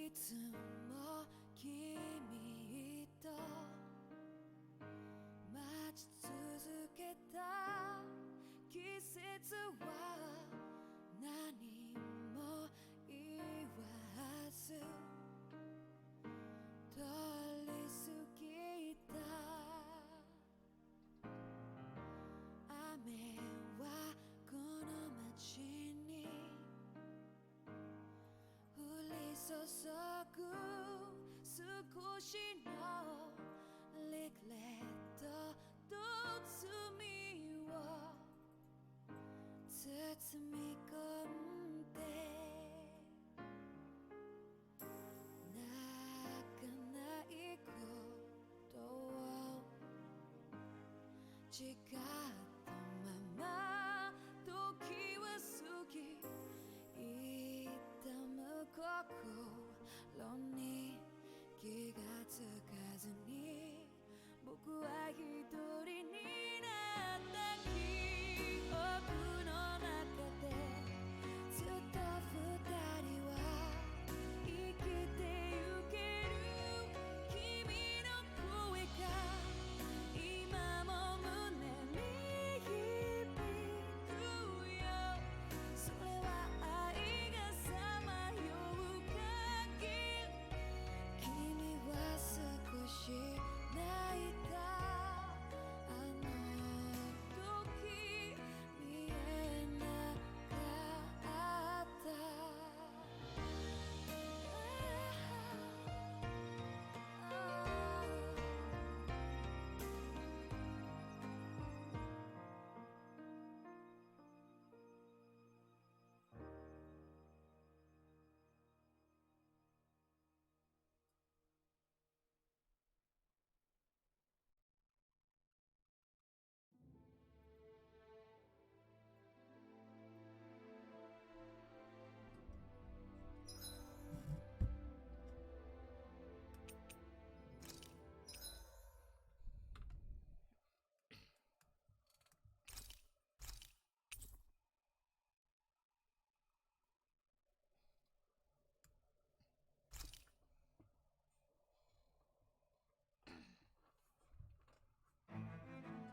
いつも君と待ち続けた季節は何も言わず通り過ぎた。雨はこの街に降り注ぐ少しのリグレットと罪を包み込んで泣かないことを誓ったまま時は過ぎ痛む心に気がつかずに僕は一人になった記憶の中でずっと二人は生きてゆける。君の声が今も胸に響くよ。それは愛がさまよう限り。君は少し泣いた。あの時見えなかった。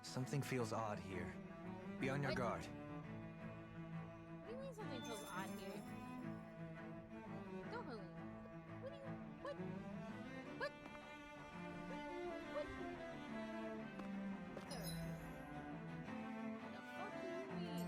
Something feels odd here. Be on your guard. What do you mean something feels odd here? Go home. What do you... What? What? What? Sir. What the fuck do you mean?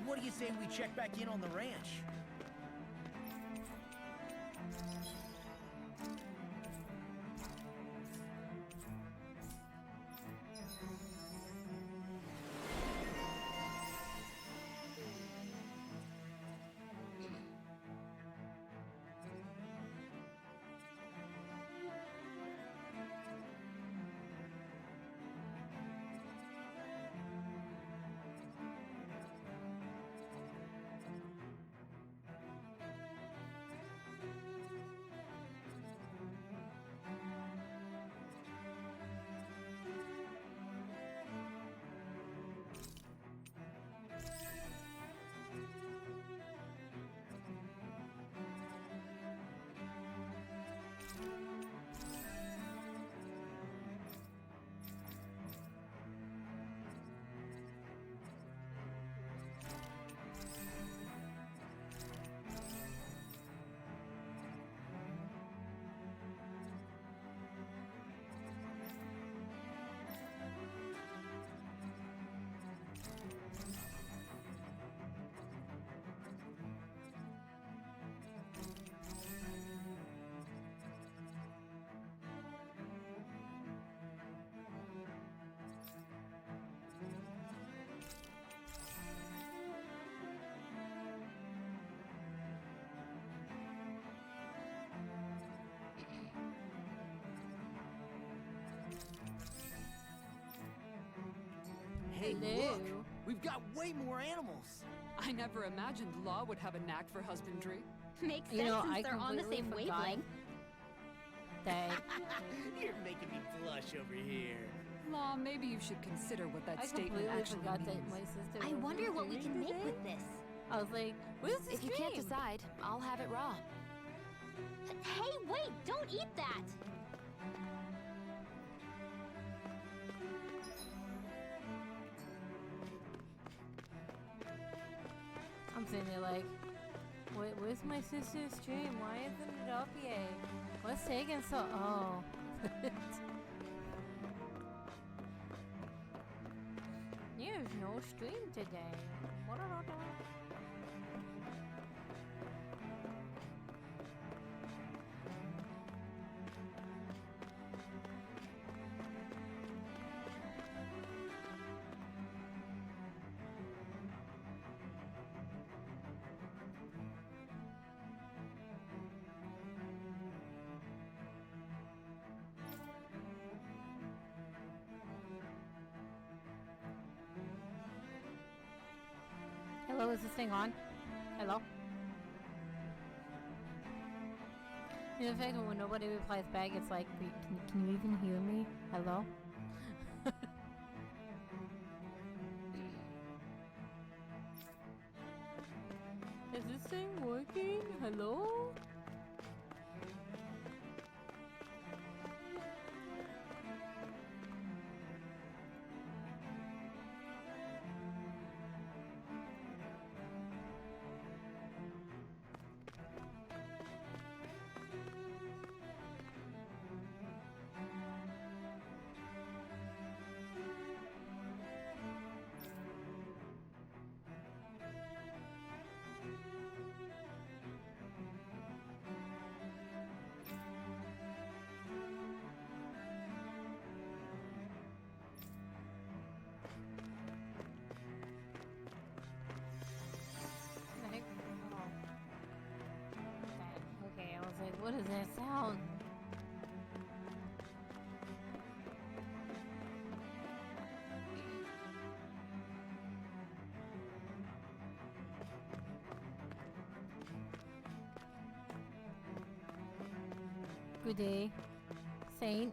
What do you say we check back in on the ranch? Hey, Hello. look! We've got way more animals. I never imagined Law would have a knack for husbandry. Makes You sense know, since I they're on the completely same forgot wavelength. that You're making me blush over here. Law, maybe you should consider what that I statement completely actually forgot means. that my sister. I was wonder what we can streaming make today. with this. I was like, "Where's the If you can't stream?" decide, I'll have it raw. Hey, wait! Don't eat that! I'm sitting there like, where's my sister's stream? Why isn't it up yet? What's taking so? Oh. There's no stream today. Hello, is this thing on? Hello? In fact, when nobody replies back, it's like, wait, can you even hear me? Hello? Is this thing working? Hello? The heck? Oh. Okay, I was like, what is that sound? Good day, Saint.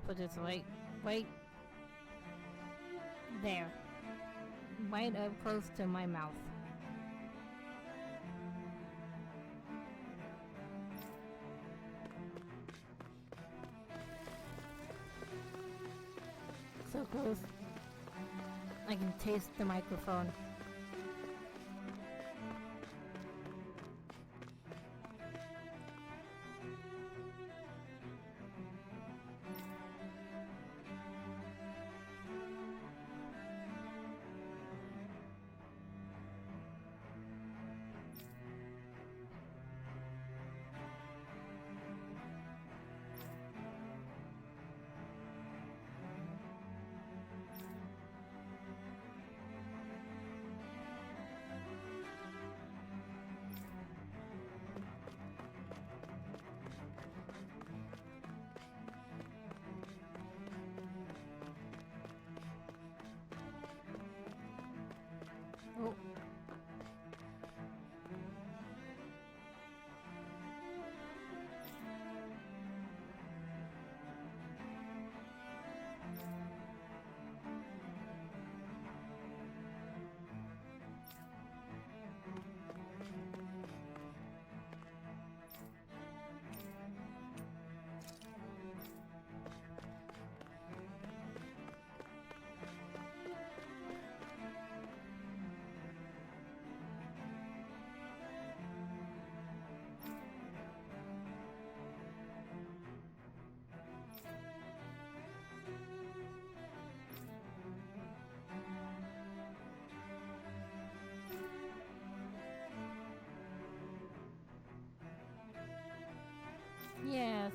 Put this right there, right up close to my mouth. So close. I can taste the microphone. Oh.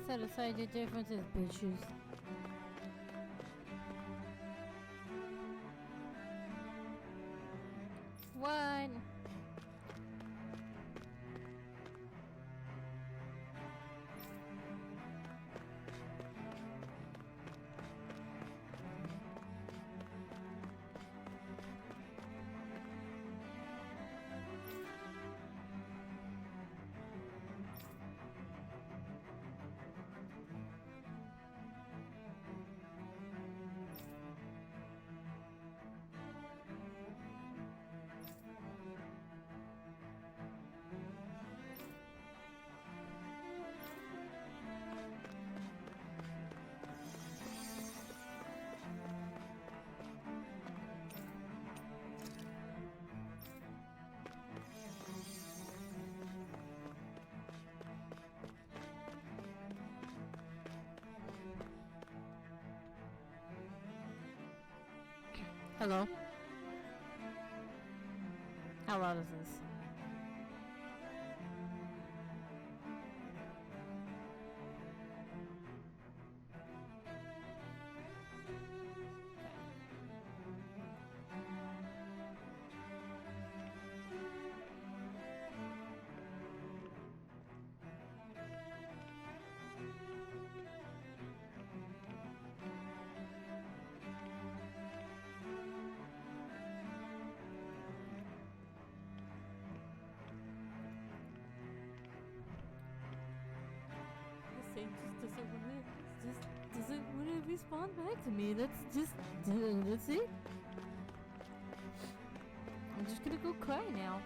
Set aside your differences, bitches. What? Hello? How loud is this? This thing just doesn't want to respond back to me. That's it. I'm just gonna go cry now.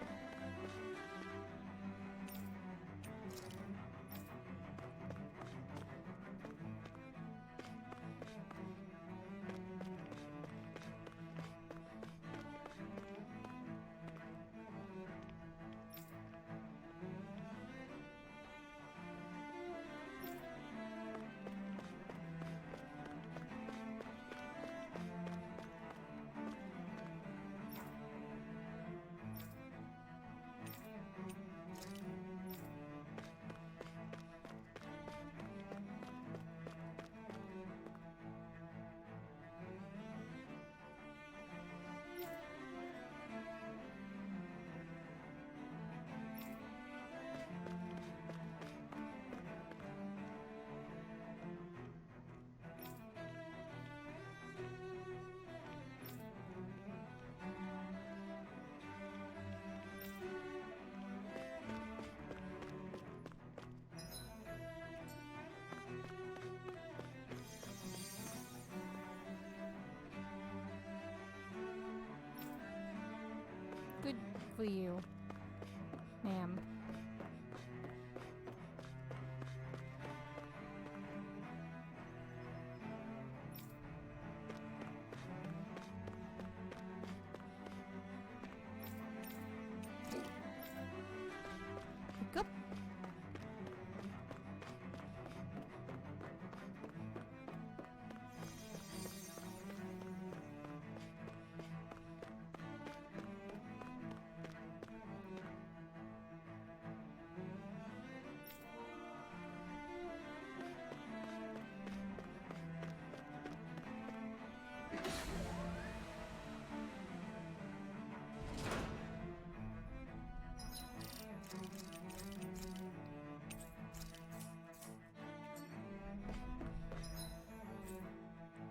Good for you, ma'am. Hiccup.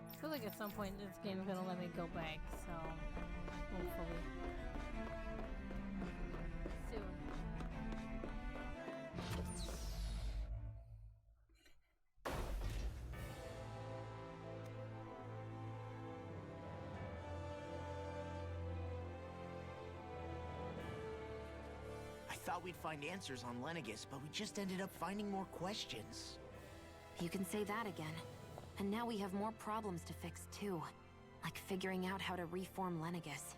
I feel like at some point this game is gonna let me go back, so hopefully. Soon. I thought we'd find answers on Lenegus, but we just ended up finding more questions. You can say that again. And now we have more problems to fix too. Like figuring out how to reform Lenegus.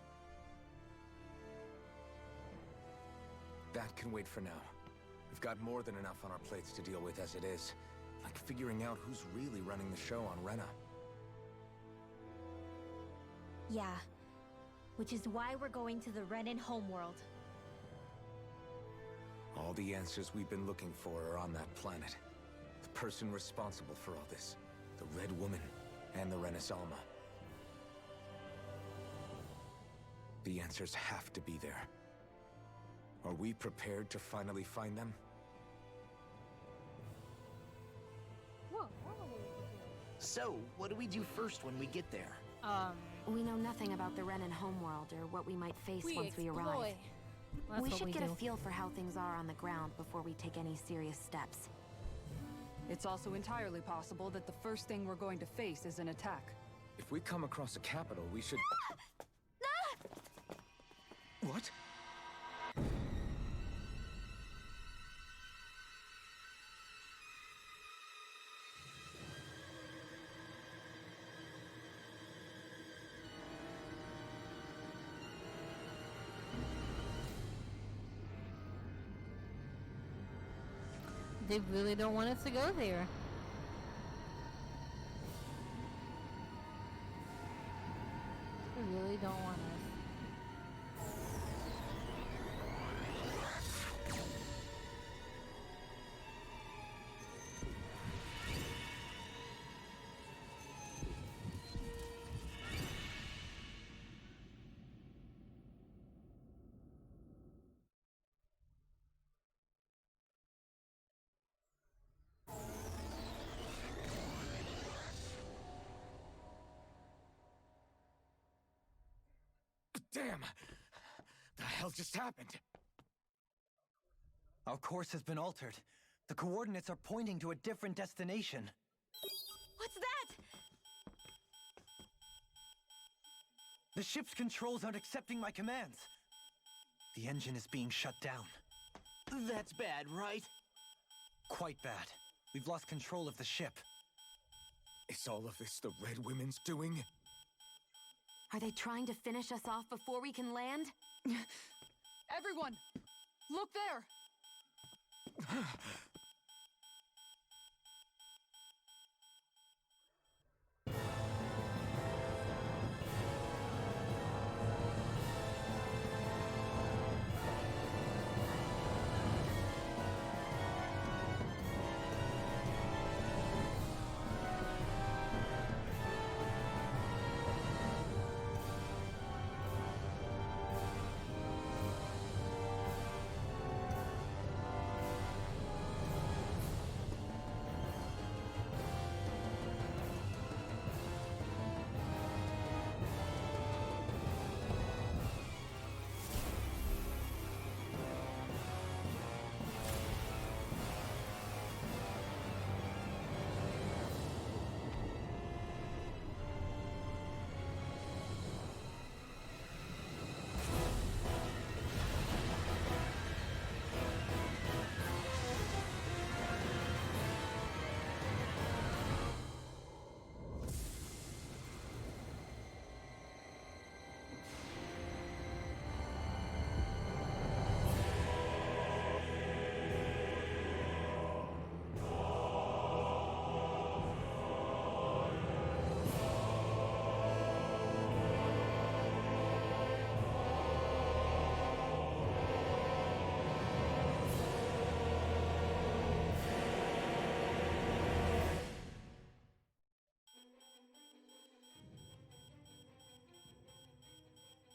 That can wait for now. We've got more than enough on our plates to deal with as it is. Like figuring out who's really running the show on Rena. Yeah. Which is why we're going to the Renan homeworld. All the answers we've been looking for are on that planet. The person responsible for all this. The Red Woman and the Renis Alma. The answers have to be there. Are we prepared to finally find them? Whoa. So, what do we do first when we get there? We know nothing about the Renin homeworld or what we might face once we arrive. That's We what should get do. a feel for how things are on the ground before we take any serious steps. It's also entirely possible that the first thing we're going to face is an attack. If we come across a capital, we should... What? They really don't want us to go there. They really don't want us. Damn! The hell just happened? Our course has been altered. The coordinates are pointing to a different destination. What's that? The ship's controls aren't accepting my commands. The engine is being shut down. That's bad, right? Quite bad. We've lost control of the ship. Is all of this the Red Women's doing? Are they trying to finish us off before we can land? Everyone! Look there!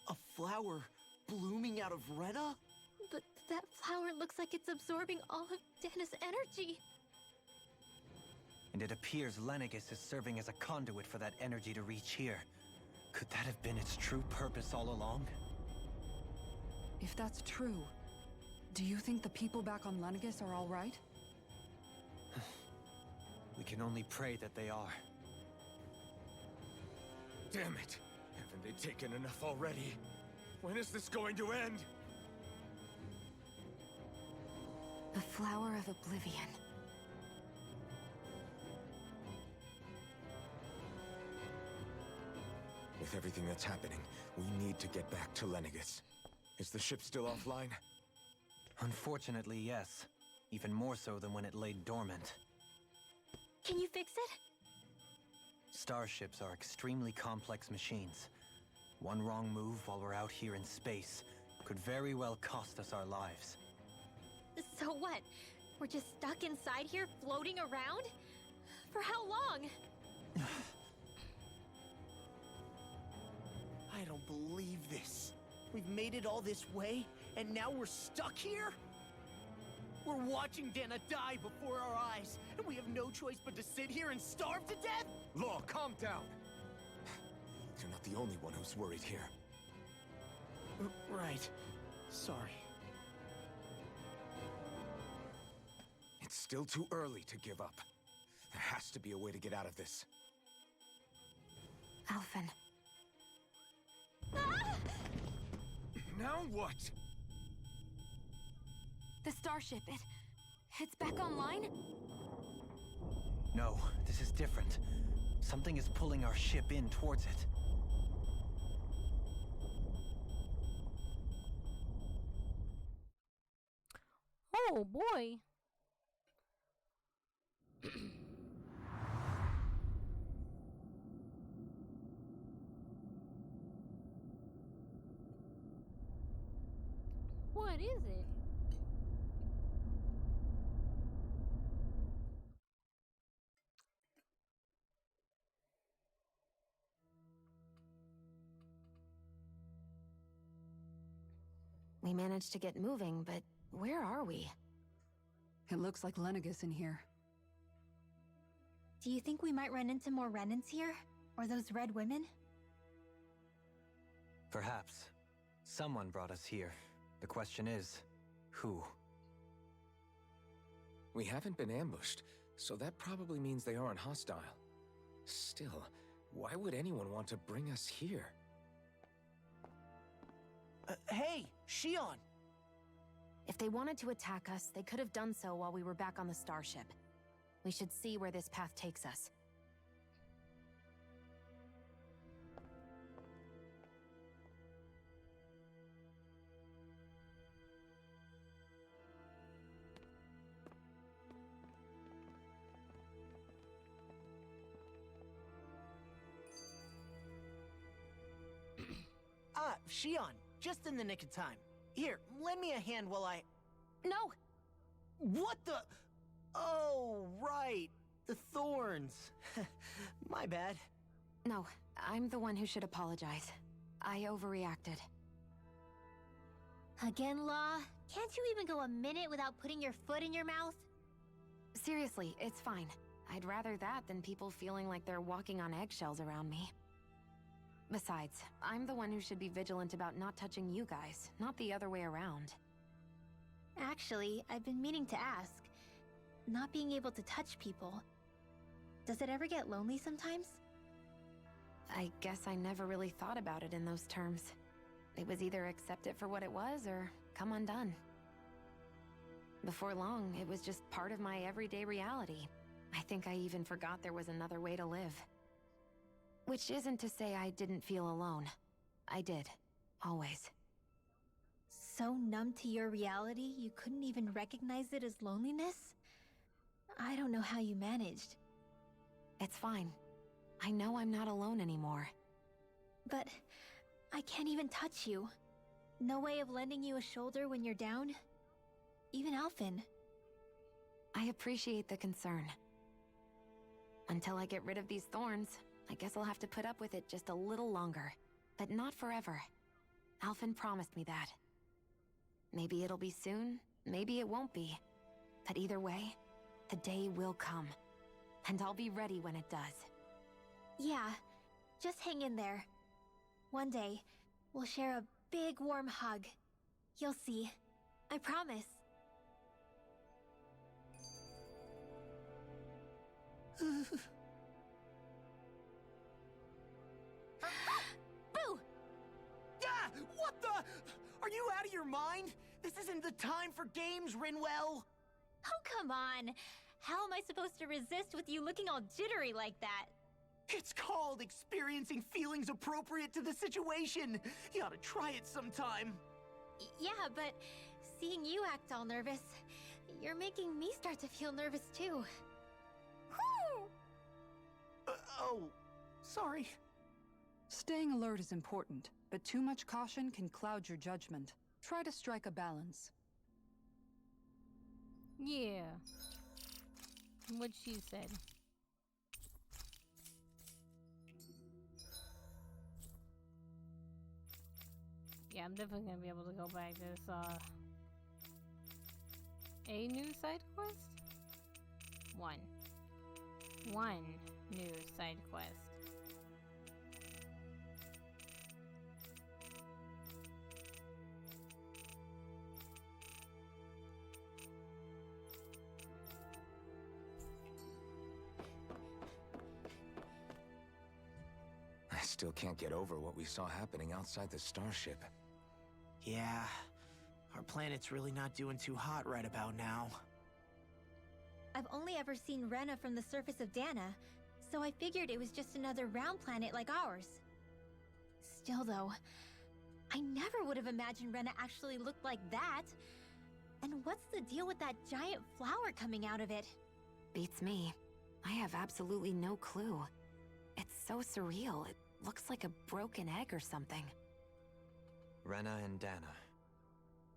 A flower blooming out of Rena? But that flower looks like it's absorbing all of Dana's energy. And it appears Lenegis is serving as a conduit for that energy to reach here. Could that have been its true purpose all along? If that's true, do you think the people back on Lenegis are all right? We can only pray that they are. Damn it! Haven't they taken enough already? When is this going to end? The Flower of Oblivion. With everything that's happening, we need to get back to Lenegis. Is the ship still offline? Unfortunately, yes. Even more so than when it lay dormant. Can you fix it? Starships are extremely complex machines. One wrong move while we're out here in space could very well cost us our lives. So what? We're just stuck inside here, floating around? For how long? I don't believe this. We've made it all this way, and now we're stuck here? We're watching Dana die before our eyes, and we have no choice but to sit here and starve to death? Law, calm down. You're not the only one who's worried here. Right. Sorry. It's still too early to give up. There has to be a way to get out of this. Alphen. Now what? The starship, it's back online? No, this is different. Something is pulling our ship in towards it. Oh boy. What is it? We managed to get moving, but where are we? It looks like Lenegis in here. Do you think we might run into more Renans here? Or those red women? Perhaps. Someone brought us here. The question is, who? We haven't been ambushed, so that probably means they aren't hostile. Still, why would anyone want to bring us here? Hey, Shion! If they wanted to attack us, they could have done so while we were back on the starship. We should see where this path takes us. Shion, just in the nick of time. Here, lend me a hand while I... No! What the... Oh, right. The thorns. My bad. No, I'm the one who should apologize. I overreacted. Again, Law? Can't you even go a minute without putting your foot in your mouth? Seriously, it's fine. I'd rather that than people feeling like they're walking on eggshells around me. Besides, I'm the one who should be vigilant about not touching you guys, not the other way around. Actually, I've been meaning to ask. Not being able to touch people, does it ever get lonely sometimes? I guess I never really thought about it in those terms. It was either accept it for what it was, or come undone. Before long, it was just part of my everyday reality. I think I even forgot there was another way to live. Which isn't to say I didn't feel alone. I did. Always. So numb to your reality, you couldn't even recognize it as loneliness? I don't know how you managed. It's fine. I know I'm not alone anymore. But I can't even touch you. No way of lending you a shoulder when you're down? Even Alphen. I appreciate the concern. Until I get rid of these thorns, I guess I'll have to put up with it just a little longer. But not forever. Alphen promised me that. Maybe it'll be soon, maybe it won't be. But either way, the day will come. And I'll be ready when it does. Yeah, just hang in there. One day, we'll share a big warm hug. You'll see. I promise. Boo! Ah! What the? Are you out of your mind? This isn't the time for games, Rinwell! Oh, come on. How am I supposed to resist with you looking all jittery like that? It's called experiencing feelings appropriate to the situation. You ought to try it sometime. Yeah, but seeing you act all nervous, you're making me start to feel nervous too. Oh, sorry. Staying alert is important, but too much caution can cloud your judgment. Try to strike a balance. Yeah. What she said. Yeah, I'm definitely gonna be able to go back. There's a new side quest? One new side quest. I still can't get over what we saw happening outside the starship. Yeah, our planet's really not doing too hot right about now. I've only ever seen Rena from the surface of Dana, so I figured it was just another round planet like ours. Still though, I never would have imagined Rena actually looked like that. And what's the deal with that giant flower coming out of it? Beats me. I have absolutely no clue. It's so surreal. It looks like a broken egg or something. Rena and Dana.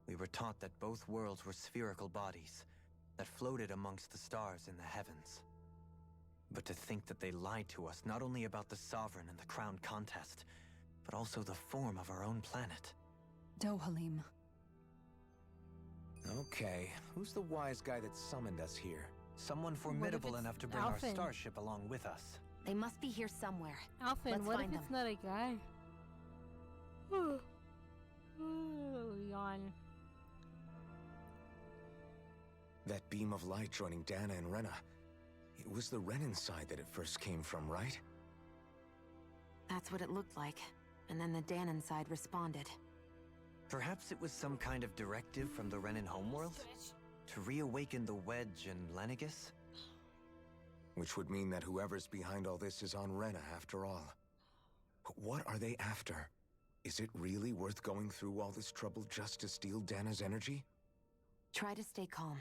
We were taught that both worlds were spherical bodies that floated amongst the stars in the heavens. But to think that they lied to us not only about the Sovereign and the Crown contest, but also the form of our own planet. Dohalim. Okay, who's the wise guy that summoned us here? Someone formidable it's enough to bring our Alphen? starship along with us. They must be here somewhere. Alphen, Let's what if find it's them. not a guy? Yawn. That beam of light joining Dana and Rena. It was the Renan side that it first came from, right? That's what it looked like. And then the Danon side responded. Perhaps it was some kind of directive from the Renan homeworld? To reawaken the Wedge and Lenegis? Which would mean that whoever's behind all this is on Rena after all. But what are they after? Is it really worth going through all this trouble just to steal Dana's energy? Try to stay calm.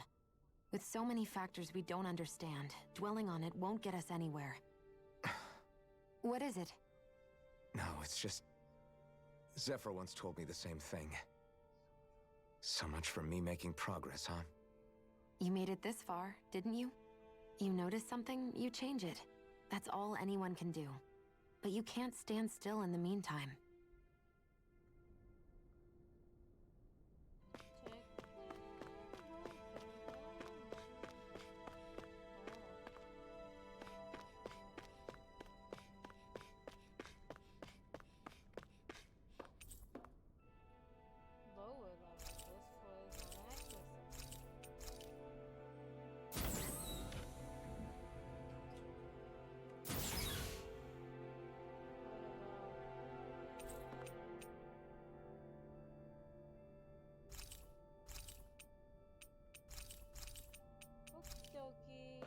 With so many factors we don't understand, dwelling on it won't get us anywhere. What is it? No, it's just... Zephyr once told me the same thing. So much for me making progress, huh? You made it this far, didn't you? You notice something, you change it. That's all anyone can do. But you can't stand still in the meantime. Lower level. This was miraculous. Okie dokie.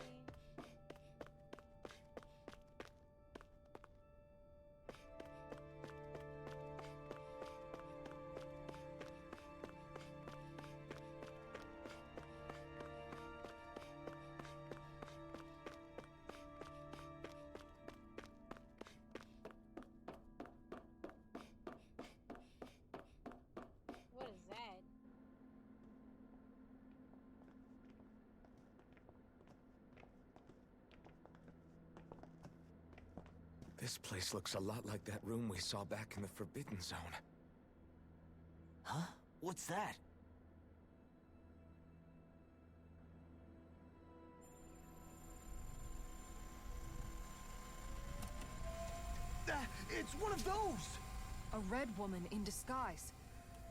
What is that? This place looks a lot like that room we saw back in the Forbidden Zone. Huh? What's that? It's one of those! A red woman in disguise.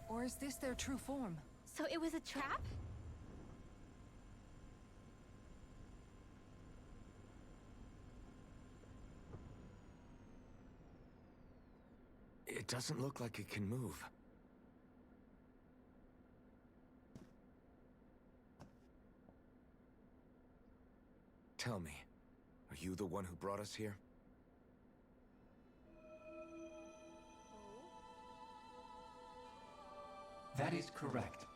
Or is this their true form? So it was a trap? It doesn't look like it can move. Tell me, are you the one who brought us here? That is correct.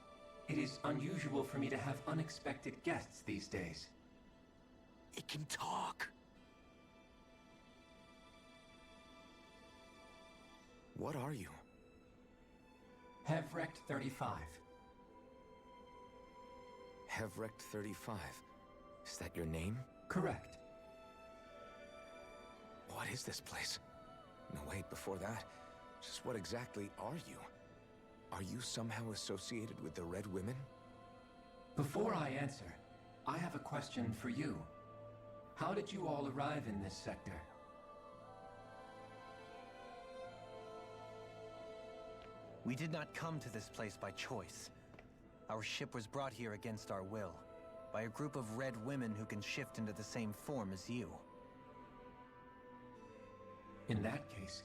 It is unusual for me to have unexpected guests these days. It can talk. What are you? Hevrect 35. Hevrect 35. Is that your name? Correct. What is this place? No, wait, before that, just what exactly are you? Are you somehow associated with the Red Women? Before I answer, I have a question for you. How did you all arrive in this sector? We did not come to this place by choice. Our ship was brought here against our will, by a group of red women who can shift into the same form as you. In that case,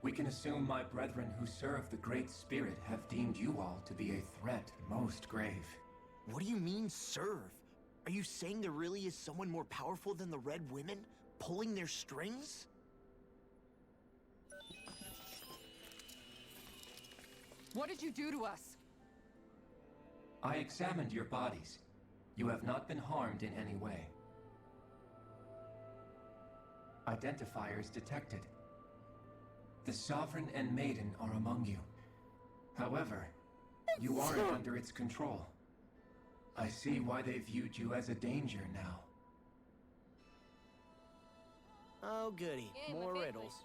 we can assume my brethren who serve the Great Spirit have deemed you all to be a threat most grave. What do you mean, serve? Are you saying there really is someone more powerful than the Red Women, pulling their strings? What did you do to us? I examined your bodies. You have not been harmed in any way. Identifiers detected. The Sovereign and Maiden are among you. However, you aren't under its control. I see why they viewed you as a danger now. Oh, goody. Yeah, my More favorite. riddles.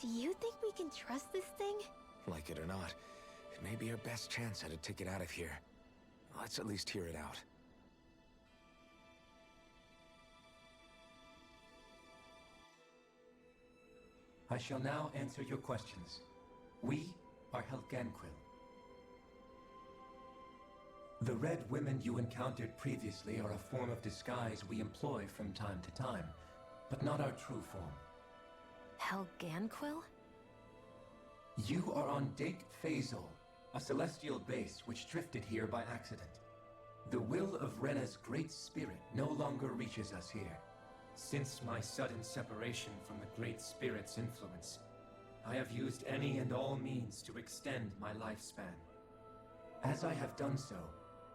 Do you think we can trust this thing? Like it or not, it may be our best chance at a ticket out of here. Let's at least hear it out. I shall now answer your questions. We are Helganquil. The Red Women you encountered previously are a form of disguise we employ from time to time, but not our true form. Helganquil? You are on Dake Phasol, a celestial base which drifted here by accident. The will of Rena's Great Spirit no longer reaches us here. Since my sudden separation from the Great Spirit's influence, I have used any and all means to extend my lifespan. As I have done so,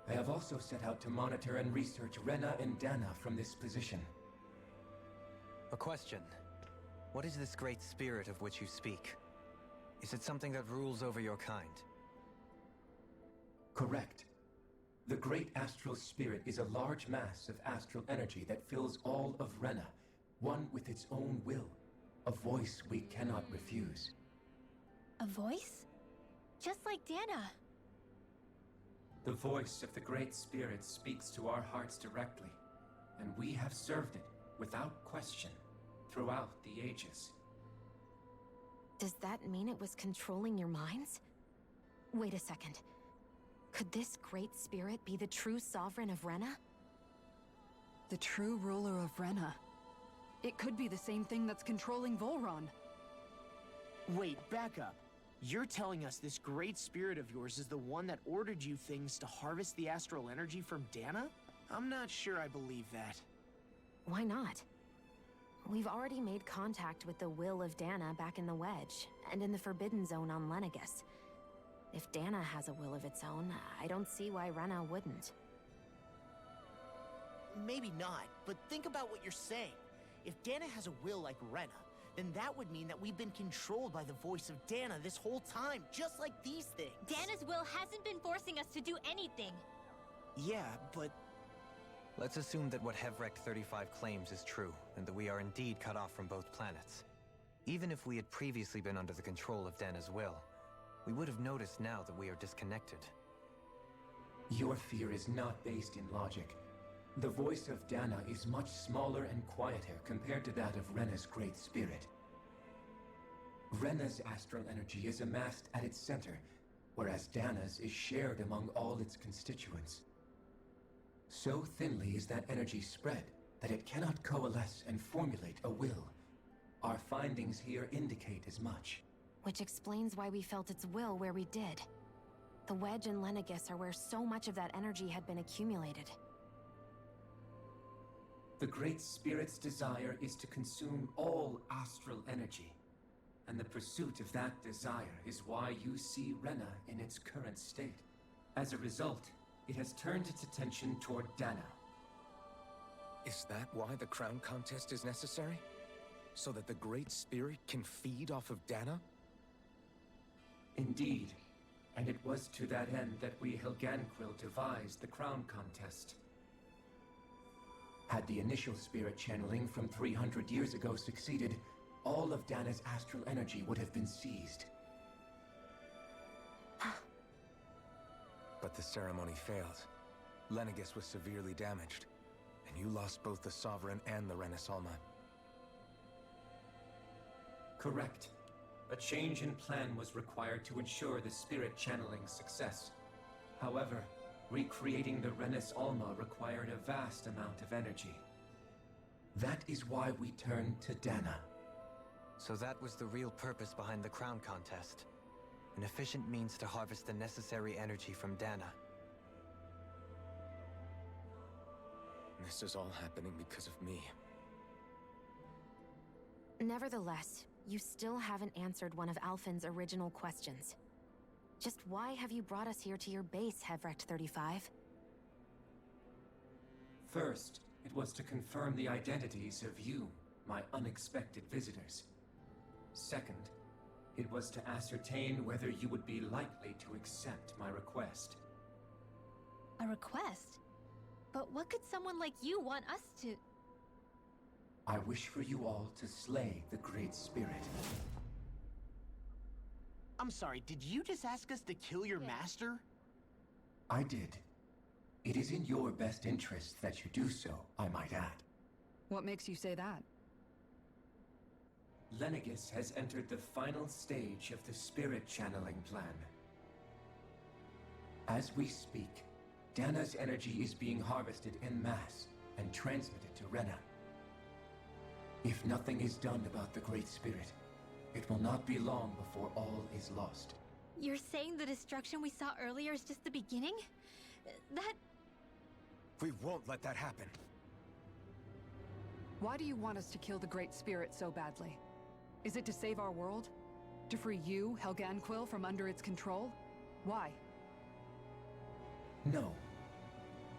I have also set out to monitor and research Rena and Dana from this position. A question. What is this great spirit of which you speak? Is it something that rules over your kind? Correct. The Great Astral Spirit is a large mass of astral energy that fills all of Rena, one with its own will, a voice we cannot refuse. A voice? Just like Dana. The voice of the Great Spirit speaks to our hearts directly, and we have served it without question throughout the ages. Does that mean it was controlling your minds? Wait a second. Could this Great Spirit be the true Sovereign of Rena? The true ruler of Rena. It could be the same thing that's controlling Volron. Wait, back up. You're telling us this Great Spirit of yours is the one that ordered you things to harvest the astral energy from Dana? I'm not sure I believe that. Why not? We've already made contact with the will of Dana back in the Wedge, and in the Forbidden Zone on Lenegus. If Dana has a will of its own, I don't see why Rena wouldn't. Maybe not, but think about what you're saying. If Dana has a will like Rena, then that would mean that we've been controlled by the voice of Dana this whole time, just like these things. Dana's will hasn't been forcing us to do anything. Yeah, but Let's assume that what Hevrect 35 claims is true, and that we are indeed cut off from both planets. Even if we had previously been under the control of Dana's will, we would have noticed now that we are disconnected. Your fear is not based in logic. The voice of Dana is much smaller and quieter compared to that of Rena's Great Spirit. Rena's astral energy is amassed at its center, whereas Dana's is shared among all its constituents. So thinly is that energy spread that it cannot coalesce and formulate a will. Our findings here indicate as much. Which explains why we felt its will where we did. The Wedge and Lenegus are where so much of that energy had been accumulated. The Great Spirit's desire is to consume all astral energy. And the pursuit of that desire is why you see Rena in its current state. As a result, it has turned its attention toward Dana. Is that why the crown contest is necessary? So that the Great Spirit can feed off of Dana? Indeed. And it was to that end that we Helganquil devised the crown contest. Had the initial spirit channeling from 300 years ago succeeded, all of Dana's astral energy would have been seized. But the ceremony failed. Lenegis was severely damaged, and you lost both the Sovereign and the Renasalma. Correct. A change in plan was required to ensure the spirit channeling's success. However, recreating the Renis Alma required a vast amount of energy. That is why we turned to Dana. So that was the real purpose behind the crown contest. An efficient means to harvest the necessary energy from Dana. This is all happening because of me. Nevertheless, you still haven't answered one of Alphen's original questions. Just why have you brought us here to your base, Hevrecht 35? First, it was to confirm the identities of you, my unexpected visitors. Second, it was to ascertain whether you would be likely to accept my request. A request? But what could someone like you want us to... I wish for you all to slay the Great Spirit. I'm sorry, did you just ask us to kill your master? I did. It is in your best interest that you do so, I might add. What makes you say that? Lenegis has entered the final stage of the spirit channeling plan. As we speak, Dana's energy is being harvested en masse and transmitted to Rena. If nothing is done about the Great Spirit, it will not be long before all is lost. You're saying the destruction we saw earlier is just the beginning? That... We won't let that happen. Why do you want us to kill the Great Spirit so badly? Is it to save our world? To free you, Helganquil, from under its control? Why? No.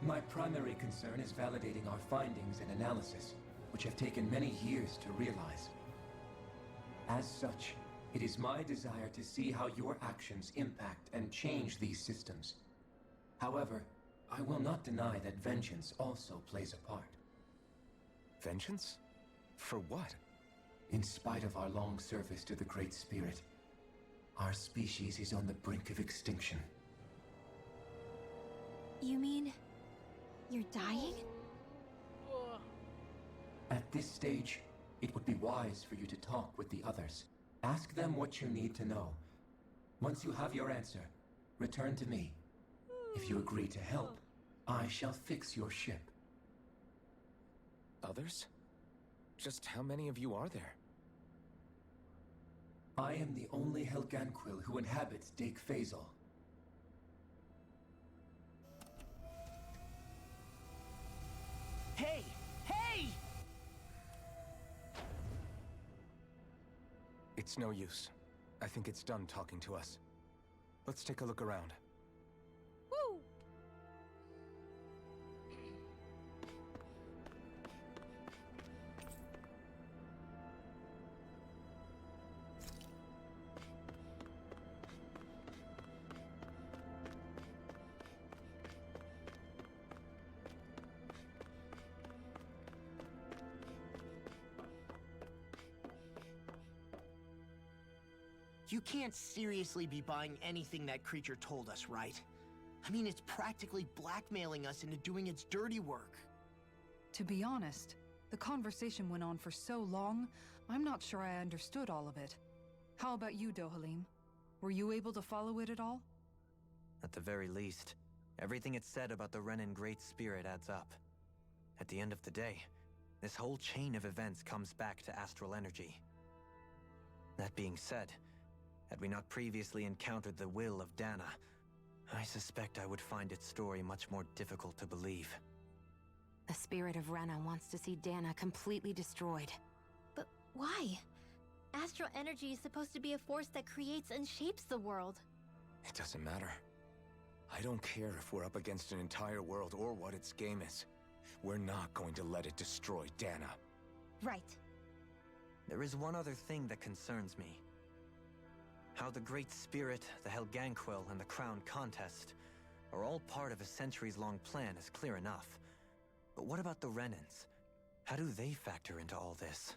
My primary concern is validating our findings and analysis, which have taken many years to realize. As such, it is my desire to see how your actions impact and change these systems. However, I will not deny that vengeance also plays a part. Vengeance? For what? In spite of our long service to the Great Spirit, our species is on the brink of extinction. You mean... you're dying? At this stage, it would be wise for you to talk with the others. Ask them what you need to know. Once you have your answer, return to me. If you agree to help, I shall fix your ship. Others? Just how many of you are there? I am the only Helganquil who inhabits Dake Faisal. Hey! Hey! It's no use. I think it's done talking to us. Let's take a look around. Woo! You can't seriously be buying anything that creature told us, right? I mean, it's practically blackmailing us into doing its dirty work. To be honest, the conversation went on for so long, I'm not sure I understood all of it. How about you, Dohalim? Were you able to follow it at all? At the very least, everything it said about the Renan Great Spirit adds up. At the end of the day, this whole chain of events comes back to astral energy. That being said, had we not previously encountered the will of Dana, I suspect I would find its story much more difficult to believe. The spirit of Rena wants to see Dana completely destroyed. But why? Astral energy is supposed to be a force that creates and shapes the world. It doesn't matter. I don't care if we're up against an entire world or what its game is. We're not going to let it destroy Dana. Right. There is one other thing that concerns me. How the Great Spirit, the Helganquil, and the Crown Contest are all part of a centuries-long plan is clear enough. But what about the Renans? How do they factor into all this?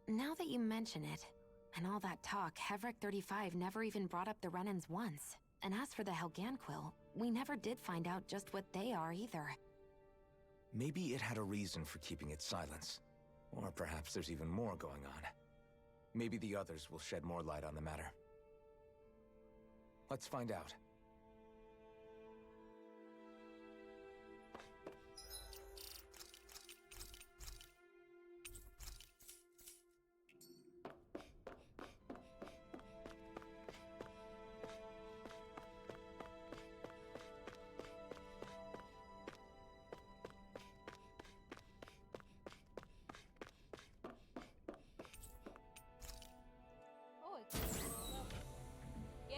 Now that you mention it, and all that talk, Hevric 35 never even brought up the Renans once. And as for the Helganquil, we never did find out just what they are either. Maybe it had a reason for keeping its silence. Or perhaps there's even more going on. Maybe the others will shed more light on the matter. Let's find out. Oh, it keeps going up. Yay!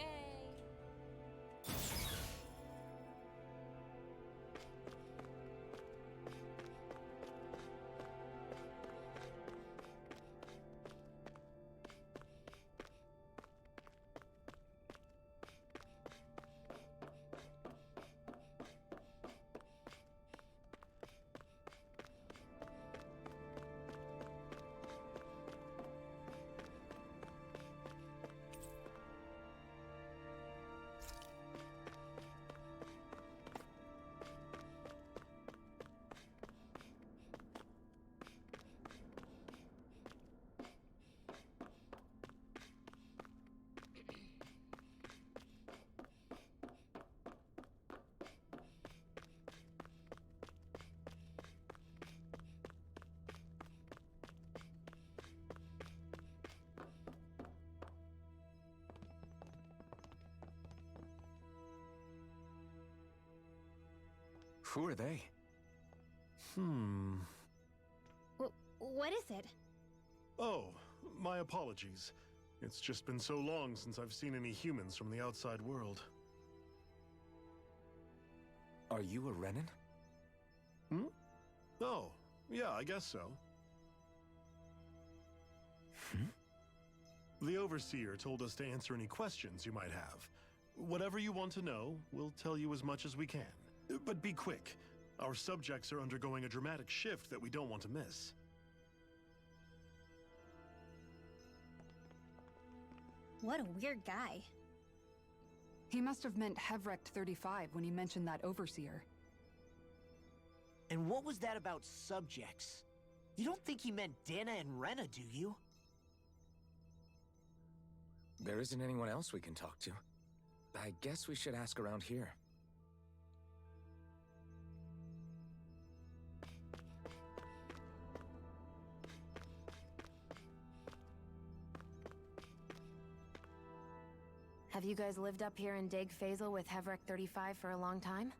Who are they? What is it? Oh, my apologies. It's just been so long since I've seen any humans from the outside world. Are you a Renan? Oh, yeah, I guess so. The Overseer told us to answer any questions you might have. Whatever you want to know, we'll tell you as much as we can. But be quick. Our subjects are undergoing a dramatic shift that we don't want to miss. What a weird guy. He must have meant Hevric 35 when he mentioned that Overseer. And what was that about subjects? You don't think he meant Dana and Rena, do you? There isn't anyone else we can talk to. I guess we should ask around here. Have you guys lived up here in Dig Faisal with Hevric 35 for a long time?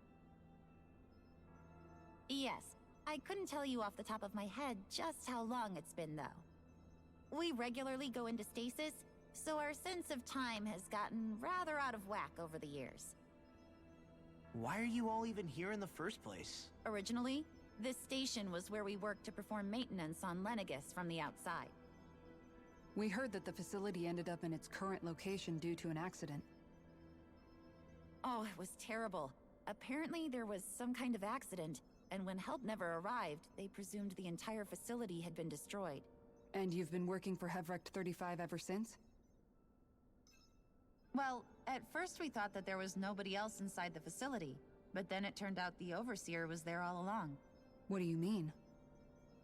Yes. I couldn't tell you off the top of my head just how long it's been, though. We regularly go into stasis, so our sense of time has gotten rather out of whack over the years. Why are you all even here in the first place? Originally, this station was where we worked to perform maintenance on Lenegis from the outside. We heard that the facility ended up in its current location due to an accident. Oh, it was terrible. Apparently there was some kind of accident, and when help never arrived, they presumed the entire facility had been destroyed. And you've been working for Hevric 35 ever since? Well, at first we thought that there was nobody else inside the facility, but then it turned out the Overseer was there all along. What do you mean?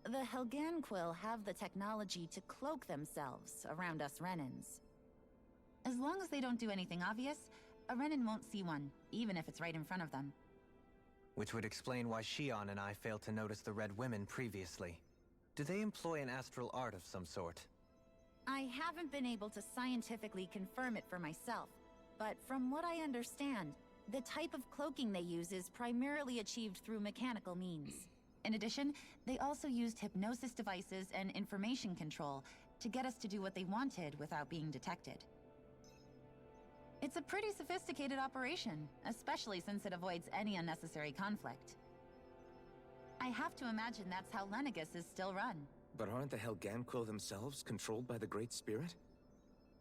The Helganquil have the technology to cloak themselves around us Renans. As long as they don't do anything obvious, a Renan won't see one, even if it's right in front of them. Which would explain why Shion and I failed to notice the Red Women previously. Do they employ an astral art of some sort? I haven't been able to scientifically confirm it for myself, but from what I understand, the type of cloaking they use is primarily achieved through mechanical means. In addition, they also used hypnosis devices and information control to get us to do what they wanted without being detected. It's a pretty sophisticated operation, especially since it avoids any unnecessary conflict. I have to imagine that's how Lenegis is still run. But aren't the Helganquil themselves controlled by the Great Spirit?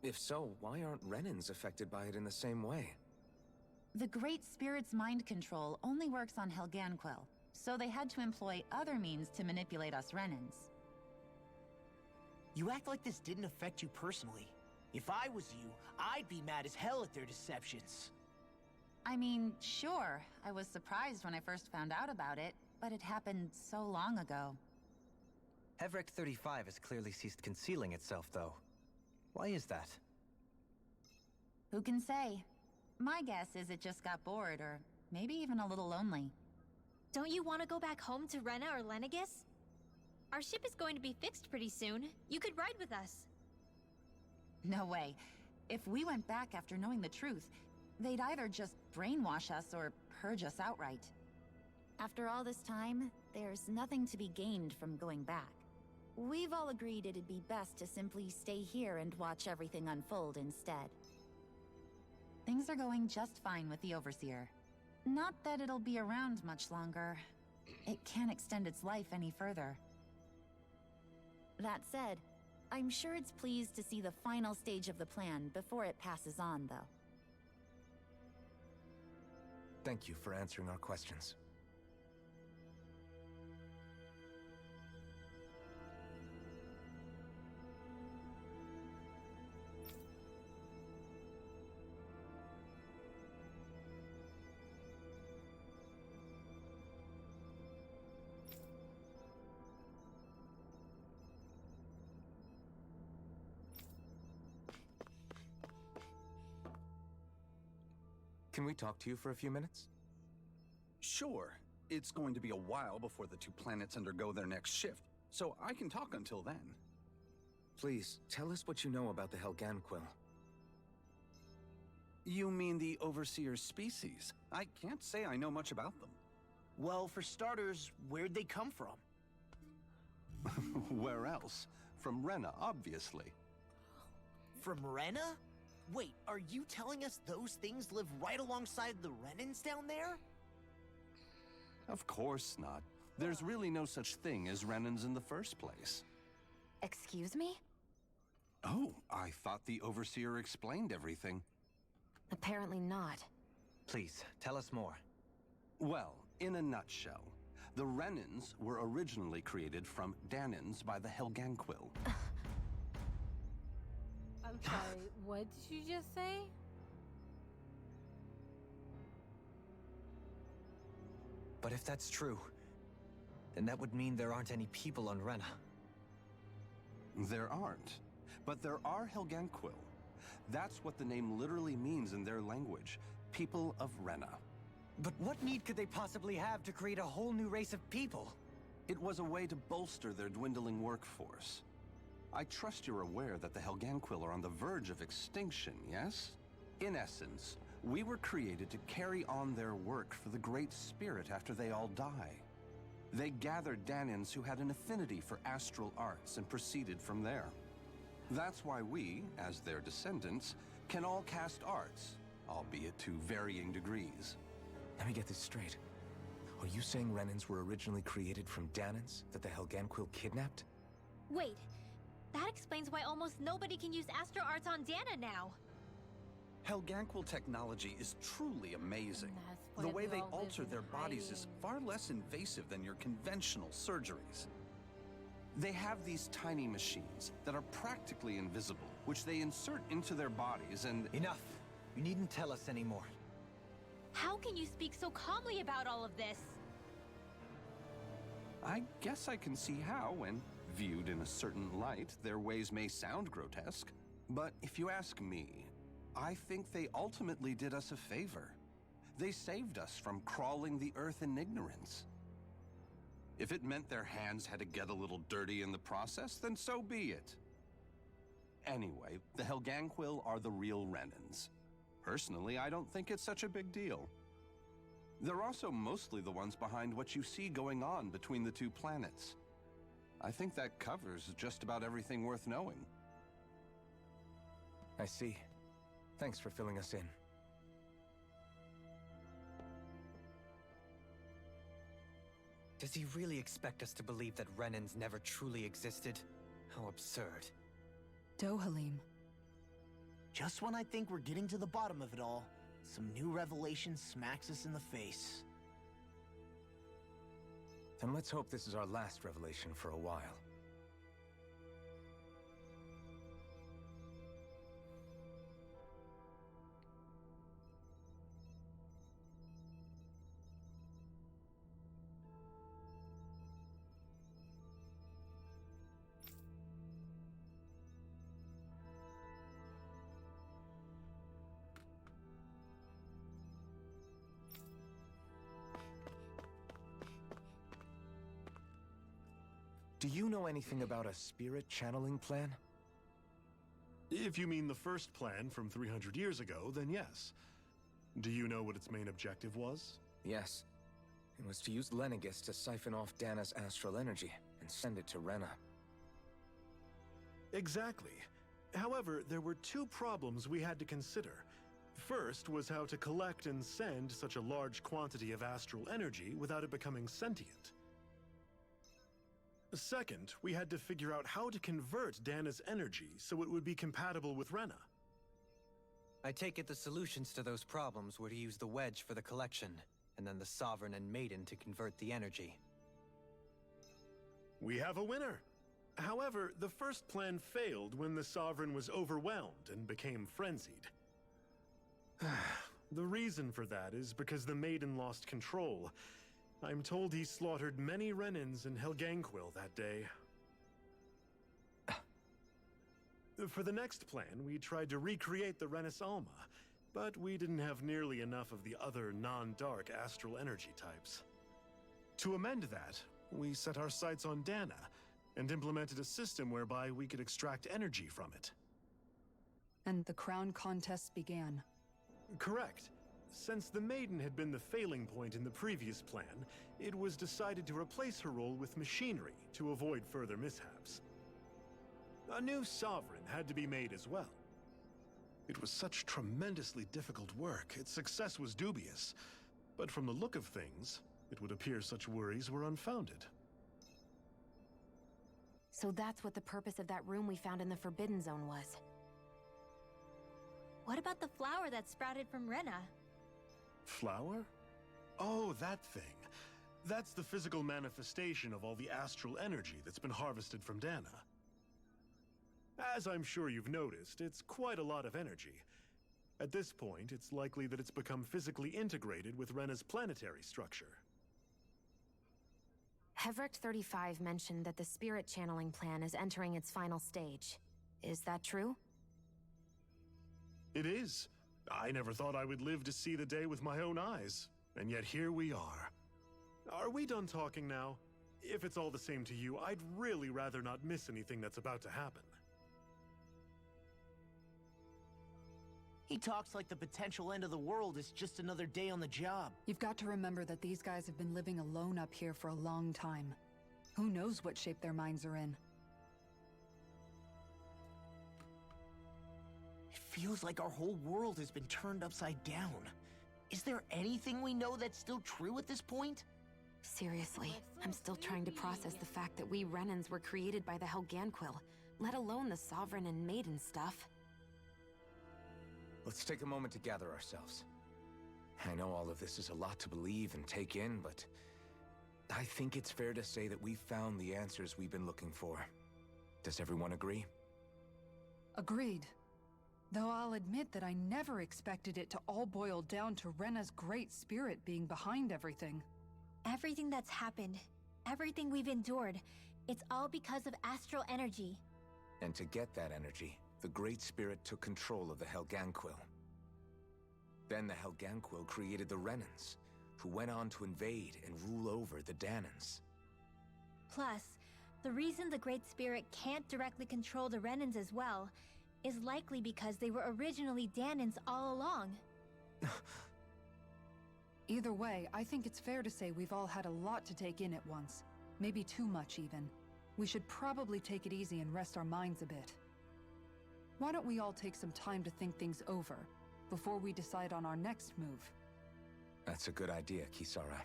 If so, why aren't Renans affected by it in the same way? The Great Spirit's mind control only works on Helganquil, so they had to employ other means to manipulate us Renans. You act like this didn't affect you personally. If I was you, I'd be mad as hell at their deceptions. I mean, sure, I was surprised when I first found out about it, but it happened so long ago. Hevrek 35 has clearly ceased concealing itself, though. Why is that? Who can say? My guess is it just got bored, or maybe even a little lonely. Don't you want to go back home to Rena or Lenegis? Our ship is going to be fixed pretty soon. You could ride with us. No way. If we went back after knowing the truth, they'd either just brainwash us or purge us outright. After all this time, there's nothing to be gained from going back. We've all agreed it'd be best to simply stay here and watch everything unfold instead. Things are going just fine with the Overseer. Not that it'll be around much longer. It can't extend its life any further. That said, I'm sure it's pleased to see the final stage of the plan before it passes on, though. Thank you for answering our questions. Can we talk to you for a few minutes? Sure. It's going to be a while before the two planets undergo their next shift, so I can talk until then. Please, tell us what you know about the Helganquil. You mean the Overseer's species? I can't say I know much about them. Well, for starters, where'd they come from? Where else? From Rena, obviously. From Rena? Wait, are you telling us those things live right alongside the Renans down there? Of course not. There's really no such thing as Renans in the first place. Excuse me? Oh, I thought the Overseer explained everything. Apparently not. Please, tell us more. Well, in a nutshell, the Renans were originally created from Danans by the Helganquil. I'm sorry, what did you just say? But if that's true, then that would mean there aren't any people on Rena. There aren't. But there are Helganquil. That's what the name literally means in their language. People of Rena. But what need could they possibly have to create a whole new race of people? It was a way to bolster their dwindling workforce. I trust you're aware that the Helganquil are on the verge of extinction, yes? In essence, we were created to carry on their work for the Great Spirit after they all die. They gathered Danans who had an affinity for astral arts and proceeded from there. That's why we, as their descendants, can all cast arts, albeit to varying degrees. Let me get this straight. Are you saying Renans were originally created from Danans that the Helganquil kidnapped? Wait, that explains why almost nobody can use Astro Arts on Dana now. Helganquil technology is truly amazing. The way they alter their bodies is far less invasive than your conventional surgeries. They have these tiny machines that are practically invisible, which they insert into their bodies and— Enough! You needn't tell us anymore. How can you speak so calmly about all of this? I guess I can see how, when viewed in a certain light, their ways may sound grotesque. But if you ask me, I think they ultimately did us a favor. They saved us from crawling the earth in ignorance. If it meant their hands had to get a little dirty in the process, then so be it. Anyway, the Helganquil are the real Renans. Personally, I don't think it's such a big deal. They're also mostly the ones behind what you see going on between the two planets. I think that covers just about everything worth knowing. I see. Thanks for filling us in. Does he really expect us to believe that Renans never truly existed? How absurd. Dohalim. Just when I think we're getting to the bottom of it all, some new revelation smacks us in the face. Then let's hope this is our last revelation for a while. Do you know anything about a spirit channeling plan? If you mean the first plan from 300 years ago, then yes. Do you know what its main objective was? Yes. It was to use Lenegis to siphon off Dana's astral energy and send it to Rena. Exactly. However, there were two problems we had to consider. First was how to collect and send such a large quantity of astral energy without it becoming sentient. Second, we had to figure out how to convert Dana's energy so it would be compatible with Rena. I take it the solutions to those problems were to use the wedge for the collection, and then the Sovereign and Maiden to convert the energy. We have a winner! However, the first plan failed when the Sovereign was overwhelmed and became frenzied. The reason for that is because the Maiden lost control. I'm told he slaughtered many Renans in Helganquil that day. For the next plan, we tried to recreate the Renis Alma, but we didn't have nearly enough of the other non-dark astral energy types. To amend that, we set our sights on Dana, and implemented a system whereby we could extract energy from it. And the crown contests began. Correct. Since the Maiden had been the failing point in the previous plan, it was decided to replace her role with machinery to avoid further mishaps. A new Sovereign had to be made as well. It was such tremendously difficult work, its success was dubious. But from the look of things, it would appear such worries were unfounded. So that's what the purpose of that room we found in the Forbidden Zone was. What about the flower that sprouted from Rena? Flower? Oh, that thing. That's the physical manifestation of all the astral energy that's been harvested from Dana. As I'm sure you've noticed, it's quite a lot of energy. At this point, it's likely that it's become physically integrated with Rena's planetary structure. Hevrecht 35 mentioned that the spirit channeling plan is entering its final stage. Is that true? It is. I never thought I would live to see the day with my own eyes, and yet here we are. Are we done talking now? If it's all the same to you, I'd really rather not miss anything that's about to happen. He talks like the potential end of the world is just another day on the job. You've got to remember that these guys have been living alone up here for a long time. Who knows what shape their minds are in? It feels like our whole world has been turned upside down. Is there anything we know that's still true at this point? Seriously, I'm still trying to process the fact that we Renans were created by the Helganquil, let alone the Sovereign and Maiden stuff. Let's take a moment to gather ourselves. I know all of this is a lot to believe and take in, but I think it's fair to say that we've found the answers we've been looking for. Does everyone agree? Agreed. Though I'll admit that I never expected it to all boil down to Rena's great spirit being behind everything. Everything that's happened, everything we've endured, it's all because of astral energy. And to get that energy, the Great Spirit took control of the Helganquil. Then the Helganquil created the Renans, who went on to invade and rule over the Danans. Plus, the reason the Great Spirit can't directly control the Renans as well is likely because they were originally Danans all along. Either way, I think it's fair to say we've all had a lot to take in at once. Maybe too much, even. We should probably take it easy and rest our minds a bit. Why don't we all take some time to think things over, before we decide on our next move? That's a good idea, Kisara.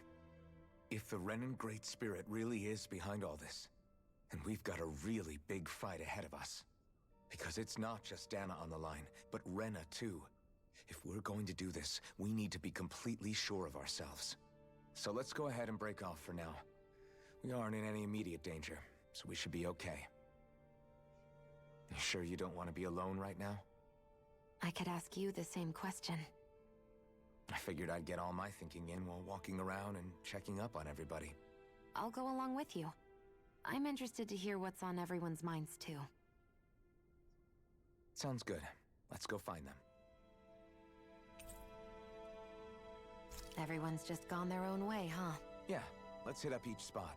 If the Renan Great Spirit really is behind all this, then we've got a really big fight ahead of us. Because it's not just Dana on the line, but Rena too. If we're going to do this, we need to be completely sure of ourselves. So let's go ahead and break off for now. We aren't in any immediate danger, so we should be okay. You sure you don't want to be alone right now? I could ask you the same question. I figured I'd get all my thinking in while walking around and checking up on everybody. I'll go along with you. I'm interested to hear what's on everyone's minds, too. Sounds good. Let's go find them. Everyone's just gone their own way, huh? Yeah, let's hit up each spot.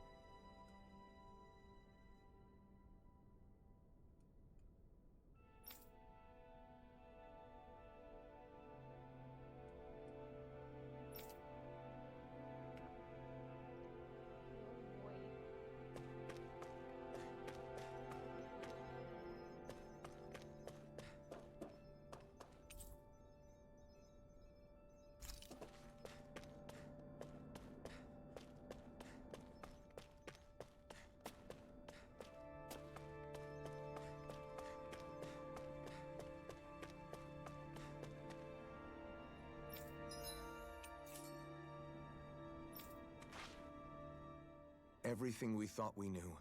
Everything we thought we knew.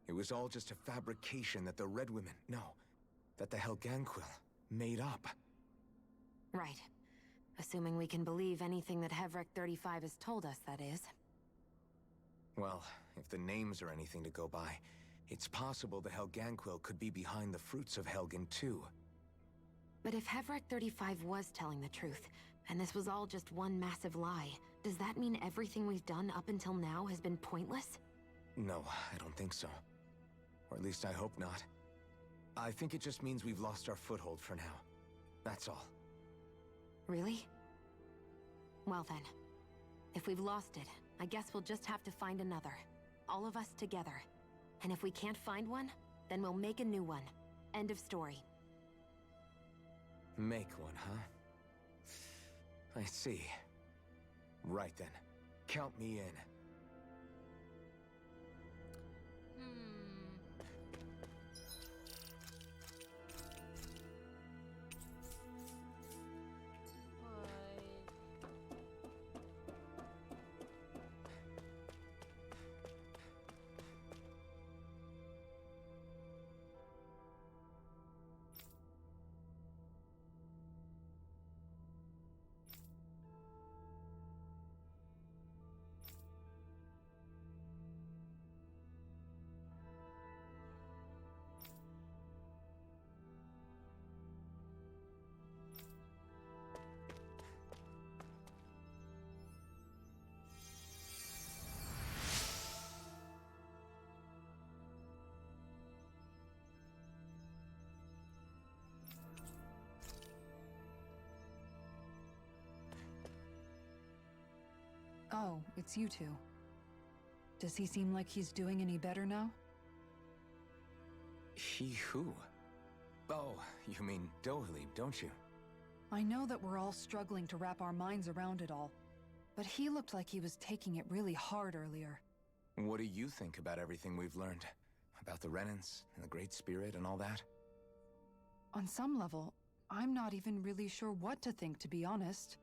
It was all just a fabrication that the Red Women, no, that the Helganquil made up. Right. Assuming we can believe anything that Hevrek 35 has told us, that is. Well, if the names are anything to go by, it's possible the Helganquil could be behind the fruits of Helgen too. But if Hevrek 35 was telling the truth, and this was all just one massive lie, does that mean everything we've done up until now has been pointless? No, I don't think so. Or at least I hope not. I think it just means we've lost our foothold for now. That's all. Really? Well then, if we've lost it, I guess we'll just have to find another. All of us together. And if we can't find one, then we'll make a new one. End of story. Make one, huh? I see. Right then. Count me in. Oh, it's you two. Does he seem like he's doing any better now? He who? Oh, you mean Dohalim, don't you? I know that we're all struggling to wrap our minds around it all, but he looked like he was taking it really hard earlier. What do you think about everything we've learned? About the Renans, and the Great Spirit, and all that? On some level, I'm not even really sure what to think, to be honest.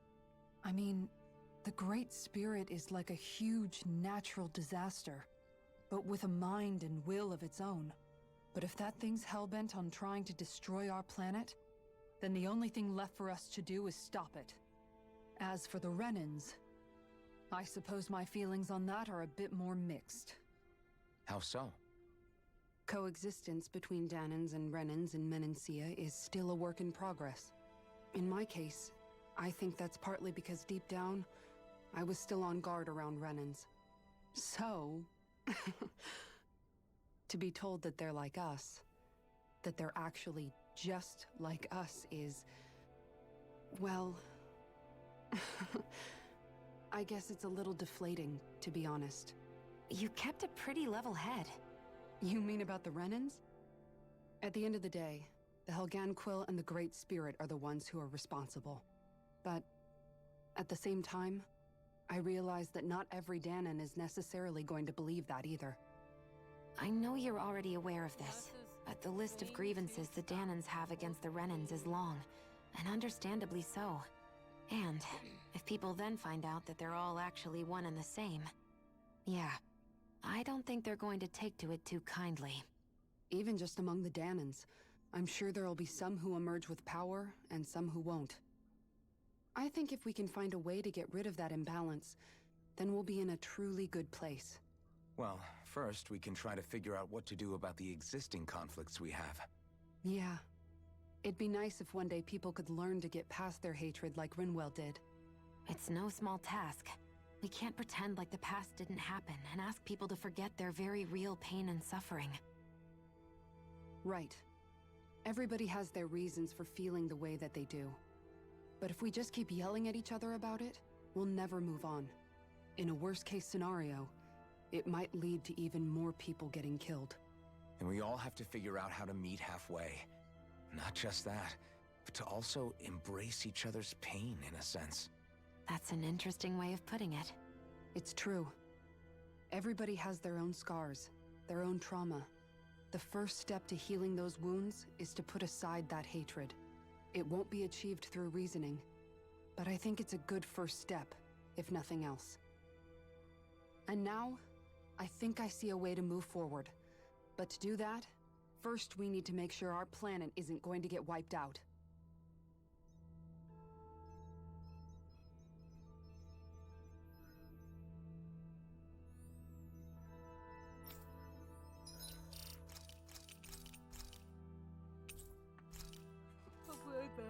I mean, the Great Spirit is like a huge natural disaster, but with a mind and will of its own. But if that thing's hellbent on trying to destroy our planet, then the only thing left for us to do is stop it. As for the Renans, I suppose my feelings on that are a bit more mixed. How so? Coexistence between Dahnans and Renans in Menancia is still a work in progress. In my case, I think that's partly because deep down, I was still on guard around Renans. So, to be told that they're like us, that they're actually just like us is, well, I guess it's a little deflating, to be honest. You kept a pretty level head. You mean about the Renans? At the end of the day, the Helganquil and the Great Spirit are the ones who are responsible. But at the same time, I realize that not every Dahnan is necessarily going to believe that either. I know you're already aware of this, but the list of grievances the Dahnans have against the Renans is long, and understandably so. And if people then find out that they're all actually one and the same, yeah, I don't think they're going to take to it too kindly. Even just among the Dahnans, I'm sure there'll be some who emerge with power and some who won't. I think if we can find a way to get rid of that imbalance, then we'll be in a truly good place. Well, first we can try to figure out what to do about the existing conflicts we have. Yeah. It'd be nice if one day people could learn to get past their hatred like Rinwell did. It's no small task. We can't pretend like the past didn't happen and ask people to forget their very real pain and suffering. Right. Everybody has their reasons for feeling the way that they do. But if we just keep yelling at each other about it, we'll never move on. In a worst-case scenario, it might lead to even more people getting killed. And we all have to figure out how to meet halfway. Not just that, but to also embrace each other's pain, in a sense. That's an interesting way of putting it. It's true. Everybody has their own scars, their own trauma. The first step to healing those wounds is to put aside that hatred. It won't be achieved through reasoning, but I think it's a good first step, if nothing else. And now, I think I see a way to move forward. But to do that, first we need to make sure our planet isn't going to get wiped out. I'll be right back.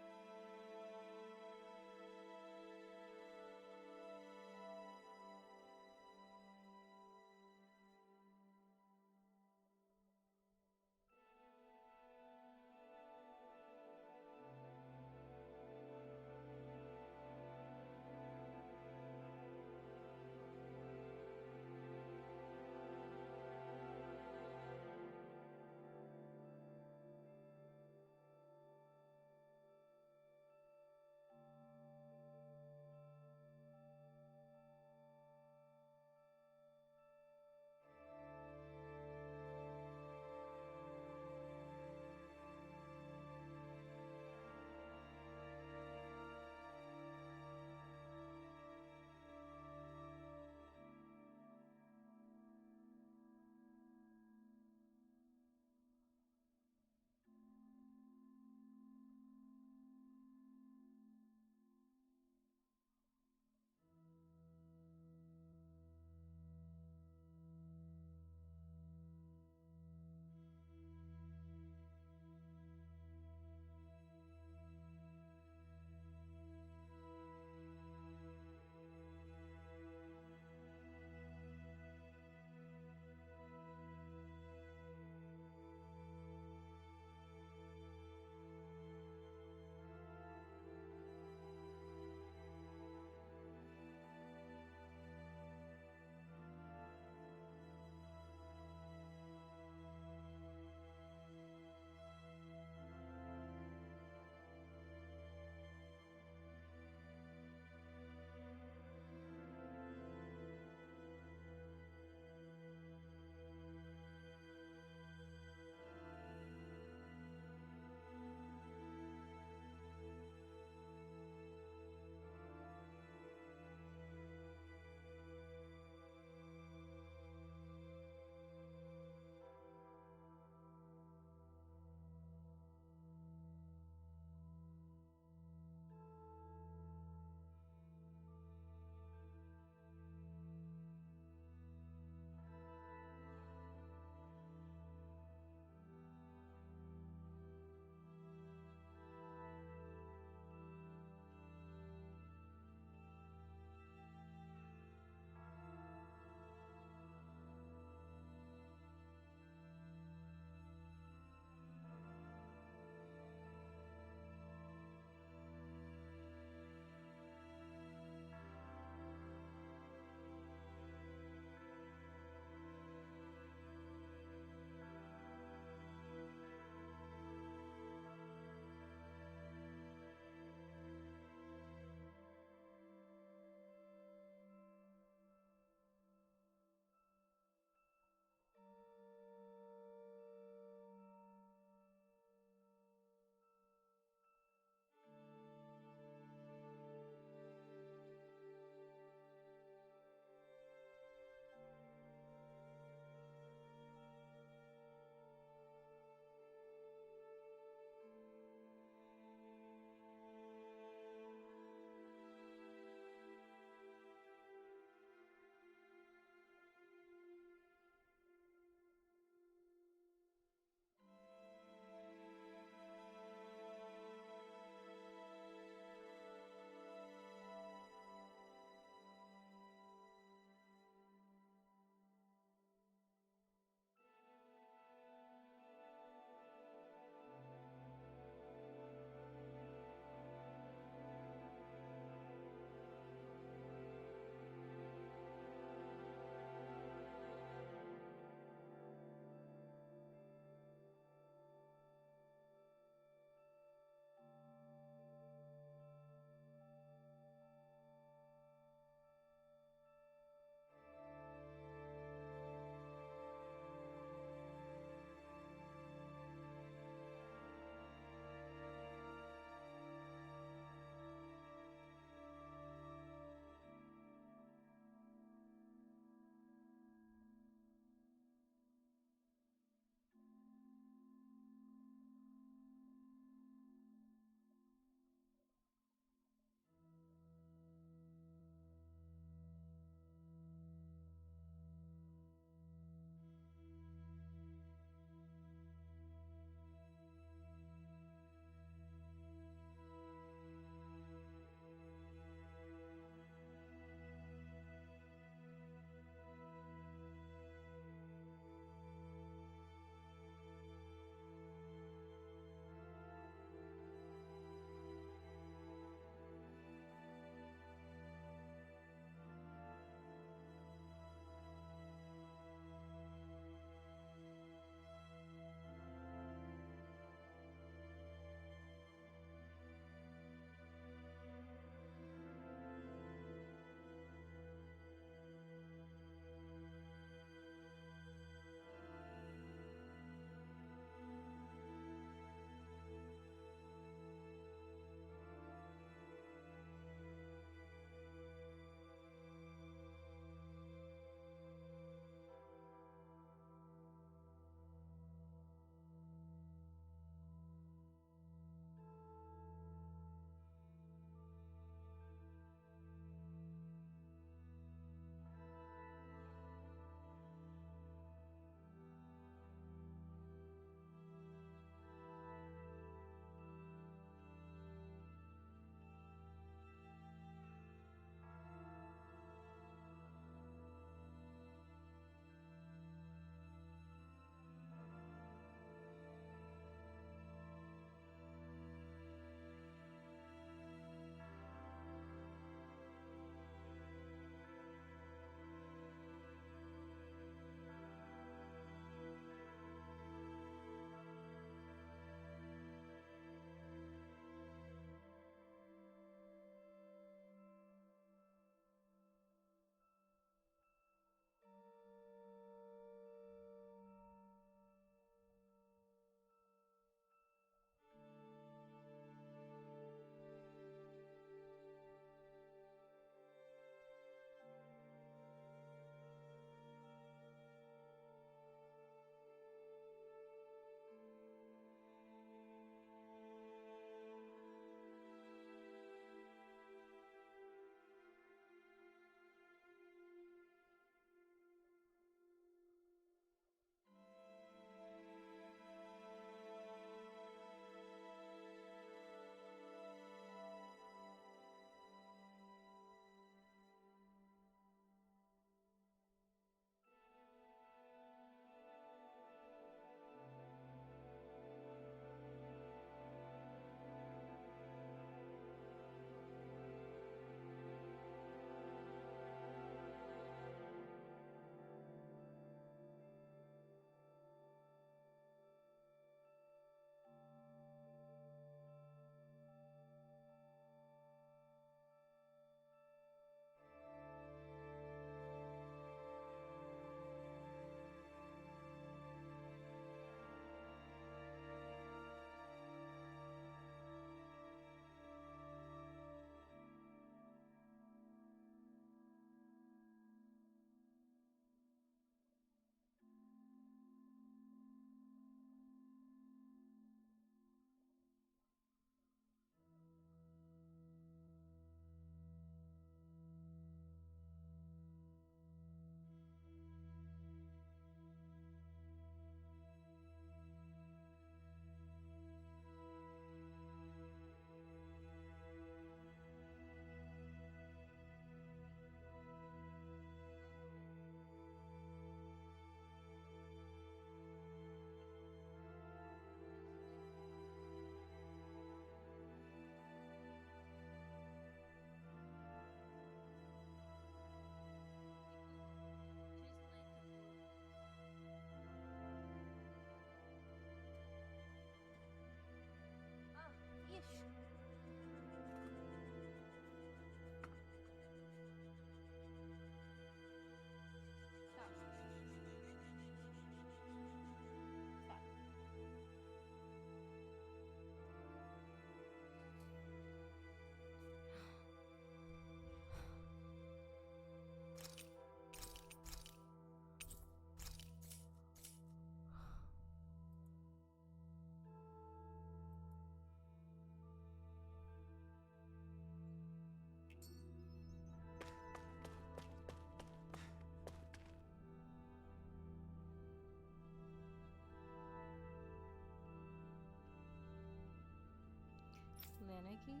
cookies.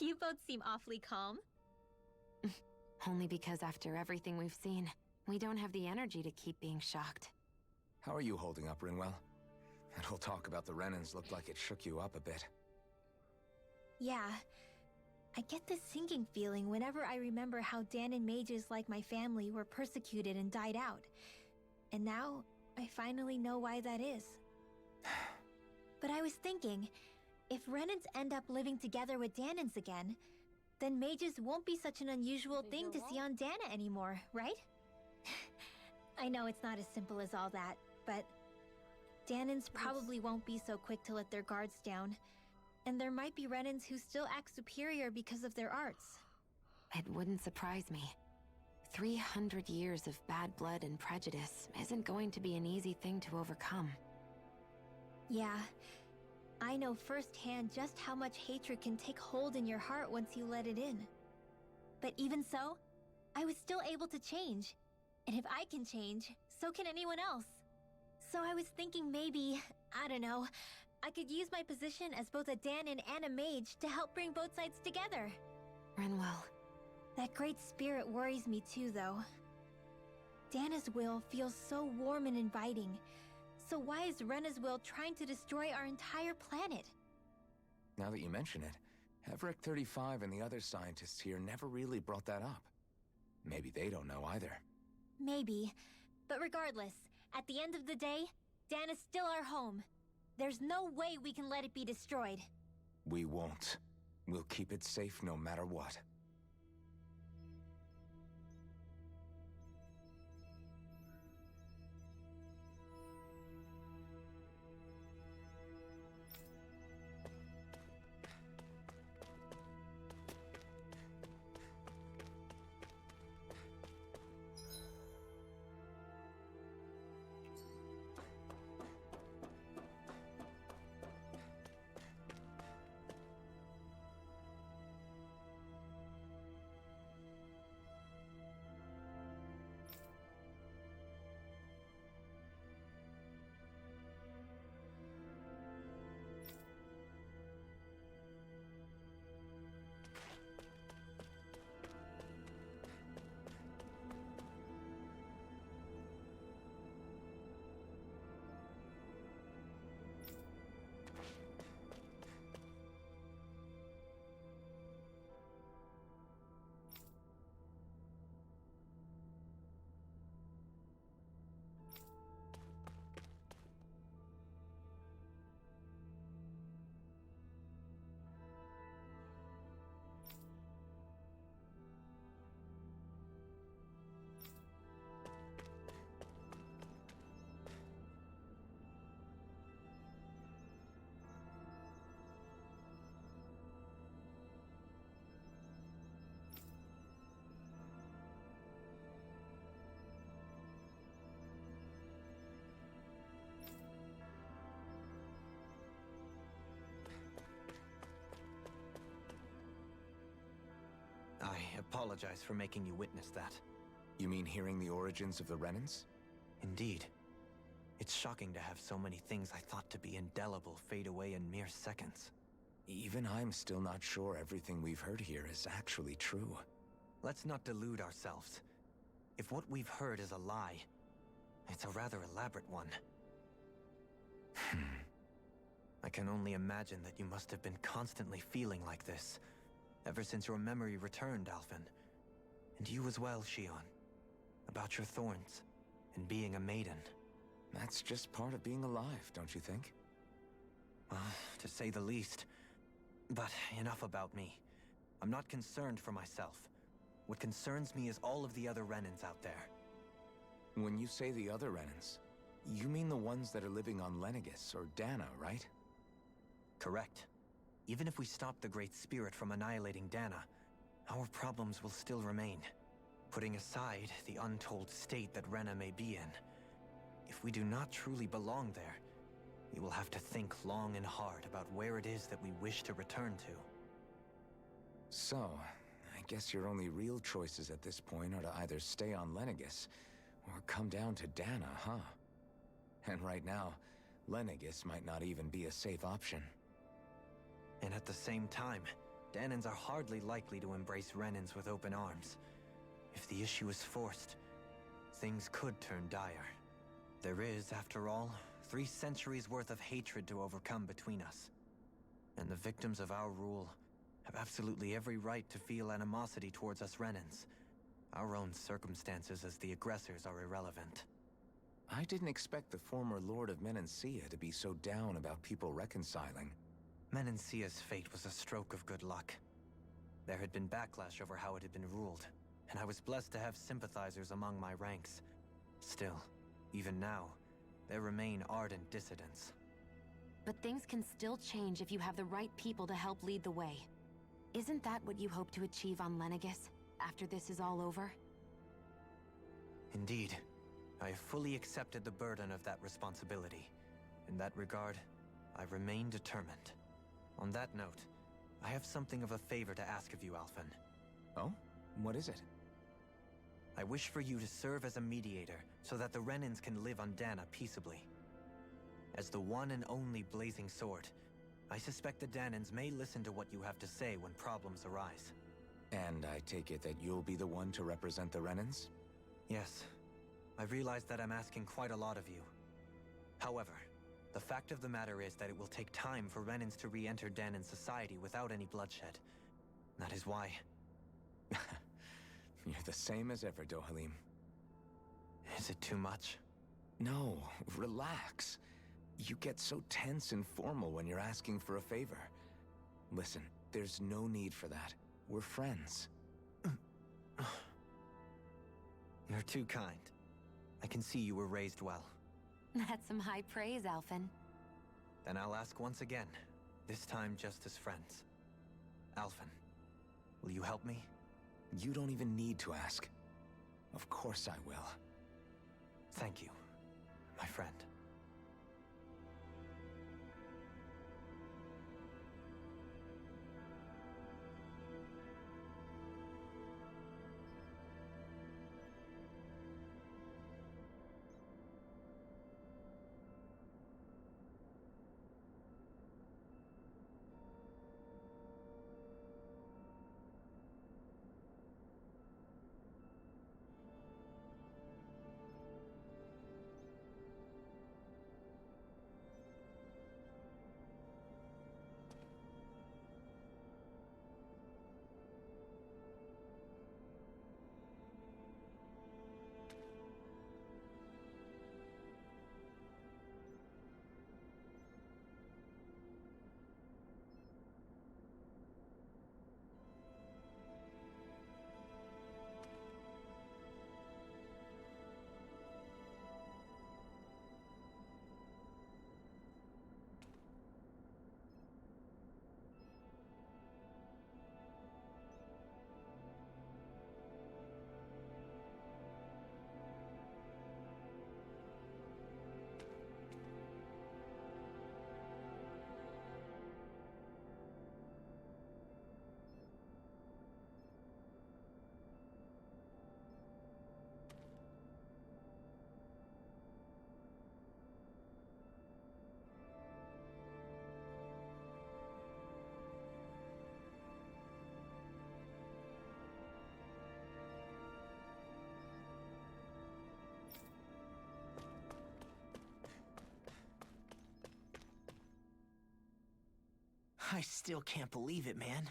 You both seem awfully calm. Only because after everything we've seen, we don't have the energy to keep being shocked. How are you holding up, Rinwell? That whole talk about the Renans looked like it shook you up a bit. Yeah. I get this sinking feeling whenever I remember how Dahnan mages like my family were persecuted and died out. And now, I finally know why that is. But I was thinking, if Renans end up living together with Dahnans again, then mages won't be such an unusual thing to see on Dahna anymore, right? I know it's not as simple as all that, but Dahnans probably won't be so quick to let their guards down. And there might be Renans who still act superior because of their arts. It wouldn't surprise me. 300 years of bad blood and prejudice isn't going to be an easy thing to overcome. Yeah. I know firsthand just how much hatred can take hold in your heart once you let it in. But even so, I was still able to change. And if I can change, so can anyone else. So I was thinking maybe, I don't know, I could use my position as both a Dahnan and a mage to help bring both sides together. Rinwell. That great spirit worries me too, though. Dahna's will feels so warm and inviting. So why is Rena's will trying to destroy our entire planet? Now that you mention it, Everett 35 and the other scientists here never really brought that up. Maybe they don't know either. Maybe. But regardless, at the end of the day, Dahna's still our home. There's no way we can let it be destroyed. We won't. We'll keep it safe no matter what. I apologize for making you witness that. You mean hearing the origins of the Renans? Indeed. It's shocking to have so many things I thought to be indelible fade away in mere seconds. Even I'm still not sure everything we've heard here is actually true. Let's not delude ourselves. If what we've heard is a lie, it's a rather elaborate one. I can only imagine that you must have been constantly feeling like this, ever since your memory returned, Alphen. And you as well, Shionne. About your thorns, and being a maiden. That's just part of being alive, don't you think? Well, to say the least. But enough about me. I'm not concerned for myself. What concerns me is all of the other Renans out there. When you say the other Renans, you mean the ones that are living on Lenegis or Dahna, right? Correct. Even if we stop the Great Spirit from annihilating Dana, our problems will still remain. Putting aside the untold state that Rena may be in, if we do not truly belong there, we will have to think long and hard about where it is that we wish to return to. So, I guess your only real choices at this point are to either stay on Lenegis, or come down to Dana, huh? And right now, Lenegis might not even be a safe option. And at the same time, Danans are hardly likely to embrace Renans with open arms. If the issue is forced, things could turn dire. There is, after all, 3 centuries worth of hatred to overcome between us. And the victims of our rule have absolutely every right to feel animosity towards us Renans. Our own circumstances as the aggressors are irrelevant. I didn't expect the former Lord of Menancia to be so down about people reconciling. Menancia's fate was a stroke of good luck. There had been backlash over how it had been ruled, and I was blessed to have sympathizers among my ranks. Still, even now, there remain ardent dissidents. But things can still change if you have the right people to help lead the way. Isn't that what you hope to achieve on Lenegis, after this is all over? Indeed. I have fully accepted the burden of that responsibility. In that regard, I remain determined. On that note, I have something of a favor to ask of you, Alphen. Oh? What is it? I wish for you to serve as a mediator, so that the Renans can live on Dana peaceably. As the one and only Blazing Sword, I suspect the Danans may listen to what you have to say when problems arise. And I take it that you'll be the one to represent the Renans? Yes. I realize that I'm asking quite a lot of you. However, the fact of the matter is that it will take time for Renans to re-enter Danan society without any bloodshed. That is why... You're the same as ever, Dohalim. Is it too much? No, relax. You get so tense and formal when you're asking for a favor. Listen, there's no need for that. We're friends. You're too kind. I can see you were raised well. That's some high praise, Alphen. Then I'll ask once again, this time just as friends. Alphen, will you help me? You don't even need to ask. Of course I will. Thank you, my friend. I still can't believe it, man.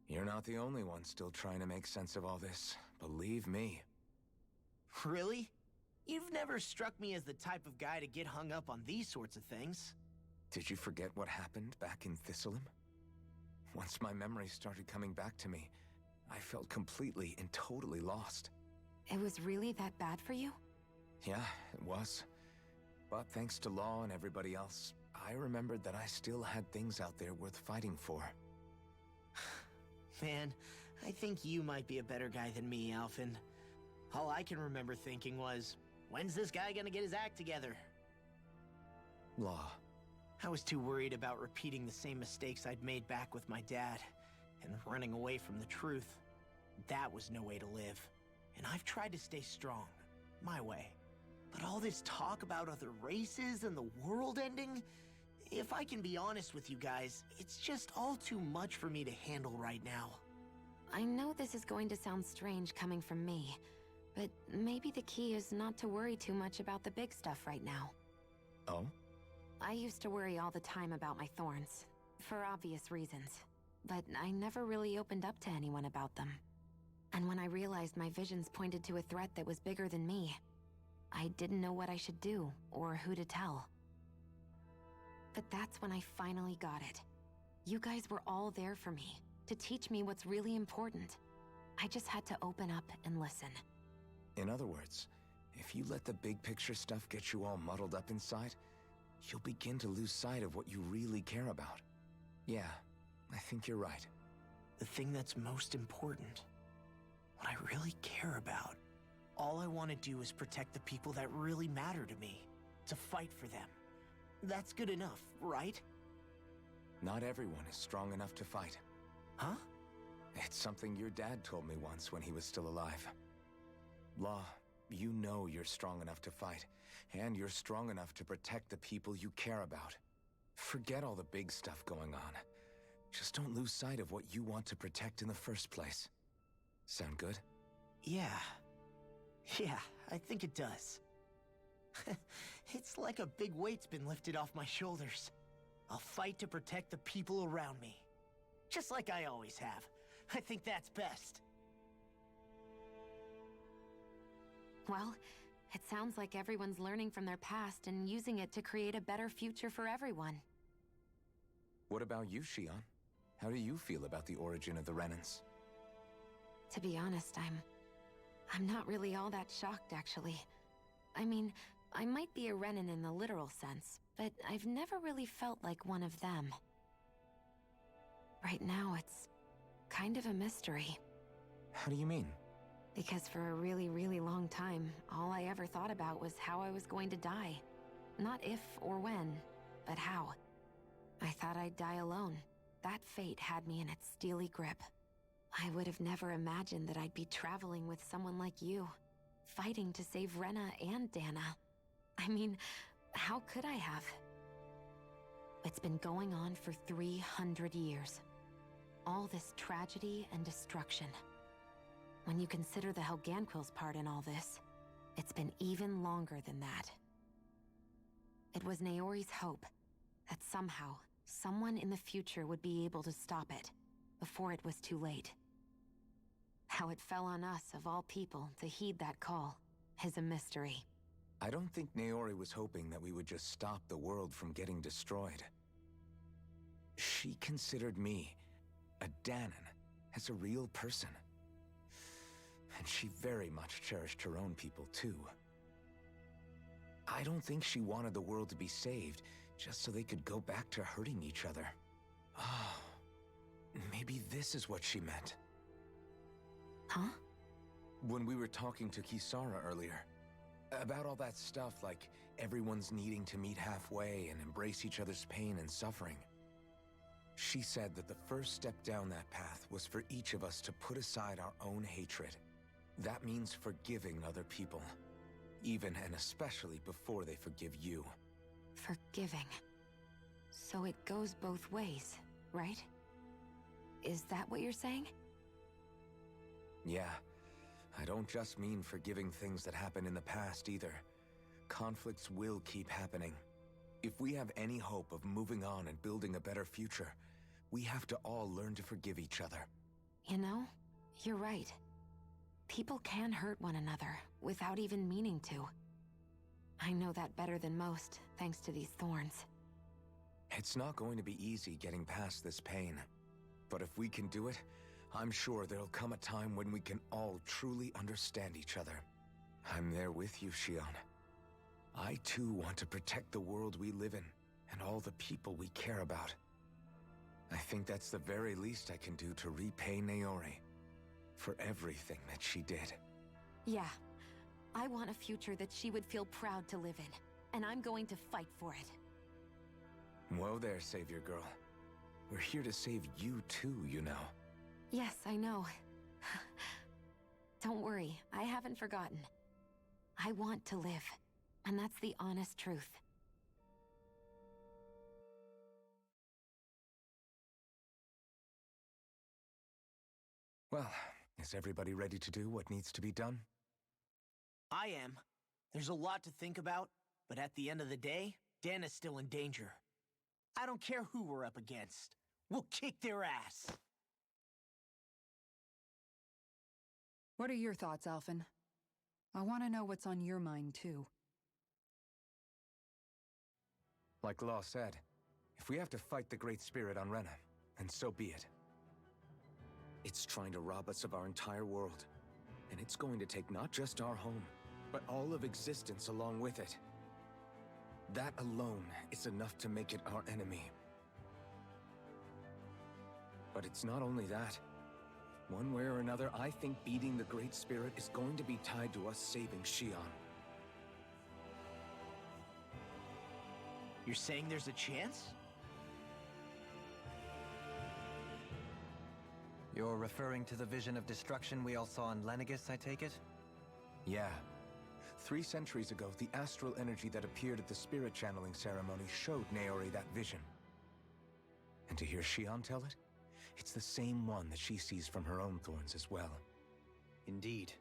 You're not the only one still trying to make sense of all this. Believe me. Really? You've never struck me as the type of guy to get hung up on these sorts of things. Did you forget what happened back in Thistleum? Once my memories started coming back to me, I felt completely and totally lost. It was really that bad for you? Yeah, it was. But thanks to Law and everybody else, I I remembered that I still had things out there worth fighting for. Man, I think you might be a better guy than me, Alphen. All I can remember thinking was, when's this guy gonna get his act together? Law. I was too worried about repeating the same mistakes I'd made back with my dad, and running away from the truth. That was no way to live. And I've tried to stay strong, my way. But all this talk about other races and the world ending, if I can be honest with you guys, it's just all too much for me to handle right now. I know this is going to sound strange coming from me, but maybe the key is not to worry too much about the big stuff right now. Oh? I used to worry all the time about my thorns, for obvious reasons, but I never really opened up to anyone about them. And when I realized my visions pointed to a threat that was bigger than me, I didn't know what I should do or who to tell. But that's when I finally got it. You guys were all there for me, to teach me what's really important. I just had to open up and listen. In other words, if you let the big picture stuff get you all muddled up inside, you'll begin to lose sight of what you really care about. Yeah, I think you're right. The thing that's most important, what I really care about, all I want to do is protect the people that really matter to me, to fight for them. That's good enough, right? Not everyone is strong enough to fight. Huh? It's something your dad told me once when he was still alive. Law, you know you're strong enough to fight, and you're strong enough to protect the people you care about. Forget all the big stuff going on. Just don't lose sight of what you want to protect in the first place. Sound good? Yeah, I think it does. It's like a big weight's been lifted off my shoulders. I'll fight to protect the people around me. Just like I always have. I think that's best. Well, it sounds like everyone's learning from their past and using it to create a better future for everyone. What about you, Shionne? How do you feel about the origin of the Renans? To be honest, I'm not really all that shocked, actually. I mean, I might be a Renan in the literal sense, but I've never really felt like one of them. Right now, it's kind of a mystery. How do you mean? Because for a really, really long time, all I ever thought about was how I was going to die. Not if or when, but how. I thought I'd die alone. That fate had me in its steely grip. I would have never imagined that I'd be traveling with someone like you, fighting to save Rena and Dana. I mean, how could I have? It's been going on for 300 years. All this tragedy and destruction. When you consider the Helganquil's part in all this, it's been even longer than that. It was Naori's hope that somehow, someone in the future would be able to stop it, before it was too late. How it fell on us, of all people, to heed that call, is a mystery. I don't think Naori was hoping that we would just stop the world from getting destroyed. She considered me, a Dahnan, as a real person. And she very much cherished her own people, too. I don't think she wanted the world to be saved, just so they could go back to hurting each other. Oh, maybe this is what she meant. Huh? When we were talking to Kisara earlier, about all that stuff like everyone's needing to meet halfway and embrace each other's pain and suffering. She said that the first step down that path was for each of us to put aside our own hatred. That means forgiving other people, even and especially before they forgive you. Forgiving. So it goes both ways, right? Is that what you're saying? Yeah. I don't just mean forgiving things that happened in the past either. Conflicts will keep happening. If we have any hope of moving on and building a better future, we have to all learn to forgive each other. You know, you're right. People can hurt one another without even meaning to. I know that better than most, thanks to these thorns. It's not going to be easy getting past this pain. But if we can do it, I'm sure there'll come a time when we can all truly understand each other. I'm there with you, Shionne. I too want to protect the world we live in, and all the people we care about. I think that's the very least I can do to repay Naori for everything that she did. Yeah. I want a future that she would feel proud to live in, and I'm going to fight for it. Whoa there, Savior Girl. We're here to save you too, you know. Yes, I know. Don't worry, I haven't forgotten. I want to live, and that's the honest truth. Well, is everybody ready to do what needs to be done? I am. There's a lot to think about, but at the end of the day, Dana's still in danger. I don't care who we're up against. We'll kick their ass. What are your thoughts, Alphen? I want to know what's on your mind, too. Like Law said, if we have to fight the Great Spirit on Rena, then so be it. It's trying to rob us of our entire world, and it's going to take not just our home, but all of existence along with it. That alone is enough to make it our enemy. But it's not only that. One way or another, I think beating the Great Spirit is going to be tied to us saving Xion. You're saying there's a chance? You're referring to the vision of destruction we all saw in Lenegis, I take it? Yeah. 3 centuries ago, the astral energy that appeared at the spirit channeling ceremony showed Naori that vision. And to hear Xion tell it, it's the same one that she sees from her own thorns as well. Indeed.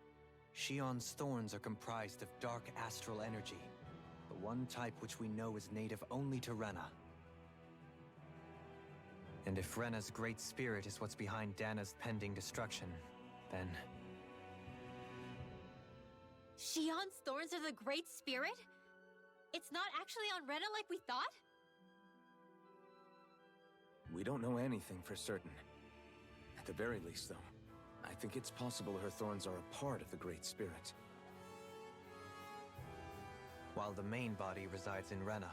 Xion's thorns are comprised of dark astral energy, the one type which we know is native only to Rena. And if Rena's great spirit is what's behind Dana's pending destruction, then... Xion's thorns are the Great Spirit? It's not actually on Rena like we thought? We don't know anything for certain. At the very least, though, I think it's possible her thorns are a part of the Great Spirit. While the main body resides in Rena.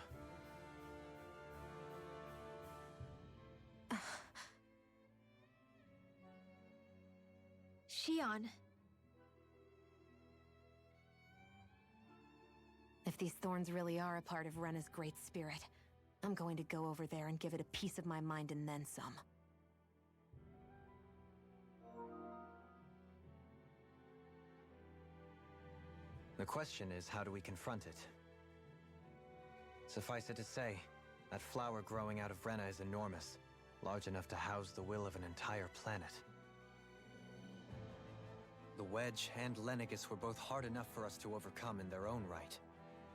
Xion. If these thorns really are a part of Rena's great spirit, I'm going to go over there and give it a piece of my mind and then some. The question is, how do we confront it? Suffice it to say, that flower growing out of Rena is enormous, large enough to house the will of an entire planet. The Wedge and Lenegis were both hard enough for us to overcome in their own right.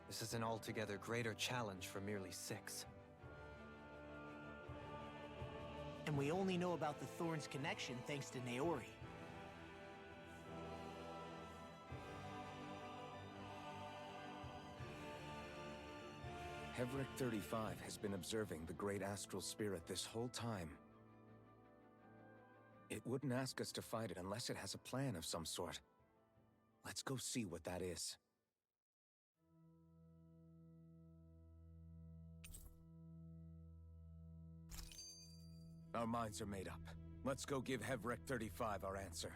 This is an altogether greater challenge for merely 6. And we only know about the Thorns connection thanks to Naori. Hevric 35 has been observing the Great Astral Spirit this whole time. It wouldn't ask us to fight it unless it has a plan of some sort. Let's go see what that is. Our minds are made up. Let's go give Hevric 35 our answer.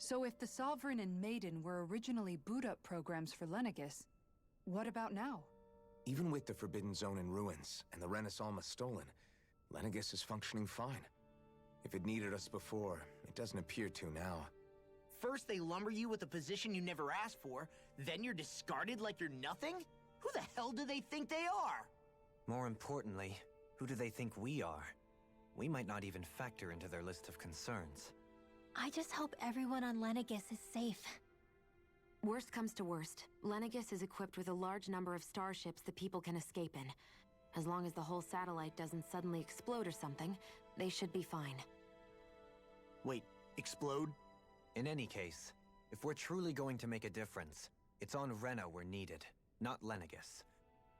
So if the Sovereign and Maiden were originally boot-up programs for Lenegis, what about now? Even with the Forbidden Zone in ruins and the Renis Alma stolen, Lenegis is functioning fine. If it needed us before, it doesn't appear to now. First they lumber you with a position you never asked for, then you're discarded like you're nothing? Who the hell do they think they are? More importantly, who do they think we are? We might not even factor into their list of concerns. I just hope everyone on Lenegis is safe. Worst comes to worst, Lenegis is equipped with a large number of starships that people can escape in. As long as the whole satellite doesn't suddenly explode or something, they should be fine. Wait, explode? In any case, if we're truly going to make a difference, it's on Rena we're needed, not Lenegis.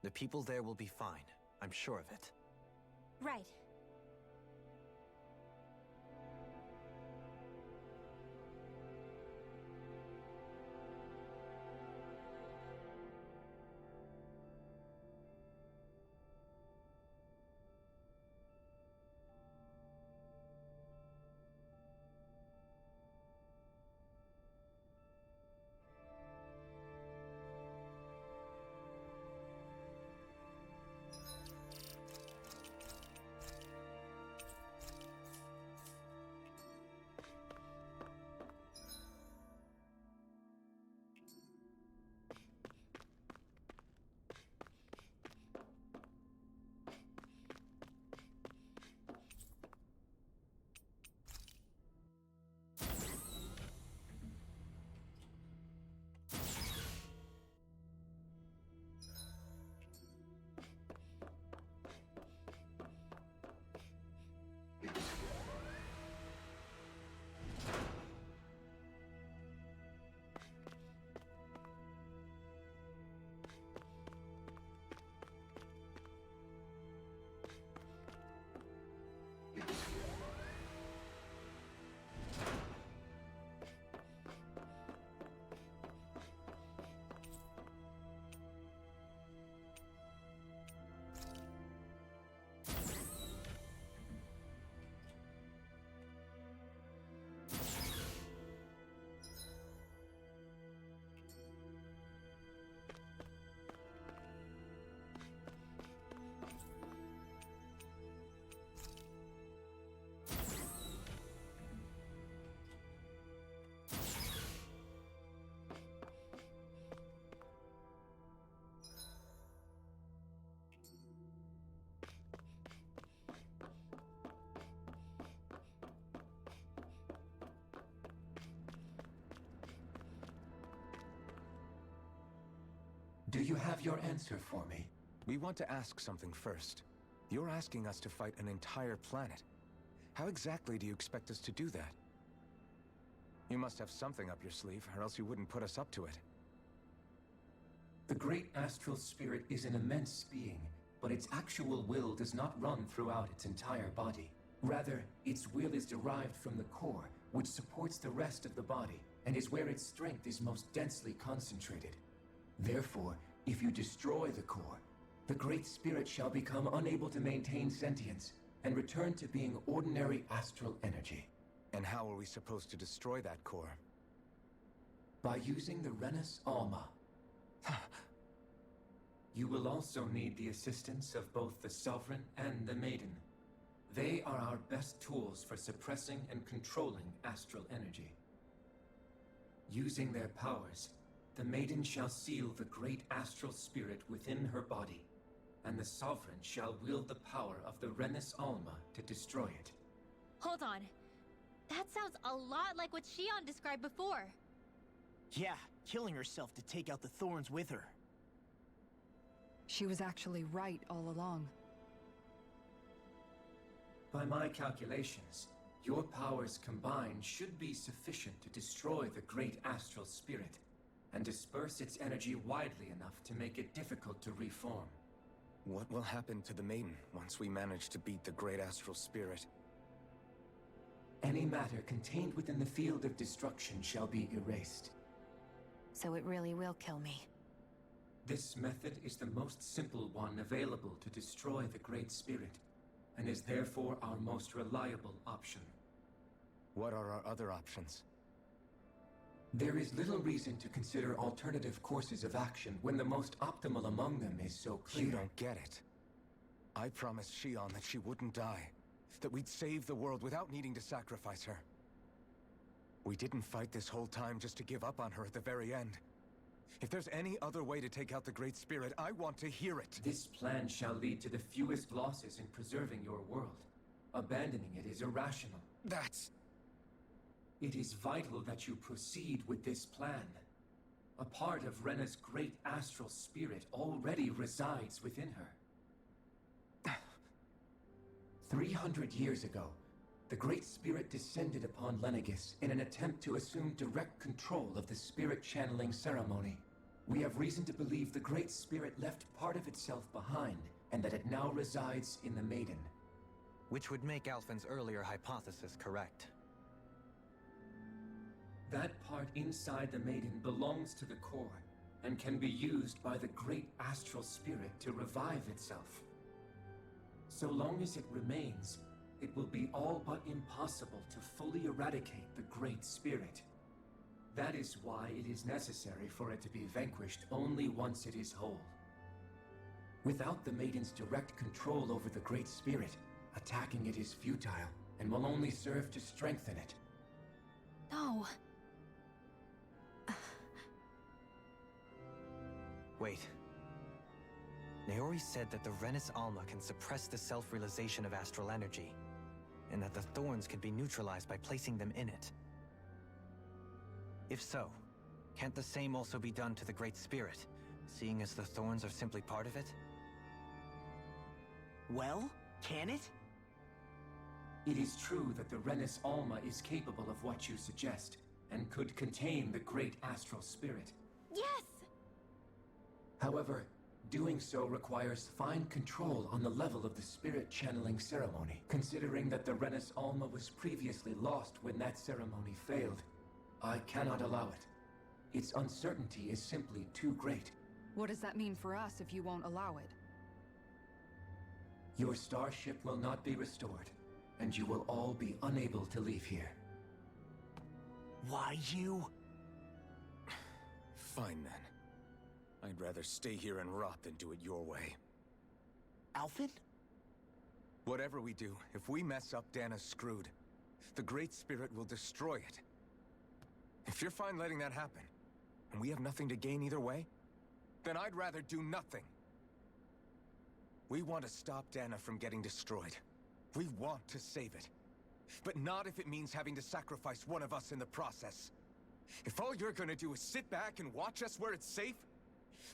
The people there will be fine, I'm sure of it. Right. Do you have your answer for me? We want to ask something first. You're asking us to fight an entire planet. How exactly do you expect us to do that? You must have something up your sleeve, or else you wouldn't put us up to it. The great astral spirit is an immense being, but its actual will does not run throughout its entire body. Rather, its will is derived from the core, which supports the rest of the body, and is where its strength is most densely concentrated. Therefore, if you destroy the core, the Great Spirit shall become unable to maintain sentience and return to being ordinary astral energy. And how are we supposed to destroy that core? By using the Renis Alma. You will also need the assistance of both the Sovereign and the Maiden. They are our best tools for suppressing and controlling astral energy. Using their powers, the Maiden shall seal the great astral spirit within her body, and the Sovereign shall wield the power of the Renis Alma to destroy it. Hold on. That sounds a lot like what Shion described before. Yeah, killing herself to take out the thorns with her. She was actually right all along. By my calculations, your powers combined should be sufficient to destroy the great astral spirit, and disperse its energy widely enough to make it difficult to reform. What will happen to the Maiden once we manage to beat the great astral spirit? Any matter contained within the field of destruction shall be erased. So it really will kill me. This method is the most simple one available to destroy the Great Spirit, and is therefore our most reliable option. What are our other options? There is little reason to consider alternative courses of action when the most optimal among them is so clear. You don't get it. I promised Shion that she wouldn't die. That we'd save the world without needing to sacrifice her. We didn't fight this whole time just to give up on her at the very end. If there's any other way to take out the Great Spirit, I want to hear it. This plan shall lead to the fewest losses in preserving your world. Abandoning it is irrational. That's... It is vital that you proceed with this plan. A part of Rena's great astral spirit already resides within her. 300 years ago, the Great Spirit descended upon Lenegis in an attempt to assume direct control of the spirit channeling ceremony. We have reason to believe the Great Spirit left part of itself behind, and that it now resides in the Maiden. Which would make Alphen's earlier hypothesis correct. That part inside the Maiden belongs to the core, and can be used by the great astral spirit to revive itself. So long as it remains, it will be all but impossible to fully eradicate the Great Spirit. That is why it is necessary for it to be vanquished only once it is whole. Without the Maiden's direct control over the Great Spirit, attacking it is futile, and will only serve to strengthen it. No. Wait. Naori said that the Renis Alma can suppress the self-realization of astral energy, and that the thorns can be neutralized by placing them in it. If so, can't the same also be done to the Great Spirit, seeing as the thorns are simply part of it? Well, can it? It is true that the Renis Alma is capable of what you suggest, and could contain the great astral spirit. Yes! However, doing so requires fine control on the level of the spirit channeling ceremony, considering that the Renis Alma was previously lost when that ceremony failed. I cannot allow it. Its uncertainty is simply too great. What does that mean for us if you won't allow it? Your starship will not be restored, and you will all be unable to leave here. Why you? Fine then. I'd rather stay here and rot than do it your way. Alphen? Whatever we do, if we mess up, Dana's screwed. The Great Spirit will destroy it. If you're fine letting that happen, and we have nothing to gain either way, then I'd rather do nothing. We want to stop Dana from getting destroyed. We want to save it. But not if it means having to sacrifice one of us in the process. If all you're gonna do is sit back and watch us where it's safe,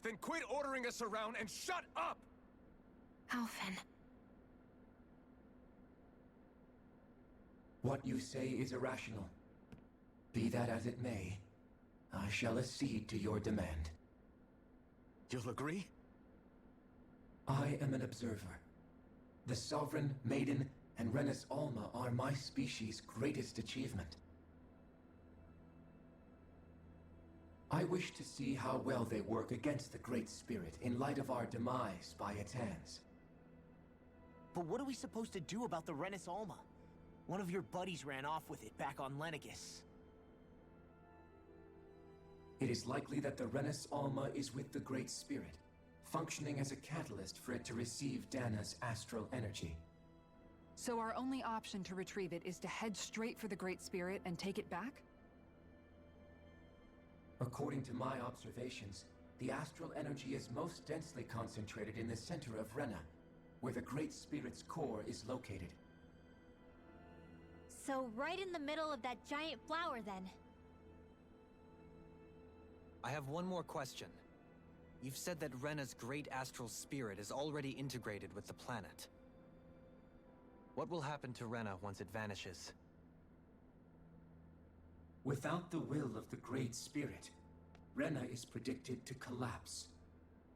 then quit ordering us around and shut up! Alphen. What you say is irrational. Be that as it may, I shall accede to your demand. You'll agree? I am an observer. The Sovereign, Maiden, and Renis Alma are my species' greatest achievement. I wish to see how well they work against the Great Spirit in light of our demise by its hands. But what are we supposed to do about the Renis Alma? One of your buddies ran off with it back on Lenegis. It is likely that the Renis Alma is with the Great Spirit, functioning as a catalyst for it to receive Dana's astral energy. So our only option to retrieve it is to head straight for the Great Spirit and take it back? According to my observations, the astral energy is most densely concentrated in the center of Rena, where the Great Spirit's core is located. So right in the middle of that giant flower, then. I have one more question. You've said that Rena's great astral spirit is already integrated with the planet. What will happen to Rena once it vanishes? Without the will of the Great Spirit, Rena is predicted to collapse.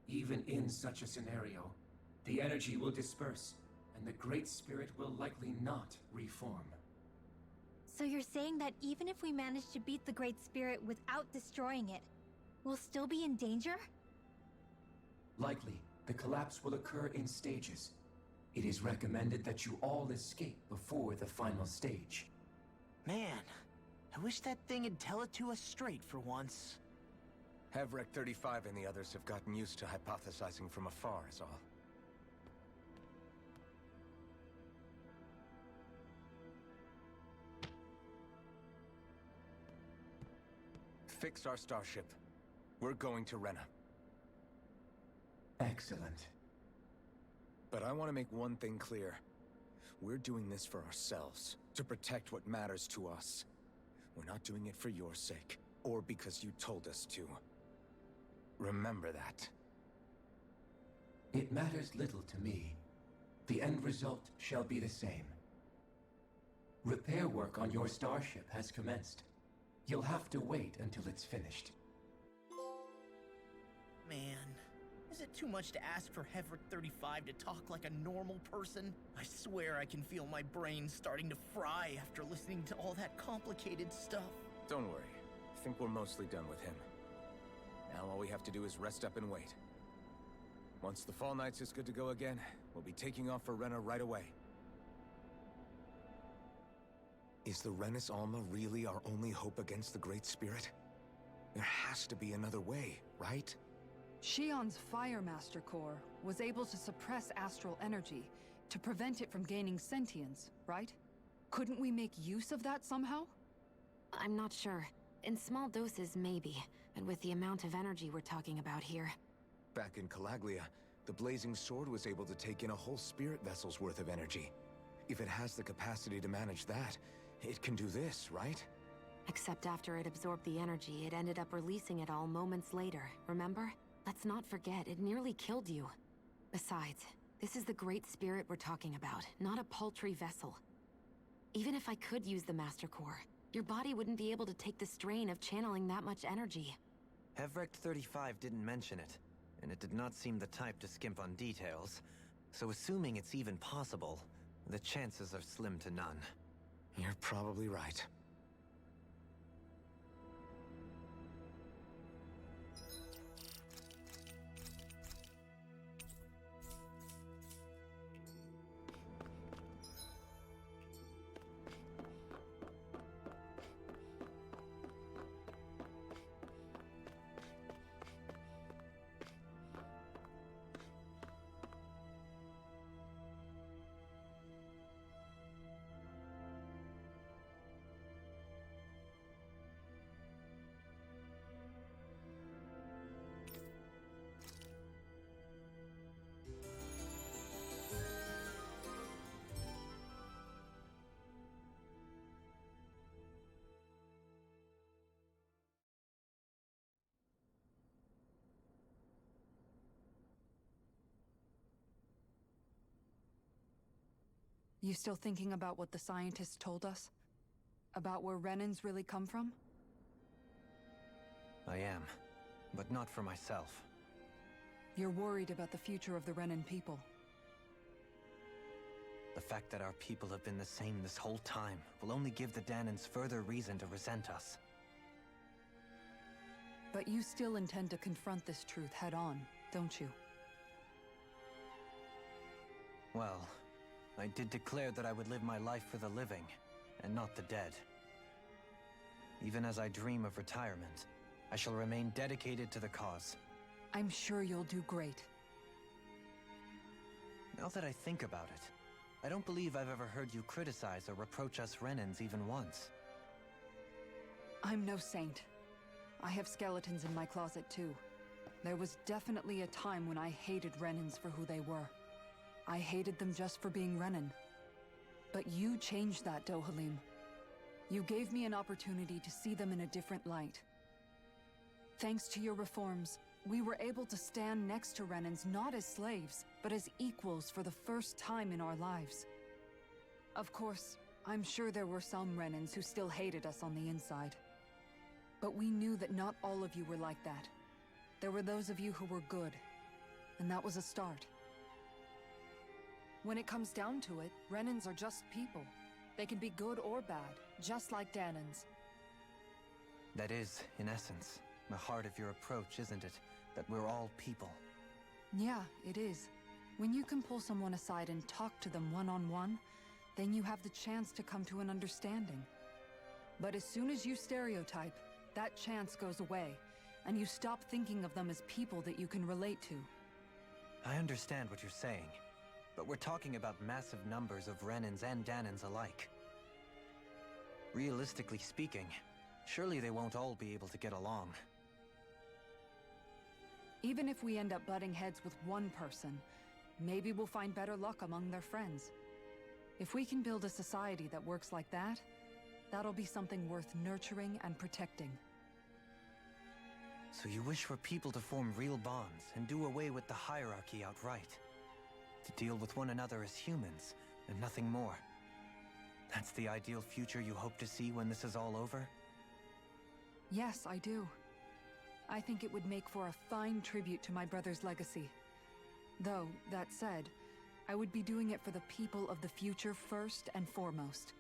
Even in such a scenario, the energy will disperse, and the Great Spirit will likely not reform. So you're saying that even if we manage to beat the Great Spirit without destroying it, we'll still be in danger? Likely, the collapse will occur in stages. It is recommended that you all escape before the final stage. Man, I wish that thing would tell it to us straight for once. Hevrek 35 and the others have gotten used to hypothesizing from afar, is all. Fix our starship. We're going to Rena. Excellent. But I want to make one thing clear. We're doing this for ourselves, to protect what matters to us. We're not doing it for your sake, or because you told us to. Remember that. It matters little to me. The end result shall be the same. Repair work on your starship has commenced. You'll have to wait until it's finished. Man, is it too much to ask for Hevrek 35 to talk like a normal person? I swear I can feel my brain starting to fry after listening to all that complicated stuff. Don't worry. I think we're mostly done with him. Now all we have to do is rest up and wait. Once the Fall Knights is good to go again, we'll be taking off for Rena right away. Is the Renis Alma really our only hope against the Great Spirit? There has to be another way, right? Shion's Fire Master Core was able to suppress astral energy to prevent it from gaining sentience, right? Couldn't we make use of that somehow? I'm not sure. In small doses, maybe. But with the amount of energy we're talking about here... Back in Calaglia, the Blazing Sword was able to take in a whole spirit vessel's worth of energy. If it has the capacity to manage that, it can do this, right? Except after it absorbed the energy, it ended up releasing it all moments later, remember? Let's not forget, it nearly killed you. Besides, this is the Great Spirit we're talking about, not a paltry vessel. Even if I could use the Master Core, your body wouldn't be able to take the strain of channeling that much energy. Hevrek 35 didn't mention it, and it did not seem the type to skimp on details. So assuming it's even possible, the chances are slim to none. You're probably right. You still thinking about what the scientists told us? About where Renans really come from? I am, but not for myself. You're worried about the future of the Renan people. The fact that our people have been the same this whole time will only give the Dahnans further reason to resent us. But you still intend to confront this truth head-on, don't you? Well, I did declare that I would live my life for the living, and not the dead. Even as I dream of retirement, I shall remain dedicated to the cause. I'm sure you'll do great. Now that I think about it, I don't believe I've ever heard you criticize or reproach us Renans even once. I'm no saint. I have skeletons in my closet too. There was definitely a time when I hated Renans for who they were. I hated them just for being Renan. But you changed that, Dohalim. You gave me an opportunity to see them in a different light. Thanks to your reforms, we were able to stand next to Renans not as slaves, but as equals for the first time in our lives. Of course, I'm sure there were some Renans who still hated us on the inside. But we knew that not all of you were like that. There were those of you who were good, and that was a start. When it comes down to it, Renans are just people. They can be good or bad, just like Dahnans. That is, in essence, the heart of your approach, isn't it? That we're all people. Yeah, it is. When you can pull someone aside and talk to them one-on-one, then you have the chance to come to an understanding. But as soon as you stereotype, that chance goes away, and you stop thinking of them as people that you can relate to. I understand what you're saying, but we're talking about massive numbers of Renans and Danans alike. Realistically speaking, surely they won't all be able to get along. Even if we end up butting heads with one person, maybe we'll find better luck among their friends. If we can build a society that works like that, that'll be something worth nurturing and protecting. So you wish for people to form real bonds and do away with the hierarchy outright? To deal with one another as humans, and nothing more? That's the ideal future you hope to see when this is all over? Yes, I do. I think it would make for a fine tribute to my brother's legacy. Though, that said, I would be doing it for the people of the future first and foremost.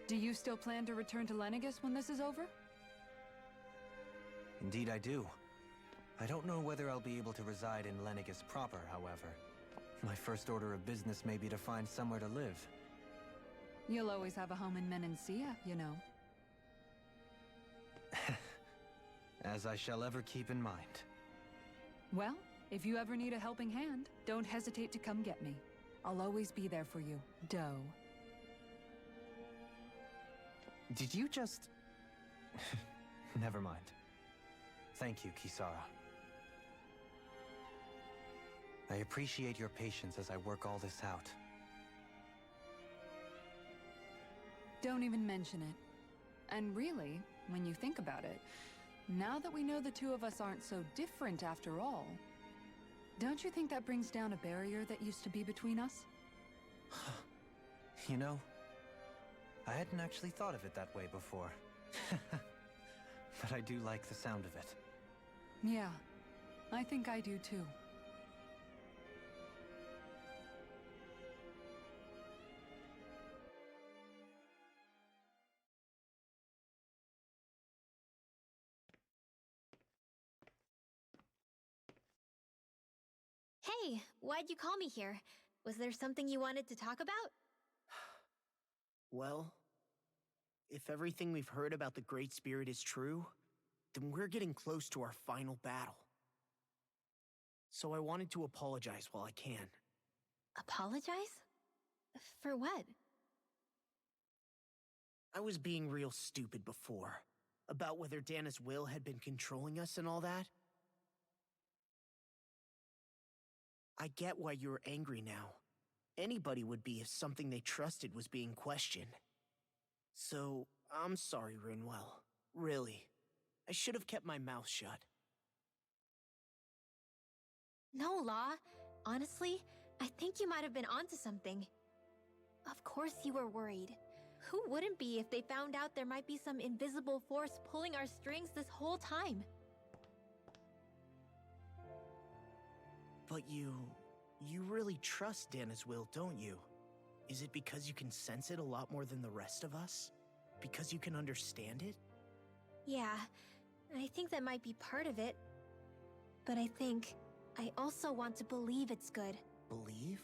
Do you still plan to return to Lenegis when this is over? Indeed I do. I don't know whether I'll be able to reside in Lenegis proper, however. My first order of business may be to find somewhere to live. You'll always have a home in Menancia, you know. As I shall ever keep in mind. Well, if you ever need a helping hand, don't hesitate to come get me. I'll always be there for you, Doe. Did you just... Never mind. Thank you, Kisara. I appreciate your patience as I work all this out. Don't even mention it. And really, when you think about it, now that we know the two of us aren't so different after all, don't you think that brings down a barrier that used to be between us? You know, I hadn't actually thought of it that way before. But I do like the sound of it. Yeah, I think I do too. Hey, why'd you call me here? Was there something you wanted to talk about? Well, if everything we've heard about the Great Spirit is true, then we're getting close to our final battle. So I wanted to apologize while I can. Apologize? For what? I was being real stupid before, about whether Dana's will had been controlling us and all that. I get why you're angry now. Anybody would be if something they trusted was being questioned. So, I'm sorry, Rinwell. Really. I should have kept my mouth shut. No, Law. Honestly, I think you might have been onto something. Of course you were worried. Who wouldn't be if they found out there might be some invisible force pulling our strings this whole time? But you really trust Dana's will, don't you? Is it because you can sense it a lot more than the rest of us? Because you can understand it? Yeah, I think that might be part of it. But I think I also want to believe it's good. Believe?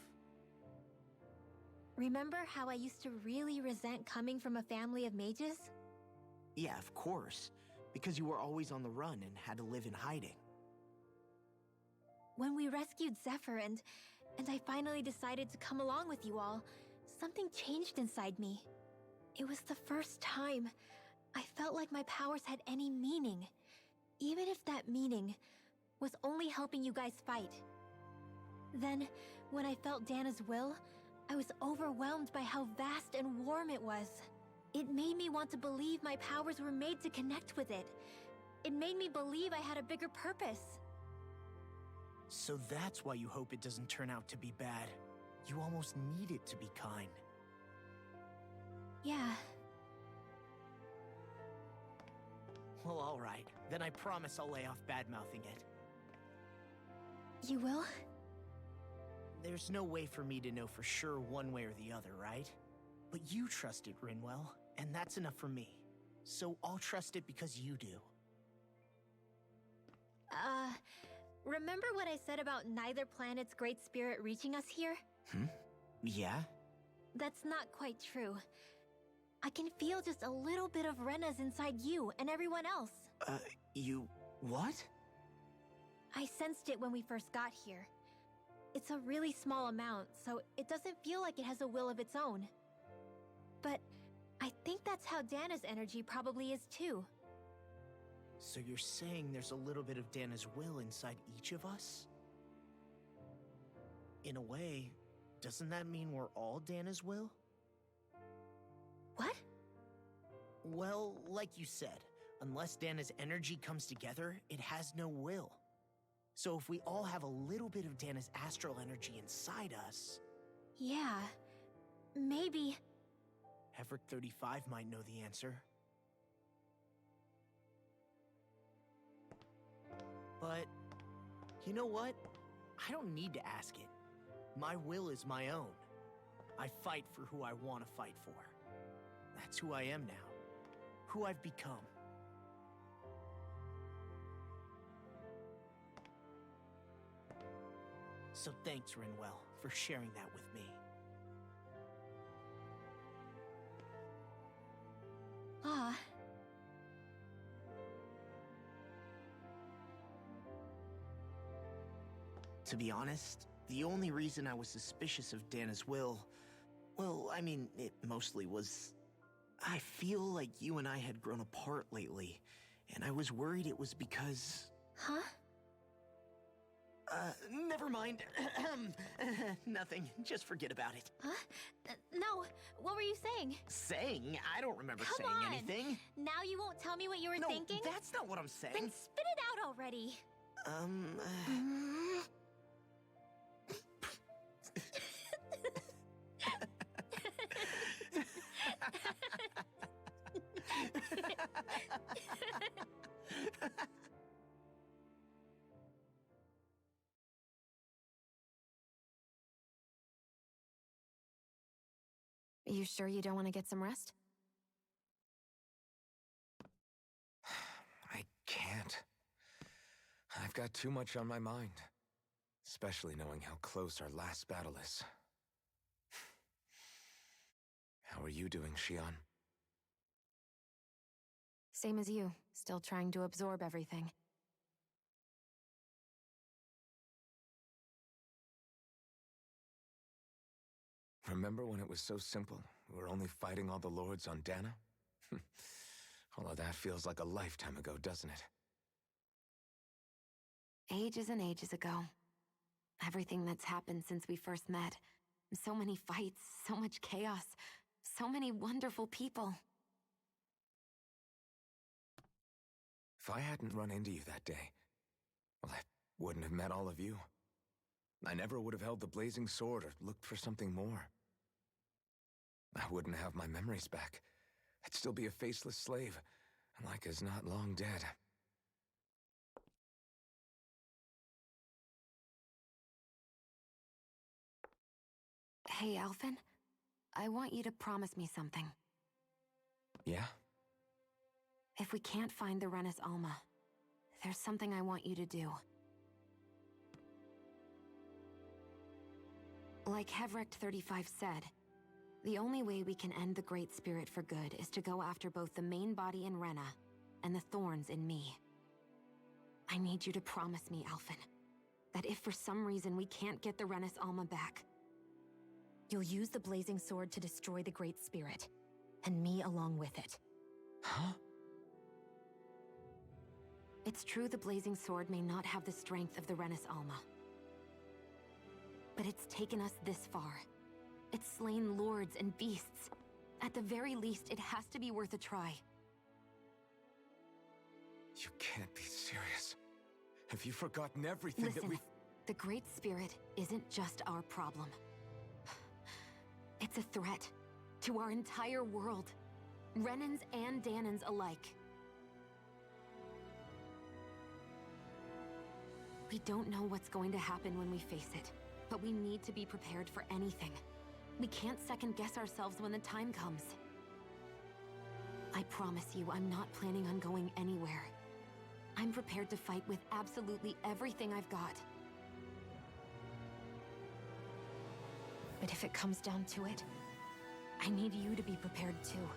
Remember how I used to really resent coming from a family of mages? Yeah, of course. Because you were always on the run and had to live in hiding. When we rescued Zephyr and I finally decided to come along with you all, something changed inside me. It was the first time I felt like my powers had any meaning, even if that meaning was only helping you guys fight. Then, when I felt Dana's will, I was overwhelmed by how vast and warm it was. It made me want to believe my powers were made to connect with it. It made me believe I had a bigger purpose. So that's why you hope it doesn't turn out to be bad. You almost need it to be kind. Yeah. Well, alright. Then I promise I'll lay off bad-mouthing it. You will? There's no way for me to know for sure one way or the other, right? But you trust it, Rinwell, and that's enough for me. So I'll trust it because you do. Remember what I said about neither planet's great spirit reaching us here? Yeah? That's not quite true. I can feel just a little bit of Rena's inside you and everyone else. You... what? I sensed it when we first got here. It's a really small amount, so it doesn't feel like it has a will of its own. But I think that's how Dana's energy probably is too. So you're saying there's a little bit of Dana's will inside each of us? In a way, doesn't that mean we're all Dana's will? What? Well, like you said, unless Dana's energy comes together, it has no will. So if we all have a little bit of Dana's astral energy inside us... Yeah, maybe... Heverick 35 might know the answer. But, you know what? I don't need to ask it. My will is my own. I fight for who I want to fight for. That's who I am now. Who I've become. So thanks, Rinwell, for sharing that with me. Ah. To be honest, the only reason I was suspicious of Dana's will... Well, I mean, it mostly was... I feel like you and I had grown apart lately, and I was worried it was because... Huh? Never mind. Nothing. Just forget about it. Huh? No, what were you saying? Saying? I don't remember saying anything. Now you won't tell me what you were thinking? No, that's not what I'm saying. Then spit it out already. You sure you don't want to get some rest? I can't. I've got too much on my mind. Especially knowing how close our last battle is. How are you doing, Shion? Same as you, still trying to absorb everything. Remember when it was so simple? We were only fighting all the lords on Dana? All of that feels like a lifetime ago, doesn't it? Ages and ages ago. Everything that's happened since we first met. So many fights, so much chaos, so many wonderful people. If I hadn't run into you that day, well, I wouldn't have met all of you. I never would have held the blazing sword or looked for something more. I wouldn't have my memories back. I'd still be a faceless slave, like as not long dead. Hey, Alphen. I want you to promise me something. Yeah? If we can't find the Renis Alma, there's something I want you to do. Like Heverick 35 said, the only way we can end the Great Spirit for good is to go after both the main body in Rena and the thorns in me. I need you to promise me, Alphen, that if for some reason we can't get the Renis Alma back, you'll use the Blazing Sword to destroy the Great Spirit, and me along with it. Huh? It's true the Blazing Sword may not have the strength of the Renis Alma. But it's taken us this far. It's slain lords and beasts. At the very least, it has to be worth a try. You can't be serious. Have you forgotten everything Listen, that we've... the Great Spirit isn't just our problem. It's a threat to our entire world. Renans and Danans alike. We don't know what's going to happen when we face it, but we need to be prepared for anything. We can't second-guess ourselves when the time comes. I promise you, I'm not planning on going anywhere. I'm prepared to fight with absolutely everything I've got. But if it comes down to it, I need you to be prepared too.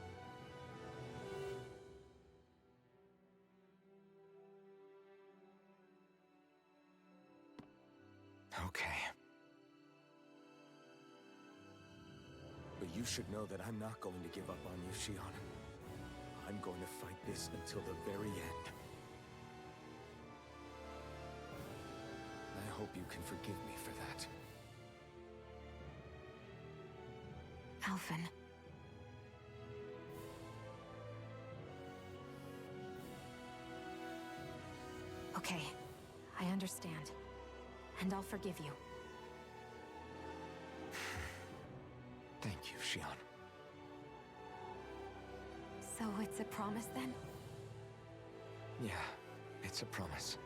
But you should know that I'm not going to give up on you, Shion. I'm going to fight this until the very end. I hope you can forgive me for that. Alphen. Okay, I understand. And I'll forgive you. Thank you, Shion. So it's a promise then? Yeah, it's a promise.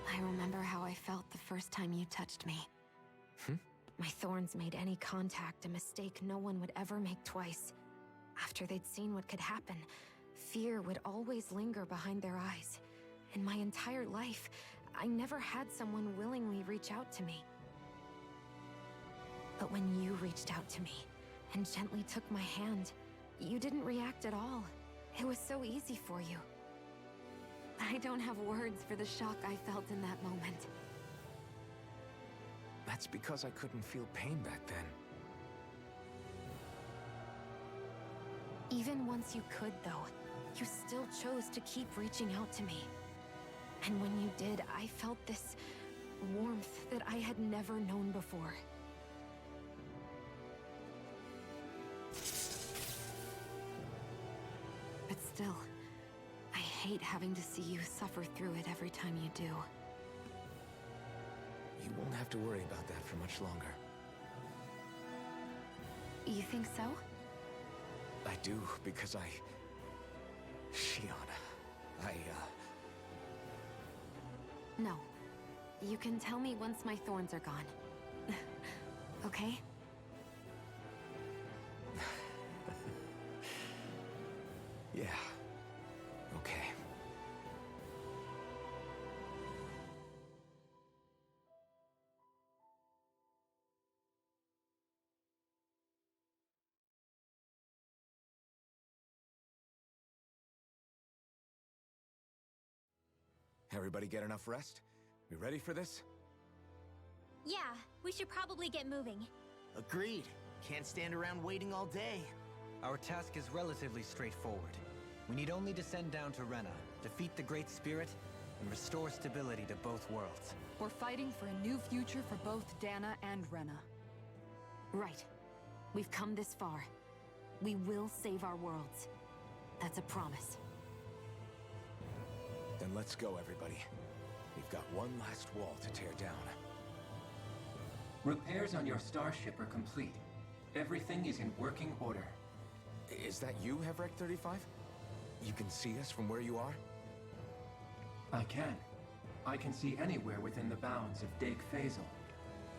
I remember how I felt the first time you touched me. My thorns made any contact a mistake no one would ever make twice. After they'd seen what could happen, fear would always linger behind their eyes. In my entire life, I never had someone willingly reach out to me. But when you reached out to me and gently took my hand, you didn't react at all. It was so easy for you. I don't have words for the shock I felt in that moment. That's because I couldn't feel pain back then. Even once you could, though, you still chose to keep reaching out to me. And when you did, I felt this warmth that I had never known before. But still, I hate having to see you suffer through it every time you do. You won't have to worry about that for much longer. You think so? I do, because Shion, No. You can tell me once my thorns are gone. Okay? Yeah. Okay. Everybody get enough rest? We ready for this? Yeah, we should probably get moving. Agreed. Can't stand around waiting all day. Our task is relatively straightforward. We need only descend down to Rena, defeat the Great Spirit, and restore stability to both worlds. We're fighting for a new future for both Dana and Rena. Right. We've come this far. We will save our worlds. That's a promise. Then let's go, everybody. We've got one last wall to tear down. Repairs on your starship are complete. Everything is in working order. Is that you, Hevrek 35? You can see us from where you are? I can. I can see anywhere within the bounds of Dake Faisal.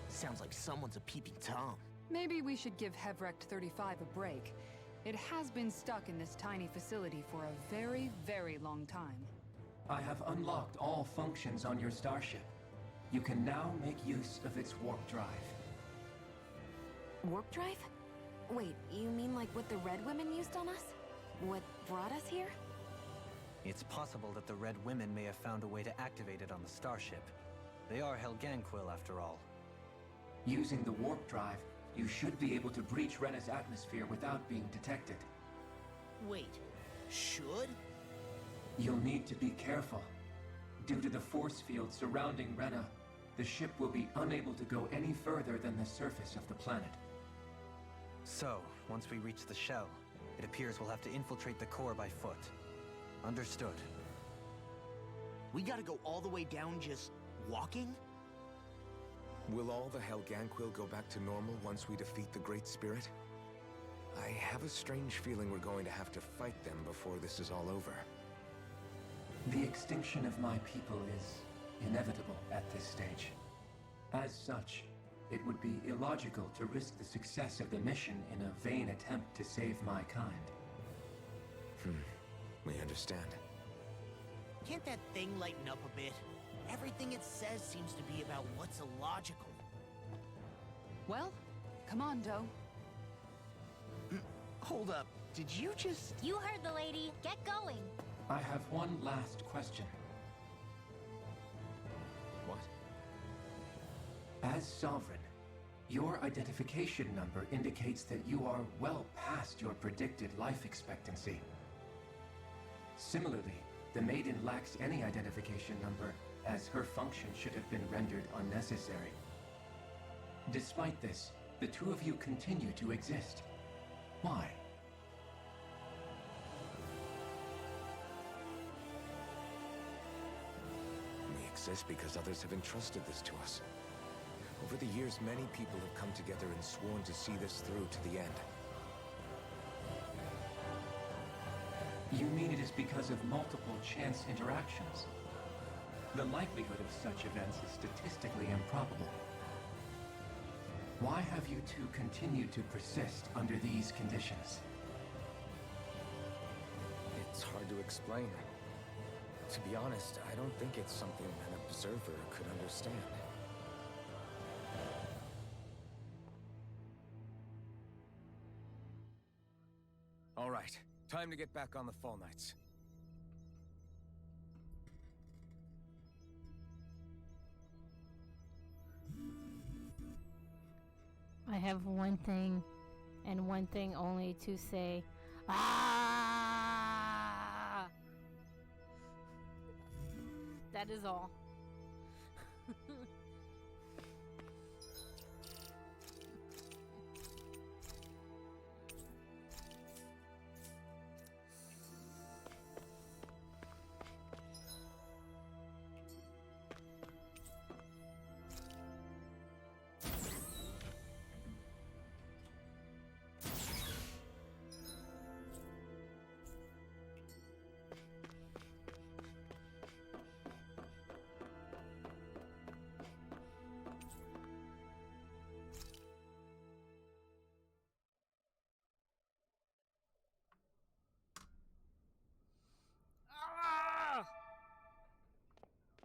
Sounds like someone's a peeping Tom. Maybe we should give Hevrect 35 a break. It has been stuck in this tiny facility for a very, very long time. I have unlocked all functions on your starship. You can now make use of its warp drive. Warp drive? Wait, you mean like what the Red Women used on us? What brought us here? It's possible that the Red Women may have found a way to activate it on the starship. They are Helganquil, after all. Using the warp drive, you should be able to breach Rena's atmosphere without being detected. Wait, should? You'll need to be careful. Due to the force field surrounding Rena, the ship will be unable to go any further than the surface of the planet. So, once we reach the shell, it appears we'll have to infiltrate the core by foot. Understood. We gotta go all the way down just walking? Will all the Helganquil go back to normal once we defeat the Great Spirit? I have a strange feeling we're going to have to fight them before this is all over. The extinction of my people is inevitable at this stage. As such, it would be illogical to risk the success of the mission in a vain attempt to save my kind. We understand. Can't that thing lighten up a bit? Everything it says seems to be about what's illogical. Well, come on, Doe. Hold up, did you just... You heard the lady. Get going. I have one last question. As Sovereign, your identification number indicates that you are well past your predicted life expectancy. Similarly, the Maiden lacks any identification number, as her function should have been rendered unnecessary. Despite this, the two of you continue to exist. Why? We exist because others have entrusted this to us. Over the years, many people have come together and sworn to see this through to the end. You mean it is because of multiple chance interactions? The likelihood of such events is statistically improbable. Why have you two continued to persist under these conditions? It's hard to explain. To be honest, I don't think it's something an observer could understand. All right, time to get back on the Fall Knights. I have one thing, and one thing only to say. Ah! That is all.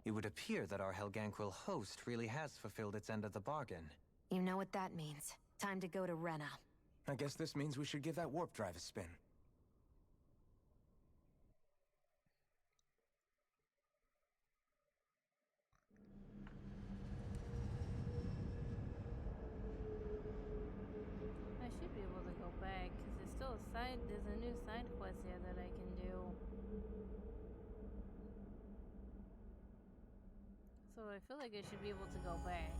It would appear that our Helganquil host really has fulfilled its end of the bargain. You know what that means. Time to go to Rena. I guess this means we should give that warp drive a spin. I should be able to go back, because there's still a side, there's a new side quest here that I can do. So I feel like I should be able to go back.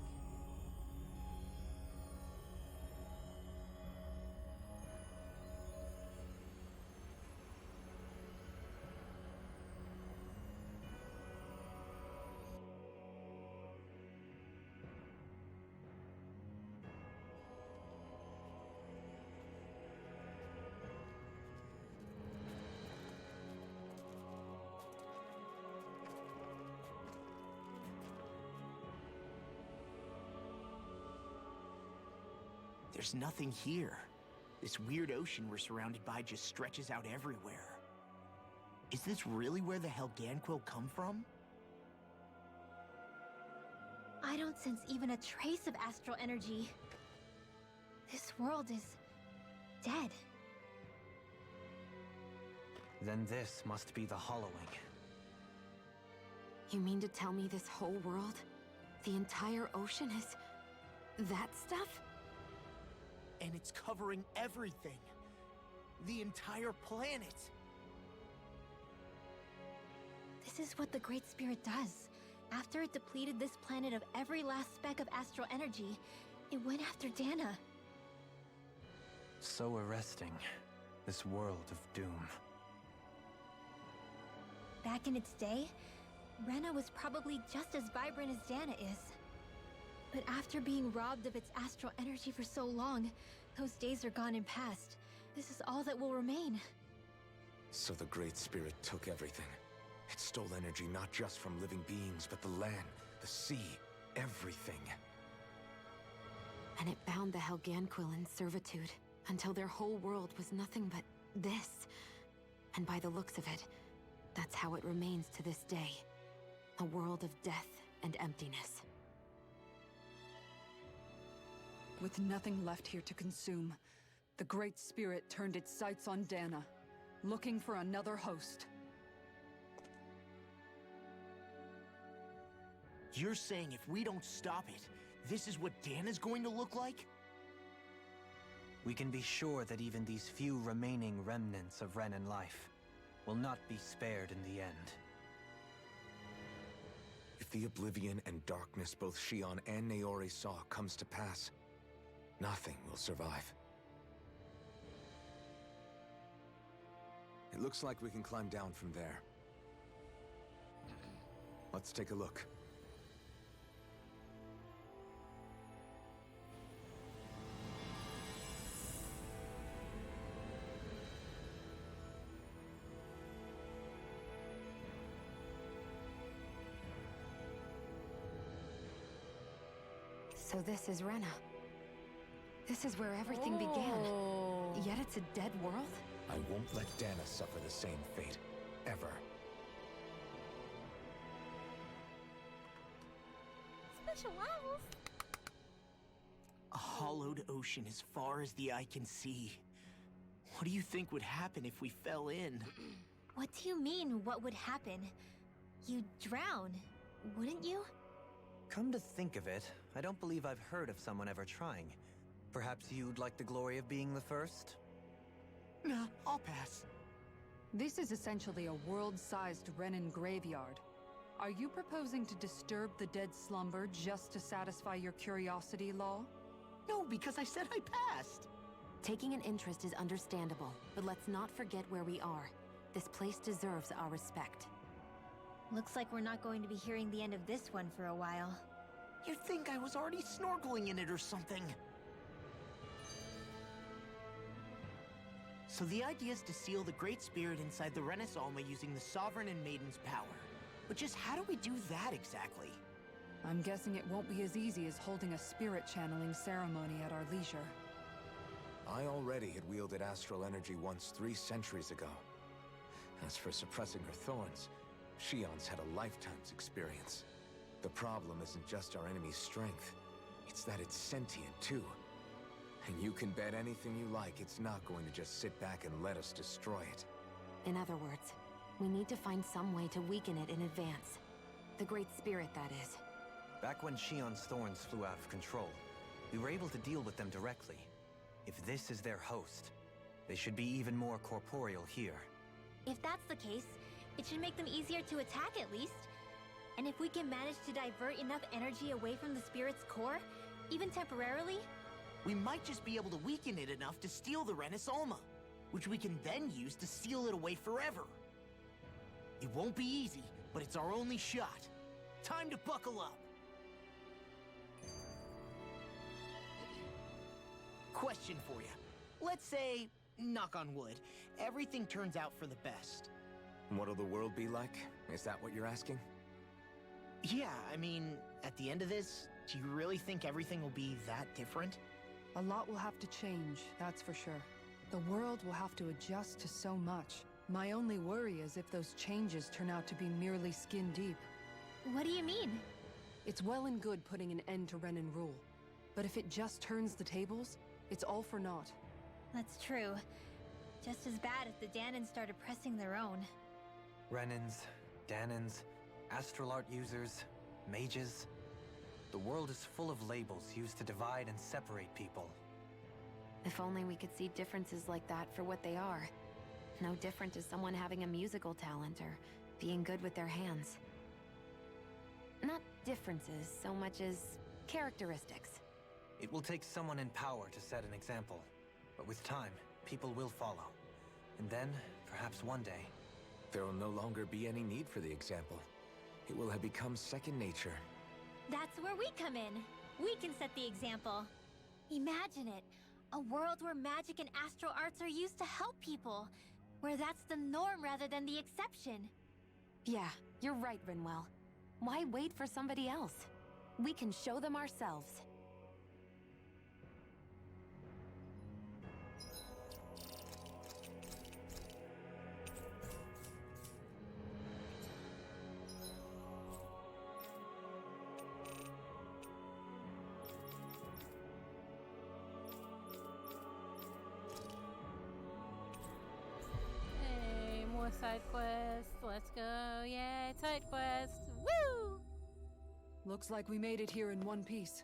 There's nothing here. This weird ocean we're surrounded by just stretches out everywhere. Is this really where the Helganquil come from? I don't sense even a trace of astral energy. This world is dead. Then this must be the Hollowing. You mean to tell me this whole world, the entire ocean is that stuff? And it's covering everything. The entire planet. This is what the Great Spirit does. After it depleted this planet of every last speck of astral energy, it went after Dana. So arresting. This world of doom. Back in its day, Rena was probably just as vibrant as Dana is. But after being robbed of its astral energy for so long, those days are gone and past. This is all that will remain. So the Great Spirit took everything. It stole energy not just from living beings, but the land, the sea, everything. And it bound the Helganquil in servitude, until their whole world was nothing but this. And by the looks of it, that's how it remains to this day. A world of death and emptiness. With nothing left here to consume, the Great Spirit turned its sights on Dana, looking for another host. You're saying if we don't stop it, this is what Dana's going to look like? We can be sure that even these few remaining remnants of Renan life will not be spared in the end. If the oblivion and darkness both Shion and Naori saw comes to pass, nothing will survive. It looks like we can climb down from there. Let's take a look. So this is Rena. This is where everything began. Yet it's a dead world? I won't let Dana suffer the same fate. Ever. Special levels. A hollowed ocean as far as the eye can see. What do you think would happen if we fell in? What do you mean, what would happen? You'd drown, wouldn't you? Come to think of it, I don't believe I've heard of someone ever trying. Perhaps you'd like the glory of being the first? Nah, I'll pass. This is essentially a world-sized Renan graveyard. Are you proposing to disturb the dead slumber just to satisfy your curiosity, Law? No, because I said I passed. Taking an interest is understandable, but let's not forget where we are. This place deserves our respect. Looks like we're not going to be hearing the end of this one for a while. You'd think I was already snorkeling in it or something. So the idea is to seal the Great Spirit inside the Renis Alma using the Sovereign and Maiden's power. But just how do we do that exactly? I'm guessing it won't be as easy as holding a spirit channeling ceremony at our leisure. I already had wielded astral energy once 3 centuries ago. As for suppressing her thorns, Shion's had a lifetime's experience. The problem isn't just our enemy's strength, it's that it's sentient too. And you can bet anything you like it's not going to just sit back and let us destroy it. In other words, we need to find some way to weaken it in advance. The Great Spirit, that is. Back when Shion's thorns flew out of control, we were able to deal with them directly. If this is their host, they should be even more corporeal here. If that's the case, it should make them easier to attack at least. And if we can manage to divert enough energy away from the spirit's core, even temporarily, we might just be able to weaken it enough to steal the Renis Alma, which we can then use to seal it away forever. It won't be easy, but it's our only shot. Time to buckle up. Question for you. Let's say, knock on wood, everything turns out for the best. What'll the world be like? Is that what you're asking? Yeah, I mean, at the end of this, do you really think everything will be that different? A lot will have to change, that's for sure. The world will have to adjust to so much. My only worry is if those changes turn out to be merely skin deep. What do you mean? It's well and good putting an end to Renan rule. But if it just turns the tables, it's all for naught. That's true. Just as bad if the Danans started pressing their own. Renans, Danans, astral art users, mages. The world is full of labels used to divide and separate people. If only we could see differences like that for what they are. No different to someone having a musical talent or being good with their hands. Not differences so much as characteristics. It will take someone in power to set an example. But with time, people will follow. And then, perhaps one day, there will no longer be any need for the example. It will have become second nature. That's where we come in. We can set the example. Imagine it. A world where magic and astral arts are used to help people. Where that's the norm rather than the exception. Yeah, you're right, Rinwell. Why wait for somebody else? We can show them ourselves. Side quest. Let's go. Yay, side quest. Woo! Looks like we made it here in one piece.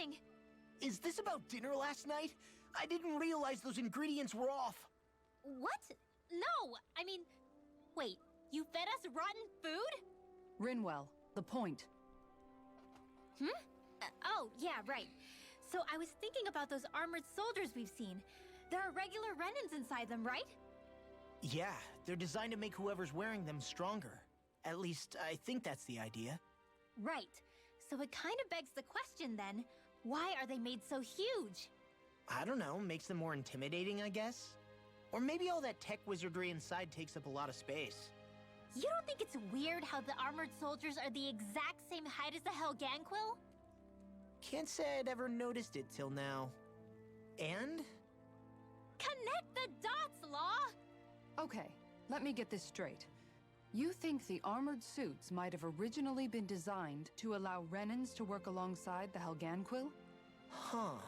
happening? Is this about dinner last night? I didn't realize those ingredients were off. What? No! I mean, wait, you fed us rotten food? Rinwell, the point. Oh, yeah, right. So I was thinking about those armored soldiers we've seen. There are regular Renans inside them, right? Yeah, they're designed to make whoever's wearing them stronger. At least, I think that's the idea. Right. So it kind of begs the question then, why are they made so huge? I don't know, makes them more intimidating, I guess? Or maybe all that tech wizardry inside takes up a lot of space. You don't think it's weird how the armored soldiers are the exact same height as the Helganquil? Can't say I'd ever noticed it till now. And? Connect the dots, Law! Okay, let me get this straight. You think the armored suits might have originally been designed to allow Renans to work alongside the Helganquil? Huh.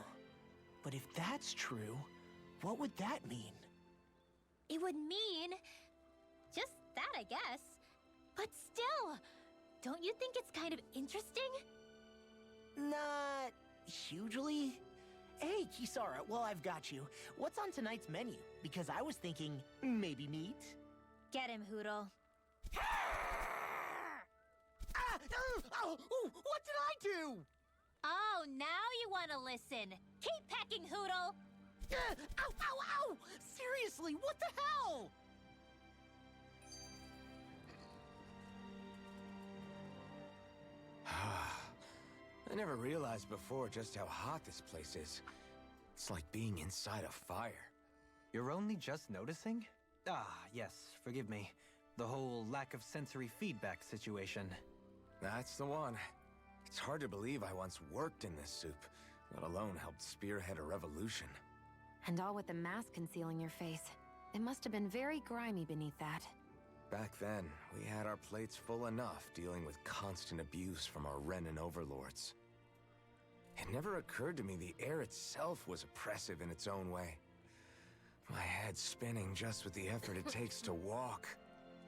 But if that's true, what would that mean? It would mean... just that, I guess. But still, don't you think it's kind of interesting? Not hugely. Hey, Kisara, while I've got you, what's on tonight's menu? Because I was thinking, maybe meat? Get him, Hootle. What did I do? Oh, now you want to listen. Keep pecking, Hootle! Ow! Seriously, what the hell? I never realized before just how hot this place is. It's like being inside a fire. You're only just noticing? Ah, yes, forgive me. The whole lack of sensory feedback situation. That's the one. It's hard to believe I once worked in this soup, let alone helped spearhead a revolution. And all with the mask concealing your face. It must have been very grimy beneath that. Back then, we had our plates full enough dealing with constant abuse from our Renan overlords. It never occurred to me the air itself was oppressive in its own way. My head's spinning just with the effort it takes to walk.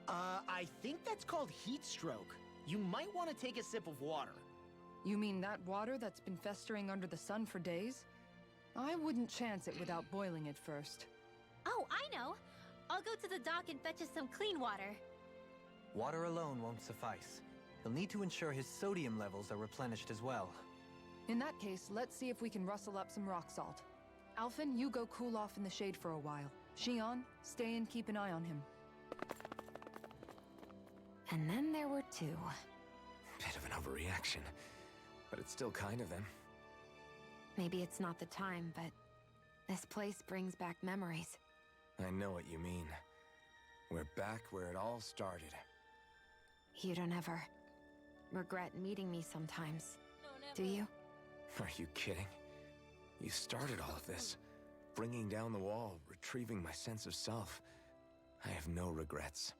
I think that's called heat stroke. You might want to take a sip of water. You mean that water that's been festering under the sun for days? I wouldn't chance it without boiling it first. Oh, I know. I'll go to the dock and fetch us some clean water. Water alone won't suffice. You'll need to ensure his sodium levels are replenished as well. In that case, let's see if we can rustle up some rock salt. Alphen, you go cool off in the shade for a while. Shion, stay and keep an eye on him. And then there were two. Bit of an overreaction, but it's still kind of them. Maybe it's not the time, but this place brings back memories. I know what you mean. We're back where it all started. You don't ever regret meeting me sometimes, do you? Are you kidding? You started all of this. Bringing down the wall, retrieving my sense of self. I have no regrets.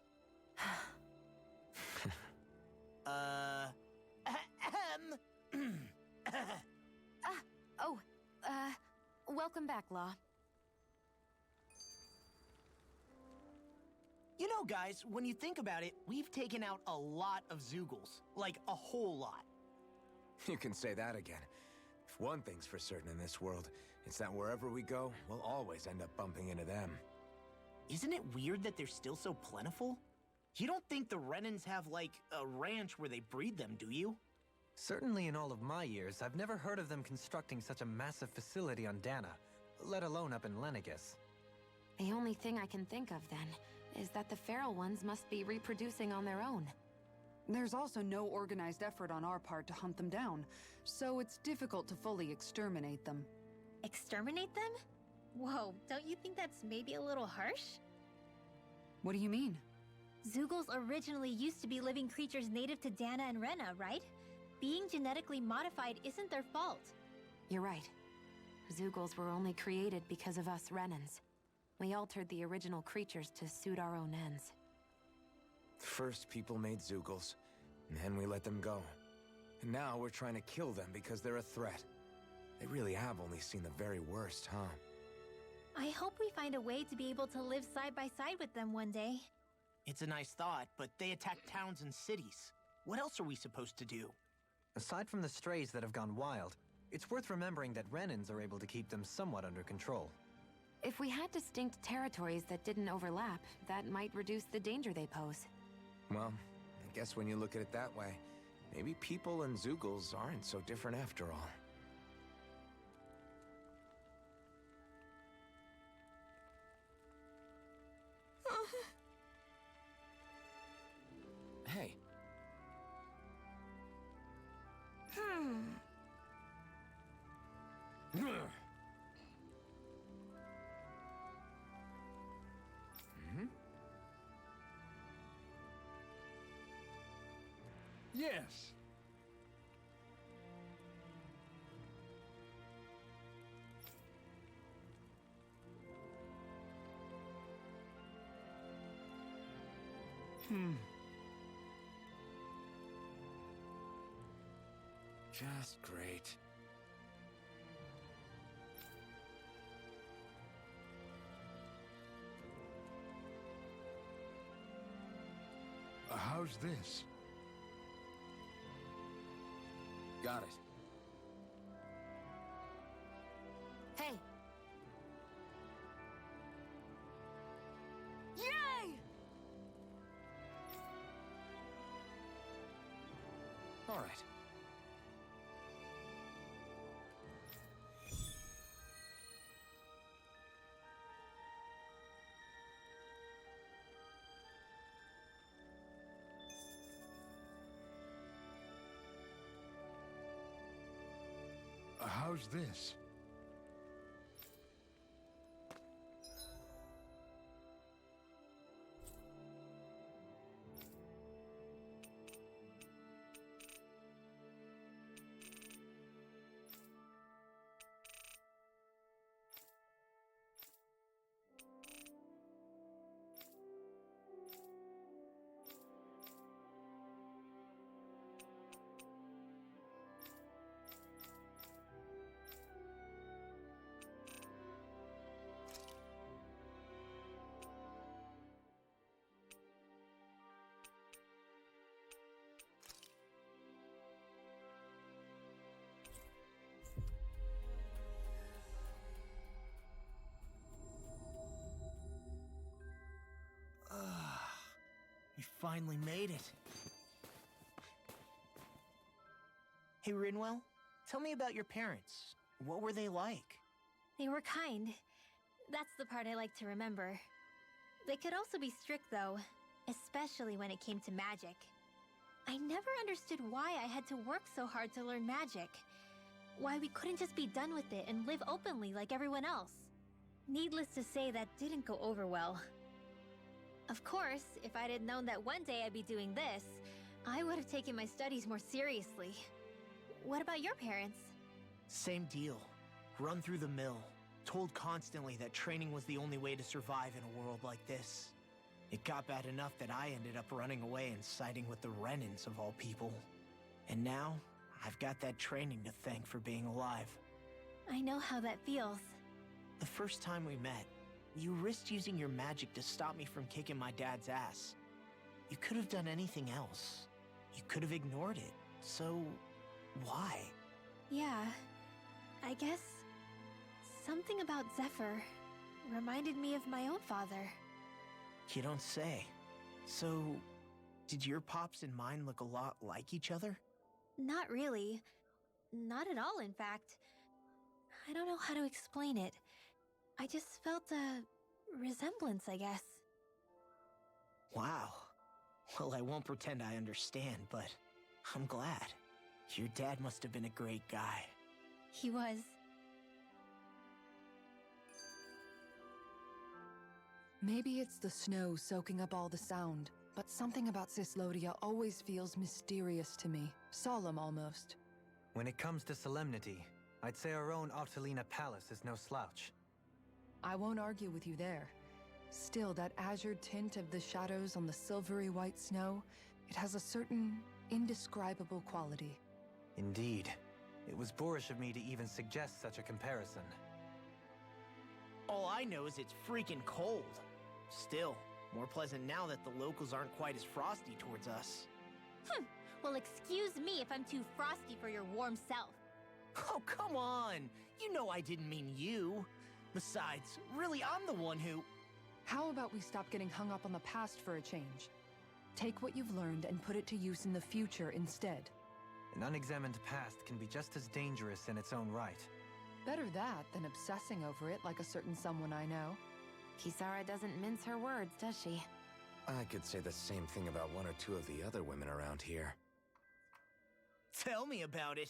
Welcome back, Law. You know, guys, when you think about it, we've taken out a lot of Zeugles. Like, a whole lot. You can say that again. If one thing's for certain in this world, it's that wherever we go, we'll always end up bumping into them. Isn't it weird that they're still so plentiful? You don't think the Renans have, like, a ranch where they breed them, do you? Certainly in all of my years, I've never heard of them constructing such a massive facility on Dana, let alone up in Lenegis. The only thing I can think of, then, is that the feral ones must be reproducing on their own. There's also no organized effort on our part to hunt them down, so it's difficult to fully exterminate them. Exterminate them? Whoa, don't you think that's maybe a little harsh? What do you mean? Zeugles originally used to be living creatures native to Dana and Rena, right? Being genetically modified isn't their fault. You're right. Zeugles were only created because of us Renans. We altered the original creatures to suit our own ends. First, people made Zeugles, and then we let them go. And now we're trying to kill them because they're a threat. They really have only seen the very worst, huh? I hope we find a way to be able to live side by side with them one day. It's a nice thought, but they attack towns and cities. What else are we supposed to do? Aside from the strays that have gone wild, It's worth remembering that Renans are able to keep them somewhat under control. If we had distinct territories that didn't overlap, that might reduce the danger they pose. Well, I guess when you look at it that way, maybe people and Zeugles aren't so different after all. Hey. Yes. Just great. How's this? Got it. Hey! Yay! All right. How's this? We finally made it. Hey, Rinwell, tell me about your parents. What were they like? They were kind. That's the part I like to remember. They could also be strict, though, especially when it came to magic. I never understood why I had to work so hard to learn magic. Why we couldn't just be done with it and live openly like everyone else. Needless to say, that didn't go over well. Of course, if I'd had known that one day I'd be doing this, I would have taken my studies more seriously. What about your parents? Same deal. Run through the mill. Told constantly that training was the only way to survive in a world like this. It got bad enough that I ended up running away and siding with the Renans of all people. And now, I've got that training to thank for being alive. I know how that feels. The first time we met, you risked using your magic to stop me from kicking my dad's ass. You could have done anything else. You could have ignored it. So, why? Yeah, I guess something about Zephyr reminded me of my own father. You don't say. So, did your pops and mine look a lot like each other? Not really. Not at all, in fact. I don't know how to explain it. I just felt a resemblance, I guess. Wow. Well, I won't pretend I understand, but I'm glad. Your dad must have been a great guy. He was. Maybe it's the snow soaking up all the sound, but something about Cyslodia always feels mysterious to me. Solemn, almost. When it comes to solemnity, I'd say our own Octolina Palace is no slouch. I won't argue with you there. Still, that azure tint of the shadows on the silvery white snow, it has a certain indescribable quality. Indeed. It was boorish of me to even suggest such a comparison. All I know is it's freaking cold. Still, more pleasant now that the locals aren't quite as frosty towards us. Well, excuse me if I'm too frosty for your warm self. Oh, come on! You know I didn't mean you. Besides, really, I'm the one who... How about we stop getting hung up on the past for a change? Take what you've learned and put it to use in the future instead. An unexamined past can be just as dangerous in its own right. Better that than obsessing over it like a certain someone I know. Kisara doesn't mince her words, does she? I could say the same thing about one or two of the other women around here. Tell me about it.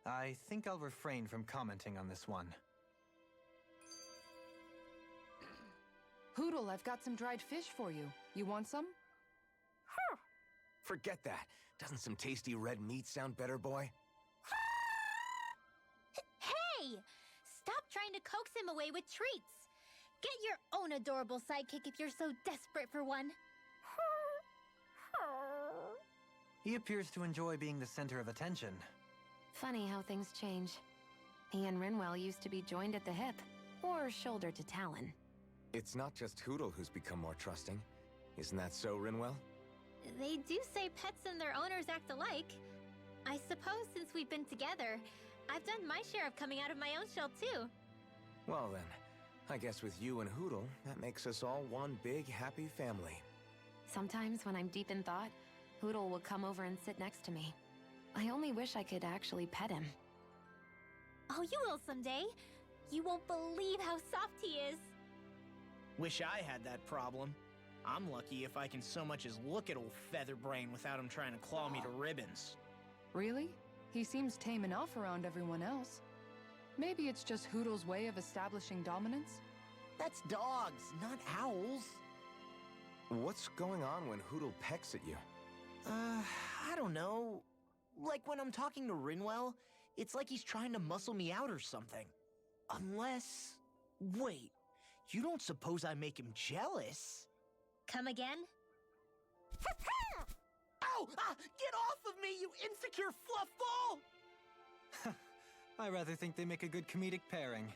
I think I'll refrain from commenting on this one. Hootle, I've got some dried fish for you. You want some? Forget that. Doesn't some tasty red meat sound better, boy? Hey! Stop trying to coax him away with treats. Get your own adorable sidekick if you're so desperate for one. He appears to enjoy being the center of attention. Funny how things change. He and Rinwell used to be joined at the hip, or shoulder to talon. It's not just Hootle who's become more trusting. Isn't that so, Rinwell? They do say pets and their owners act alike. I suppose since we've been together, I've done my share of coming out of my own shell too. Well then, I guess with you and Hootle, that makes us all one big, happy family. Sometimes when I'm deep in thought, Hootle will come over and sit next to me. I only wish I could actually pet him. Oh, you will someday. You won't believe how soft he is. Wish I had that problem. I'm lucky if I can so much as look at old Featherbrain without him trying to claw me to ribbons. Really? He seems tame enough around everyone else. Maybe it's just Hootle's way of establishing dominance? That's dogs, not owls. What's going on when Hootle pecks at you? I don't know. Like when I'm talking to Rinwell, it's like he's trying to muscle me out or something. Unless... Wait, you don't suppose I make him jealous? Come again? Ow! Get off of me, you insecure fluffball! I rather think they make a good comedic pairing.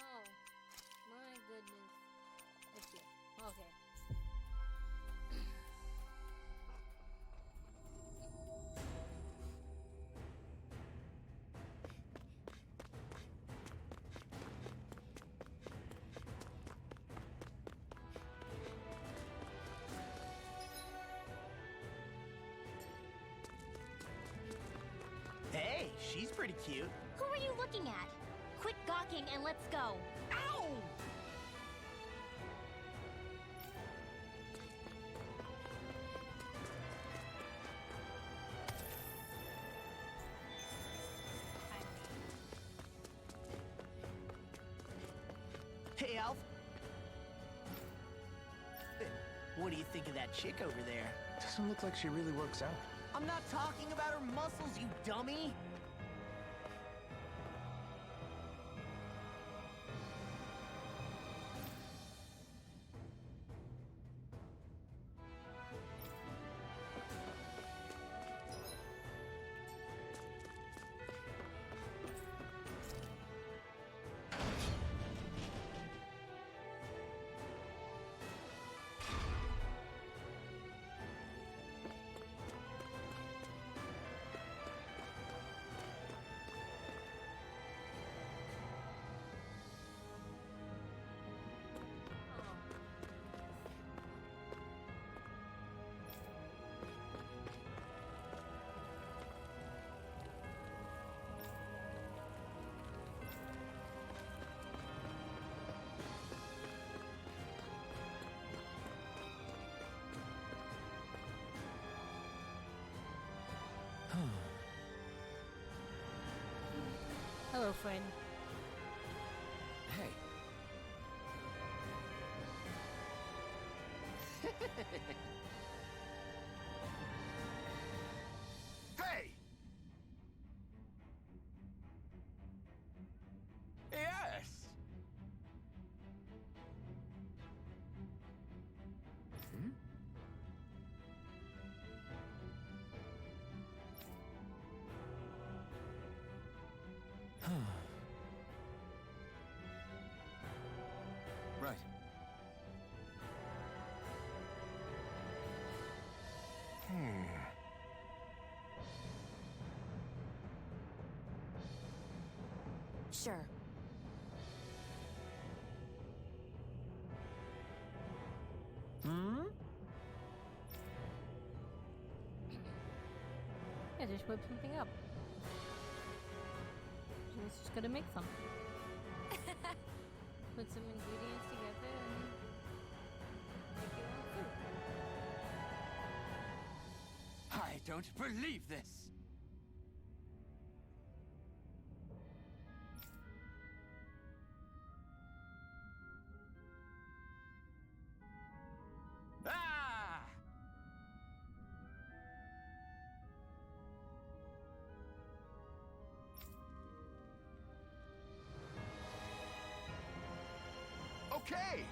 Oh, my goodness. Okay. Okay. Hey, she's pretty cute. Who are you looking at? Quit gawking and let's go. Ow! Hey, Alf. What do you think of that chick over there? Doesn't look like she really works out. I'm not talking about her muscles, you dummy! girlfriend. Hey. Hey! Yes! Hmm? Right. Sure. Hmm? Yeah, just whip something up. She's just gonna make some. Put some ingredients together and make your own food. I don't believe this! Ah! Okay!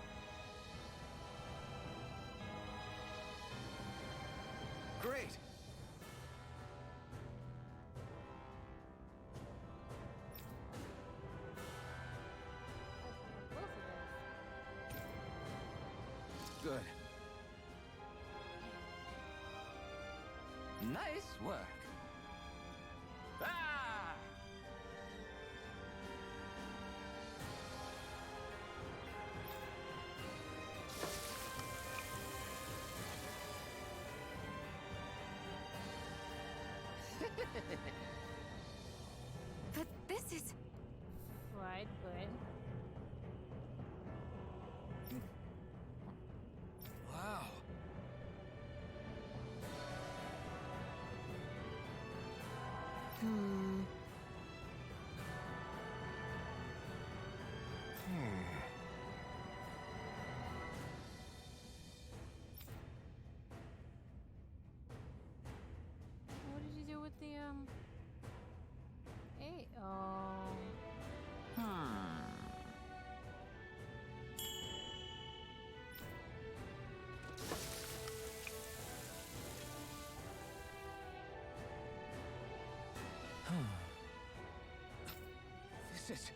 Great! Good. Nice work. Ah! But this is... Right, good. Wow. Hmm. What did you do with the Hey, oh. This is...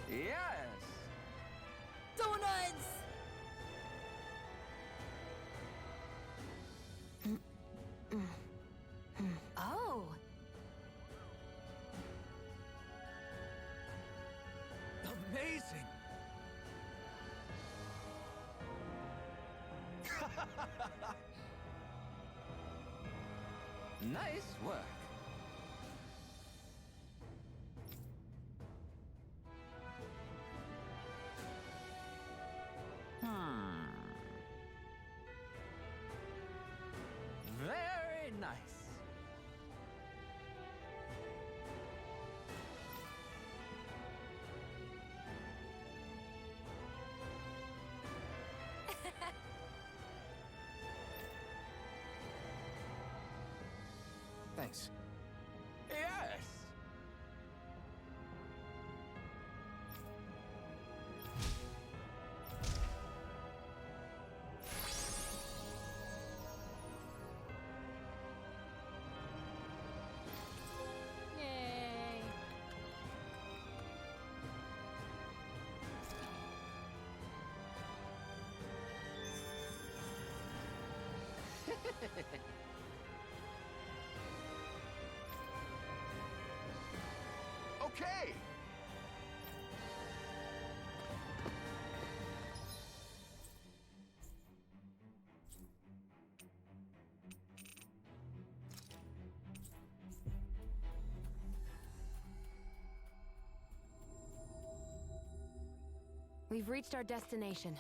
Yes! Donuts! Oh. Amazing! Nice work. Very nice. Thanks. Yes! Yay! Okay! We've reached our destination.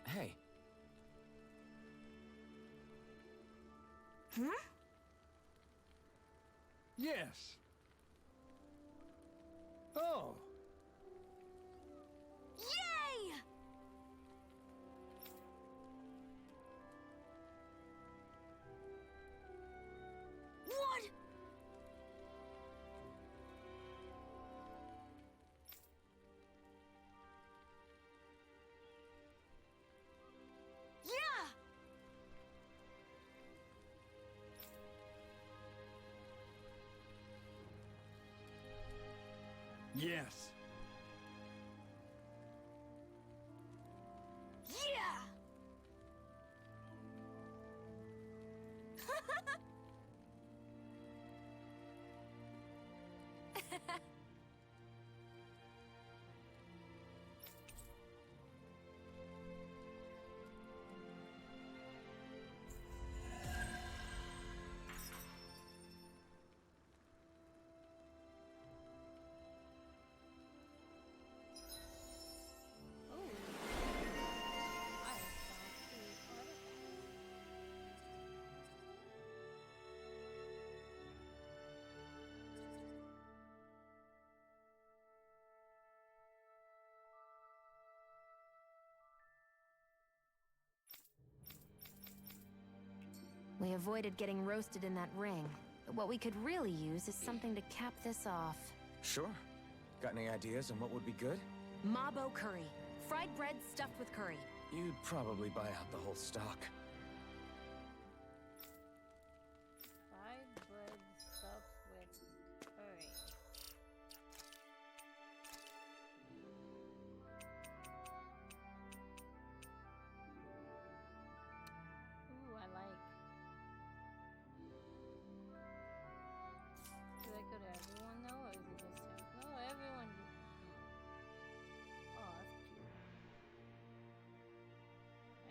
Hey. Yes. Oh. Yay! What? Yeah! Yes. Yeah! We avoided getting roasted in that ring, but what we could really use is something to cap this off. Sure. Got any ideas on what would be good? Mabo curry. Fried bread stuffed with curry. You'd probably buy out the whole stock. Fried bread stuffed with curry. Ooh, I like. Do I go to everyone though, or is it just him? No, everyone. Oh, that's cute.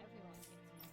Everyone gets it.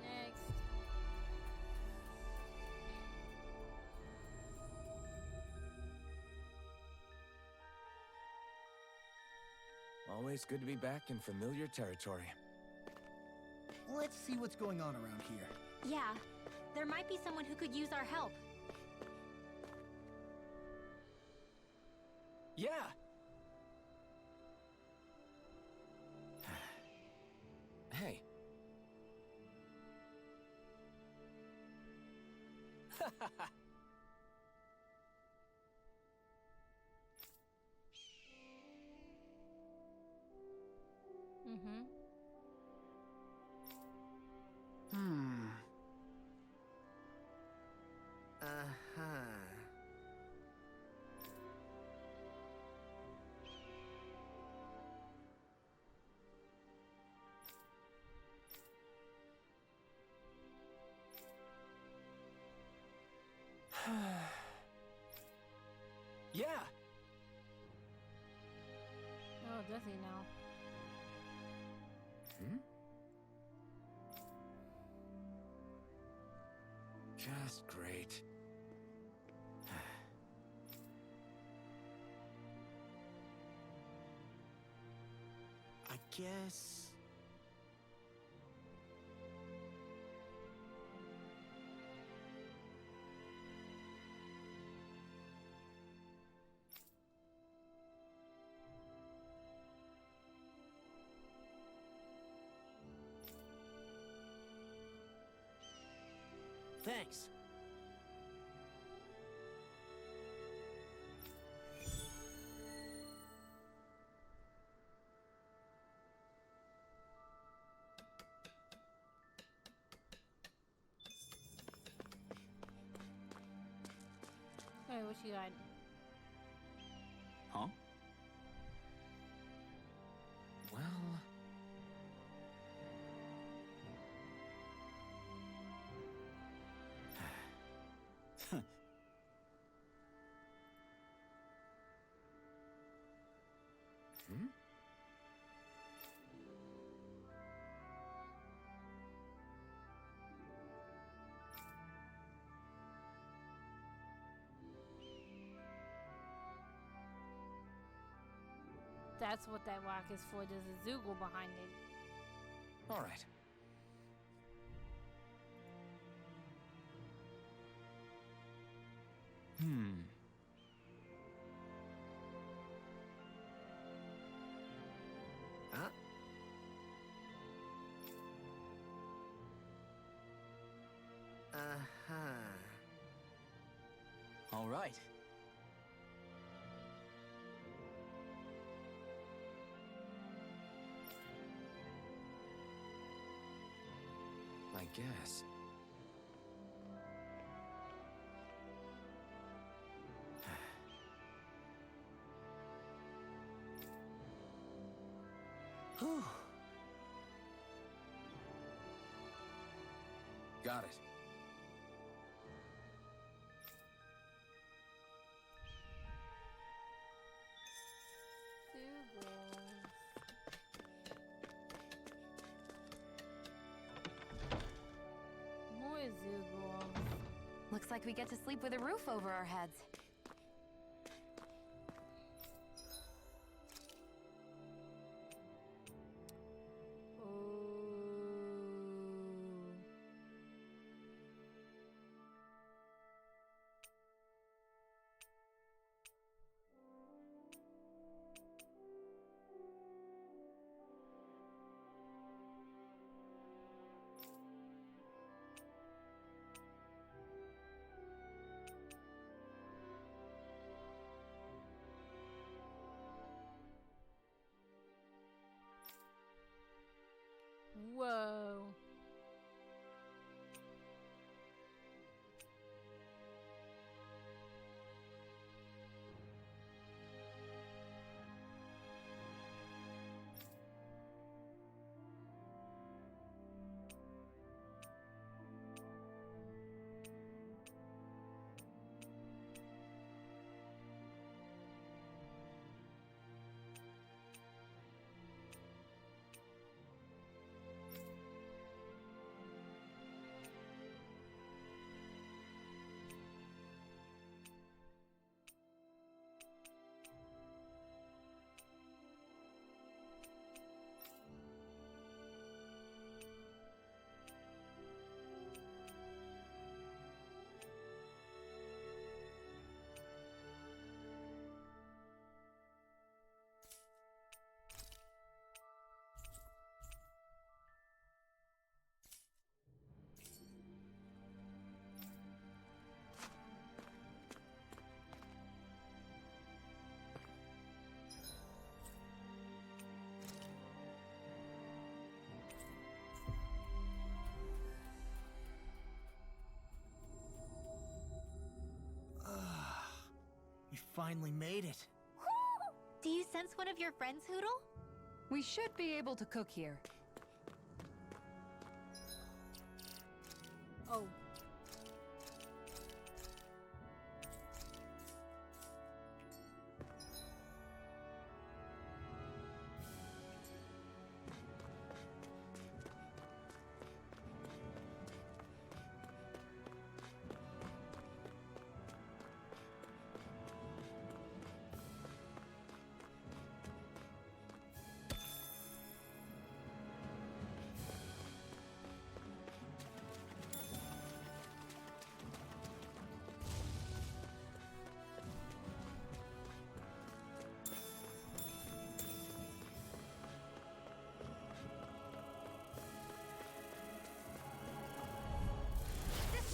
Next. Always good to be back in familiar territory. Let's see what's going on around here. Yeah, there might be someone who could use our help. Yeah! Hey. Mm-hmm. Yeah! Oh, does he now? Just great. I guess... Thanks. Hey, what you got? Huh? Well... Hmm? That's what that rock is for. There's a Zoogle behind it. All right. Huh? Uh-huh. All right. I guess. Whew. Got it. More Zoogles. Looks like we get to sleep with a roof over our heads. Whoa. We finally made it. Do you sense one of your friends, Hootle? We should be able to cook here. Oh.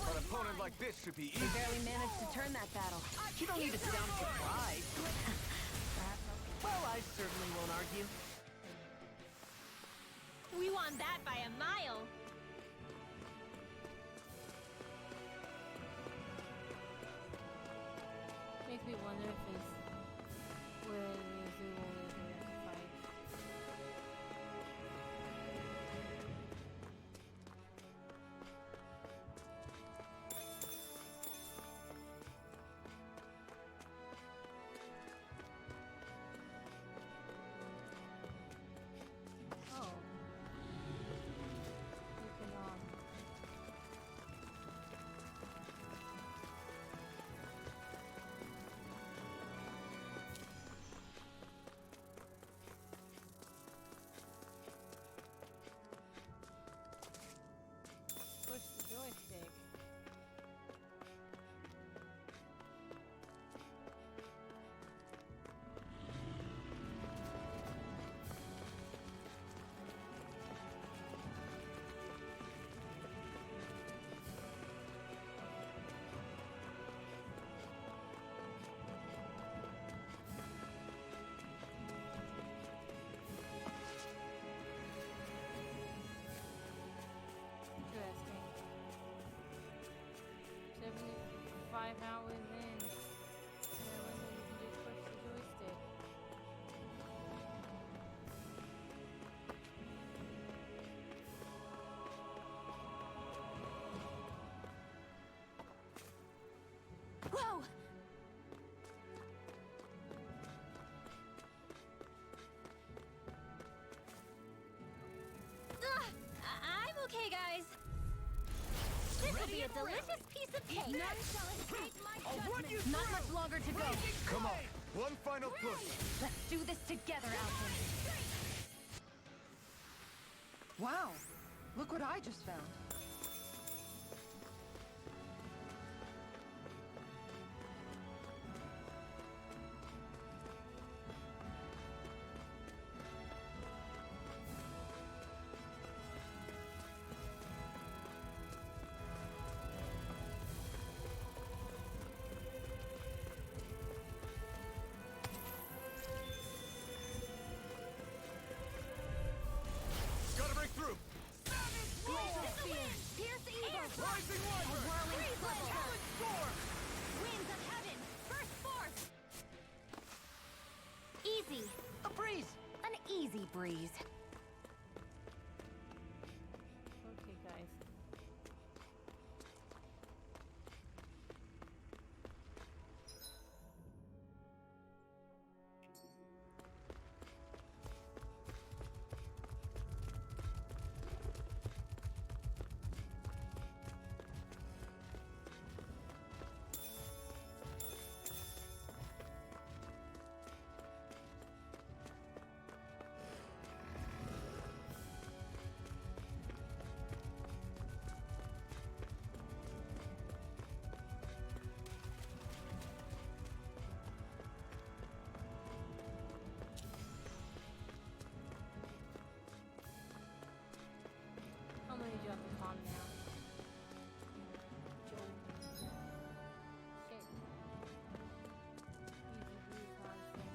An opponent like this should be easy. We barely managed to turn that battle. You don't need to sound surprised. Well, I certainly won't argue. We won that by a mile. Makes me wonder if it's where the zoo is we have to fight. Oh. You can, push the joystick. Interesting. 75 hours in. Yeah, when you can just push the joystick. Whoa! I'm okay, guys. This will be a delicious piece of cake. None shall escape my judgment. Not much longer to go. Come on, one final push. Let's do this together, Alton. Wow! Look what I just found. Gotta break through. Glacial spear. Pierce evil. Rising A Wyvern. whirling blizzard. Talon Storm. Winds of heaven. First force. Easy. A breeze! An easy breeze. Okay, guys. I'm gonna drop the calm down. Shit. Easy breeze nonsense.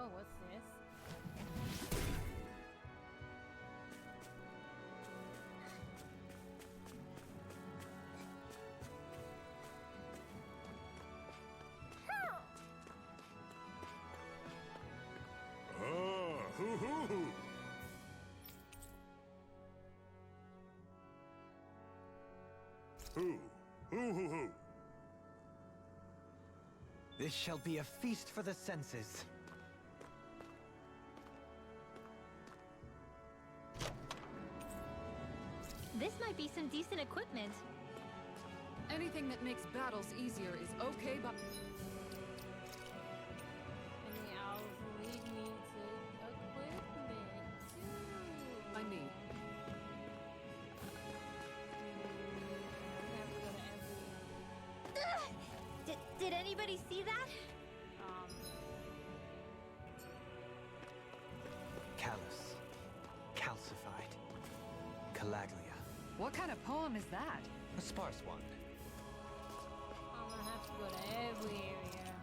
Oh, what's this? Hoo-hoo-hoo! Hoo! Hoo-hoo-hoo! This shall be a feast for the senses. This might be some decent equipment. Anything that makes battles easier is okay, but... And the owls lead me to equipment too. I mean... I have to go to every Did anybody see that? Callous. Calcified. Calaglia. What kind of poem is that? A sparse one. I'm gonna have to go to every area.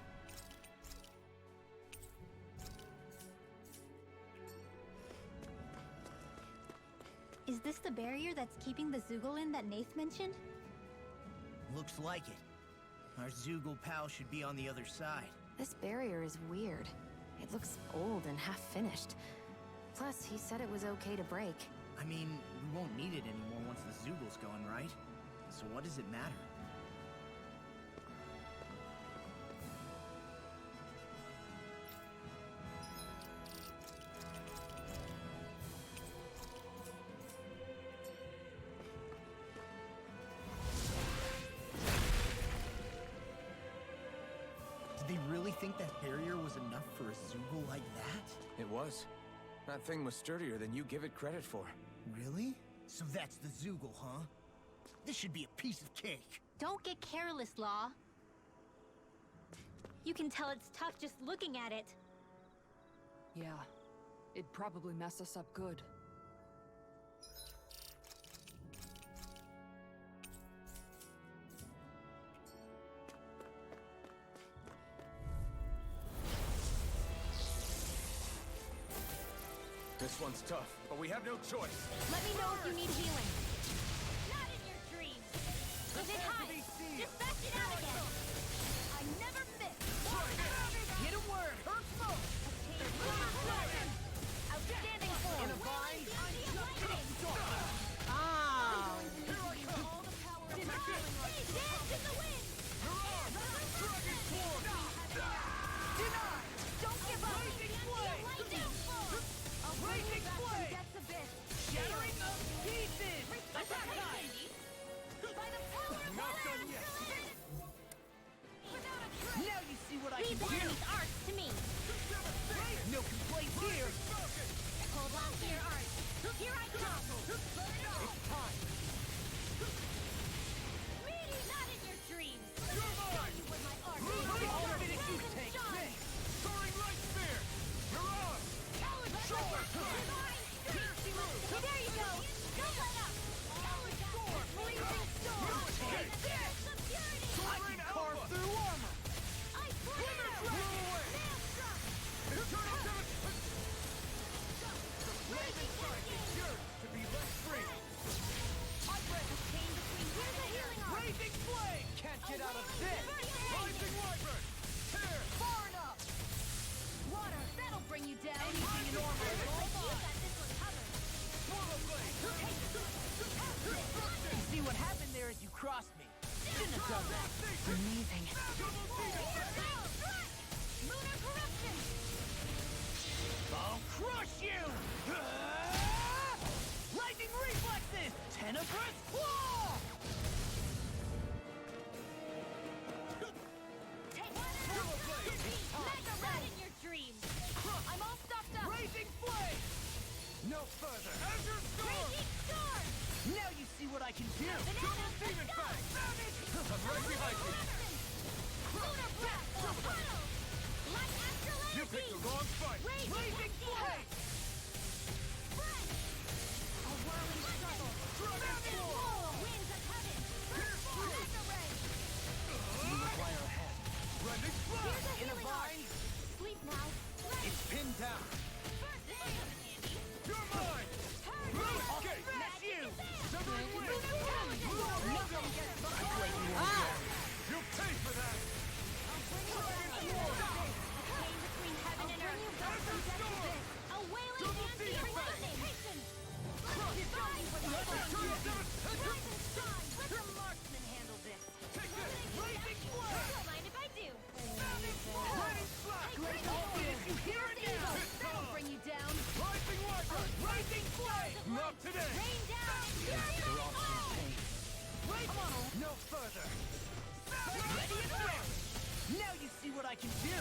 Is this the barrier that's keeping the Zoogle in that Nath mentioned? Looks like it. Our Zoogle pal should be on the other side. This barrier is weird. It looks old and half-finished. Plus, he said it was okay to break. I mean, we won't need it anymore once the Zoogle's gone, right? So what does it matter? Did they really think that barrier was enough for a Zoogle like that? It was. That thing was sturdier than you give it credit for. Really? So that's the Zoogle, huh? This should be a piece of cake. Don't get careless, Law. You can tell it's tough just looking at it. Yeah. It'd probably mess us up good. This one's tough, but we have no choice. Let me know if you need healing. Not in your dreams! Is it high? Dispatch it out again! I never miss. Get a word! Hurt smoke! Outstanding form. In a vine? Don't give up. Raging flame! Shattering them pieces! Attack time! By the power of Not done yet! Now you see what I Leave can the do! enemy's arts to me! No complaints here! Hold on to your arts! Here I come! It's time! Really not in your dreams! You're mine! With my arts! I'll finish you, Tank! Soaring light spear! You're on! Sure! There you go! Don't let up! Freezing storm! Take this! I can carve through armor! Ice Blast! Maelstrom! Raging Cascade! To be less free! Where's the healing arm? Raging flame! Can't get out of this! Rising wyvern! Tear! Far enough. Water, that'll bring you down. Anything in armor! You got this one covered! Mortal blade! See what happened there as you crossed me. Shouldn't have done that. Amazing. Lunar corruption. I'll crush you! Lightning reflexes! Tenebrous claw! Mega Red in your dreams! I'm all stuffed up. Raging flame! No further! Azure storm! Raging Storm! Now you see what I can do! Banana, Demon let's go! Fang! I'm right behind you! Lunar breath. Light Astrolabe! You picked the wrong fight! Raging flame! A whirling struggle. Dragon Form! Winds of Heaven! Mega ray. You require a hand. Rending Here's flash! a In a healing arm! vine! Sleep now! It's pinned down! You're mine! I'll smash you! Severing wind! Nothing gets behind you! You'll pay for that! Came between heaven and earth! Azure storm! A wailing Double dance demon of fang! lightning! Hasten! Let the marksman handle this. Take this! Raging flame! Don't mind if I do! Raining flash! I'll finish you here and now! That'll bring you down. Rising wyvern! Raging flame! Not today! Rain down! Come on! No further! Ready and ready! Now you see what I can do!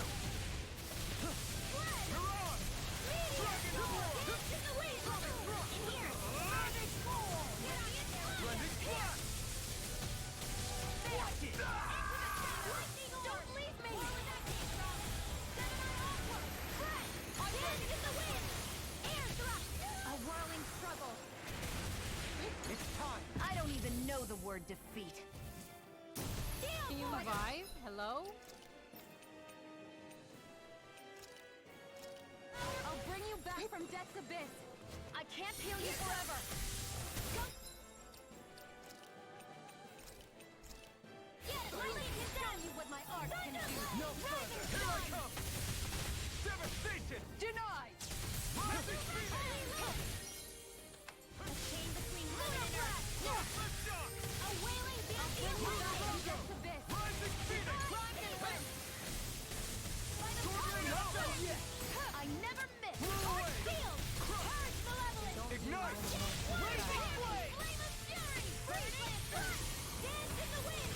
You're on! Dragon Form! In the wind! In here! Lightning Form! Blending flash! Watch it! Don't leave! defeat. Can you revive? Hello? I'll bring you back from Death's abyss. I can't heal you forever. Show you what my art can do. No further! Here I come! Devastation! Denied! Rising Phoenix! A chain between heaven and earth. A wailing Banshee of light from Death's abyss. Rising Phoenix! Primed and rinsed. By the power of Not soul. yet! I never miss. Move away. Shield! Purge malevolence! Ignite! Raging flame! Flame of fury! Freeze lance! Dance in the wind!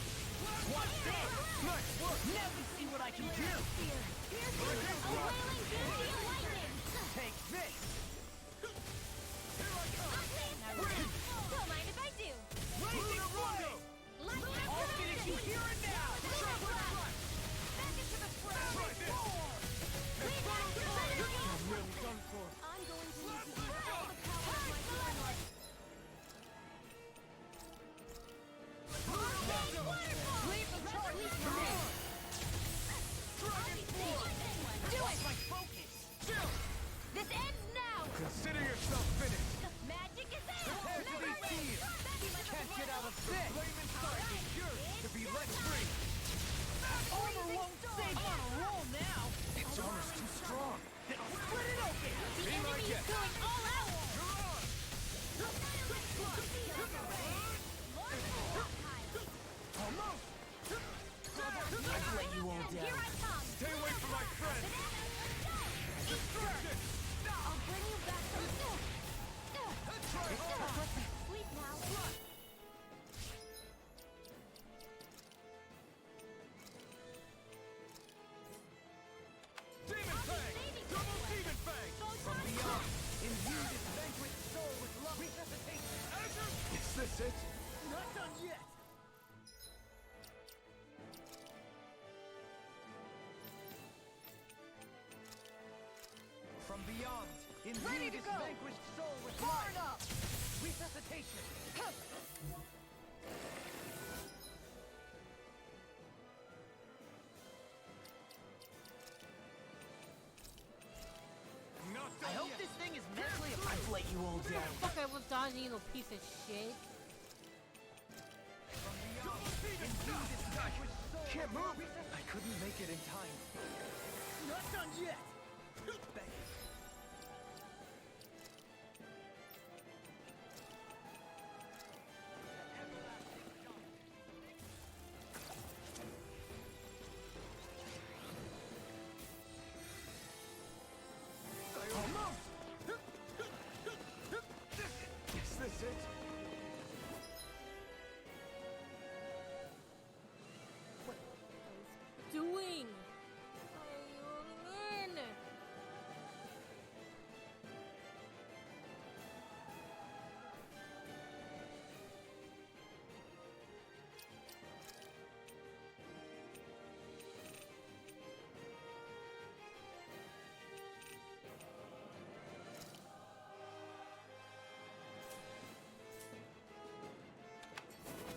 Watch this! Nice work! Now we see what I can do! A wailing Banshee of lightning! Take this! Don't mind if I do. Raging Flame! Lightning I'll finish you here and now! Back into the fray. Try this! I'm really done for. I'm going to need to use all the power of my bloodline. Leave the charge for me! Do it! My focus! This ends now! Consider yourself finished. Magic is out! Prepare to be seized! Can't get out of this! Flame inside is yours to be let free! Armor won't save! I'm on a roll now! Its armor's too strong. Then I'll split it open! The enemy is going all out! Almost! I've let you all Here down. I come! Stay away from my friend. I'll bring you back from Sleep now. Demon Fang! Double Demon Fang! From beyond, imbue this vanquished soul with love. Resuscitation! Is this it? Not done yet! From beyond, imbue this vanquished soul with life. Resuscitation! Not I hope this thing is mentally. I've let you all down. Fuck, I was dodging, you little piece of shit. Can't move! I couldn't make it in time. Not done yet! Almost! Is this it? Doing?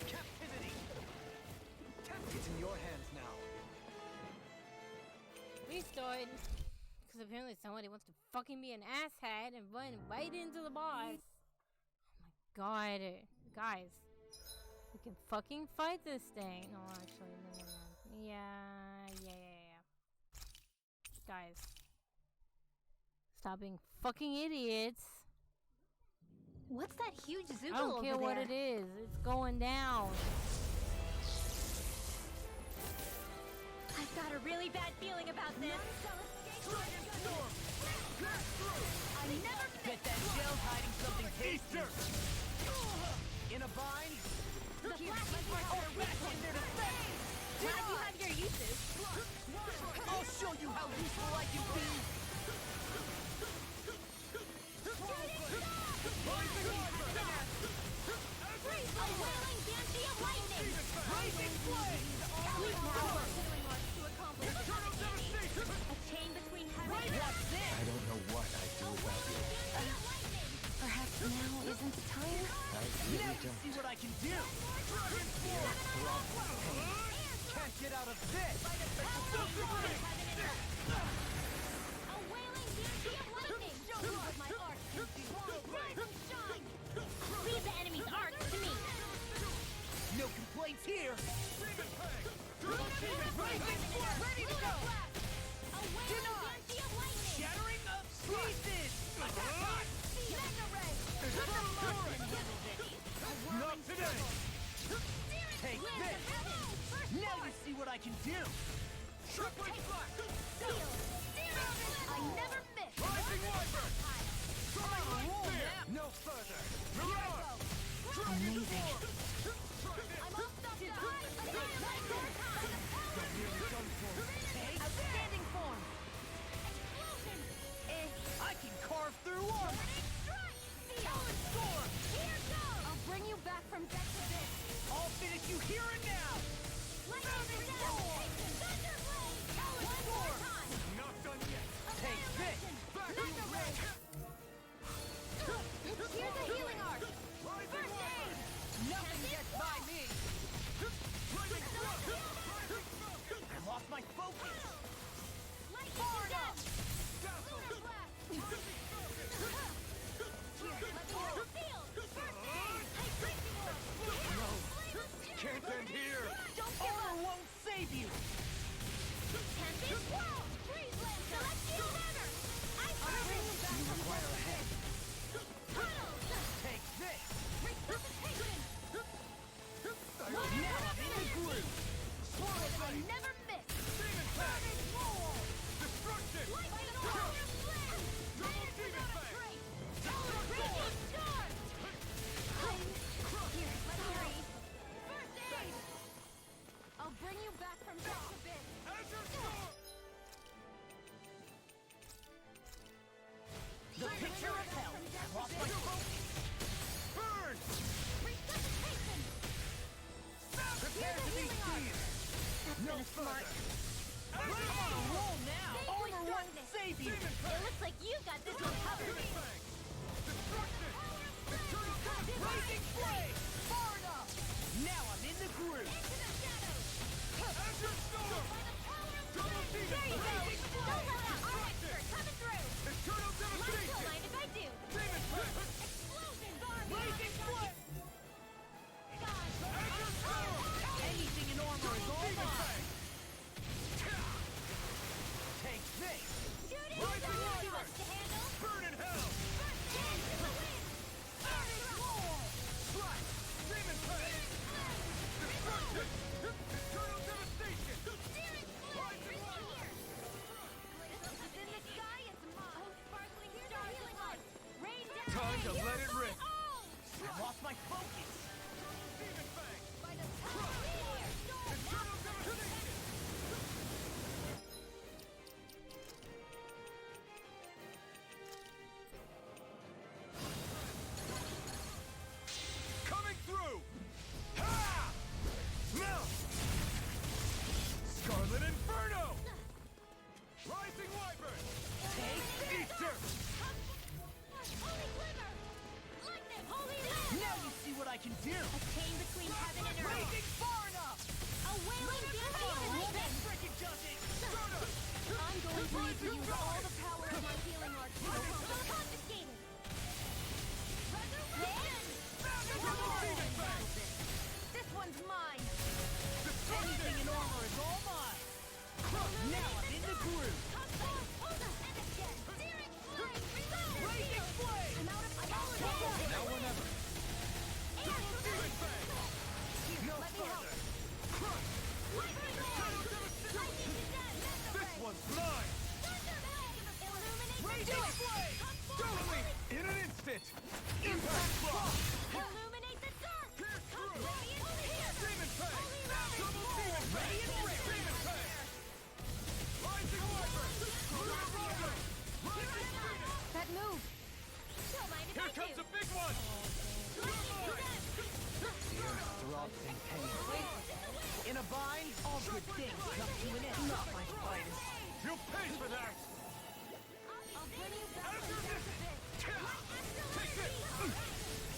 Captivity! It's in your hands now. Restart. Because apparently somebody wants to fucking be an asshat and run right into the boss. Oh my god. Guys. We can fucking fight this thing. No, actually, no. Yeah. Guys. Stop being fucking idiots. What's that huge Zuko I don't care over what there? it is. It's going down. I've got a really bad feeling about this. I never Bet that shell's hiding something tasty. In a bind? The flashes were Oh, back in their defense! Glad you have your uses. I'll show you how useful I can be! a wailing Banshee of lightning! Rising Flame! Sleep now! To accomplish a chain between heaven and earth. I don't know what I'd do without you. Perhaps now isn't the time? I Now really you don't. see what I can do! this! By the power of God, heaven and earth! A wailing beauty of lightning! Show me what my art can do! Rise and shine! Leave the enemy's art to me! No complaints here! Ready to go! A wailing beauty of lightning! Shattering of pieces! Attack! Mega ray! Not today! Take this! Now you see what I can do! I never miss! Rising Wyvern! No further! Amazing! I'm all stuffed up! Outstanding form! Explosion! I can carve through armor! Solid storm! Here goes! I'll bring you back from death to this! I'll finish you here and now! Lightning Thunderblade! One more time! Not done yet! Take this! Mega ray! Here's a healing arc! First aid! Nothing gets by me! I lost my focus! Lightning to death! Lunar blast! Here, let me hold field! First aid! Take bracing orb! No! Can't end here! Don't give Armor up! won't save you! Tempest World! Freeze Lance! Celestial Hammer! I'll bring you back from require a head. Tunnel! Take this! Resuscitation! Now I'm in the groove! I never miss! Savage Roll! Destruction! Lightning Orb! Flame! Fire without a trace! Radiant Charge! Here, let me read. First aid! I'll bring you back from death to bit. The picture of hell! I lost my focus! Burn! Resuscitation! Prepare to be seized! No further! Come on a roll now! Armor won't save you! It looks like you got this one covered. Blazing flame! Far enough! Now I'm in the groove! Into the shadows! Azure Storm! There you go! Don't let out! Our expert coming through! Eternal Mine don't mind if I do! Explosion! Blazing flame! Gone! Anything in armor is all mine! Take this! Shooting Rising is Wyvern! much to handle! Burn in hell! First aid to the wind! Savage Roll! Strike! Demon Flame! Destruction! Eternal devastation! Searing Flame! Reload here! It's in the sky, it's mine! Oh, sparkling starlit light! Rain down! Time to Here's let it my rip. own! I lost my focus! Demon Fang! By the power of Meteor Storm! Eternal devastation! Coming through! Ha! Melt! Scarlet Inferno! Rising Wyvern! Take Eater! Holy Glimmer! Lightning! Holy Land! Now you see what I can do! A chain between heaven and earth! Raging far enough! A wailing beauty of lightning! Frickin' doesn't! I'm going to need to use all the power of my healing arts to confiscate it! Resurrection! This one's mine! Anything in armor is all mine! Now I'm in the groove! Raging flame! I'm out of power! Now or never! No Let me help! further! Lightning This one's mine! Illuminate Raging flame! Totally! In an instant! Impact block! Illuminate the dark! Pierce through! Radiant Demon Fang! Holy Double Demon Fang! Radiant Ray! Demon Fang! Rising Wyvern! Lunar Rider! That move! Don't mind if Here I do! comes a big one! They're all the same pain. In a bind, all good things come to an end. Not my finest. You'll pay for that! I'll bring you back Azure from Missile! this. Take this!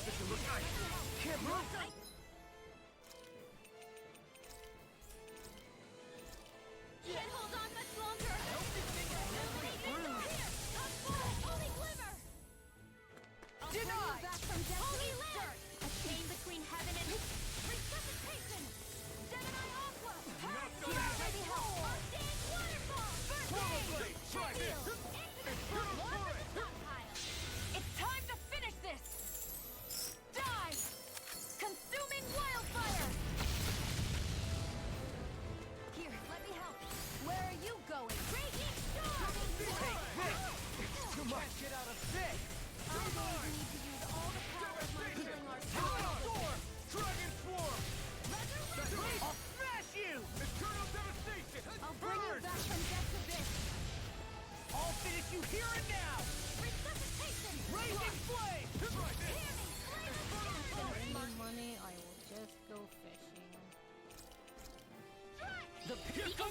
This will look nice. Can't move!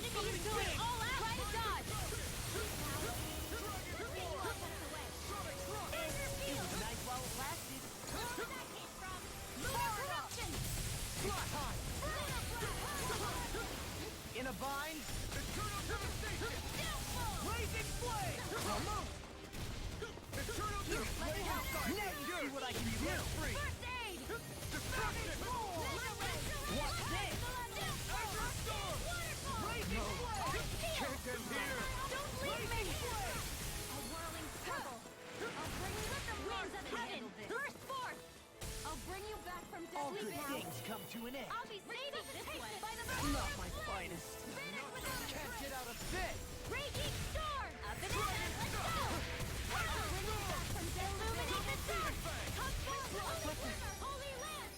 enemy is going all out! Try to dodge! It was nice while it lasted. Where that came from? Lunar corruption! It's time. In a bind. Eternal devastation. Blazing flame. Eternal devastation. Now you see what I can do. Free. First aid! Destruction. What's this? Azure Storm. Blazing flame. Can't end here. Don't leave me! A whirling circle. I'll bring you with the winds of heaven. Burst forth! I'll bring you back from death. All good things come to an end. I'll be saving this way. By the Not my finest. Can't get out of bed. Raging storm! Up and at it! Let's go! I'll bring you back from death. Illuminate the sun! Come forth, holy swimmer, holy land!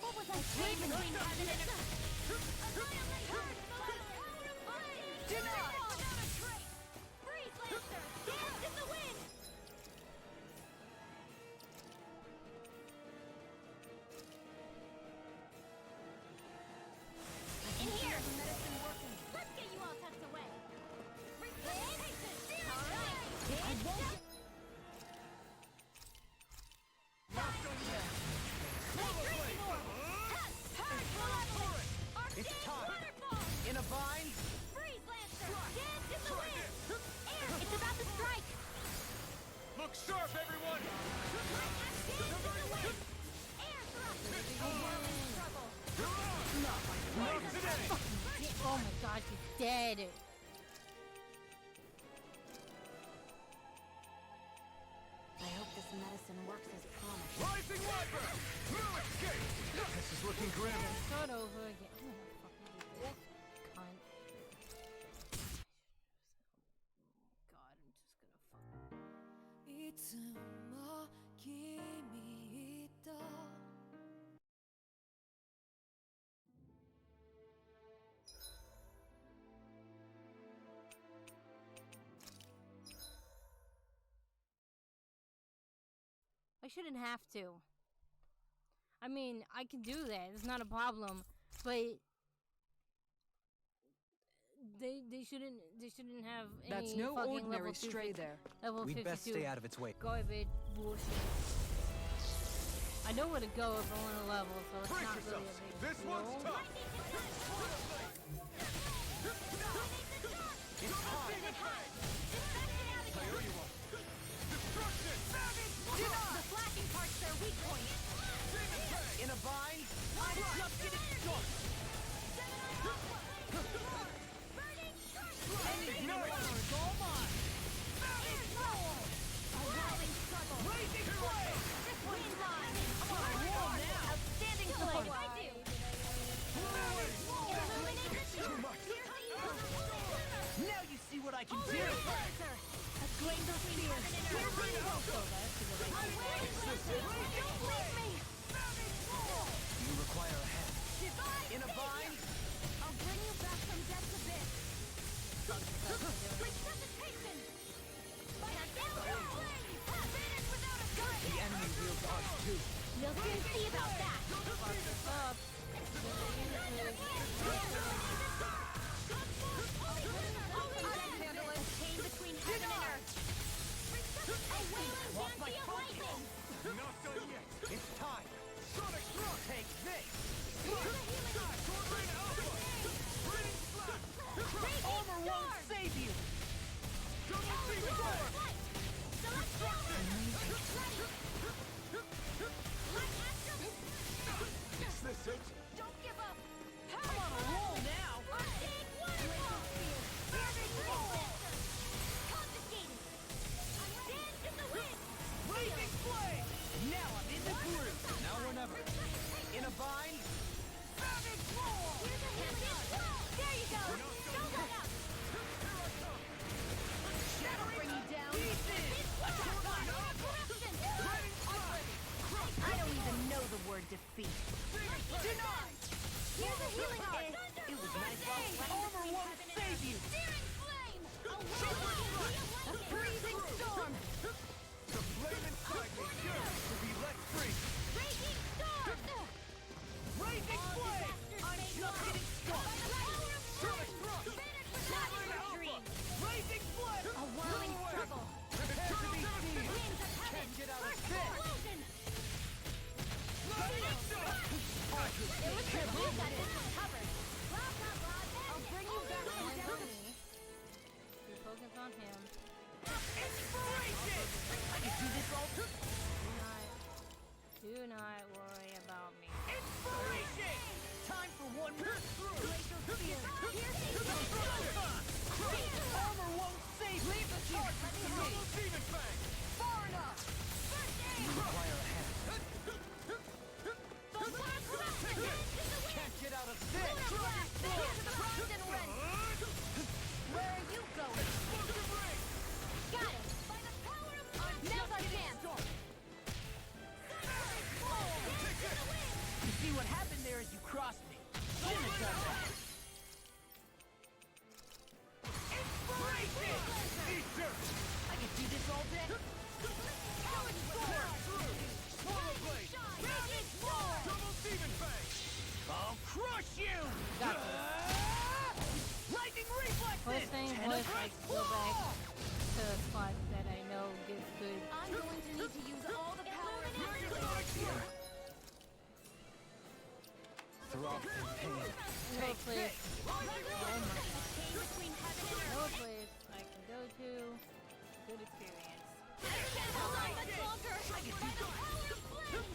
What was I saying between heaven and earth? Annihilate her! Power of fire! Denied! Without a trace! Freeze, Lancer! Dance in the wind! In here! Let's get you all tucked away! Resuscitation! Alright! I won't... It's time. In a bind. Freeze, Lancer! Dance in the wind! Air! It's about to strike! Look sharp, everyone. Dance in the wind! Air thrust! A whirling struggle! Not my finest. Oh my god, she's dead. I hope this medicine works as promised. Rising Viper. No escape. This is looking grim. Start over again. I'm gonna fucking do this. Cunt. God, I'm just gonna fuck. いつも君と I shouldn't have to. I mean, I can do that. It's not a problem. But they shouldn't have any That's no fucking ordinary level stray 250 there. Level We'd 52 best stay out of its way. garbage bullshit. I know where to go if I want to level, so it's Brace not really a yourselves. big This deal. one's tough. It's time. Destruction. The flashing part's their weak point! In a bind. I'm just getting started. Ending no is all mine. A whirling struggle! Blazing flame. This one's mine! I'm on a roll now. Outstanding play! I do! Illuminate the Too sun! much. Here's the evil! Now you see what I can do. Lancer! A flame between heaven and earth! Here's the evil! A whirling Lancer! Don't leave me! You require a hand. In a bind. I'll bring you back from death's abyss! Resuscitation! By a downward flame! Finish without a gun! The enemy wields ours too. You'll soon see about that! Up. A chain between heaven and earth! A wailing fancy of lightning! Not done yet. It's time. Sonic Thrust. Take this. Here's the healing art! Sword Alpha. Breeding Slap. Armor won't save you. Double Beam Storm. Is this it? Don't give up! I'm on a roll now. Arctic waterfall! Perfect roll! Confiscated! Dance in the wind! Blazing Flame. Now I'm in the groove. Now or never. In a bind. Savage Roar. Here's a healing art! There you go! Don't let up! Shadow Bring you down! Pieces. Corruption! I don't even know the word defeat. Denied. Here's a healing art! It was nice while it lasted. Armor won't save you. Searing flame! A whirlwind A freezing storm. The flame inside me yearns to be let free. Raging storm! not worry about me. Inspiration! Time for one more through! Armor won't save me! Leave the charge to me! Demon Fang! Far enough! You require a hand. Can't get out of this! Where are you going? Got it! By the power of now's our chance! You see what happened there as you crossed me? Shouldn't have done that! Inspiration! Eater! I can do this all day! Double Demon Fang! I'll crush you! Got this. Lightning reflexes! First thing was like go back to a spot that I know gets good. I'm going to need to use all the power of Here. Throb in pain. No place. No place I can go to. Good experience. I can't hold on much longer! By the power of flame!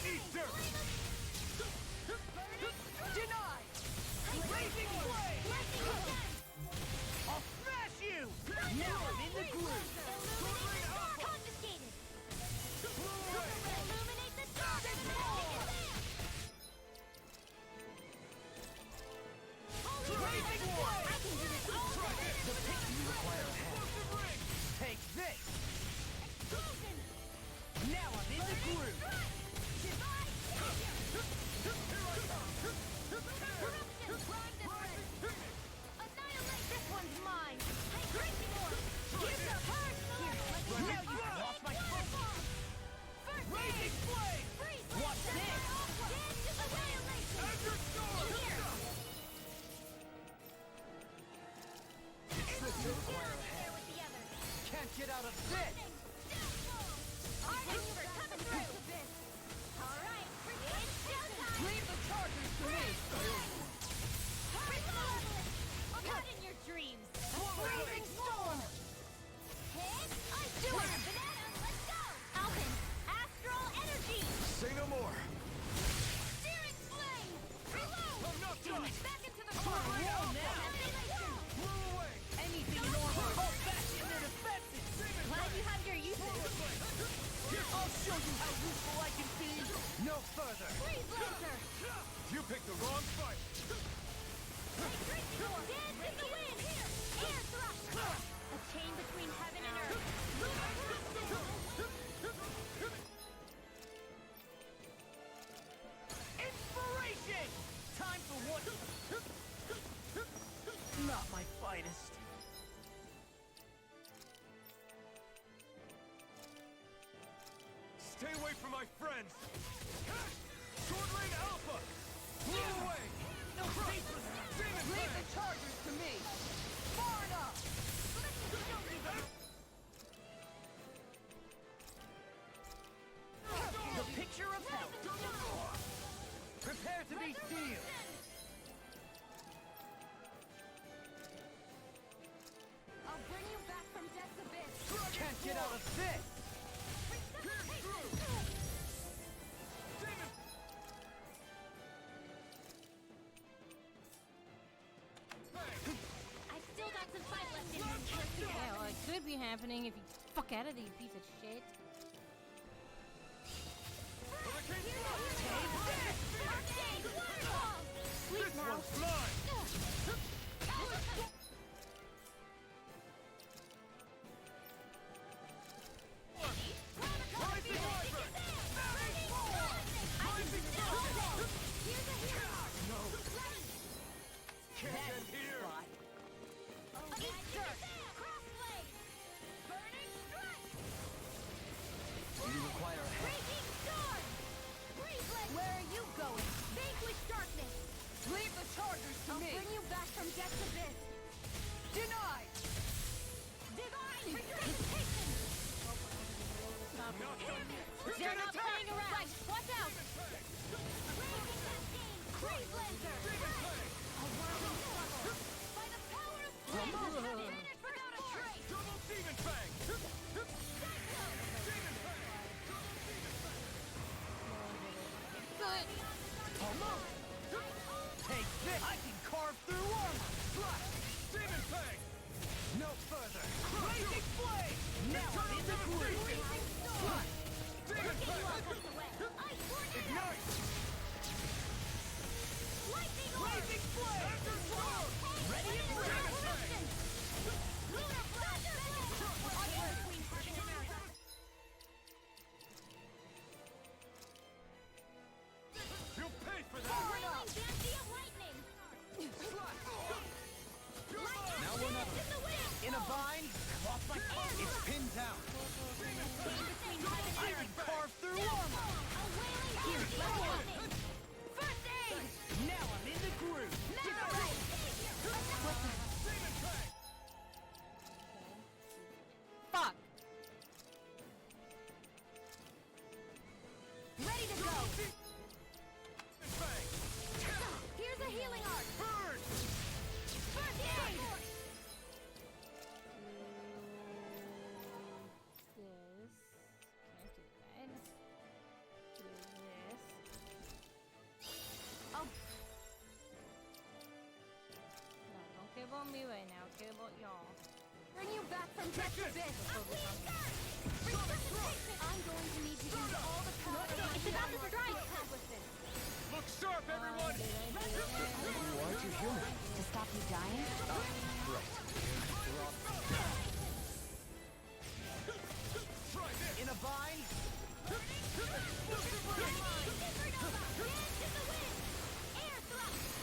Eater! Denied! Blazing flame! I'll smash you! Now I'm in the groove! Confiscated! Illuminate the dark! Blazing flame! I can do this all day! You require a hand. Take this! Now I'm in the groove! This one's mine! Hey, crazy boy! Here's the hard Now you've lost my focus! Blazing flame! Watch this! You require a hand. Can't get out of this! Leave the chargers to me! Not in your dreams! Blazing storm! I do it! Banana, let's go! Alvin, astral energy! Say no more. Searing flame! Reload! I'm not done! Back into the Core core! roll now! Move away! Anything in order! Hold back in their defenses! Glad you have your uses! I'll show you how useful I can be! No further! Freeze laser! You picked the wrong fight. Dance in the wind! Air thrust! A chain between heaven and earth! Inspiration! Time for what? Not my finest. Stay away from my friends. Sword Rain Alpha. Move away! No faceless! Leave the chargers to me! Far enough! The picture of health! Prepare to be sealed! I'll bring you back from death's abyss! Can't get out of this! I've still got some fight left in me. Yeah, well, it could be happening if you fuck out of there, you piece of shit. Sleep now. Can't end here. You require a hand. Raging storm! Where are you going? Vanquish darkness! Leave the chargers to I'll me! bring you back from death's abyss! Denied! Divine resuscitation! They're not playing around! Right, watch out! Raging cascade! Freeze laser! A whirling struggle! By the power of flame! Forgot a trace! Double Demon Fang. Cyclone! this! I can carve through armor! Slash! Demon Fang! No further! Blazing Flame! Now I'm in the groove! Slash! Demon Fang! Ignite! Blazing Flame! Ready and ready! Lunar Blast! You'll pay for that! Wailing Dancy of Lightning! Now we're not in a vine. Off my car. It's pinned down. I can carve through armor. A wailing Dancy of Lightning! First aid! Now I'm in the groove. Fuck! Ready to go! Here's a healing art! Burn! First aid! This. Can't do that. Do this. Oh. No, don't care about me right now. Care about y'all. Bring you back from death's abyss! I'm going to need to use all the power it's about to strike! Look sharp, everyone! Why aren't you human? To stop you dying? In a vine.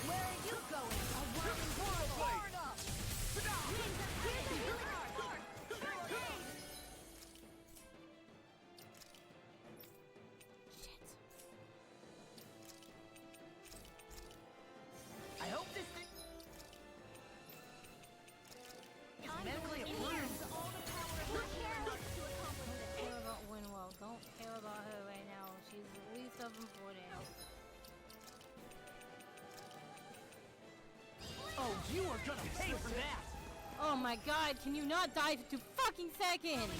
Where are you going? A whirling whirlwind! Here's a healing art! First aid! I hope this thing is medically approved. Care about Winwell. Don't care about her right now. She's the least of importance. Oh, you are gonna pay for that! Oh my god, can you not die for 2 fucking seconds?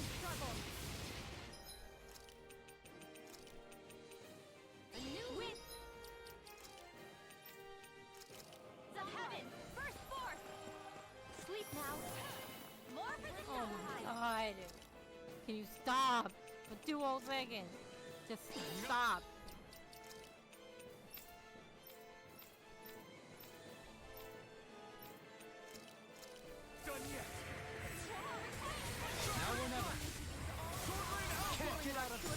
A new wind! The heaven! First force! Sleep now! More for the Oh my god. Can you stop for 2 whole seconds? Just stop. Done yet. Now or never. Can't get out of this.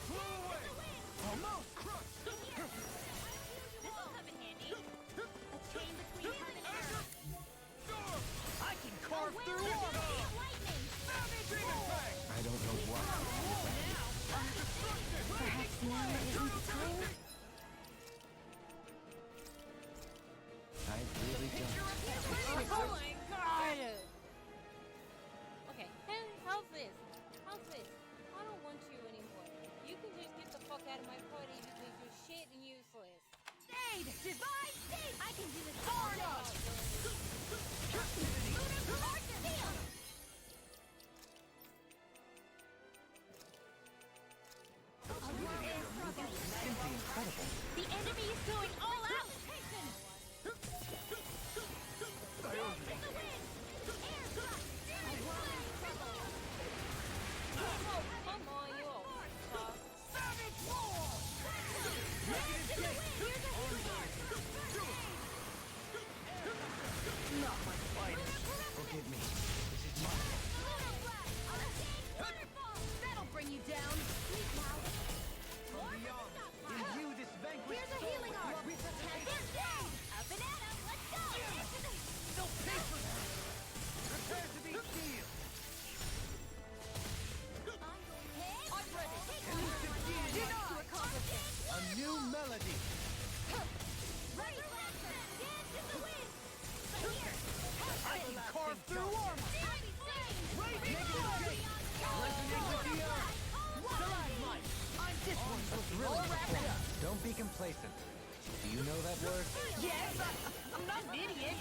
Flew away. Almost crushed. This'll come in handy. A chain between heaven and earth. I can carve through armor. I don't know why. Perhaps now isn't the time? I really don't. Oh my god! Okay, how's this? How's this? I don't want you anymore. You can just get the fuck out of my party because you're shit and useless. Aid! Divine Seed! I can do this all day! Lunar Blast Seal! Simply incredible. The enemy is going all out! Come on, you all fuck. Not my fighting. Forgive me. This is my That'll bring you down! Sleep now! Beyond. Imbue this vanquish. Here's a healing art! Up and at 'em! Let's go! No patience. Prepare to be sealed. I'm ready. A new melody. I can carve through armor. Resonate with the earth. Stalagmite. This one's all wrapped up. Don't be complacent. Do you know that word? Yes, I'm not an idiot.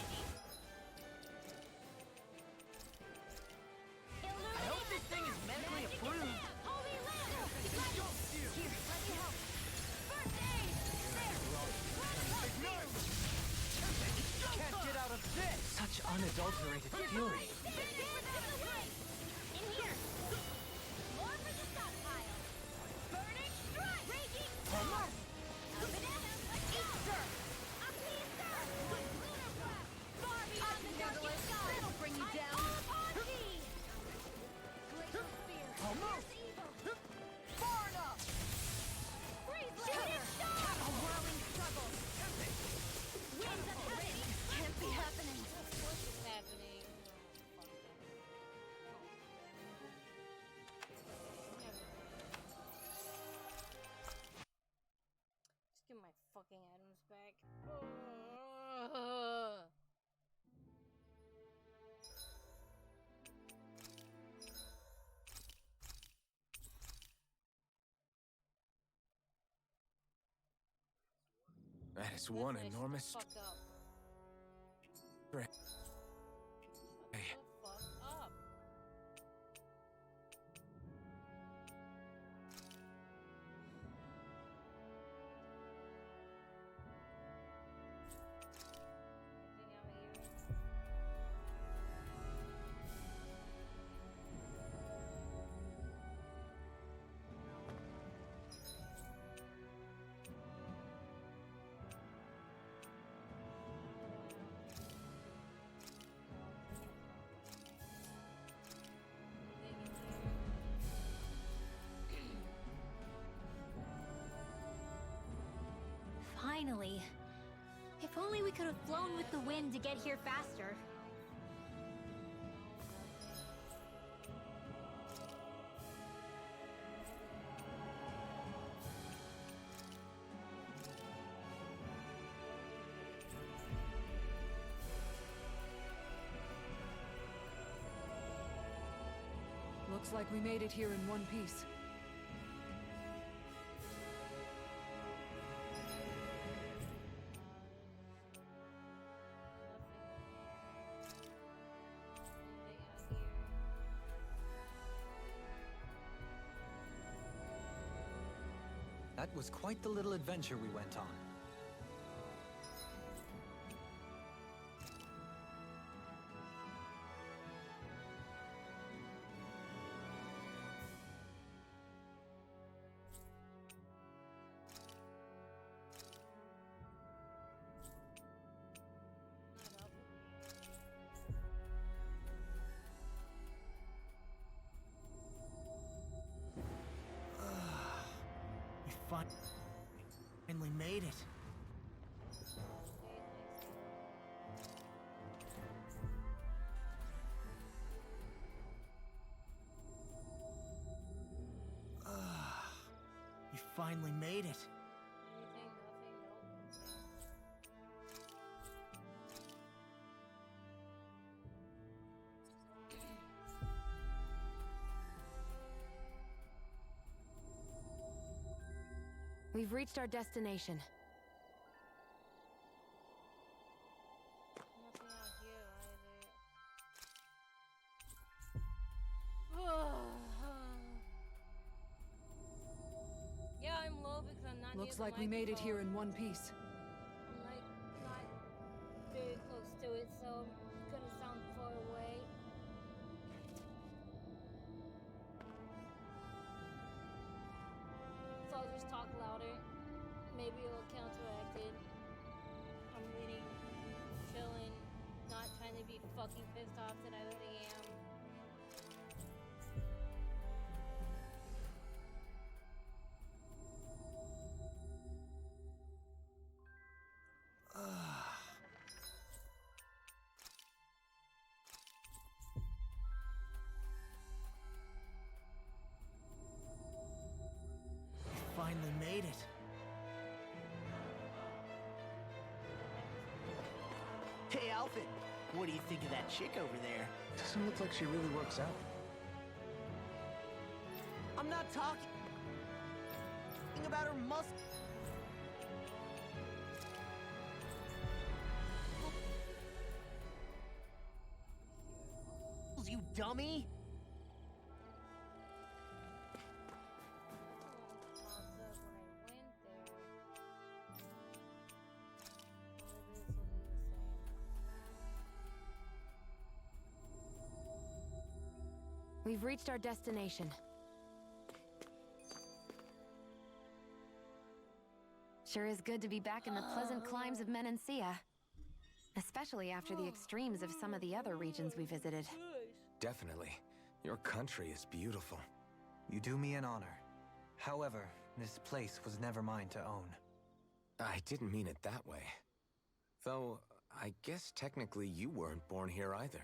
I hope this thing is medically approved. Holy Lamb! Here, let me help. First aid! There! unadulterated fury. In here! More for the stockpile! Burning strike! Raging storm! A banana! Easter! A Easter! Lunar blast! Far beyond the darkest sky! That'll bring you down! I call upon thee! Glacial spear! Here's evil! Far enough! Freeze laser! A whirling struggle! Winds of heaven! Can't be happening! What is happening? Just give my fucking items back. That is one That's enormous. fuck up. Hey. Fuck up. Finally. If only we could have flown with the wind to get here faster. Looks like we made it here in one piece. That was quite the little adventure we went on. Finally made it. You finally made it. We've reached our destination. Yeah, I'm low because I'm not. Looks like we made it here in one piece. I'm like not very close to it, so it's gonna sound far away. So I'll just talk louder. Maybe it'll counteract it. I'm reading, chilling, not trying to be fucking pissed off that I already am. Finally made it. Hey, Alfred. What do you think of that chick over there? Doesn't look like she really works out. I'm not talking about her muscles. You dummy! We've reached our destination. Sure is good to be back in the pleasant climes of Menancia. Especially after the extremes of some of the other regions we visited. Definitely. Your country is beautiful. You do me an honor. However, this place was never mine to own. I didn't mean it that way. Though, I guess technically you weren't born here either.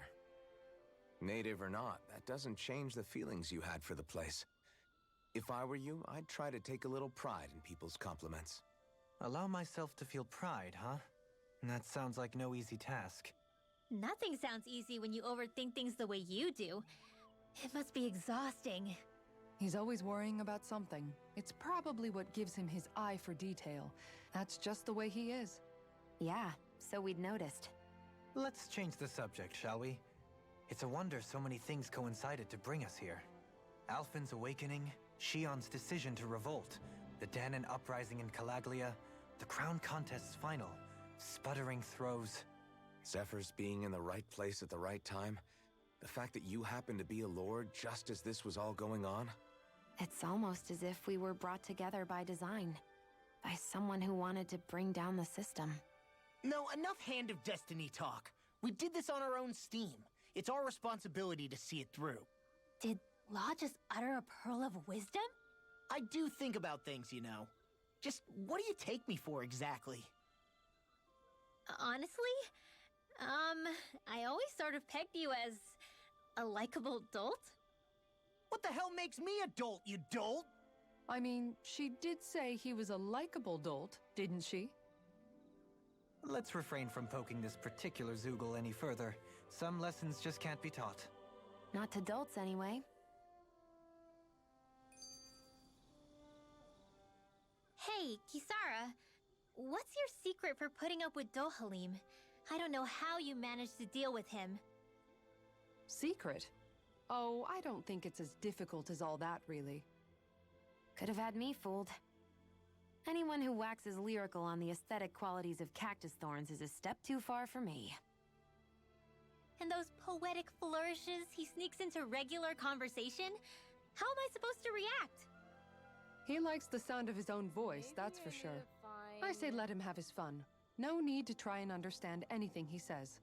Native or not, that doesn't change the feelings you had for the place. If I were you, I'd try to take a little pride in people's compliments. Allow myself to feel pride, huh? That sounds like no easy task. Nothing sounds easy when you overthink things the way you do. It must be exhausting. He's always worrying about something. It's probably what gives him his eye for detail. That's just the way he is. Yeah, so we'd noticed. Let's change the subject, shall we? It's a wonder so many things coincided to bring us here. Alphen's awakening, Shion's decision to revolt, the Danon uprising in Calaglia, the crown contest's final, sputtering throws. Zephyr's being in the right place at the right time. The fact that you happened to be a lord just as this was all going on. It's almost as if we were brought together by design. By someone who wanted to bring down the system. No, enough Hand of Destiny talk. We did this on our own steam. It's our responsibility to see it through. Did Law just utter a pearl of wisdom? I do think about things, you know. Just what do you take me for exactly? Honestly, I always sort of pegged you as a likable dolt. What the hell makes me a dolt, you dolt? I mean, she did say he was a likable dolt, didn't she? Let's refrain from poking this particular Zoogle any further. Some lessons just can't be taught. Not to dolts, anyway. Hey, Kisara, what's your secret for putting up with Dohalim? I don't know how you managed to deal with him. Secret? Oh, I don't think it's as difficult as all that, really. Could have had me fooled. Anyone who waxes lyrical on the aesthetic qualities of cactus thorns is a step too far for me. And those poetic flourishes he sneaks into regular conversation? How am I supposed to react? He likes the sound of his own voice, that's for sure. I say let him have his fun. No need to try and understand anything he says.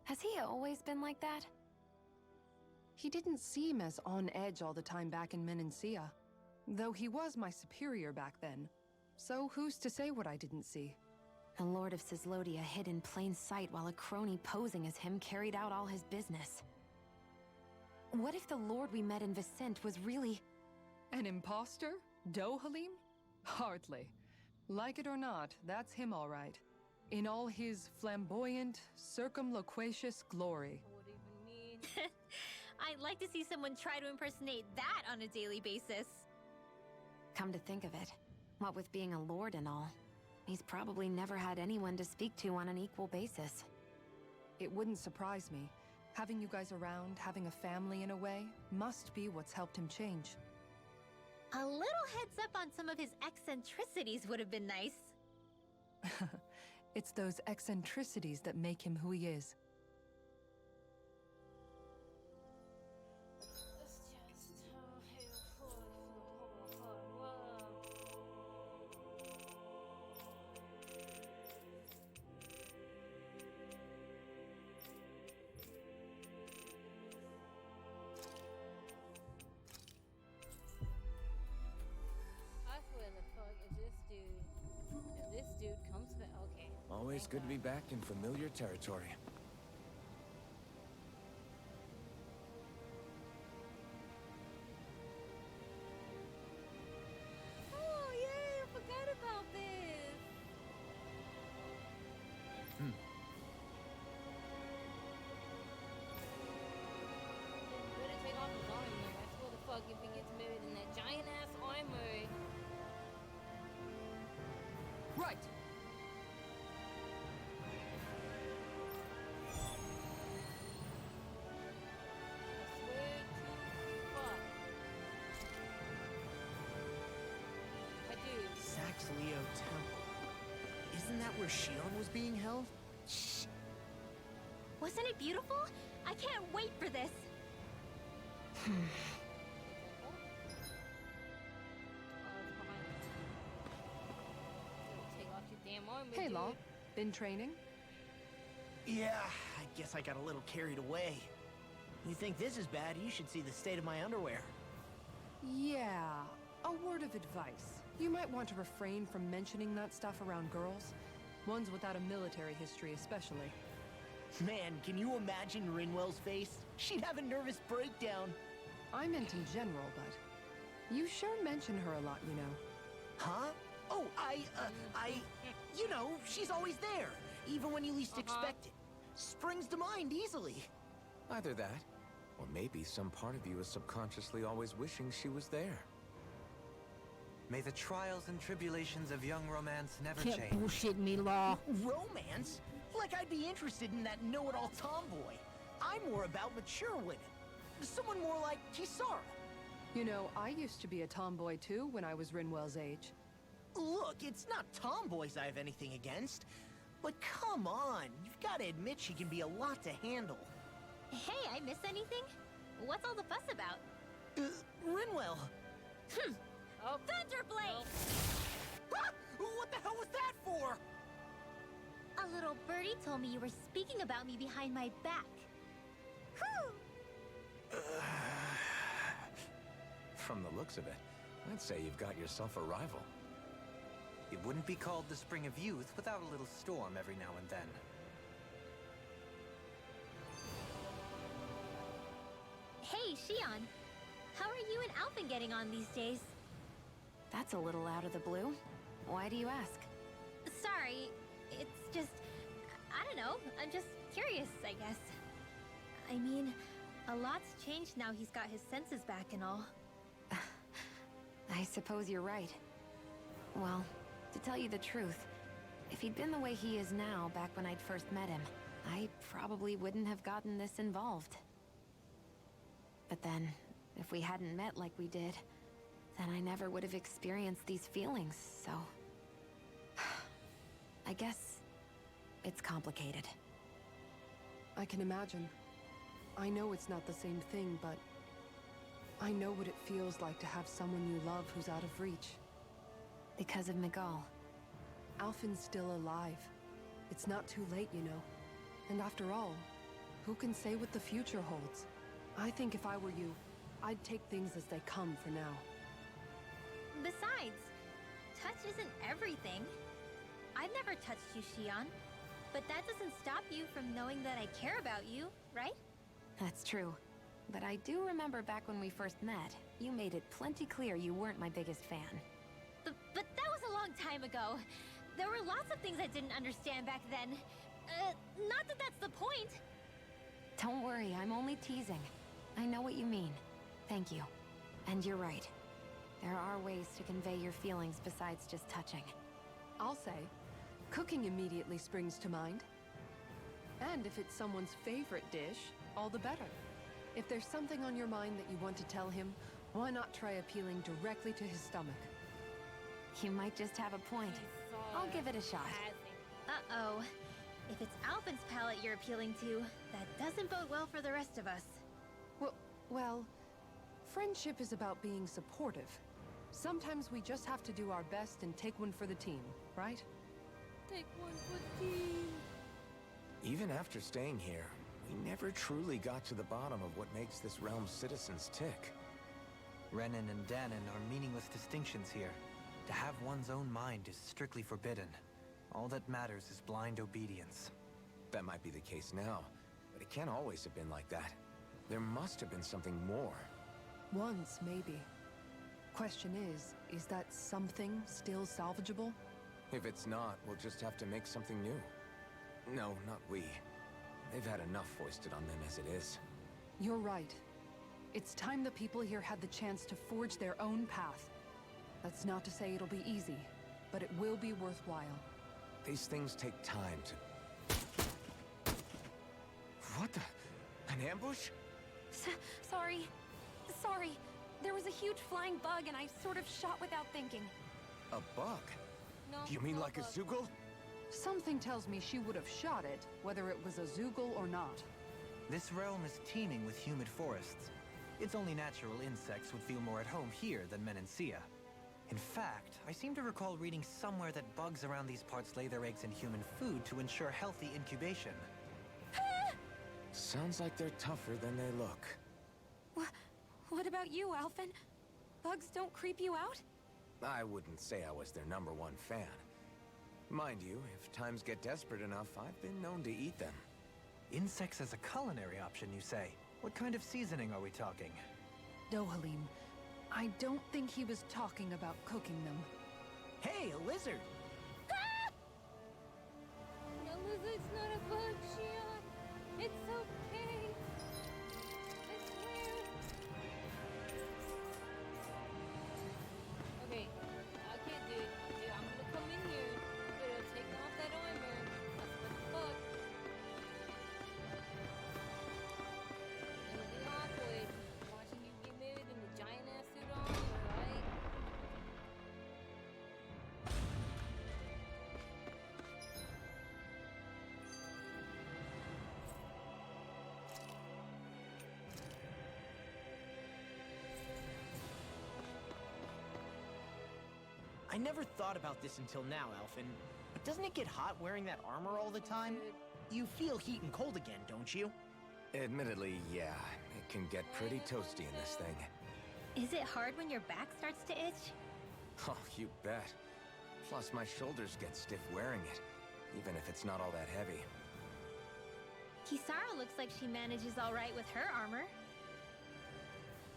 Has he always been like that? He didn't seem as on edge all the time back in Menancia. Though he was my superior back then. So who's to say what I didn't see? The Lord of Cislodia hid in plain sight while a crony posing as him carried out all his business. What if the Lord we met in Vicente was really... An imposter? Dohalim? Hardly. Like it or not, that's him all right. In all his flamboyant, circumloquacious glory. What even mean? I'd like to see someone try to impersonate that on a daily basis. Come to think of it, what with being a lord and all, he's probably never had anyone to speak to on an equal basis. It wouldn't surprise me. Having you guys around, having a family in a way, must be what's helped him change. A little heads up on some of his eccentricities would have been nice. It's those eccentricities that make him who he is. Always good to be back in familiar territory. Oh, yay! I forgot about this! Better take off his armor. I swear the fuck if he gets married in that giant-ass armor. Right! Leo Temple. Isn't that where Shion was being held? Shh! Wasn't it beautiful? I can't wait for this! Take off your damn armor, Hey, dude. Law. Been training? Yeah, I guess I got a little carried away. You think this is bad, you should see the state of my underwear. Yeah. A word of advice. You might want to refrain from mentioning that stuff around girls. Ones without a military history, especially. Man, can you imagine Rinwell's face? She'd have a nervous breakdown. I meant in general, but you sure mention her a lot, you know. Huh? Oh, you know, she's always there, even when you least expect it. Springs to mind easily. Either that, or maybe some part of you is subconsciously always wishing she was there. May the trials and tribulations of young romance never Can't change. bullshit me, Law. Romance? Like I'd be interested in that know-it-all tomboy. I'm more about mature women. Someone more like Kisara. You know, I used to be a tomboy too when I was Rinwell's age. Look, it's not tomboys I have anything against. But come on, you've got to admit she can be a lot to handle. Hey, I miss anything? What's all the fuss about? Rinwell. Oh. Thunderblade! Ah! What the hell was that for? A little birdie told me you were speaking about me behind my back. Whew! From the looks of it, I'd say you've got yourself a rival. It wouldn't be called the Spring of Youth without a little storm every now and then. Hey, Shion. How are you and Alphen getting on these days? That's a little out of the blue. Why do you ask? Sorry, it's just... I don't know, I'm just curious, I guess. I mean, a lot's changed now he's got his senses back and all. I suppose you're right. Well, to tell you the truth, if he'd been the way he is now back when I'd first met him, I probably wouldn't have gotten this involved. But then, if we hadn't met like we did, then I never would have experienced these feelings, so... I guess it's complicated. I can imagine. I know it's not the same thing, but I know what it feels like to have someone you love who's out of reach. Because of Miguel. Alphen's still alive. It's not too late, you know. And after all, who can say what the future holds? I think if I were you, I'd take things as they come for now. Besides, touch isn't everything. I've never touched you, Shion. But that doesn't stop you from knowing that I care about you, right? That's true. But I do remember back when we first met, you made it plenty clear you weren't my biggest fan. But that was a long time ago. There were lots of things I didn't understand back then. Not that that's the point. Don't worry, I'm only teasing. I know what you mean. Thank you. And you're right. There are ways to convey your feelings besides just touching. I'll say, cooking immediately springs to mind. And if it's someone's favorite dish, all the better. If there's something on your mind that you want to tell him, why not try appealing directly to his stomach? You might just have a point. I'll give it a shot. Uh-oh. If it's Alphen's palate you're appealing to, that doesn't bode well for the rest of us. Well, friendship is about being supportive. Sometimes we just have to do our best and take one for the team, right? Take one for the team. Even after staying here, we never truly got to the bottom of what makes this realm's citizens tick. Renan and Danon are meaningless distinctions here. To have one's own mind is strictly forbidden. All that matters is blind obedience. That might be the case now, but it can't always have been like that. There must have been something more. Once, maybe. Question is that something still salvageable? If it's not, we'll just have to make something new. No, not we. They've had enough foisted on them as it is. You're right. It's time the people here had the chance to forge their own path. That's not to say it'll be easy, but it will be worthwhile. These things take time to... What the... An ambush? Sorry. There was a huge flying bug and I sort of shot without thinking. A bug? No, You mean not like a bug. Zoogle? Something tells me she would have shot it, whether it was a Zoogle or not. This realm is teeming with humid forests. It's only natural insects would feel more at home here than Menancia. In fact, I seem to recall reading somewhere that bugs around these parts lay their eggs in human food to ensure healthy incubation. Sounds like they're tougher than they look. What about you, Alphen? Bugs don't creep you out? I wouldn't say I was their #1 fan. Mind you, if times get desperate enough, I've been known to eat them. Insects as a culinary option, you say? What kind of seasoning are we talking? Dohalim, I don't think he was talking about cooking them. Hey, a lizard! No, lizard's not a bug, Shion. It's okay. I swear. Okay, I can't do it. Dude, I'm gonna come in here. Dude, take off that armor. That's what the fuck. It'll be awkward. Watching you get married in the giant ass suit on, alright? I never thought about this until now, Alphen. But doesn't it get hot wearing that armor all the time? You feel heat and cold again, don't you? Admittedly, yeah. It can get pretty toasty in this thing. Is it hard when your back starts to itch? Oh, you bet. Plus, my shoulders get stiff wearing it, even if it's not all that heavy. Kisara looks like she manages all right with her armor.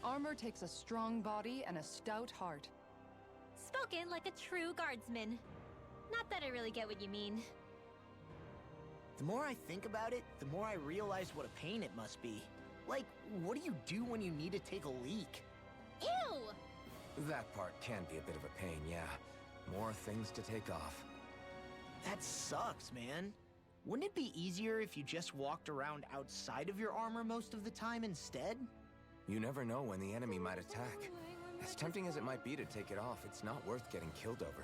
Armor takes a strong body and a stout heart. Spoken like a true guardsman. Not that I really get what you mean. The more I think about it, the more I realize what a pain it must be. Like, what do you do when you need to take a leak? Ew! That part can be a bit of a pain, yeah. More things to take off. That sucks, man. Wouldn't it be easier if you just walked around outside of your armor most of the time instead? You never know when the enemy might attack. As tempting as it might be to take it off, it's not worth getting killed over.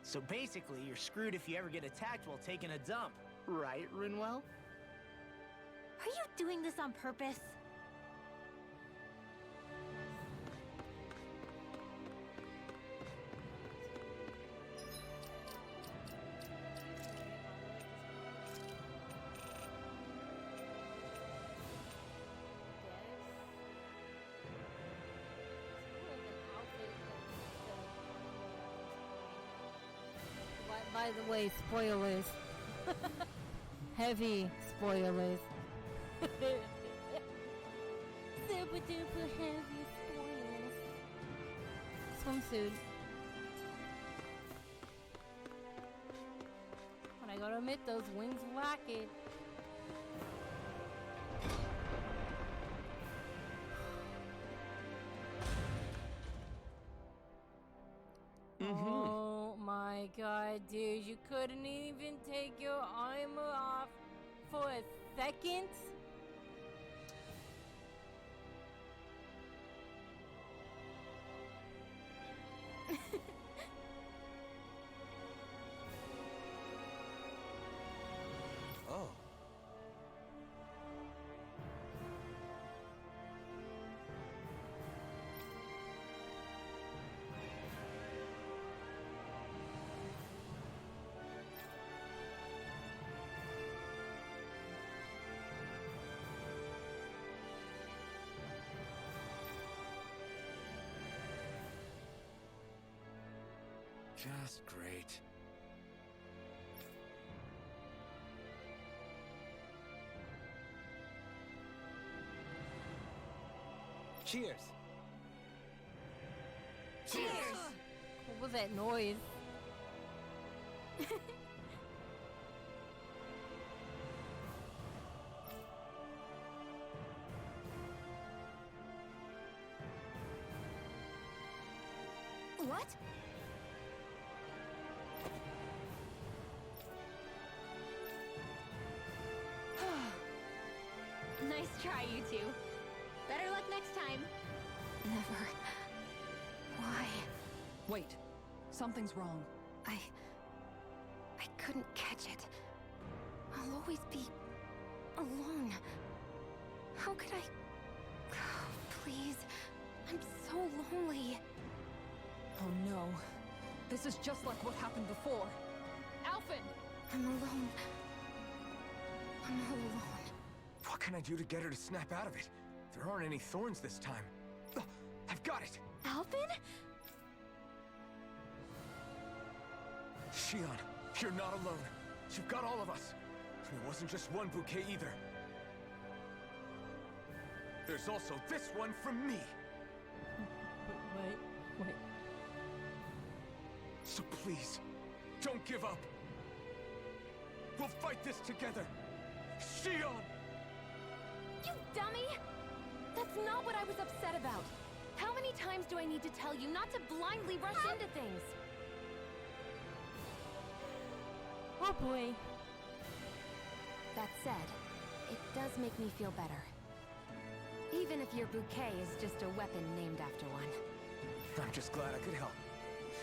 So basically, you're screwed if you ever get attacked while taking a dump. Right, Rinwell? Are you doing this on purpose? By the way, spoilers. Heavy spoilers. Super duper heavy spoilers. Swimsuit. But I gotta admit, those wings rock it. Oh my god, dude, you couldn't even take your armor off for a second? Oh. Just great. Cheers! Cheers! What was that noise? What? Nice try, you two. Better luck next time. Never. Why? Wait. Something's wrong. I couldn't catch it. I'll always be alone. How could I... Please. I'm so lonely. Oh no. This is just like what happened before. Alphen! I'm alone. I'm all alone. What can I do to get her to snap out of it? There aren't any thorns this time. Oh, I've got it! Alphen? Shion, you're not alone. You've got all of us. And it wasn't just one bouquet either. There's also this one from me. Wait. So please, don't give up. We'll fight this together. Shion! You dummy! That's not what I was upset about. How many times do I need to tell you not to blindly rush into things? Oh boy. That said, it does make me feel better. Even if your bouquet is just a weapon named after one. I'm just glad I could help.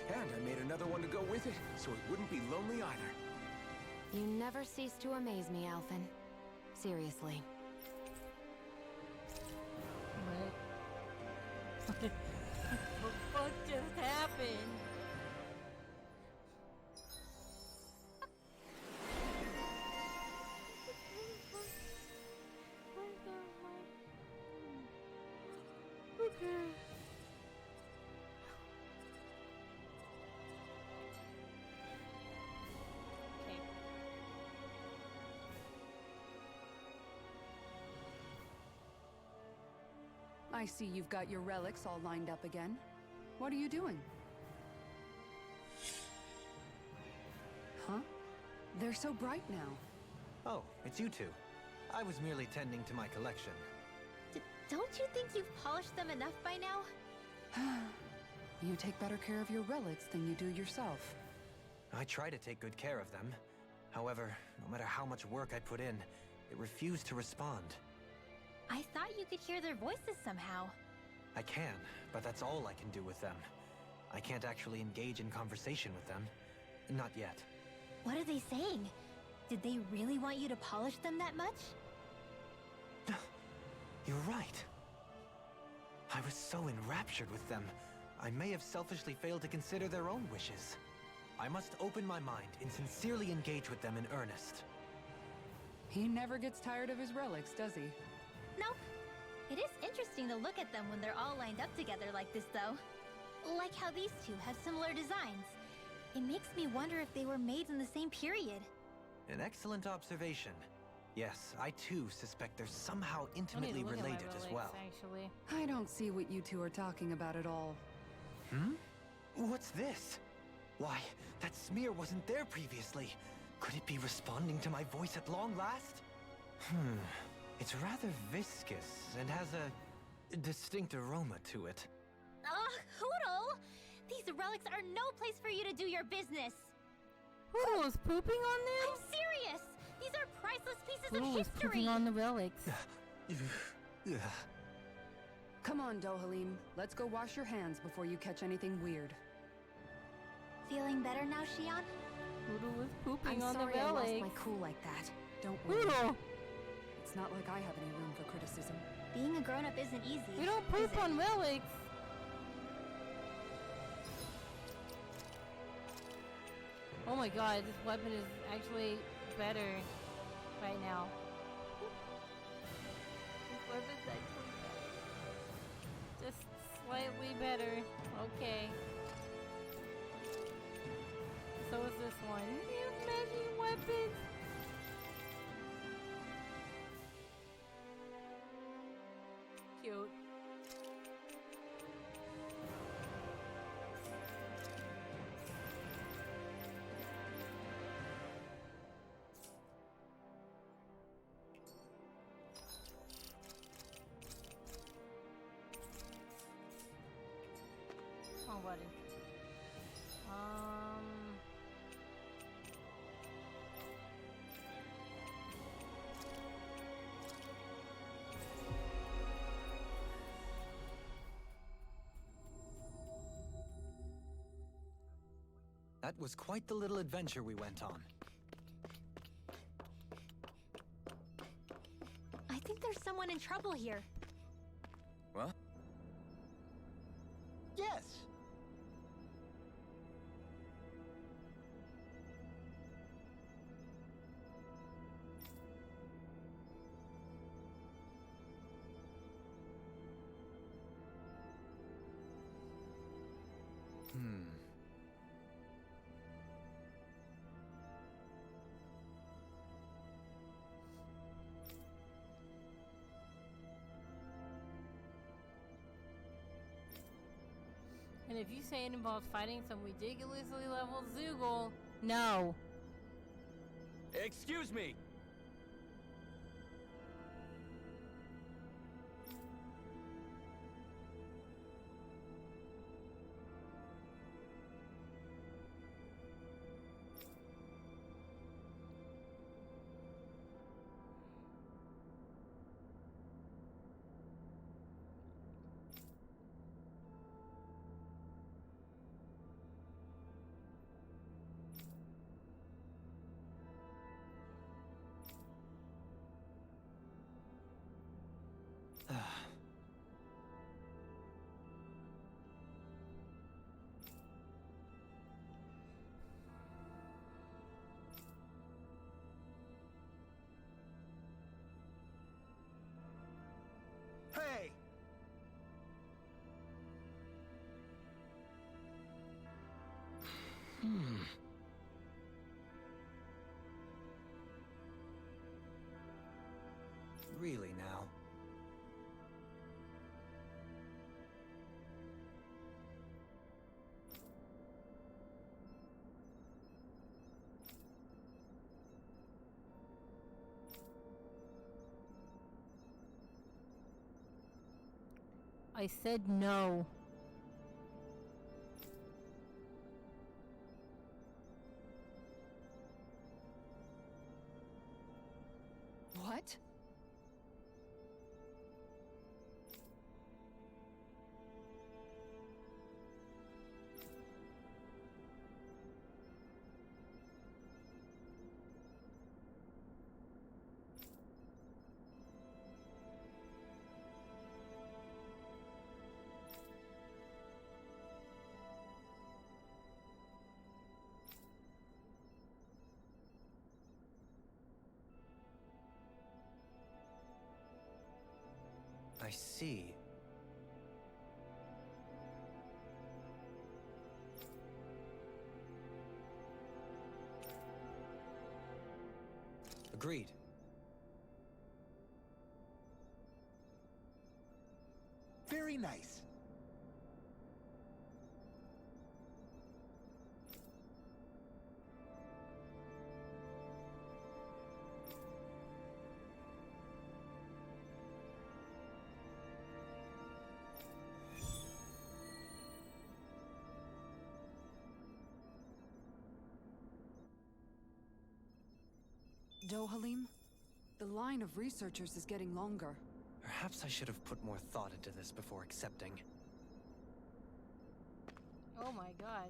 And I made another one to go with it, so it wouldn't be lonely either. You never cease to amaze me, Alphen. Seriously. What the fuck just happened? Okay. I see you've got your relics all lined up again. What are you doing? Huh? They're so bright now. Oh, it's you two. I was merely tending to my collection. Don't you think you've polished them enough by now? You take better care of your relics than you do yourself. I try to take good care of them. However, no matter how much work I put in, it refused to respond. I thought you could hear their voices somehow. I can, but that's all I can do with them. I can't actually engage in conversation with them. Not yet. What are they saying? Did they really want you to polish them that much? You're right. I was so enraptured with them, I may have selfishly failed to consider their own wishes. I must open my mind and sincerely engage with them in earnest. He never gets tired of his relics, does he? Nope. It is interesting to look at them when they're all lined up together like this, though. Like how these two have similar designs. It makes me wonder if they were made in the same period. An excellent observation. Yes, I too suspect they're somehow intimately related as well. Actually. I don't see what you two are talking about at all. Hmm? What's this? Why, that smear wasn't there previously. Could it be responding to my voice at long last? It's rather viscous and has a distinct aroma to it. Ugh, Hootle! These relics are no place for you to do your business! Hootle's pooping on them? I'm serious! These are priceless pieces Hootle's of history! pooping on the relics. Come on, Dohalim. Let's go wash your hands before you catch anything weird. Feeling better now, Shion? Hootle was pooping I'm on sorry the I relics. lost my cool like that. Don't worry. Hootle! It's not like I have any room for criticism. Being a grown-up isn't easy. We don't poop on relics! Oh my god, this weapon is actually better right now. This weapon's actually better. Just slightly better. Okay. So is this one. You have matching weapons. Cute. Oh, buddy. That was quite the little adventure we went on. I think there's someone in trouble here. What? And if you say it involves fighting some ridiculously leveled Zoogle, no. Excuse me! Hey! Really now? I said no. What? I see. Agreed. Very nice. Dohalim? The line of researchers is getting longer. Perhaps I should have put more thought into this before accepting. Oh my god.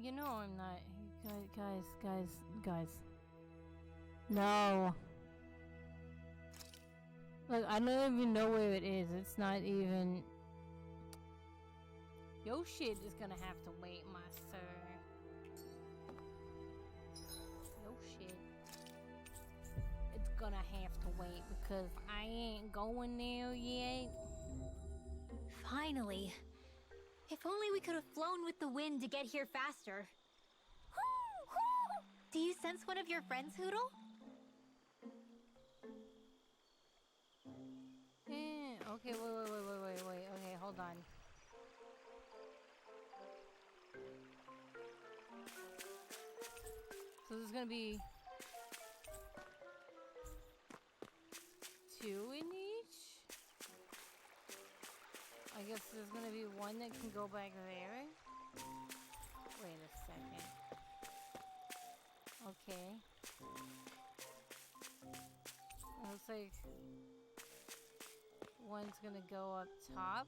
You know I'm not. Guys. No. Look, I don't even know where it is. It's not even... Your shit is gonna have to wait, my sir. Your shit. It's gonna have to wait because I ain't going there yet. Finally. If only we could have flown with the wind to get here faster. Do you sense one of your friends, Hootle? Okay, wait. Okay, hold on. So there's gonna be 2 in each? I guess there's gonna be one that can go back there. Wait a second. Okay. Looks like one's gonna go up top.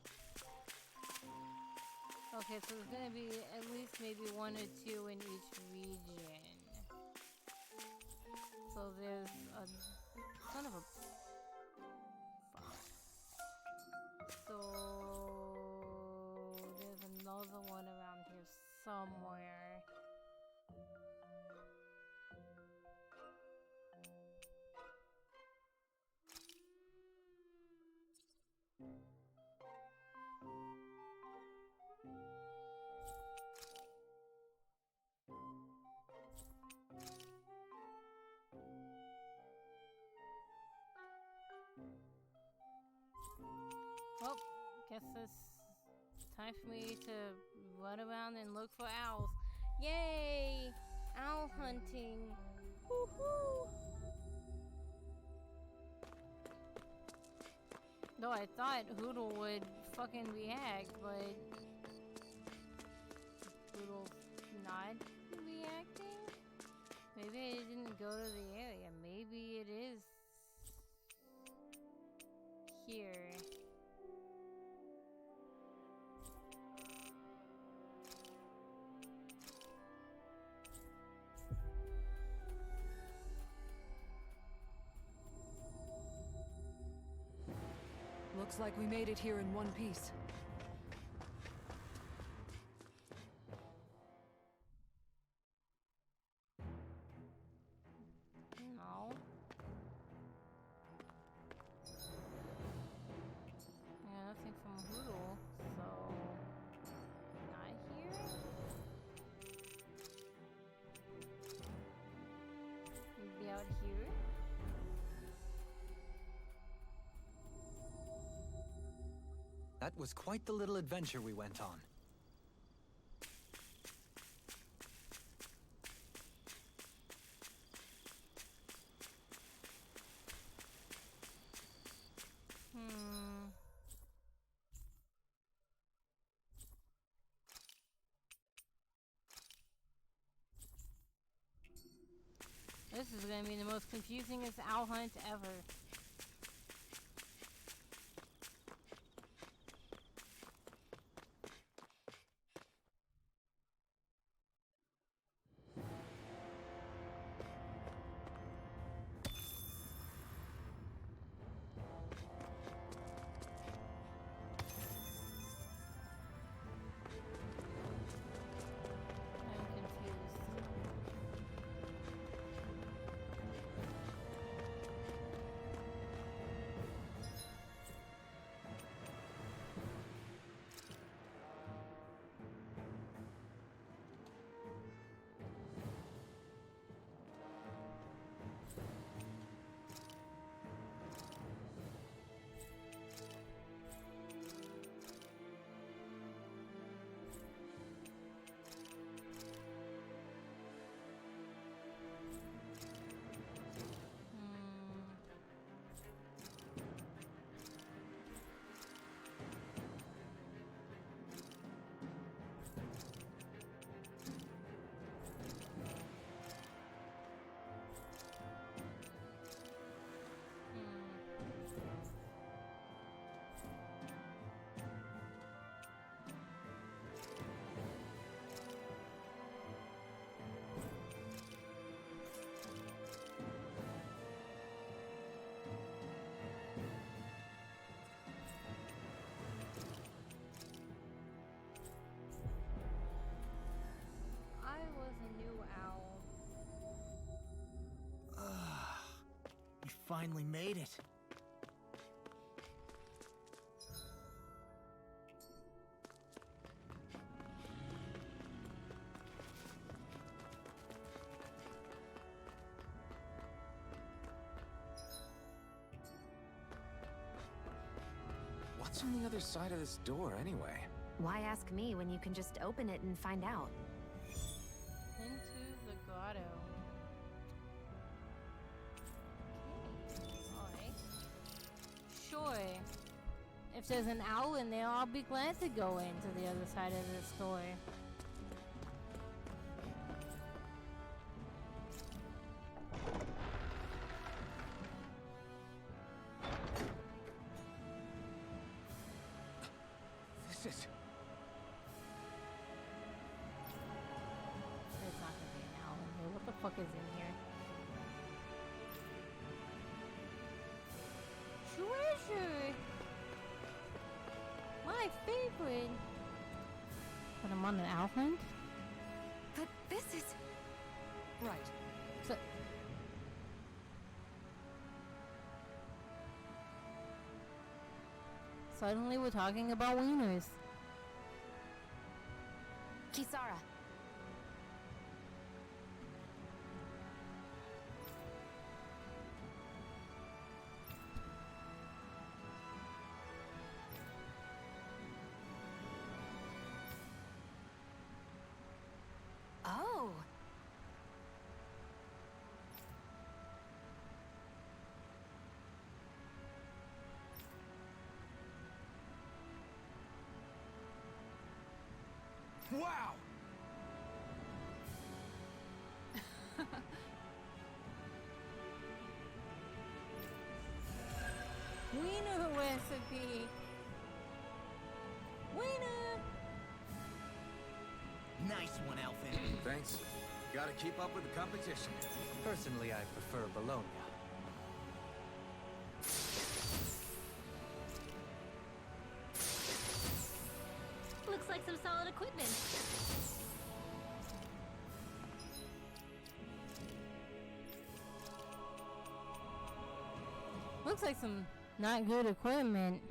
Okay, so there's gonna be at least maybe 1 or 2 in each region. So there's a son of a... So there's another one around here somewhere. guess it's time for me to run around and look for owls. Yay! Owl hunting. Woohoo! Though I thought Hootle would fucking react, but Hootle's not reacting? Maybe I didn't go to the area. Maybe it is here. Looks like we made it here in one piece. No. Yeah, nothing from Hootle, so not here? Maybe out here? That was quite the little adventure we went on. This is gonna be the most confusingest owl hunt ever. Finally made it. What's on the other side of this door, anyway? Why ask me when you can just open it and find out? Into the grotto. Sure. If there's an owl in there, I'll be glad to go into the other side of this door. This is... There's not gonna be an owl in here. What the fuck is in here? Treasure! My favorite! But I'm on an owl hunt? But this is... Right. So... Suddenly we're talking about wieners. Kisara. Wow! We knew who it should be. We knew. Nice one, Elfin. Thanks. Gotta keep up with the competition. Personally, I prefer Bologna. Looks like some solid equipment. Looks like some not good equipment.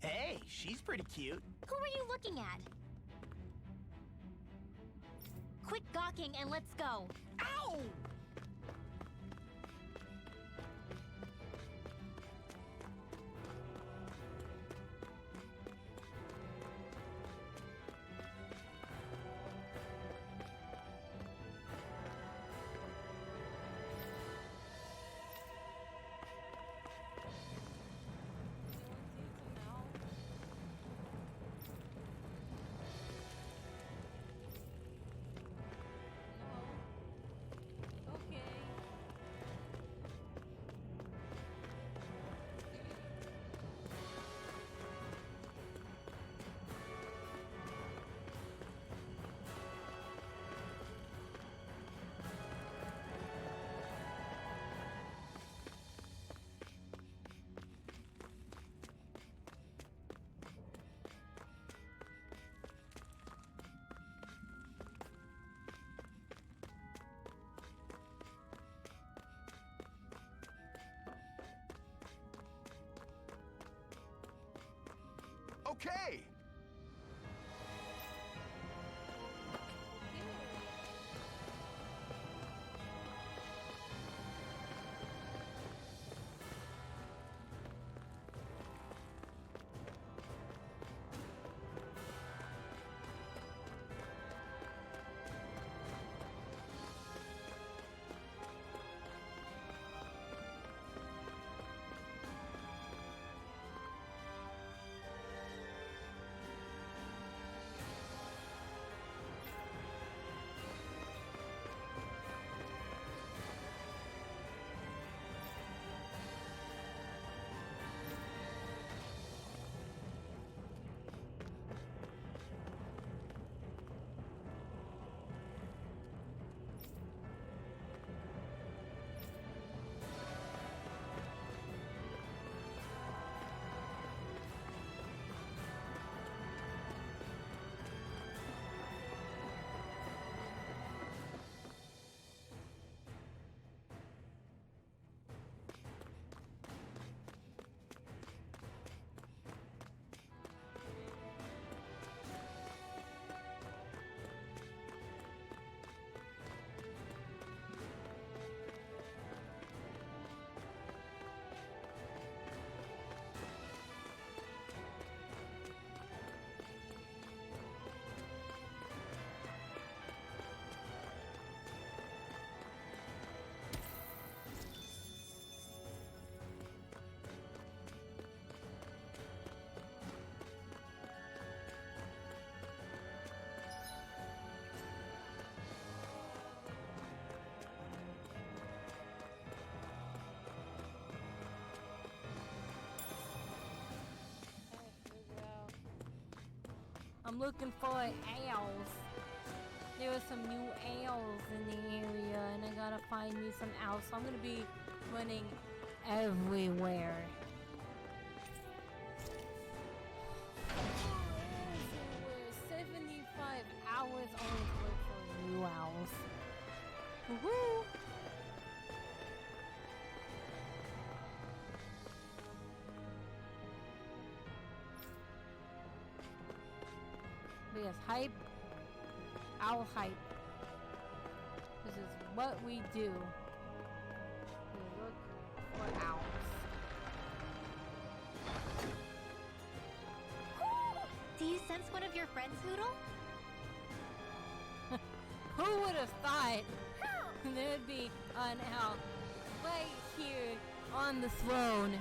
Hey, she's pretty cute. Who are you looking at? Quit gawking and let's go. Ow! okay! I'm looking for owls. There are some new owls in the area, and I gotta find me some owls. So I'm gonna be running everywhere. 75 hours only to look for new owls. Woohoo! Yes, hype. Owl hype. This is what we do. We look for owls. Do you sense one of your friends, Hoodle? Who would have thought there'd be an owl right here on the throne?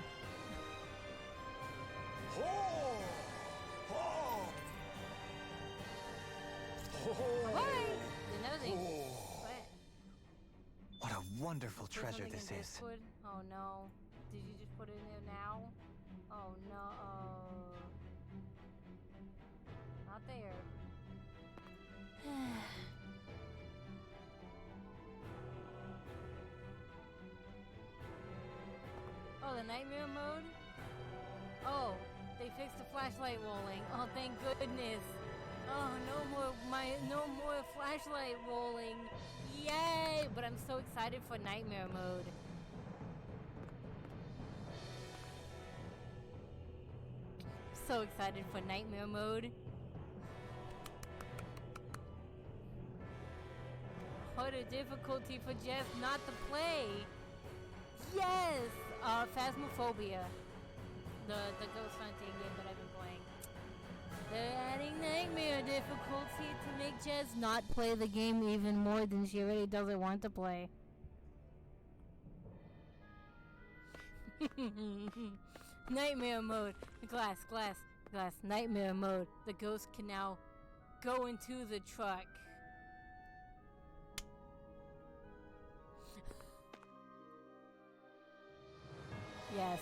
What a wonderful treasure this is. Discord? Oh no. Did you just put it in there now? Oh no. Not there. Oh, the nightmare mode? Oh, they fixed the flashlight rolling. Oh, thank goodness. Oh, no more flashlight rolling. Yay! But I'm so excited for nightmare mode. So excited for nightmare mode. Harder difficulty for Jess not to play. Yes! Phasmophobia. The ghost hunting game that I've been playing. They're adding nightmare difficulty to make Jess not play the game even more than she already doesn't want to play. Nightmare mode. Glass. Nightmare mode. The ghost can now go into the truck. Yes.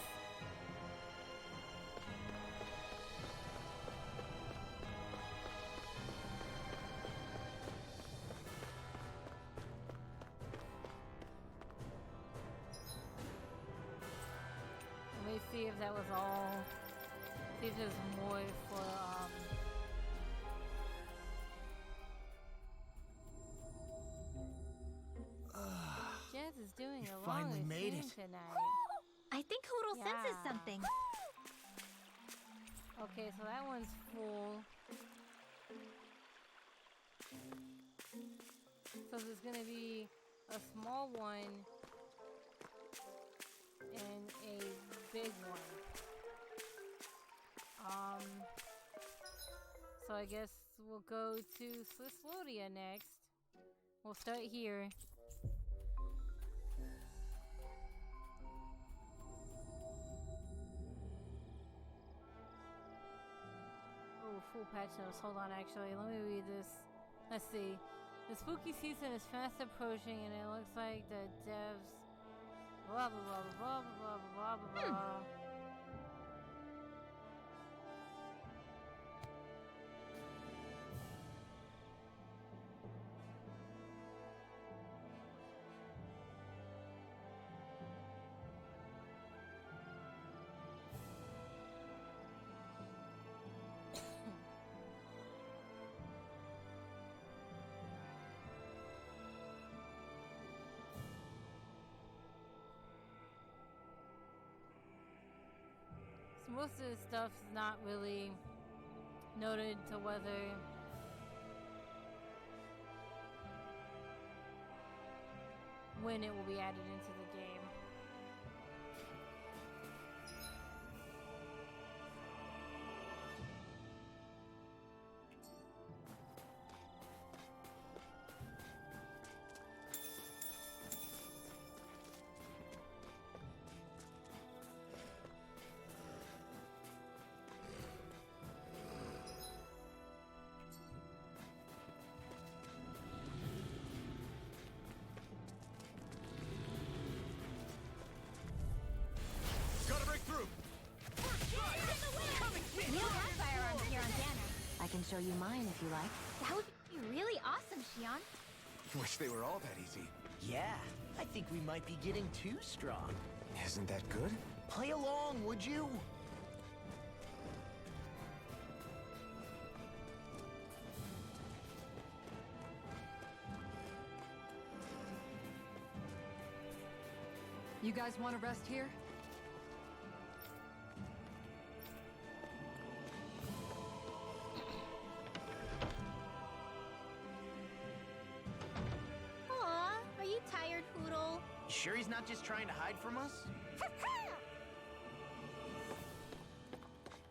Let me see if that was all. See if there's more for Jess is doing You a finally long made stream it. tonight. I think Hoodle senses something. Okay, so that one's full. So there's gonna be a small one and a big one. So I guess we'll go to Slislodia next. We'll start here. Oh, full patch notes. Hold on, actually. Let me read this. Let's see. The spooky season is fast approaching, and it looks like the devs. Blah blah blah blah blah blah blah blah blah. So most of this stuff's not really noted to whether when it will be added into the game. I can show you mine if you like. That would be really awesome, Xion. Wish they were all that easy. Yeah, I think we might be getting too strong. Isn't that good? Play along, would you? You guys want to rest here? Aw, are you tired, Poodle? You sure he's not just trying to hide from us?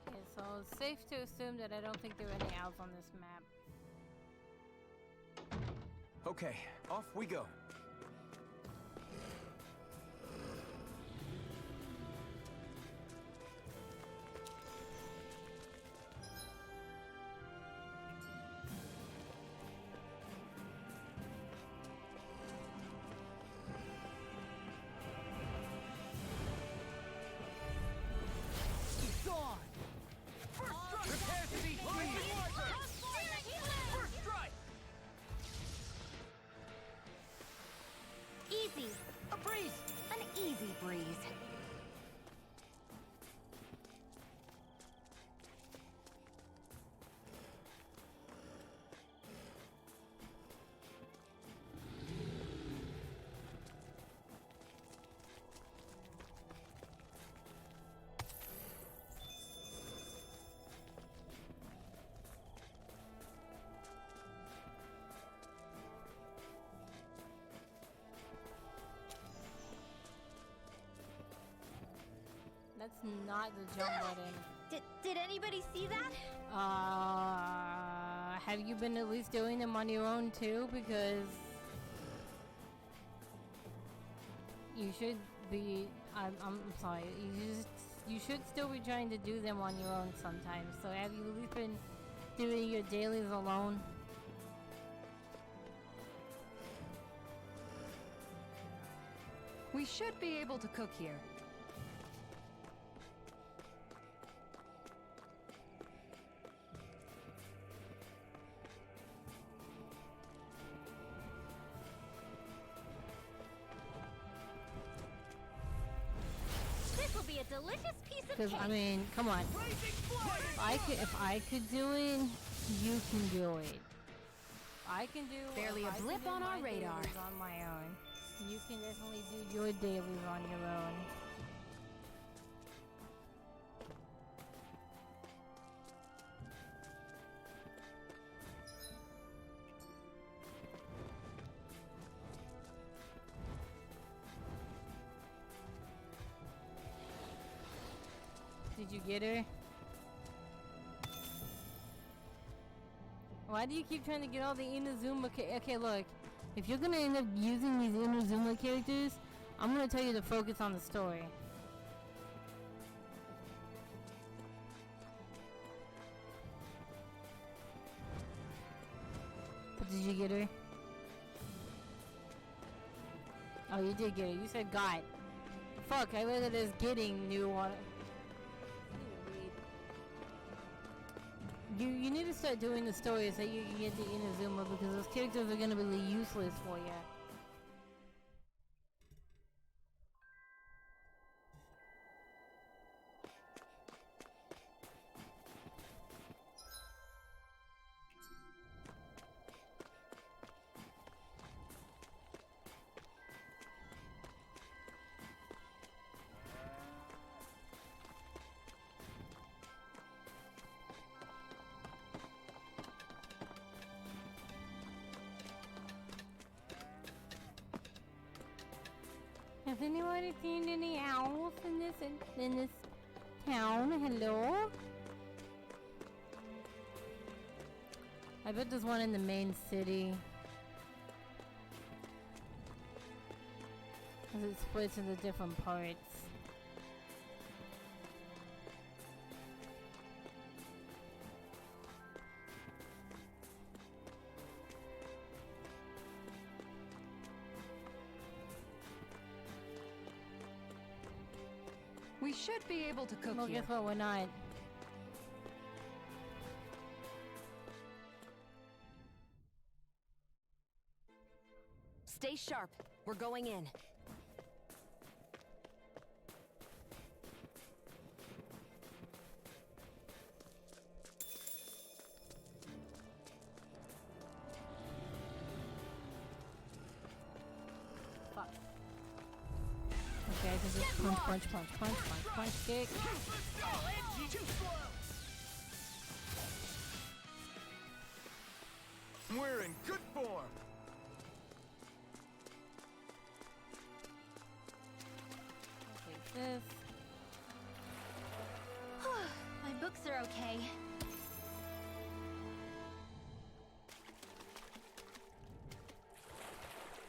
Okay, so it's safe to assume that I don't think there are any owls on this map. Okay, off we go. Easy. A breeze! An easy breeze. That's not the jump button. Did anybody see that? Have you been at least doing them on your own too? Because you should be. I'm sorry. You should still be trying to do them on your own sometimes. So have you at least been doing your dailies alone? We should be able to cook here. This will be a delicious piece of Because cake. I mean, come on. If I could do it, you can do it. I can do. Barely if a I can blip do on our my radar. dailies on my own. You can definitely do your dailies on your own. Did you get her? Why do you keep trying to get all the Inazuma okay, look. If you're gonna end up using these Inazuma characters, I'm gonna tell you to focus on the story. But did you get her? Oh, you did get her. You said got. Fuck, I read it as getting new water. You need to start doing the stories so you can get the Inazuma because those characters are gonna be useless for you. Has anybody seen any owls in this town? Hello? I bet there's one in the main city. Because it splits into different parts. We should be able to cook Well, here. guess what? We're not. Stay sharp. We're going in. Fuck. Okay, I can just punch, kick. We're in good form. Take this. My books are okay.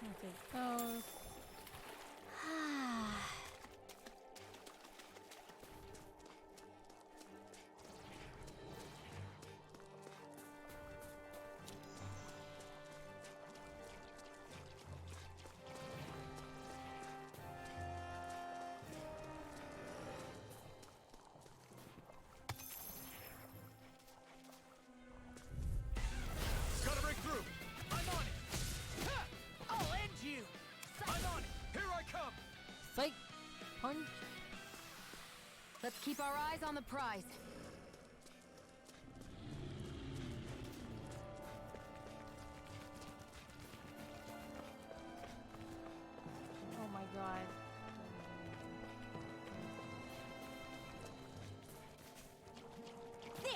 I'll take those. Gotta break through. I'm on it. Ha! I'll end you. I'm on it. Here I come. Psych. Punch. Let's keep our eyes on the prize. Oh my god. There!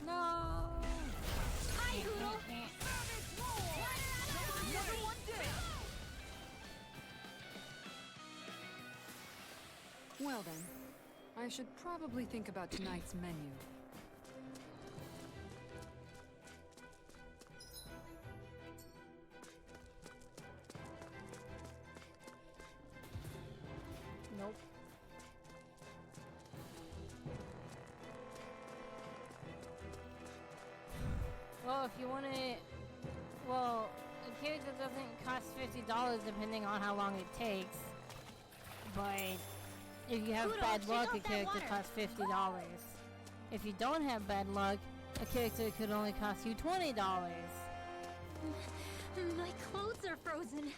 No. Hi, Hoodle. Well then, I should probably think about tonight's menu. Nope. Well, if you want to, well, a character doesn't cost $50 depending on how long it takes. But if you have Kudo, bad check luck, out a that character water. costs $50. If you don't have bad luck, a character could only cost you $20. My clothes are frozen.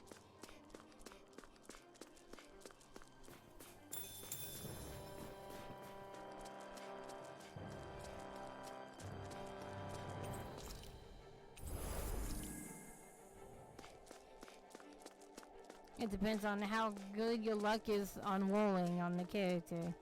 It depends on how good your luck is on rolling on the character.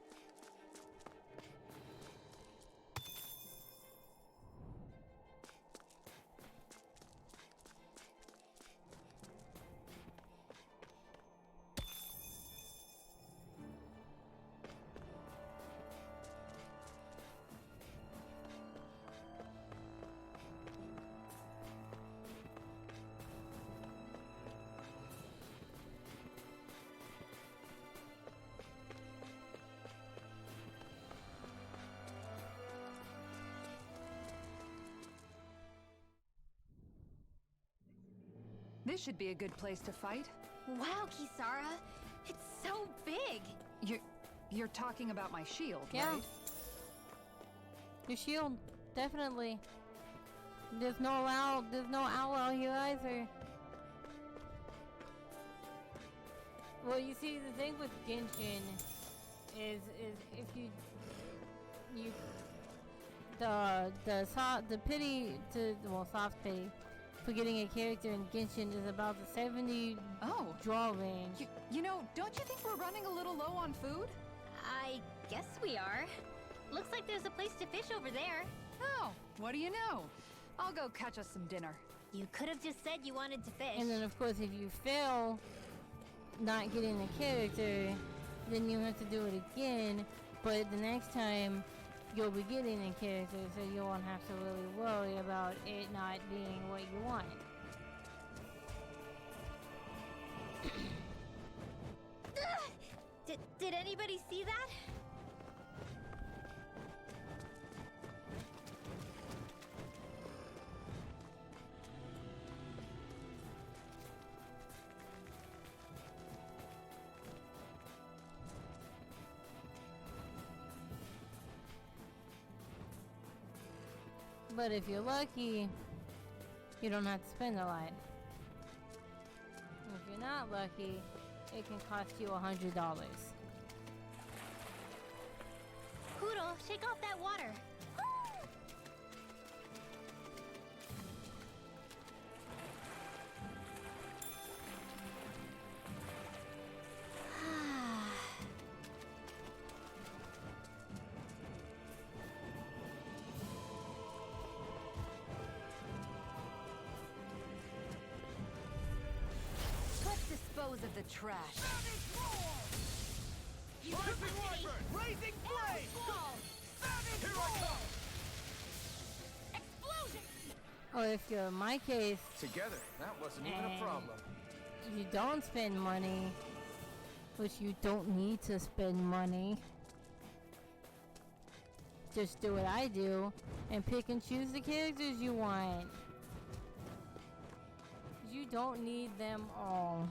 This should be a good place to fight. Wow, Kisara, it's so big. You're talking about my shield, Yeah. right? Your shield, definitely. There's no owl out here either. Well, you see, the thing with Genshin is if you the pity to, well, soft pity for getting a character in Genshin is about the 70 draw range. You know, don't you think we're running a little low on food? I guess we are. Looks like there's a place to fish over there. Oh, what do you know? I'll go catch us some dinner. You could have just said you wanted to fish. And then, of course, if you fail not getting a character, then you have to do it again. But the next time, you'll be getting a character, so you won't have to really worry about it not being what you want. Did anybody see that? But if you're lucky, you don't have to spend a lot. If you're not lucky, it can cost you $100. Poodle, shake off that water. Let's dispose of the trash. Rising Wyvern! Raising Blade! Here I come! Explosion! Or if you're in my case, Together, that wasn't even a and problem. you don't spend money, which you don't need to spend money. Just do what I do and pick and choose the characters you want. You don't need them all.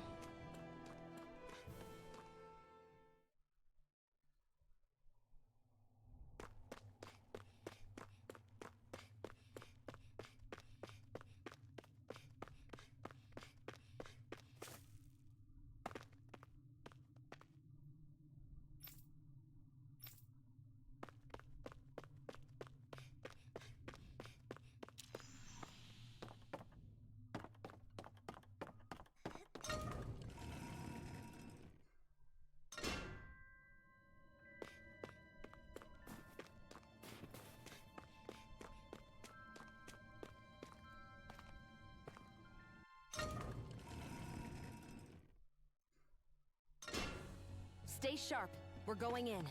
Stay sharp. We're going in.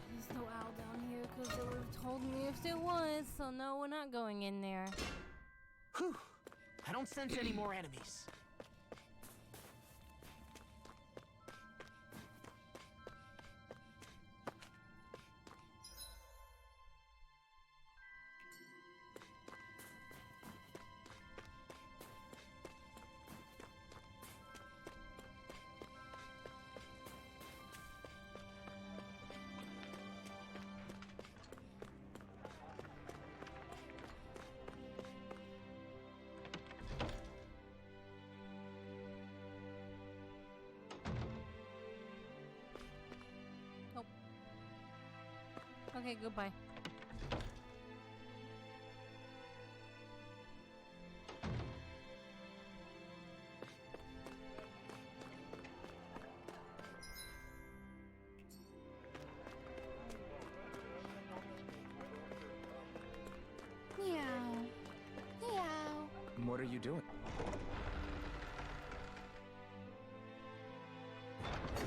There's no owl down here because they would have told me if there was, so no, we're not going in there. Whew. I don't sense any more enemies. Okay, goodbye. Meow. Meow. What are you doing?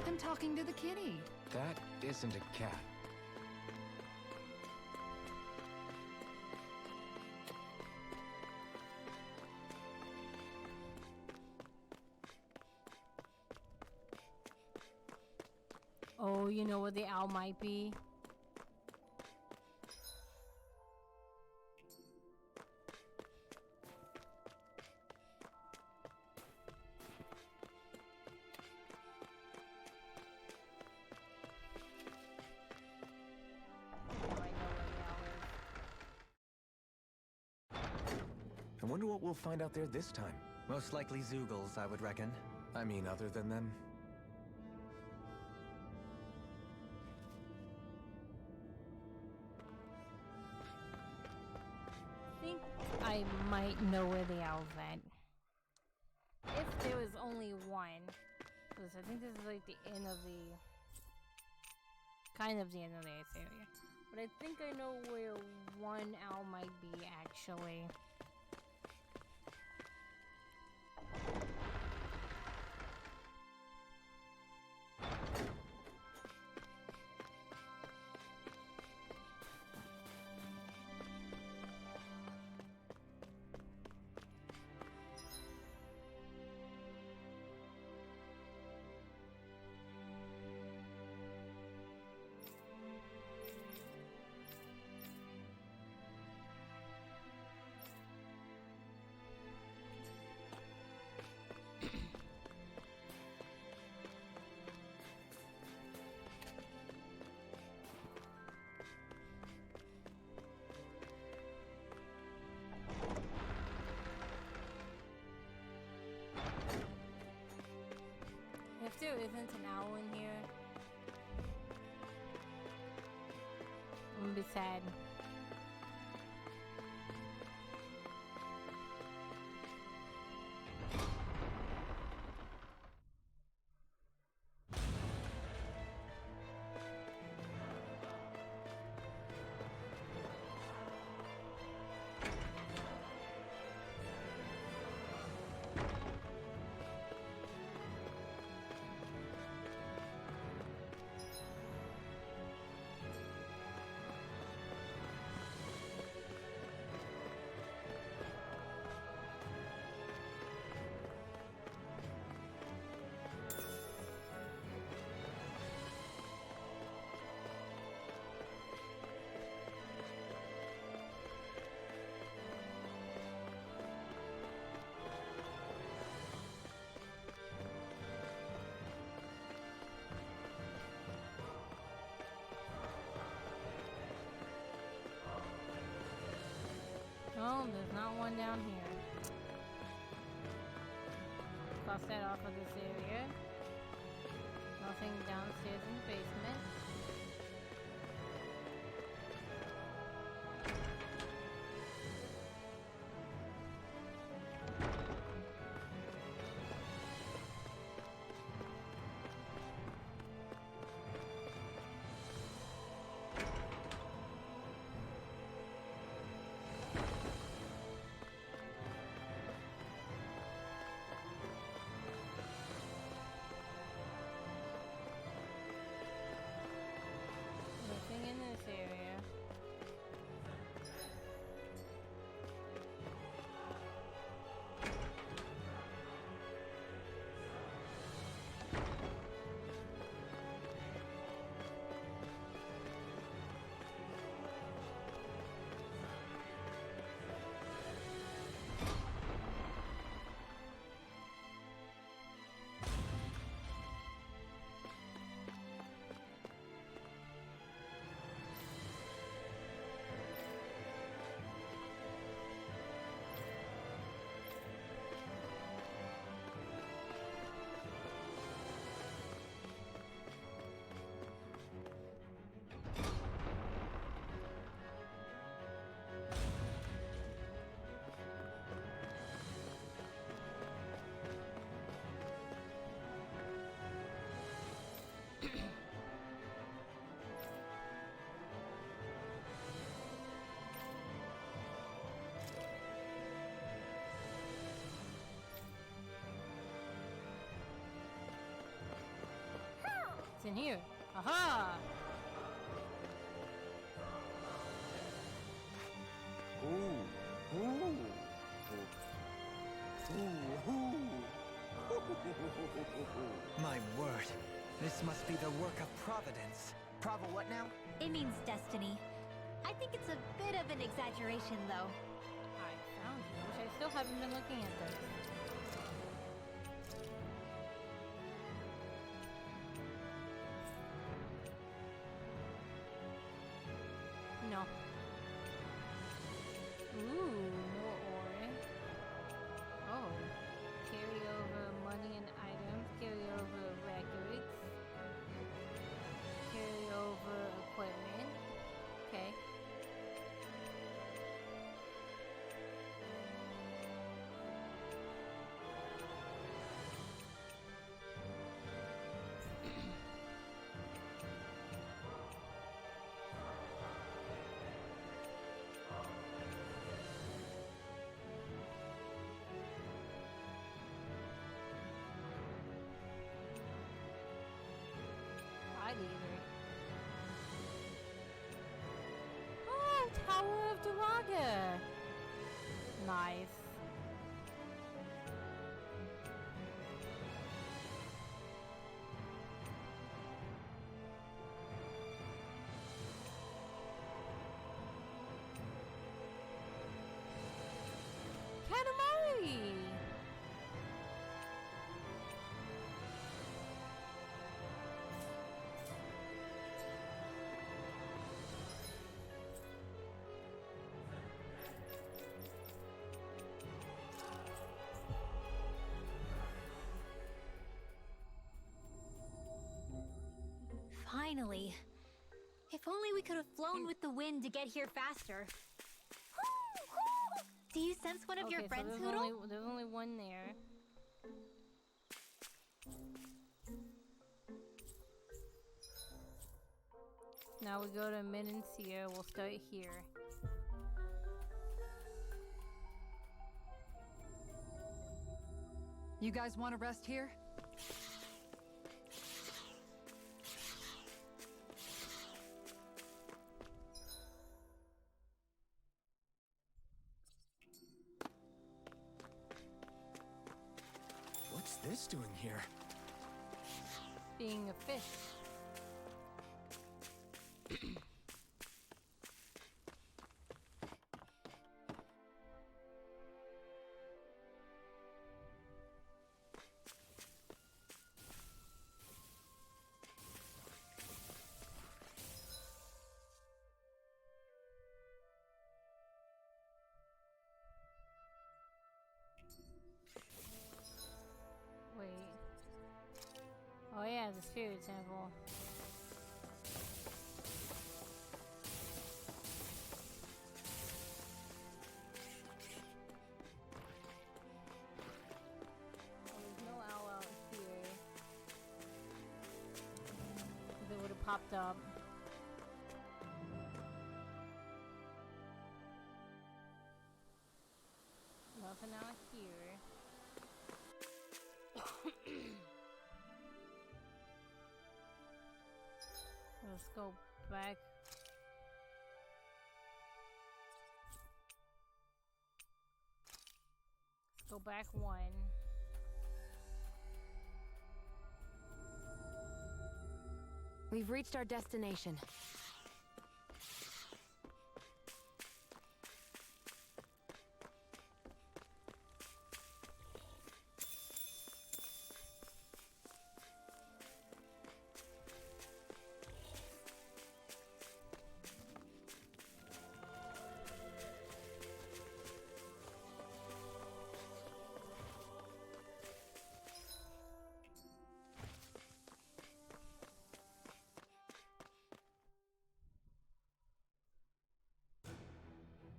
I'm talking to the kitty. That isn't a cat. Oh, you know what the owl might be? I wonder what we'll find out there this time. Most likely Zoogles, I would reckon. I mean, other than them. I think I might know where the owl's at. If there was only one. Because I think this is like the end of the... Kind of the end of the area. But I think I know where one owl might be, actually. If there isn't an owl in here, I'm gonna be sad. Oh, there's not one down here. Cross that off of this area. Nothing downstairs in the basement. It's in here. Aha! Ooh. Ooh. Ooh. Ooh. My word. This must be the work of Providence. Pravo what now? It means destiny. I think it's a bit of an exaggeration, though. I found you, which I still haven't been looking at this. No. Ooh, more ore. Oh. Carry over money and items. Carry over records. Carry over equipment. Okay. Either. Oh, Tower of Duraga. Nice. Katamari. Finally. If only we could have flown with the wind to get here faster. Do you sense one of your friends, so Hoodle? there's only one there. Now we go to Menancia. We'll start here. You guys want to rest here? What's this doing here? Being a fish. Wait. Oh yeah, the Spirit Temple. Oh, there's no owl out here. If it would have popped up. Nothing out here. Let's go back. Let's go back one. We've reached our destination.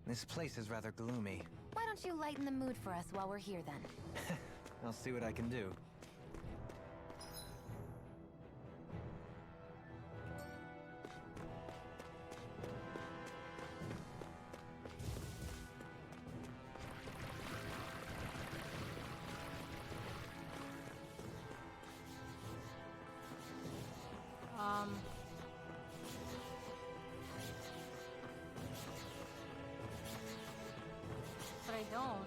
This place is rather gloomy. Why don't you lighten the mood for us while we're here then? I'll see what I can do. I don't.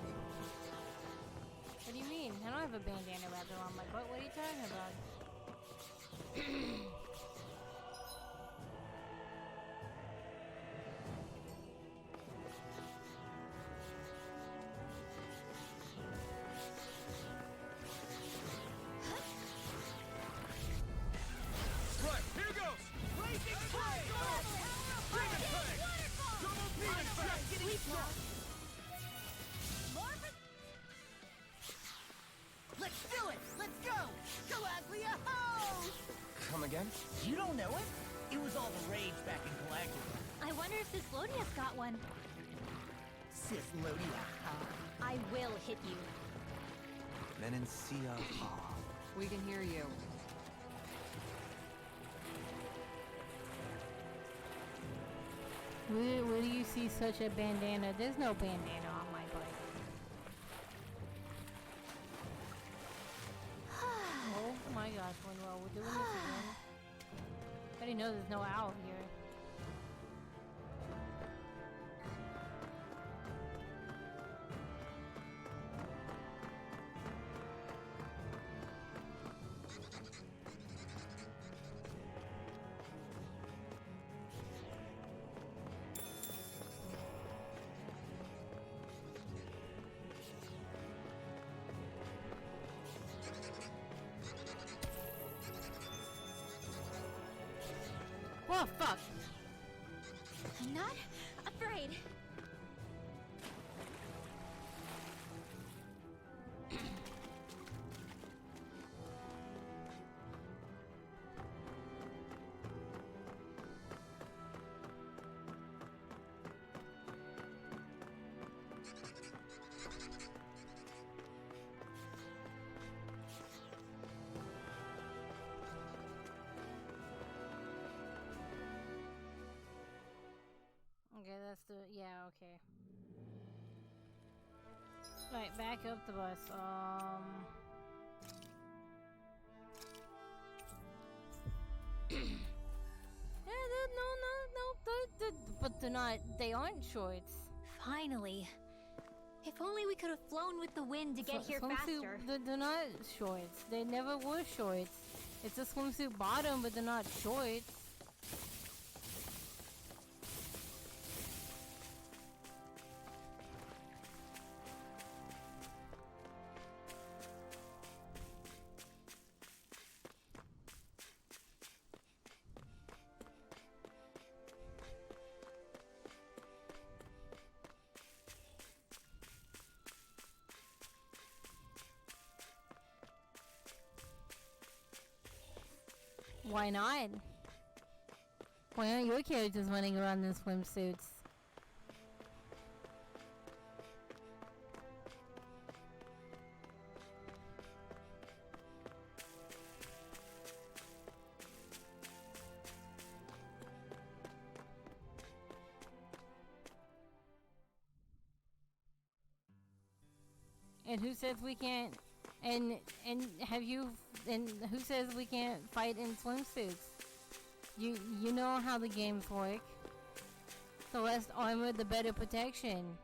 What do you mean? I don't have a bandana wrapped around my butt. What are you talking about? Right, here goes! Blazing Flame! Demon Fang! Double Demon Fang! Let's do it! Let's go! Galaglia ho! Come again? You don't know it? It was all the rage back in Galaglia. I wonder if Cislodia's got one. Cislodia ha. I will hit you. Menencia Ha. We can hear you. Where do you see such a bandana? There's no bandana on my butt. Oh my gosh, Winwell, we're doing this again. I already know there's no owl here. Oh, fuck. I'm not afraid. Okay, that's the, yeah, okay. Right, back up the bus. No, but they're not, they aren't shorts. Finally. If only we could have flown with the wind to get here faster. They're not shorts. They never were shorts. It's a swimsuit bottom, but they're not shorts. Why not? Why aren't your characters running around in swimsuits? And who says we can't? And have you? And who says we can't fight in swimsuits? You know how the games work. The less armor, the better protection.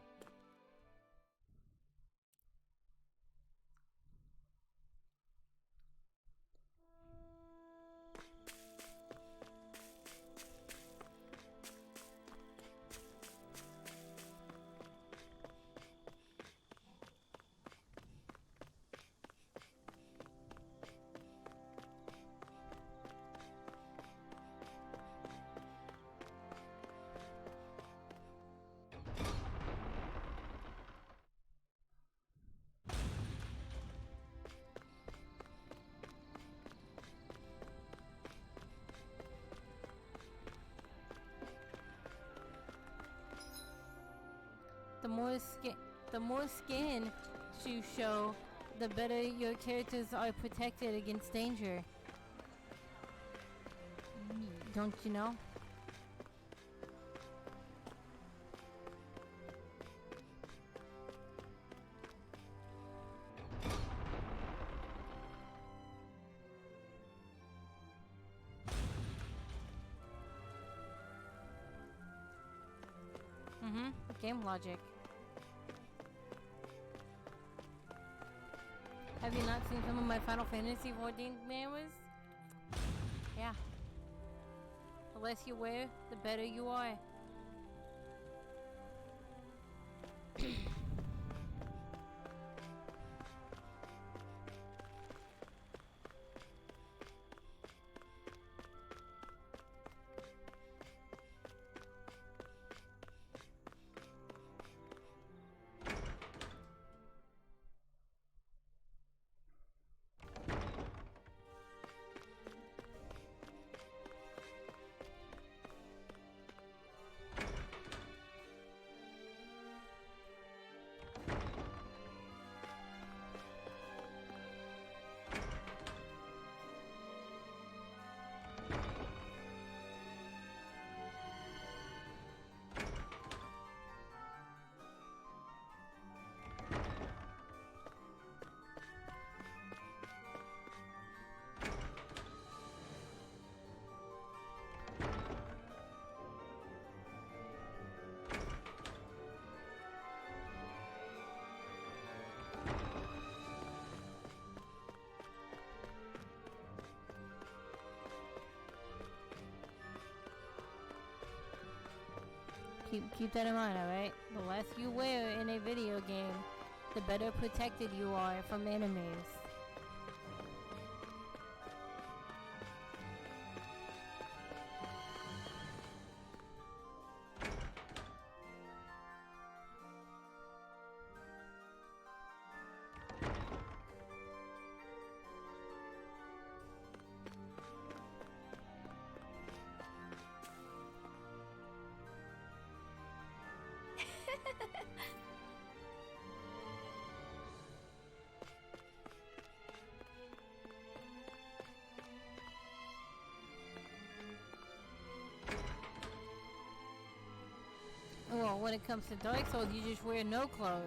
The more skin you show, the better your characters are protected against danger. Don't you know? Game logic. Have you not seen some of my Final Fantasy 14 manuals? Yeah. The less you wear, the better you are. Keep that in mind, alright? The less you wear in a video game, the better protected you are from enemies. Well, when it comes to Dark Souls, you just wear no clothes.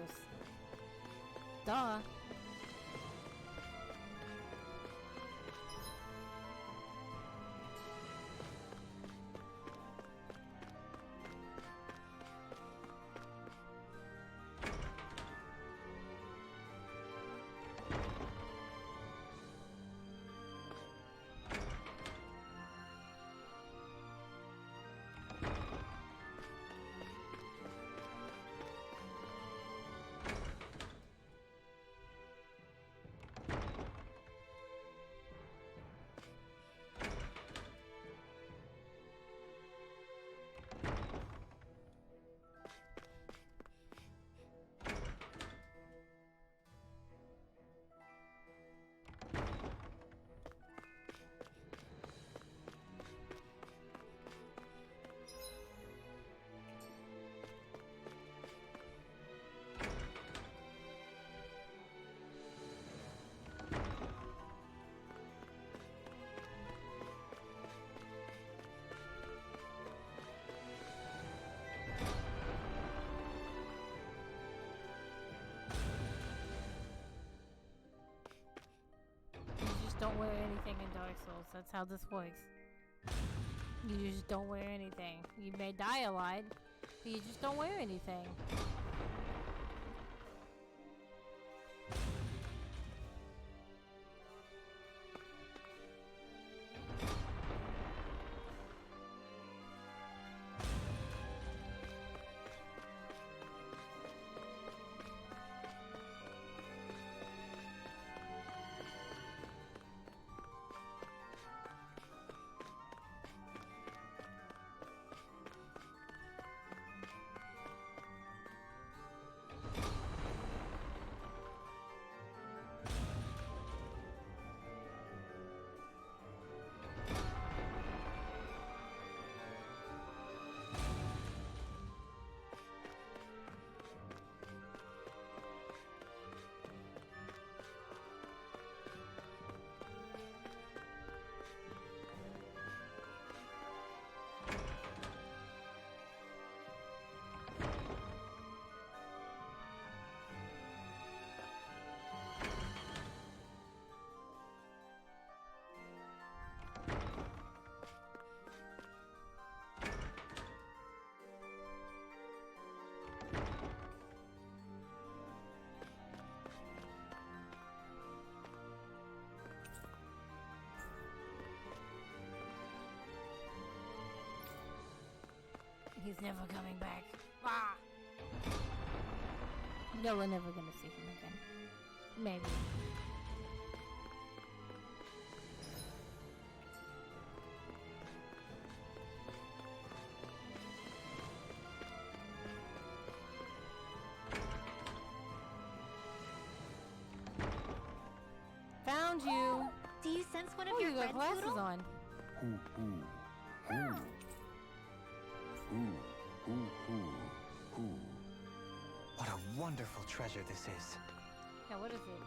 Duh. Don't wear anything in Dark Souls. That's how this works. You just don't wear anything. You may die a lot, but you just don't wear anything. He's never coming back. Ah! No, we're never gonna see him again. Maybe. Found you. Do you sense one of Oh, your you got friends, glasses Poodle? on. What a wonderful treasure this is. Yeah, what is it?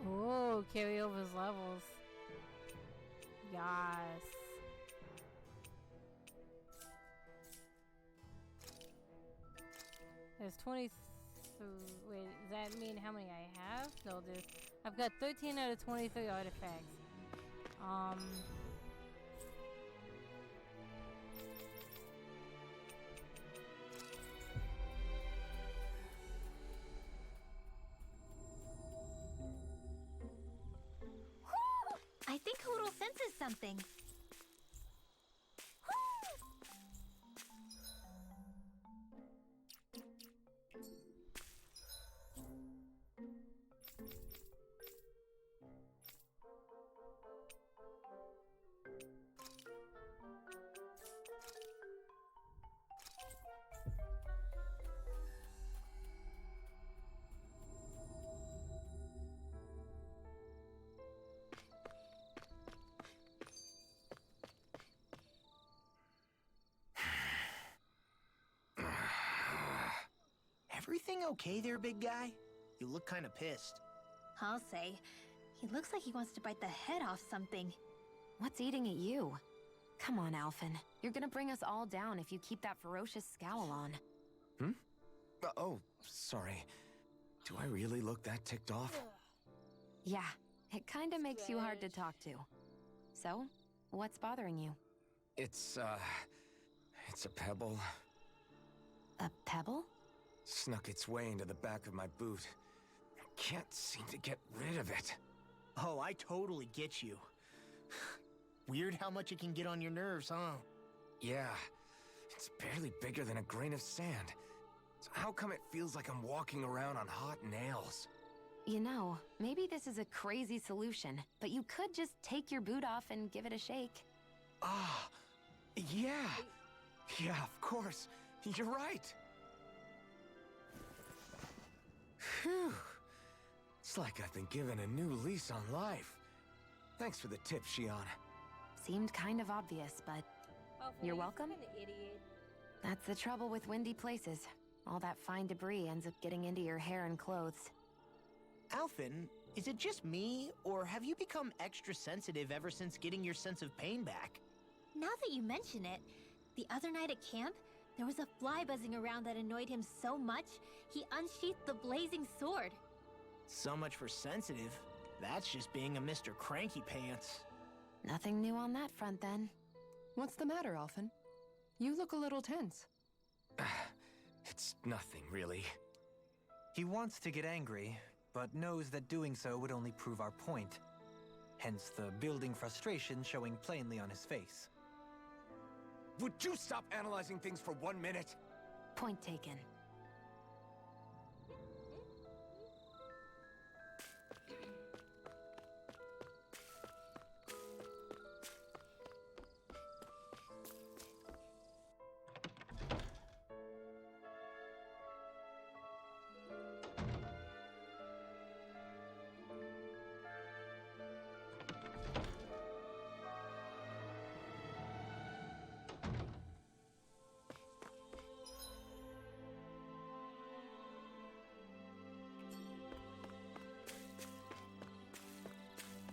Oh, carryovers levels. Yes. There's 20. Wait, does that mean how many I have? No, I've got 13 out of 23 artifacts. I think Hootle senses something. Everything okay there, big guy? You look kind of pissed. I'll say. He looks like he wants to bite the head off something. What's eating at you? Come on, Alphen. You're gonna bring us all down if you keep that ferocious scowl on. Oh, sorry. Do I really look that ticked off? Yeah, it kinda makes you hard to talk to. So, what's bothering you? It's a pebble. A pebble? Snuck its way into the back of my boot. Can't seem to get rid of it. Oh, I totally get you. Weird how much it can get on your nerves, huh? Yeah, it's barely bigger than a grain of sand. So how come it feels like I'm walking around on hot nails? You know, maybe this is a crazy solution, but you could just take your boot off and give it a shake. Ah, yeah. Yeah, of course. You're right. Phew. It's like I've been given a new lease on life. Thanks for the tip, Shion. Seemed kind of obvious, but you're welcome. That's the trouble with windy places. All that fine debris ends up getting into your hair and clothes. Alphen, is it just me, or have you become extra sensitive ever since getting your sense of pain back? Now that you mention it, the other night at camp, there was a fly buzzing around that annoyed him so much, he unsheathed the blazing sword. So much for sensitive. That's just being a Mr. Cranky Pants. Nothing new on that front, then. What's the matter, Alphen? You look a little tense. It's nothing, really. He wants to get angry, but knows that doing so would only prove our point. Hence the building frustration showing plainly on his face. Would you stop analyzing things for 1 minute? Point taken.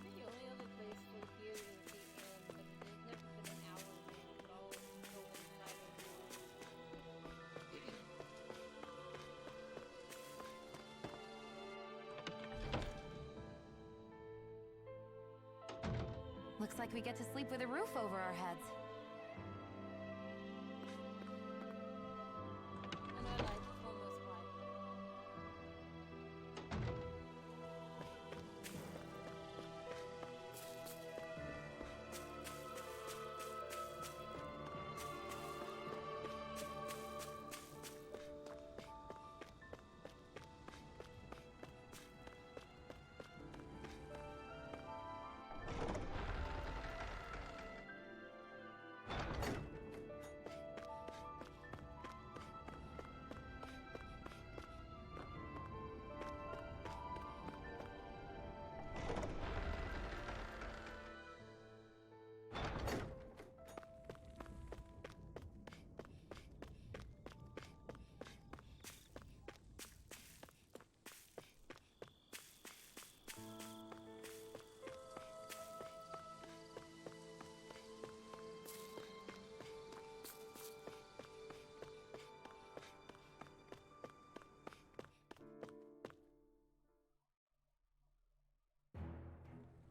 The only other place for here is the end, but there's never been an hour where we could all go inside of Looks like we get to sleep with a roof over our heads. And I like almost fine.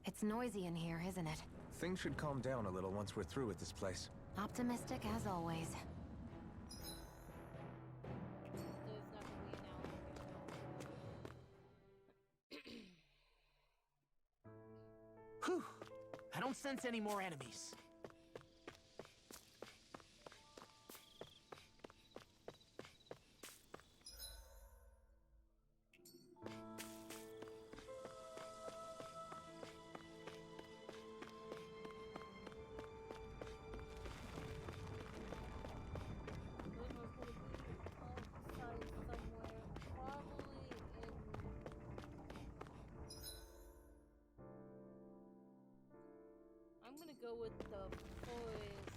It's noisy in here, isn't it? Things should calm down a little once we're through with this place. Optimistic as always. Whew. I don't sense any more enemies. I'm gonna go with the forest.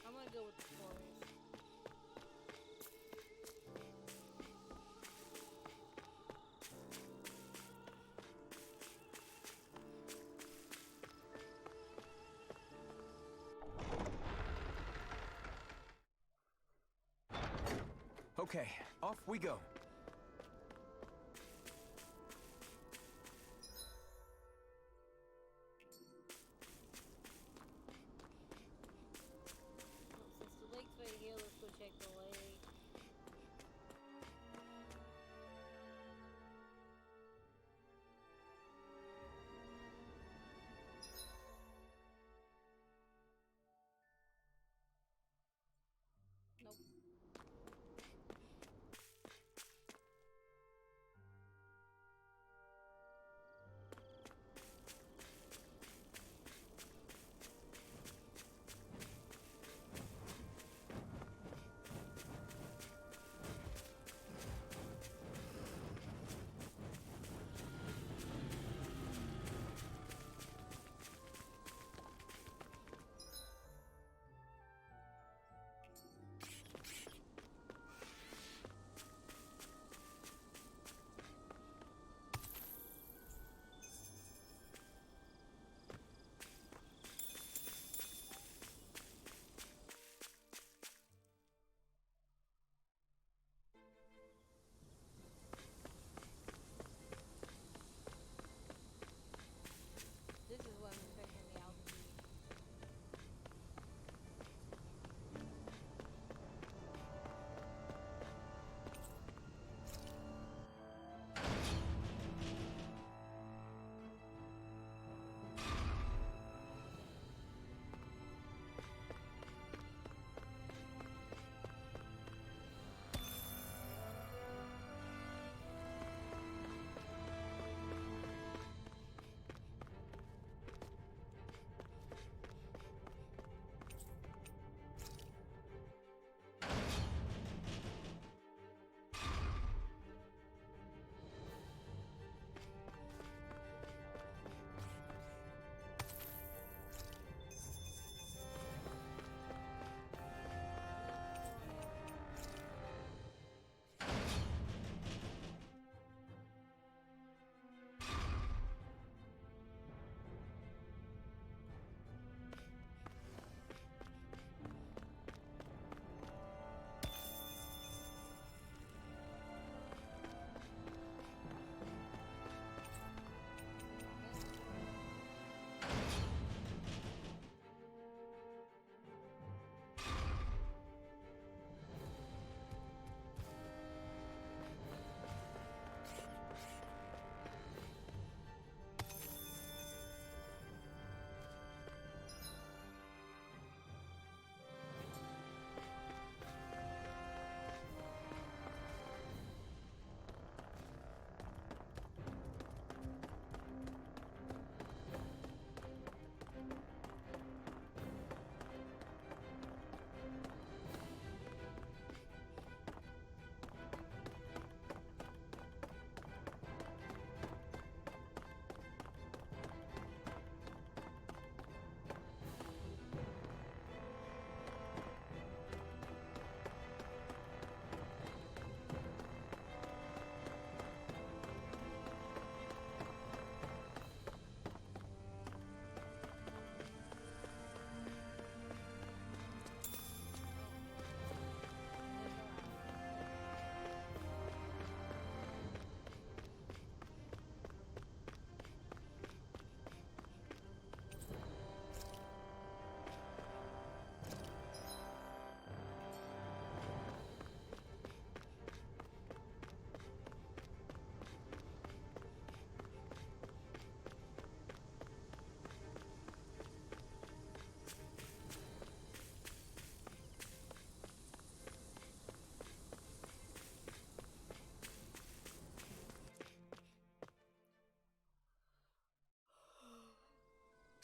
I'm gonna go with the forest. Okay, off we go. Since the lake's right here, let's go check the lake. Nope.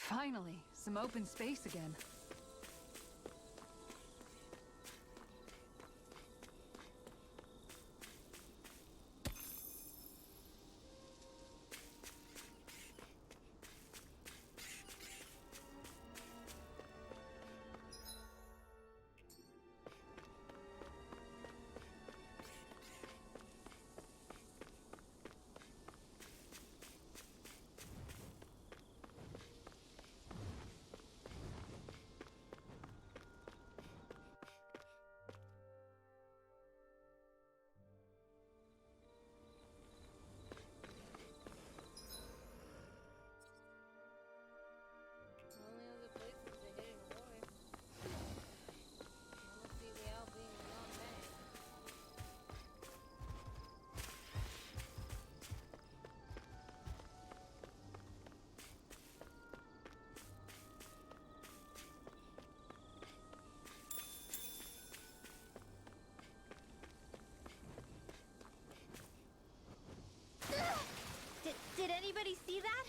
Finally, some open space again. Only other places to hit in war. I don't see the out being beyond that. Did anybody see that?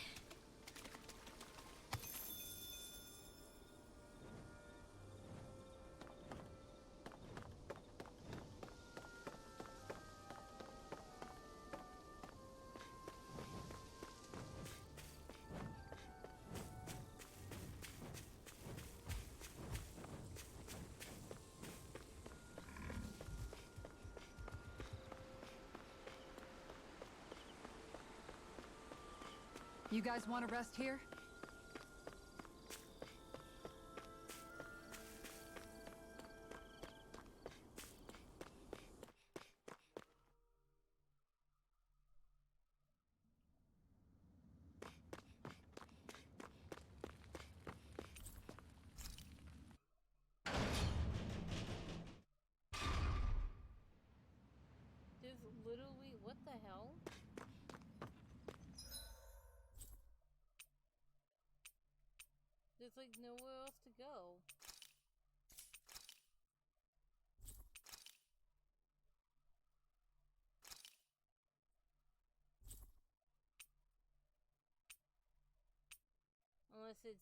You guys want to rest here? There's literally, what the hell? There's like nowhere else to go. Unless it's...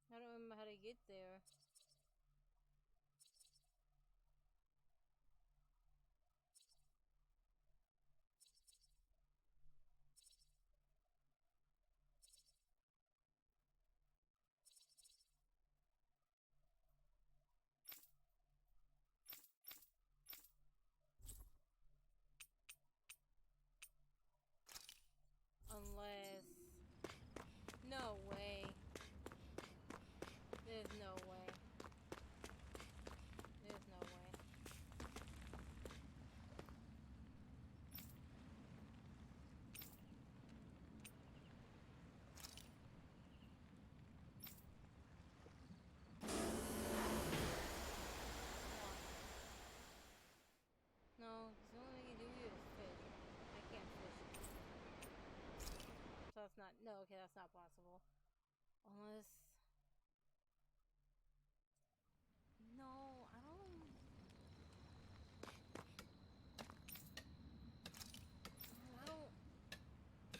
I don't remember how to get there. Unless... No way. There's no way. There's no way. No, the only thing you do here is fish. I can't fish. So that's not... No, okay, that's not possible. Unless... No, I don't... I don't...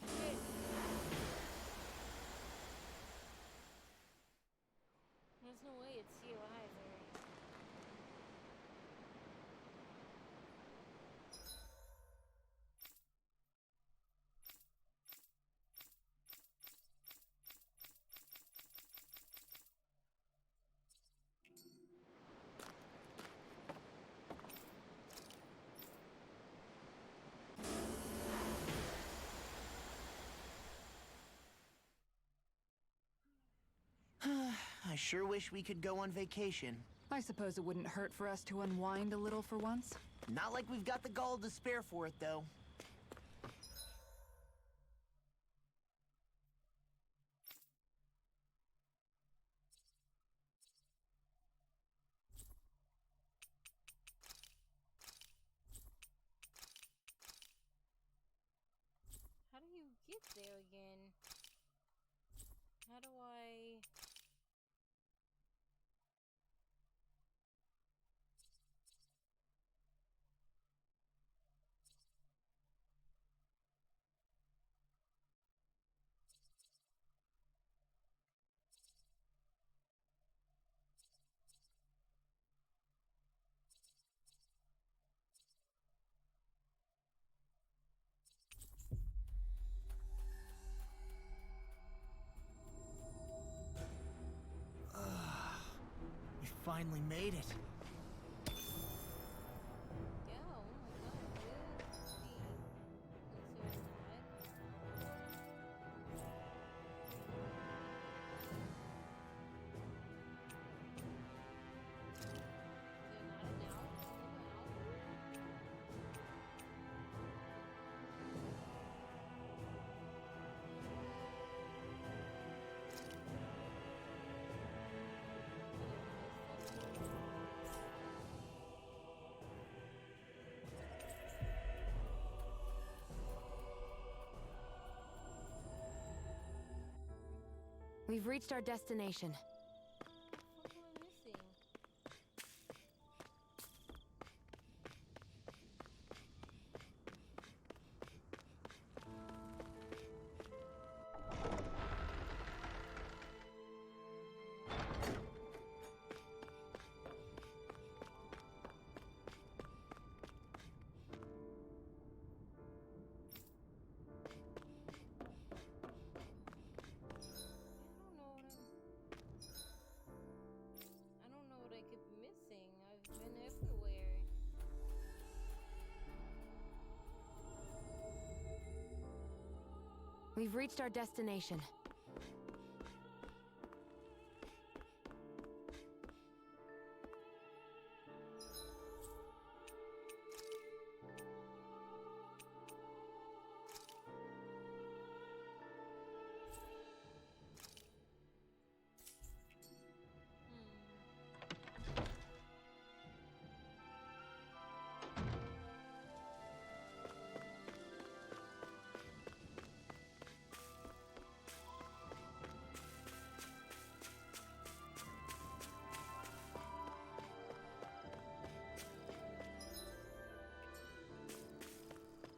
Shit. There's no way it's here either. I sure wish we could go on vacation. I suppose it wouldn't hurt for us to unwind a little for once. Not like we've got the gall to spare for it, though. How do you get there again? How do I... We finally made it. Yeah, oh my god, where's the... Is there a side? We've reached our destination. What am I missing? I don't know what I keep missing. I've been everywhere. We've reached our destination.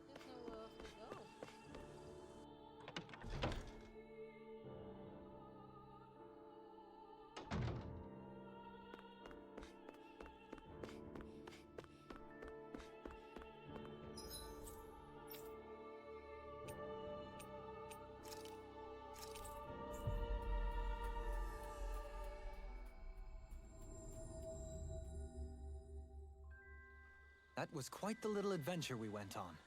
There's nowhere else to go. That was quite the little adventure we went on.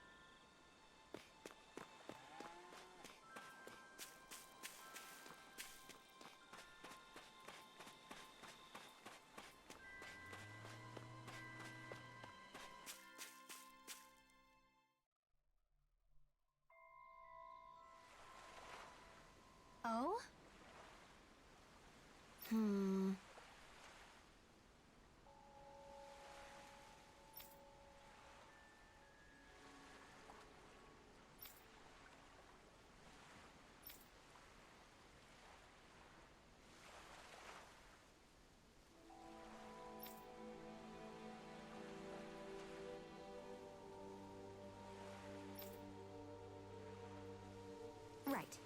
Oh? Right.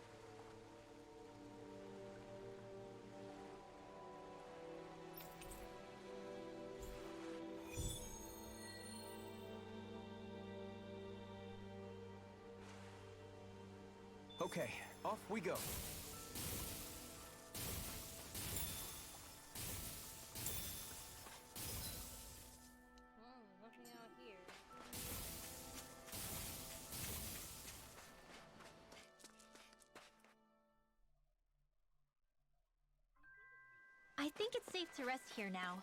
Okay, off we go. Well, there's nothing out here. I think it's safe to rest here now.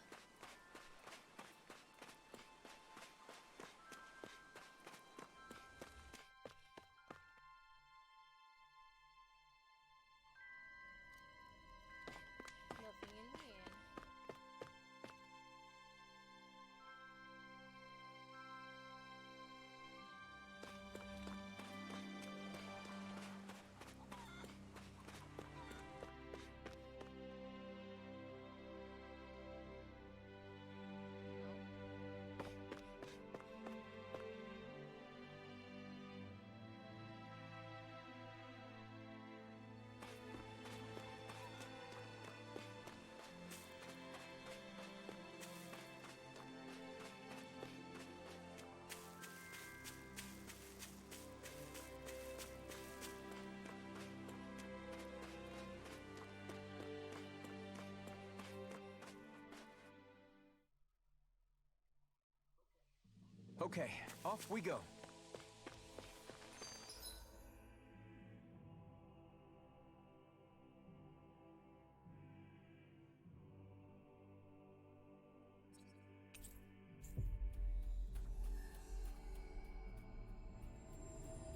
Okay, off we go.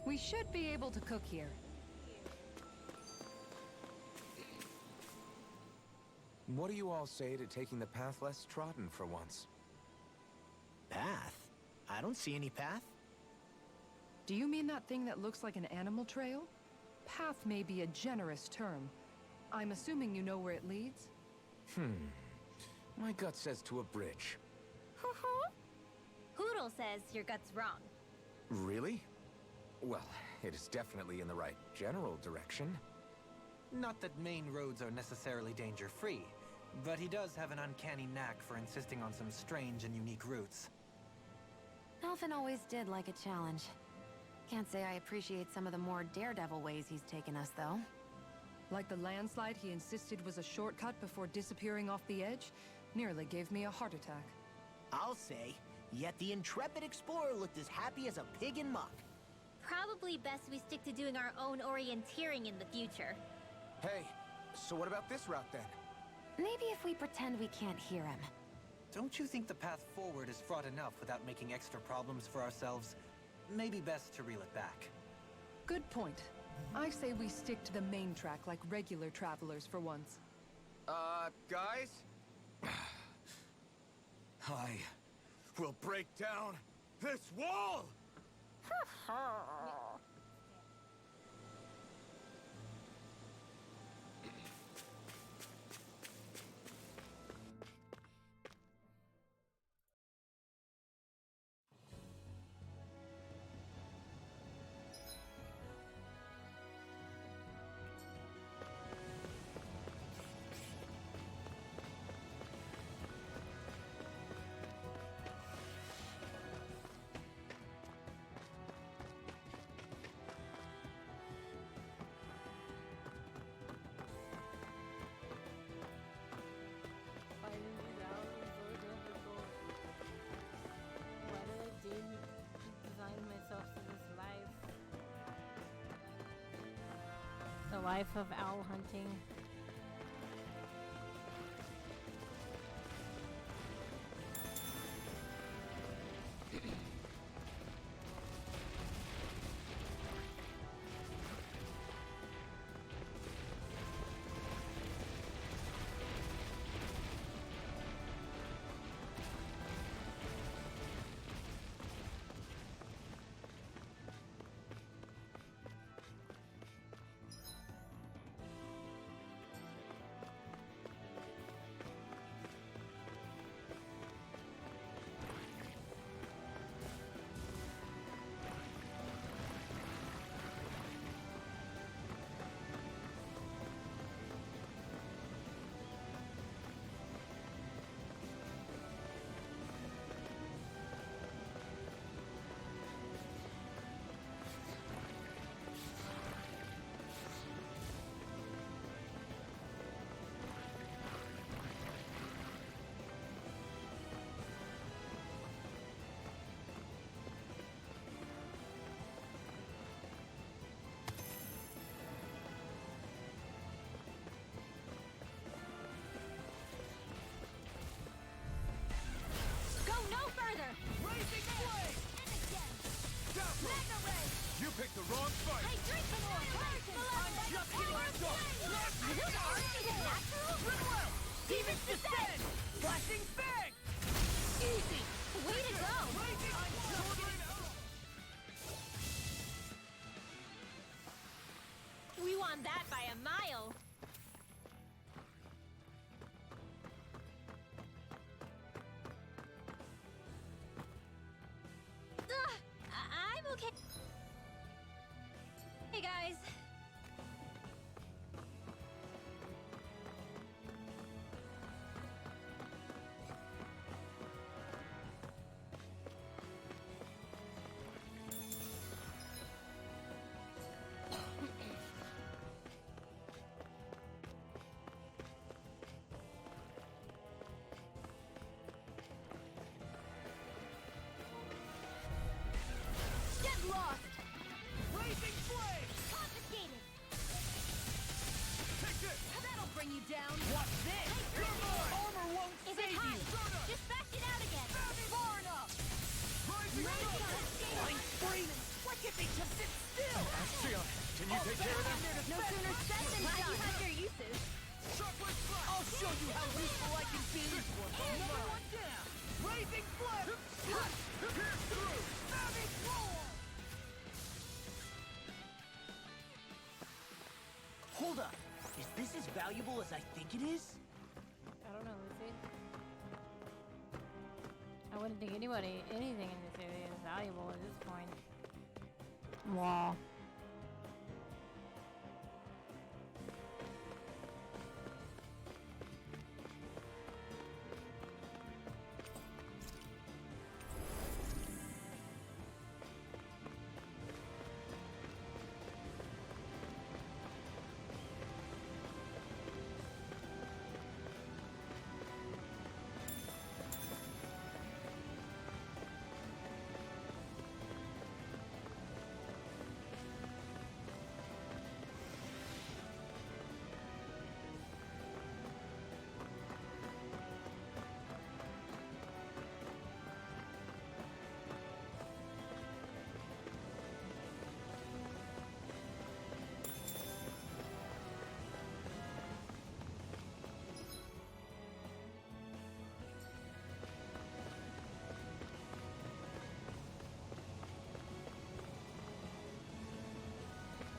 We should be able to cook here. What do you all say to taking the path less trodden for once? Path? I don't see any path. Do you mean that thing that looks like an animal trail? Path may be a generous term. I'm assuming you know where it leads? My gut says to a bridge. Hoodle says your gut's wrong. Really? Well, it is definitely in the right general direction. Not that main roads are necessarily danger-free, but he does have an uncanny knack for insisting on some strange and unique routes. Alphen always did like a challenge. Can't say I appreciate some of the more daredevil ways he's taken us, though. Like the landslide he insisted was a shortcut before disappearing off the edge? Nearly gave me a heart attack. I'll say, yet the intrepid explorer looked as happy as a pig in muck. Probably best we stick to doing our own orienteering in the future. Hey, so what about this route then? Maybe if we pretend we can't hear him. Don't you think the path forward is fraught enough without making extra problems for ourselves? Maybe best to reel it back. Good point. I say we stick to the main track like regular travelers for once. Guys? I will break down this wall! The life of owl hunting. You picked the wrong fight! I drink the more! I'm just getting started! Natural? Demons descend! Flashing fang! Easy! Way to go! We won that by a mile. I'm okay. Hey guys. bring you down. Watch this! Armor won't Is save it hot? you! Just bash it out again. Far enough! I'm screaming! Why can't they just sit still? Ascion, can you take care of them? No sooner said than done. You have your uses. I'll show you how useful I can be! Another one down! Raising flip! Pierce through! Savage roar! Hold up! Is this as valuable as I think it is? I don't know, Lucy. I wouldn't think anything in this area is valuable at this point. Wow.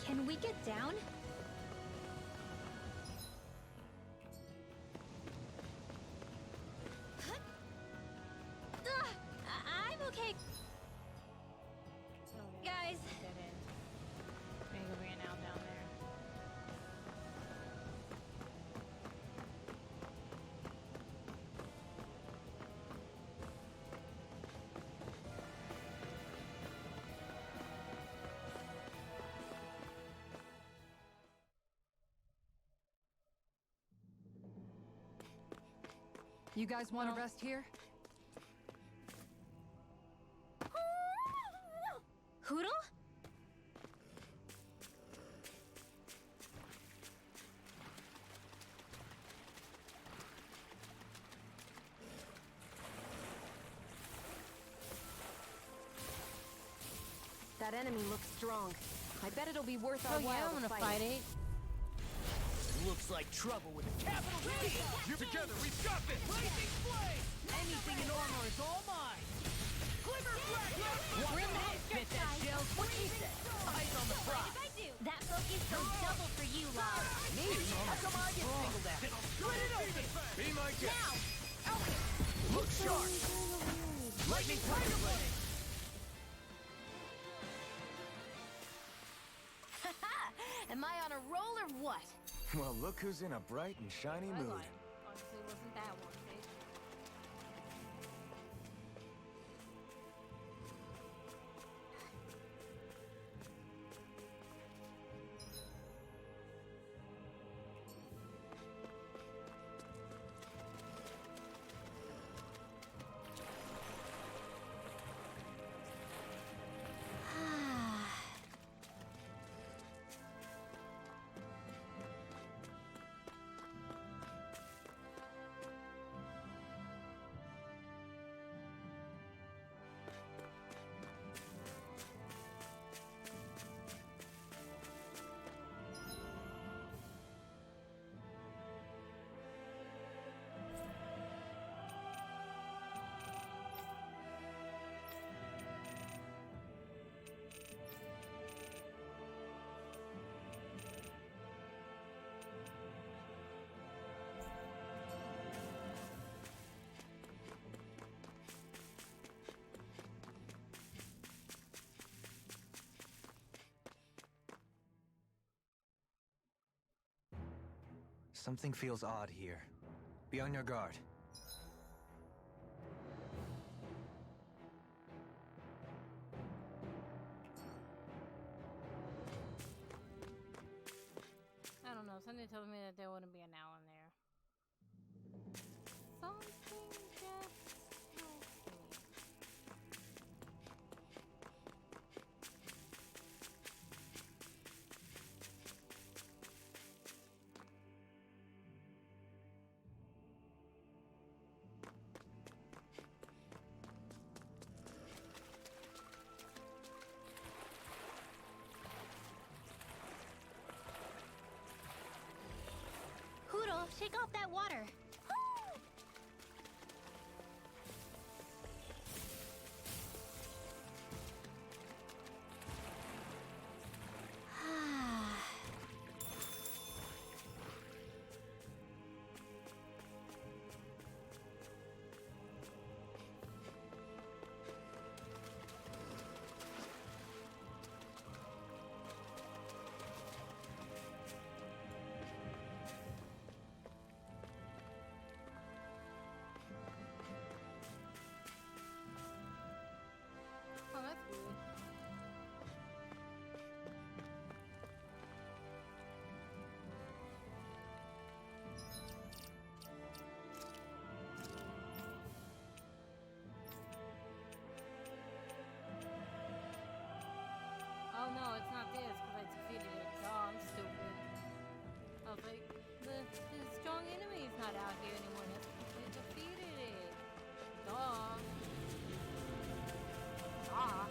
Can we get down? I'm okay. Guys. Dead end. Maybe we ran out down there. You guys want to rest here? Hoodle? That enemy looks strong. I bet it'll be worth our Oh yeah, while I'm to gonna fight it. Looks like trouble with a capital T! Together, we've got this! Blazing flame! Anything in armor is all mine! Glimmer fragment! We're in the Get that shell? What she said? Eyes on the prize! What did I do? That focus goes double for you, Lars. Me? How come I get singled out? Split it open! Be my guest! Now! Look sharp! Lightning tiger blade! Am I on a roll or what? Well, look who's in a bright and shiny I mood. got it. Honestly, wasn't that one, see? Something feels odd here. Be on your guard. I don't know. Something tells me that there wouldn't be an owl in there. Something just tells me. shake off that water. Oh, that's weird. Oh no, it's not this because I defeated it. Oh, I'm stupid. I was like, the strong enemy is not out here anymore. That's because I defeated it. Duh. Ah.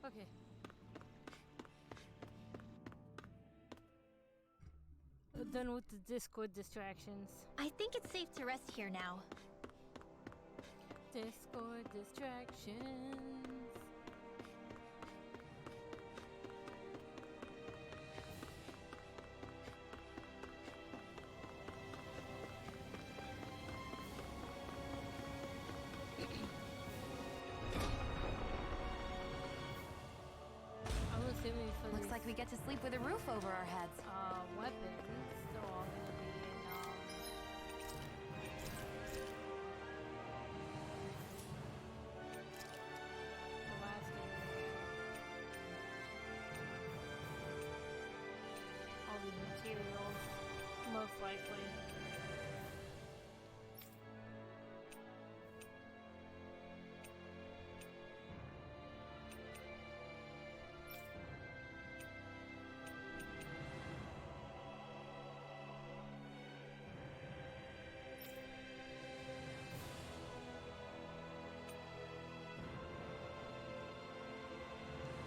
Okay. Done with the Discord distractions. I think it's safe to rest here now. Discord distractions. I'm assuming for Looks these, like we get to sleep with a roof over our heads. weapons, so all gonna be in the last area. All these materials, most likely.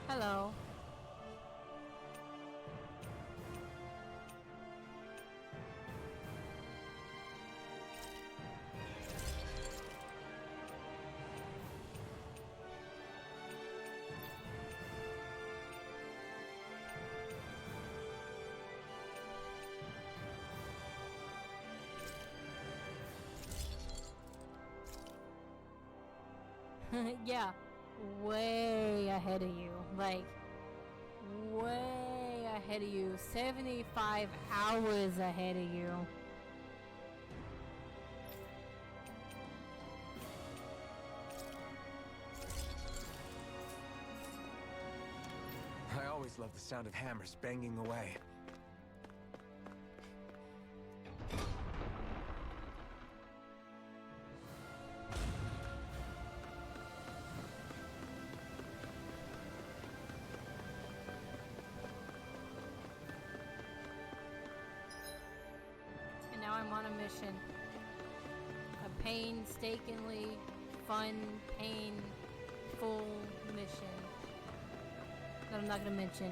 Hello. Yeah, way ahead of you. Like, way ahead of you. 75 hours ahead of you. I always love the sound of hammers banging away. And now I'm on a mission. A painstakingly fun, painful mission that I'm not gonna mention.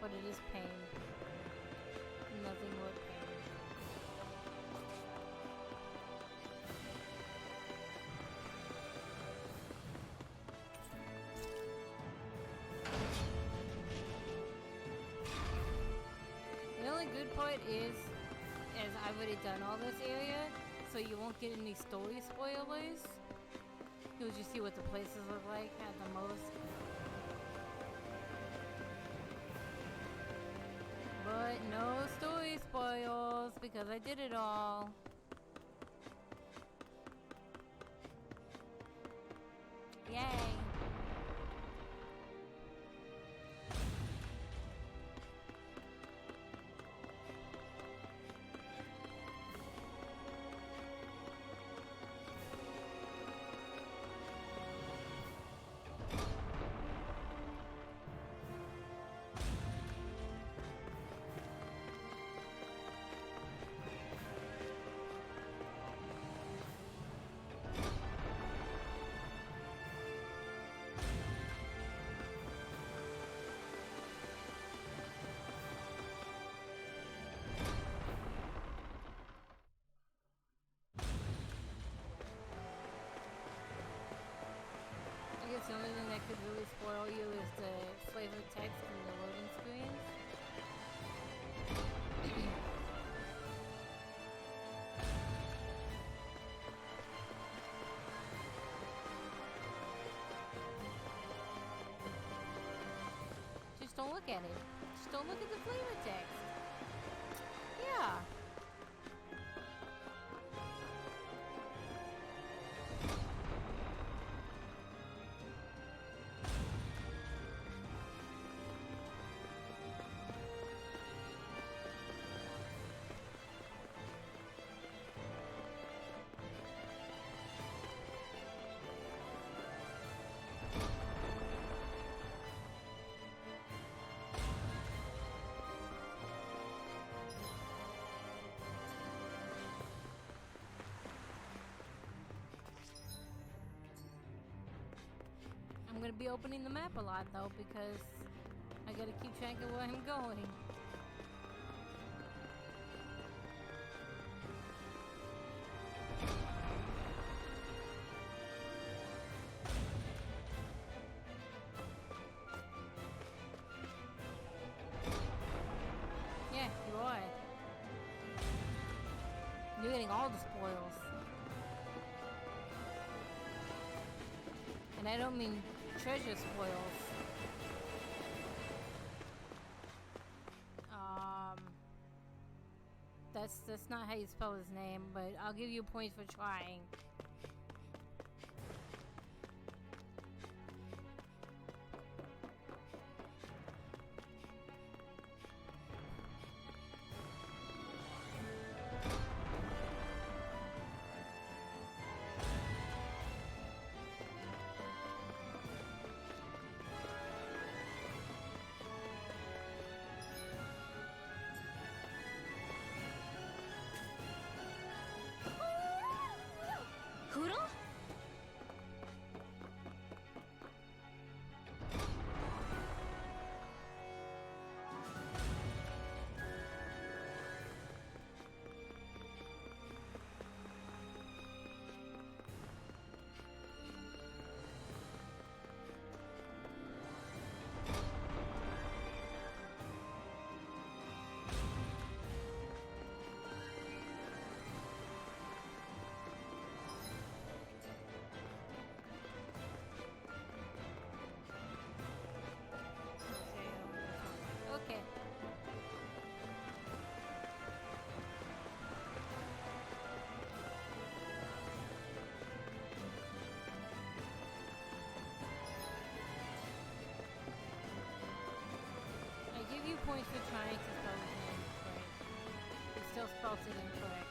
But it is pain. Nothing but pain. The only good part is I've already done all this area, so you won't get any story spoilers. You'll just see what the places look like at the most. But no story spoils because I did it all. Yay! I guess the only thing that could really spoil you is the flavor text and the loading screens. Just don't look at it. Just don't look at the flavor text. Yeah. I'm gonna be opening the map a lot though because I gotta keep track of where I'm going. Yeah, you are. You're getting all the spoils. And I don't mean treasure spoils. That's not how you spell his name, but I'll give you points for trying. points for trying to spell his name correct. He still spells it incorrectly.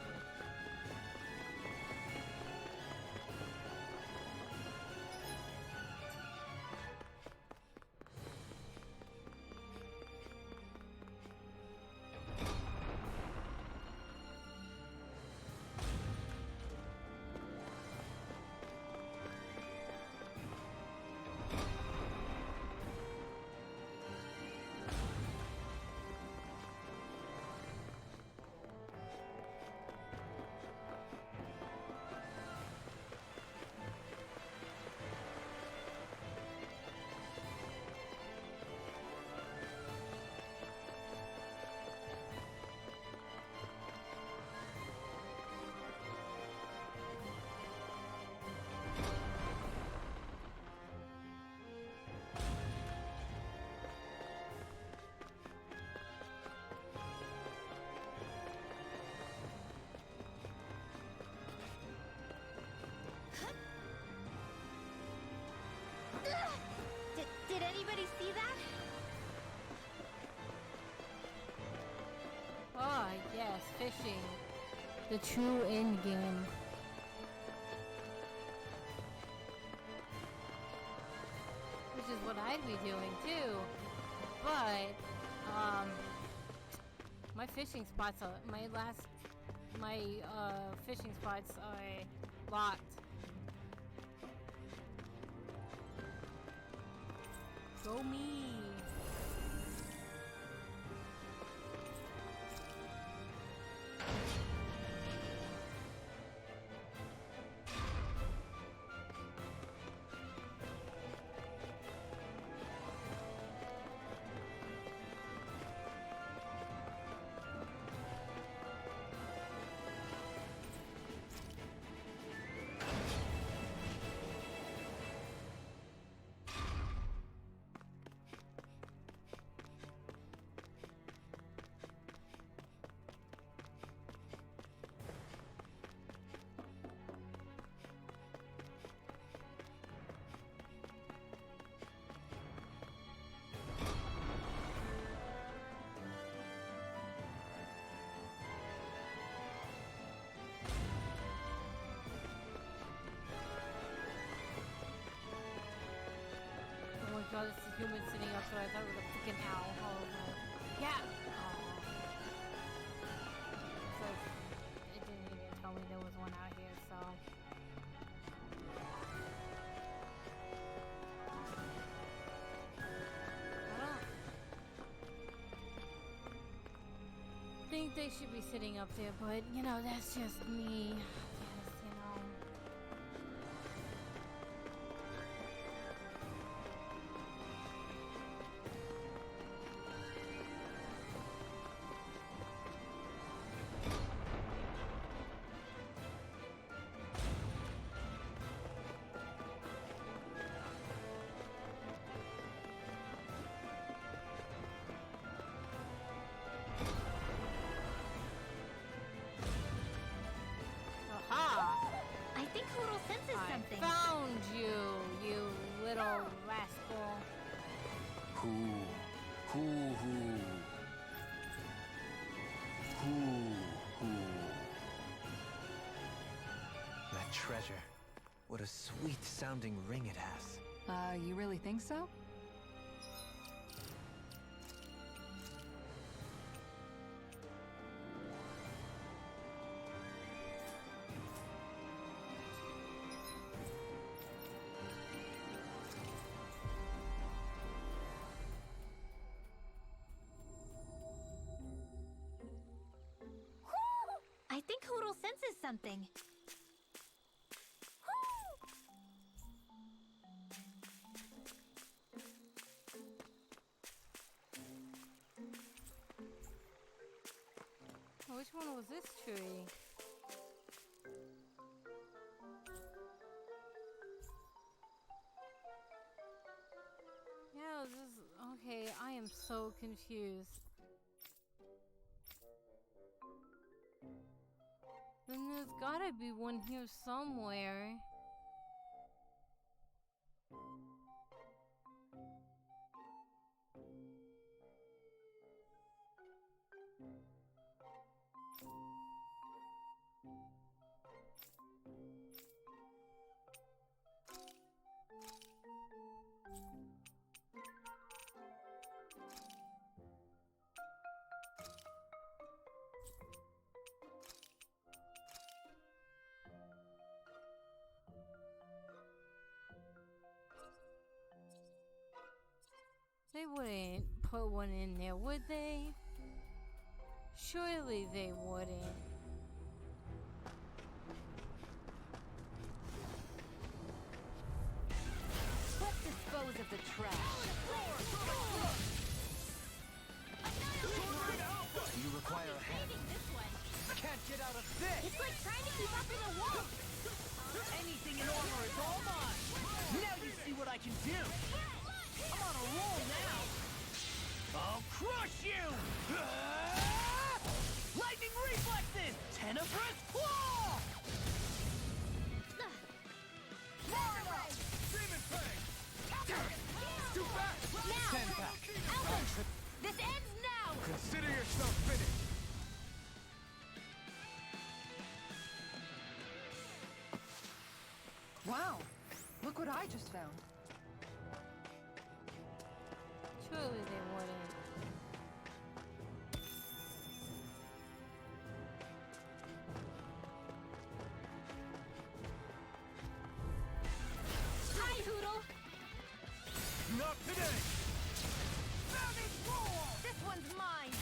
Did anybody see that? Oh, yes, fishing. The true end game. Which is what I'd be doing too. But, my fishing spots are, my fishing spots are locked. Go me! Oh, this is a human sitting up, so I thought it was a freaking owl. Oh, yeah! So it didn't even tell me there was one out here, so. I don't think they should be sitting up there, but you know, that's just me. Yes, you know. Found you, you little rascal. Who? That treasure. What a sweet sounding ring it has. You really think so? I think Hoodle senses something. Which one was this tree? Yeah, this is... Okay, I am so confused. Then there's gotta be one here somewhere. They wouldn't put one in there, would they? Surely they wouldn't. Let's dispose of the trash. You require a hand. Can't get out of this! It's like trying to keep up with a wolf. Anything in armor is all mine! Now you see what I can do! I'm on a roll now! I'll crush you! Lightning reflexes! Tenebrous claw! Demon Fang! Too fast! Now! Senpai! Albert! This ends now! Consider yourself finished! Wow! Look what I just found. Surely they wouldn't. Hi, Hoodle! Not today! Savage roar! This one's mine!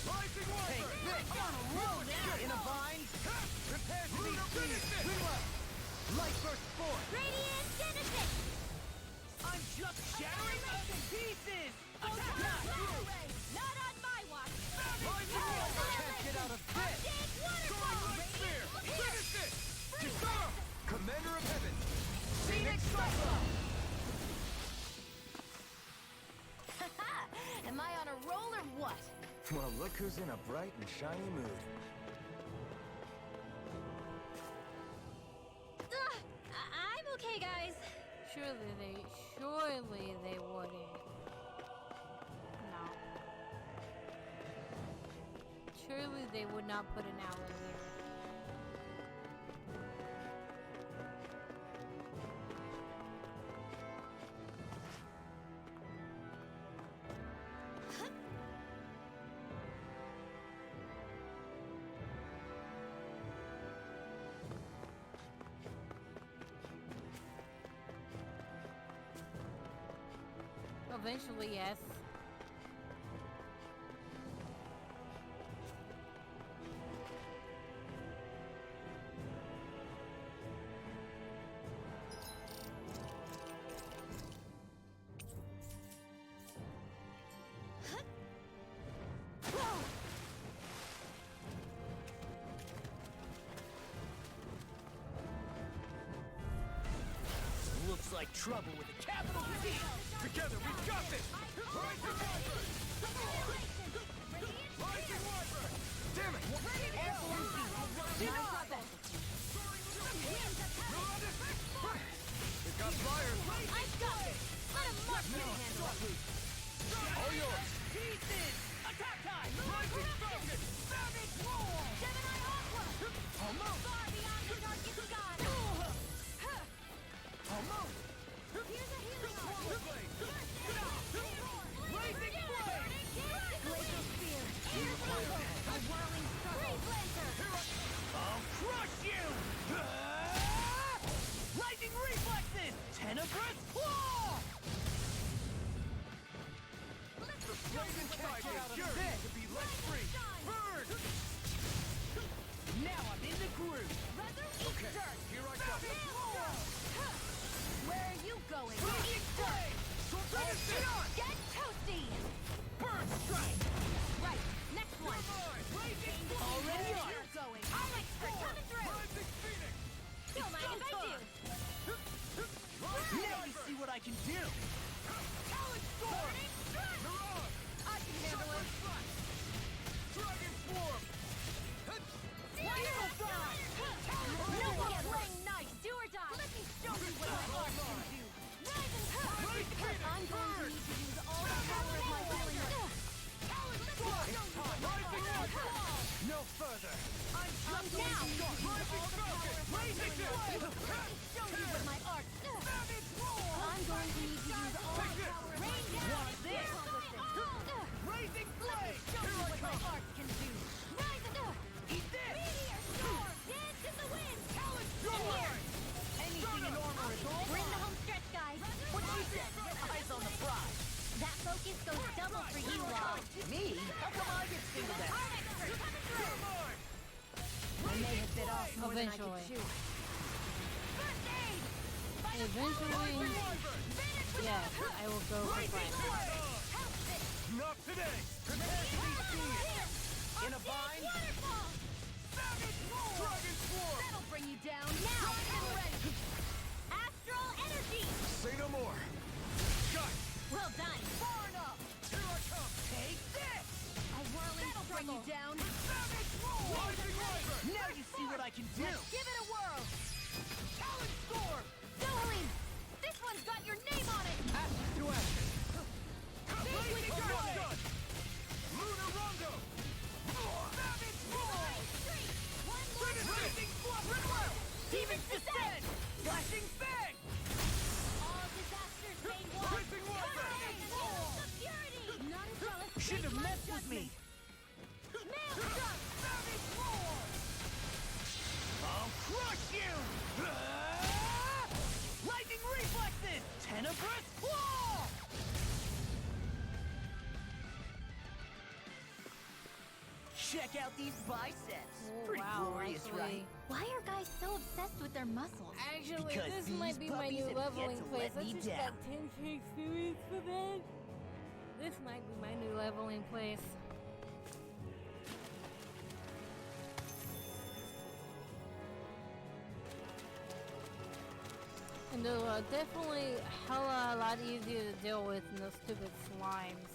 Rising Wyvern! Hey, this! I'm on a roll now! In a vine! Prepare to be seized! Light burst forth! Radiant Genesis! I'm just shattering them to pieces! Attack! Not on my watch! Rising Wyvern! Can't get out of this! Big waterfall! Soaring Light Spear! Finish it! Disarm! Commander of Heaven! Phoenix Cyclone! Am I on a roll or what? Well, look who's in a bright and shiny mood. I'm okay, guys. Surely they wouldn't. No. Surely they would not put an owl here. Eventually, yes. Looks like trouble with a capital T! Together, we've got this! Rising Wyvern! Rising Wyvern! Damn it! We've got fire! I've got it! Let him march me to handle it! All yours! Pieces! Attack time! Rising Falcon! Savage roar! Gemini Aqua! Almost! Far beyond the darkest sky! Almost! Here's a healing arm! Rising Flame! Glacial Spear! Air Blade! A whirling struggle! Freeze Lancer! I'll crush you! Lightning reflexes! Tenebrous claw! The flaming tiger yearns to be let free! Burn! Now I'm in the groove! Okay, here I go! Where are you going? Lightning flame! Finish it on! Get toasty! Burn strike! Right, next one! Rising already Where on! are you going? I'll extra coming through! Rising Phoenix! Don't mind if I do! Now you see what I can do! Talon Storm! Mirage! I can handle it! Dragon Swarm! Wonderful fly! No one playing nice! Do or die! Let me show you what my art can do! Rise and I'm going to need to use all the power of my healing art! Rising Wyvern! No further! I'm I'm just now going going to use all the power of my Rising healing art! Flame! Show you what my art... Savage Roar! I'm going to need to use all the Take this! power of my Rain healing down! art! this! Rising flame! Show you what my art can do! Rise and... Eat this! Meteor storm! Dance in the wind! Talon In Storm! here! Anything in armor is all We're in the mine! home stretch, guys! What you said! eventually, yes, I will go for Flash. Not today! Prepare to be seen! In a bind? Savage Roar! Dragon Swarm! That'll bring you down now! I'm ready! Astral Energy! Say no more! Shut! Well done! Far enough! Here I come! Take this! A whirling That'll bring you down! Savage Roar! Rising Wyvern! Now you see what I can do! Let's give it a whirl! Talon Storm! Dohalim! This one's got your name on it! Ashes to ashes! Blazing Done! Lunar Rondo! Savage Roar! One more Rising Flutter! Demon's Descent! Flashing Fang! All disasters made one! Rising Wyvern! Security! Not as jealous! Shouldn't have messed with me! Maelstrom! Savage Roar! I'll crush you! Lightning reflexes! Tenebrous claw! Check out these biceps! Oh, Pretty wow, glorious, actually, right? Why are guys so obsessed with their muscles? Actually, Because this these might be my puppies new have leveling yet to place. let I me just down. got 10k experience for that. This might be my new leveling place. And they're definitely hella a lot easier to deal with than those stupid slimes.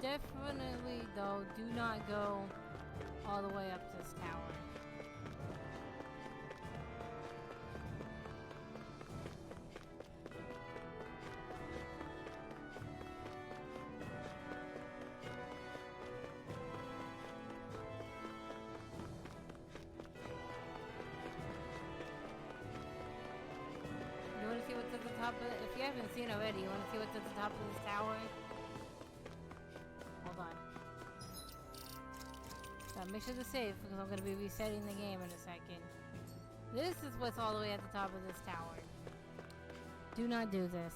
Definitely, though, do not go all the way up this tower. You want to see what's at the top of it? If you haven't seen already, you want to see what's at the top of this tower? Hold on. Gotta make sure to save because I'm gonna be resetting the game in a second. This is what's all the way at the top of this tower. Do not do this.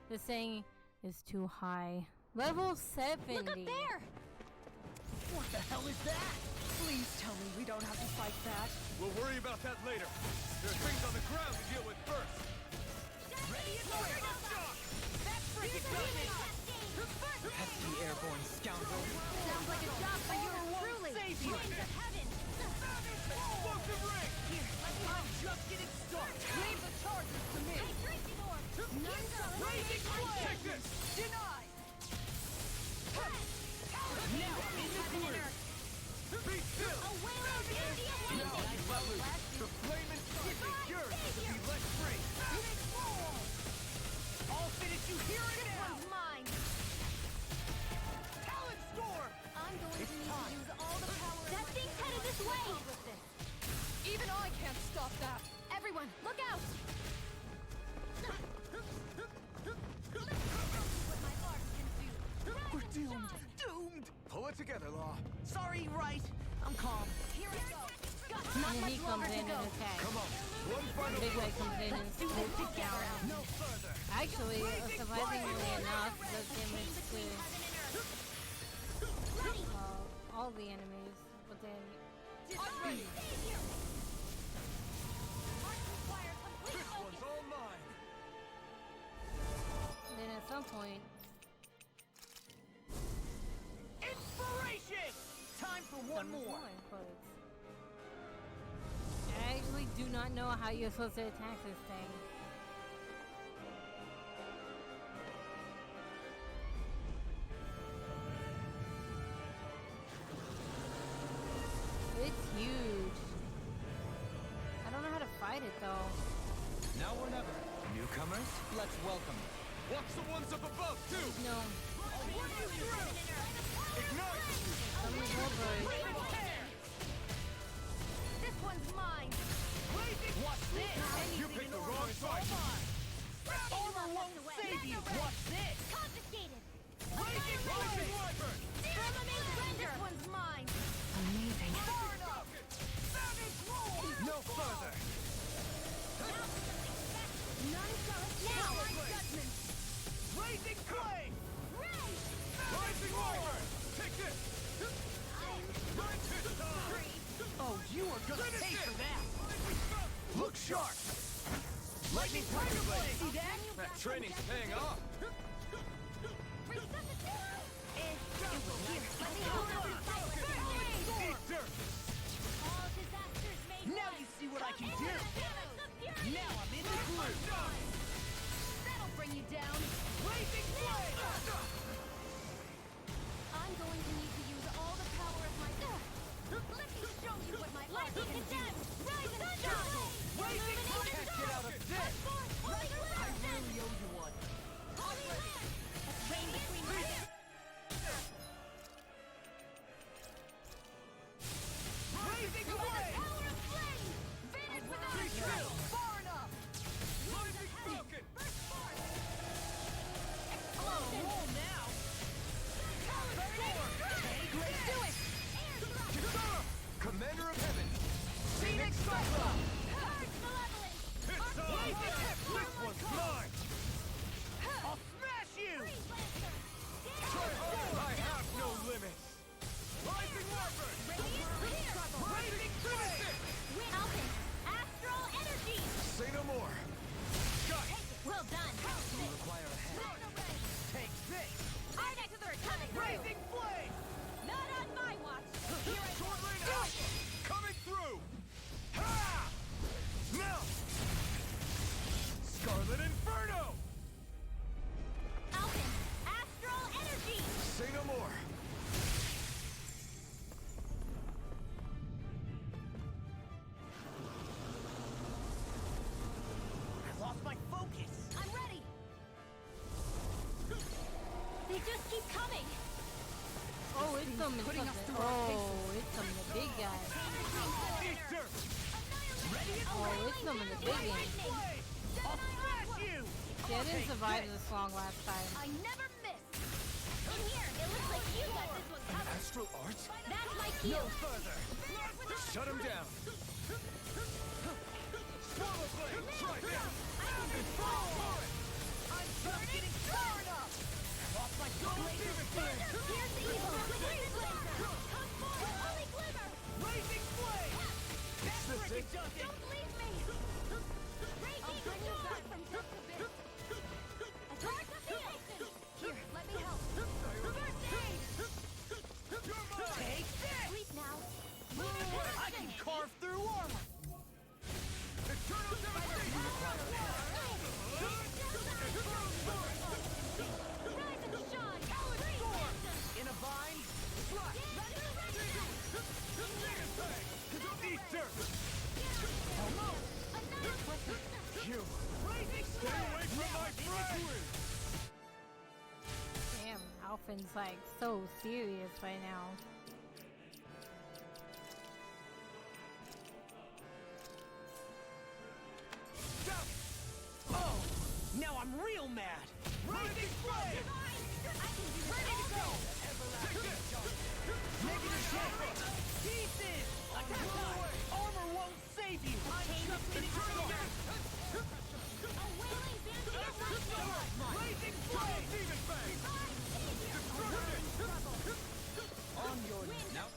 This thing is too high. Level 70. Look up there! What the hell is that? Please tell me we don't have to fight that. We'll worry about that later. There are things on the ground to deal with first. Ready and waiting! That's freaking good! Pesky airborne scoundrel. Sounds like a job for you, truly! save you. Winds of heaven! Explosive ring! Here, I'm just getting started. Leave the charges to me. Hydration orb! None shall Raging flame! Take this! Denied! Now I'm in the groove. Be still! A whale of India The flame inside is yours to be let free! I'll finish you here and This now. one's mine! Talon Storm! I'm going to It's need time. to use all the power that thing's headed this way! Even I can't stop that. Everyone, look out! What my heart can do! We're doomed. Doomed. Pull it together, Law. Sorry, right. I'm calm. Here I go! Got And not then much he longer comes to in go! and attacks. Come on. One final Big Red comes in and Do this scoops together! down. No further. Actually, surprisingly enough, does damage to all the enemies, but then Divine Savior! Heart require complete This focus! one's all mine! point. Inspiration! Time for one more. I actually do not know how you're supposed to attack this thing. It's huge. I don't know how to fight it though. Now or never. Newcomers? Let's welcome them. Watch the ones up above, too! No. Ignite! This one's mine. Watch this! You picked the wrong side! Armor won't save you! Watch this! Confiscated. Rising Wyvern! Firmament render. This one's mine. Amazing. No further! None shall now. Judgment. Blazing flame! Rising Wyvern! Take this! Oh, you are gonna pay for that! Look sharp! Lightning Tiger Blade! See that? That training's paying off! Now you see what I can do! Now I'm in the groove! That'll bring you down. Blazing flame! I'm going to need to use all the power of my... Let me show you what my art can do. Rise and shine! Blazing flame! Can't get out of this! I really owe you one. Rain between my... Blazing flame! Power of flame! Venus without a trail! Far enough! Rising Falcon! Explosion! Oh, now! Let's do it! Kitana! Commander of Heaven! Phoenix Cyclops! Purge malevolence! It's on! This one's mine! I'll smash you! Freeze Lancer! I have no limits! Rising Wyvern! Blazing flame! Alpin! Astral energy! Say no more! Got it! Well done! You require a head. Take this! Arnexer coming through! Blazing flame! Not on my watch! Here I Sword come! Lane Alpha! Coming through! Ha! Now! Scarlet Inferno! Alpin! Astral energy! Say no more! I lost my focus! I'm ready! They just keep coming! Oh, it's some. Putting us through our Oh, it's some of the big guys. Eater! Oh, it's some of the big ones. I'll smash you! See, I didn't survive this long last time. I never miss! In here, it looks like you got this one An covered! astral art? That's my No cue! further! Shut him down! Swallow Blade! Try this! I'm just getting far enough! Lost my Here's the evil! Freeze Lancer! Come forward, holy glimmer! Blazing flame! That's the where thing. it does it! Don't leave me! Raging storm from just a bit! Attack the Phoenix! Here, let me help! First aid! Take this! Sleep now! I can carve through armor! Eternal Devastation! Rise and shine! Freeze Lancer! In a bind? Eater! You! Blazing Stay away from my friend! Damn, Alpin's like so serious right now. Oh! Now I'm real mad! Blazing flame! Ready to go! Negative damage! Pieces! Armor won't save you! I'm just getting started! A wailing banshee of lightning! Blazing flame! Demon Fang! On your Now!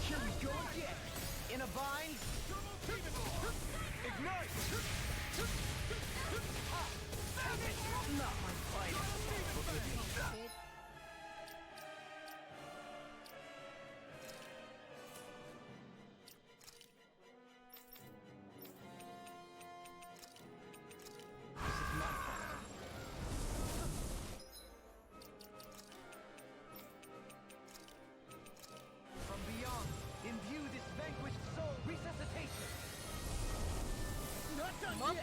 Here we go again! In a bind? Ignite! Mup.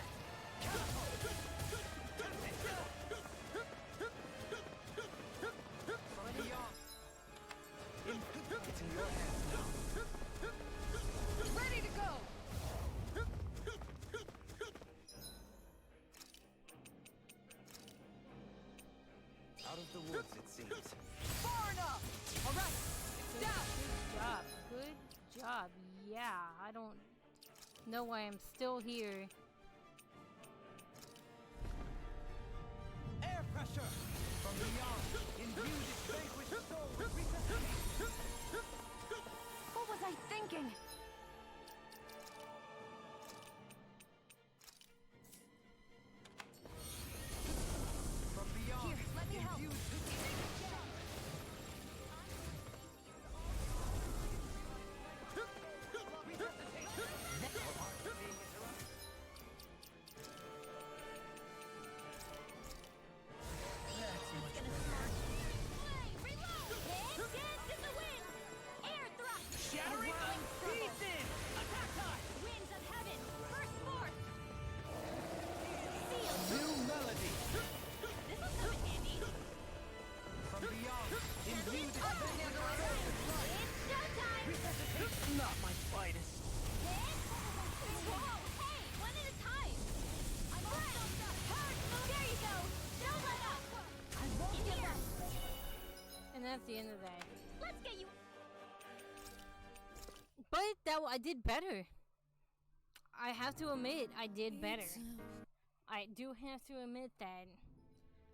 It's in your hands now. Ready to go! Out of the woods, it seems. Far enough! Alright! Down! Good job. Good job. Yeah, I don't know why I'm still here. Air pressure! From beyond, imbued its vanquished soul with resuscitation. What was I thinking? From beyond, Here, let me help. imbued Shattering pieces! Attack time! Winds of heaven, burst forth! new melody. This will come in handy. From beyond, imbued its vanquished soul with life. It's showtime! Resuscitation. Not my finest. Whoa, hey, one at a time! I'm almost done. Hurt! There you go! Don't let up! I won't give up! And that's the end of that. Let's get you... But I did better. I have to admit, I did better. I do have to admit that.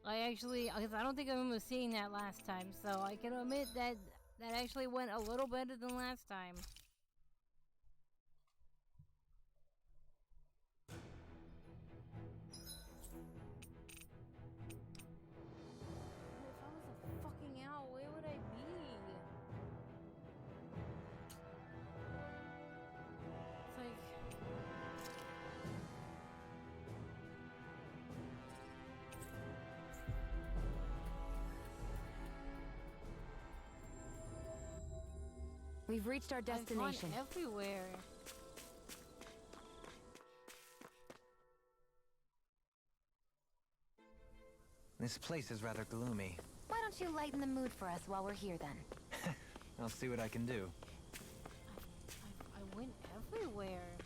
I actually, because I don't think I remember seeing that last time, so I can admit that that actually went a little better than last time. If I was a fucking owl, where would I be? It's like... We've reached our destination. I've gone everywhere. This place is rather gloomy. Why don't you lighten the mood for us while we're here then? I'll see what I can do. I went everywhere.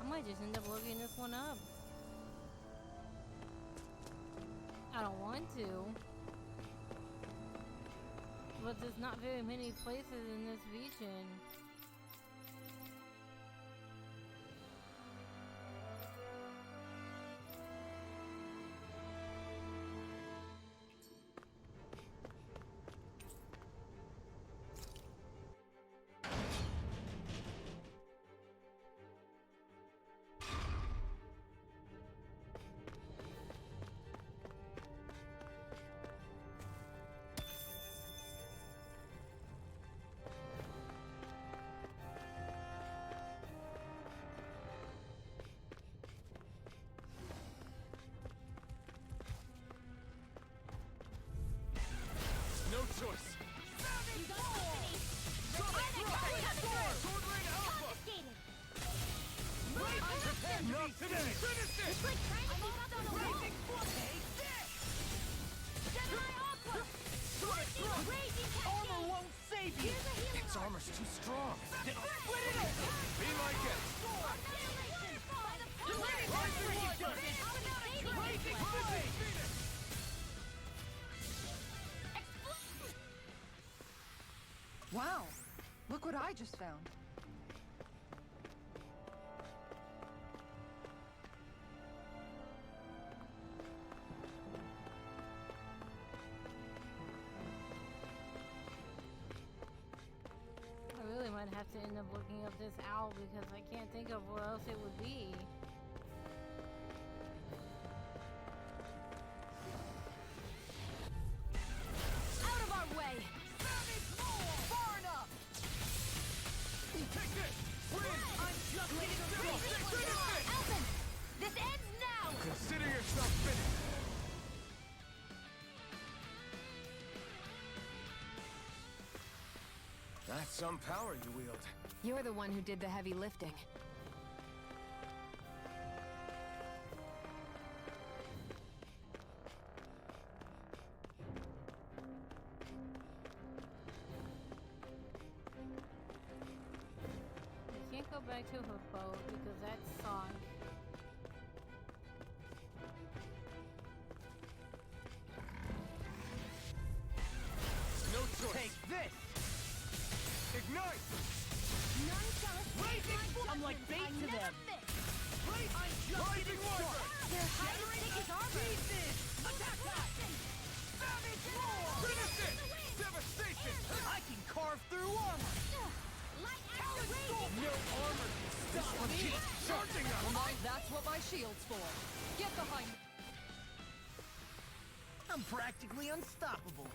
I might just end up looking this one up. I don't want to. But there's not very many places in this region. No choice. You got company! Not today. Finish It's like trying to keep up on the wall! Gemini Aqua! Raging Armor won't save you. Here's a healing Its armor's too strong. Then I'll split it open. Be my guest. Annihilation! By the power of Raging Phoenix. Wow! Look what I just found. I really might have to end up looking up this owl because I can't think of where else it would be. Out of our way! Far enough. Take this. Win. I'm just waiting to Alvin! This ends now! Consider yourself finished. I That's some power you wield. You're the one who did the heavy lifting. We can't go back to her boat because that's sunk. No choice. Take this! Ignite! None shall escape my I'm like judgment. bait I to never them. miss. I'm just Rising getting Wyvern! started. Their hiding thick is armor. Pieces! Attack that! Savage roar! Finish it! Devastation! I can carve through armor. Light arrow raging. No armor can stop me. Charging us! That's what my shield's for. Get behind me. I'm practically unstoppable.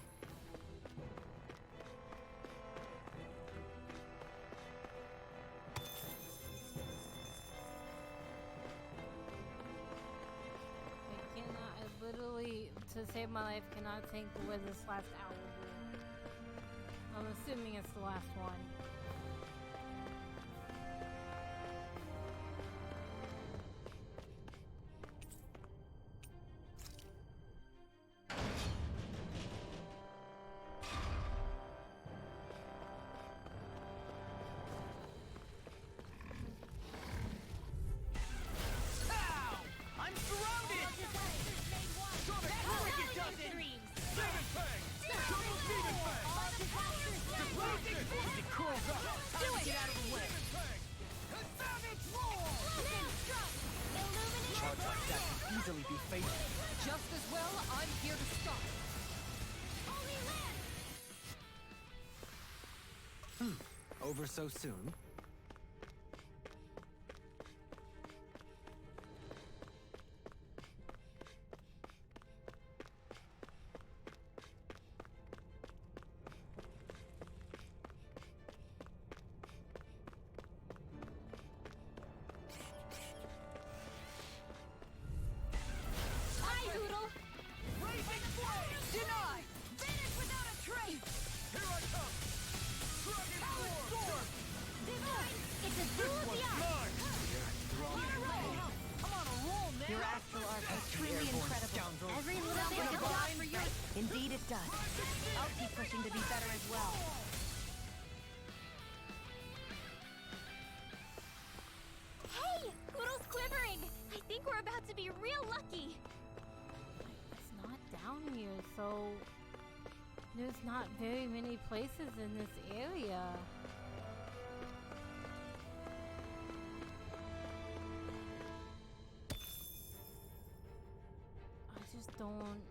I cannot, I literally, to save my life, cannot think where this last owl will be. I'm assuming it's the last one. Ow! I'm surrounded! Sonic Hurricane does it! Demon Fang! Double Demon Fang! Deflection! It curls up. Time to get out of the way. Demon Fang! Savage roar! Charge like that can easily be fatal. Just as well, I'm here to stop. Over so soon? Hi, Doodle. Raging Flame! Denied. Vanish without a trace. Here I come! Dragon Storm! Divine. It's a duel of the eye. Mine! I'm on a roll now. Your astral arc is truly incredible. Scoundrel. Every little bit helps out for you. Indeed it does. I'll keep pushing to be better as well. Hey, Poodle's quivering. I think we're about to be real lucky. It's not down here, so there's not very many places in this area. I just don't.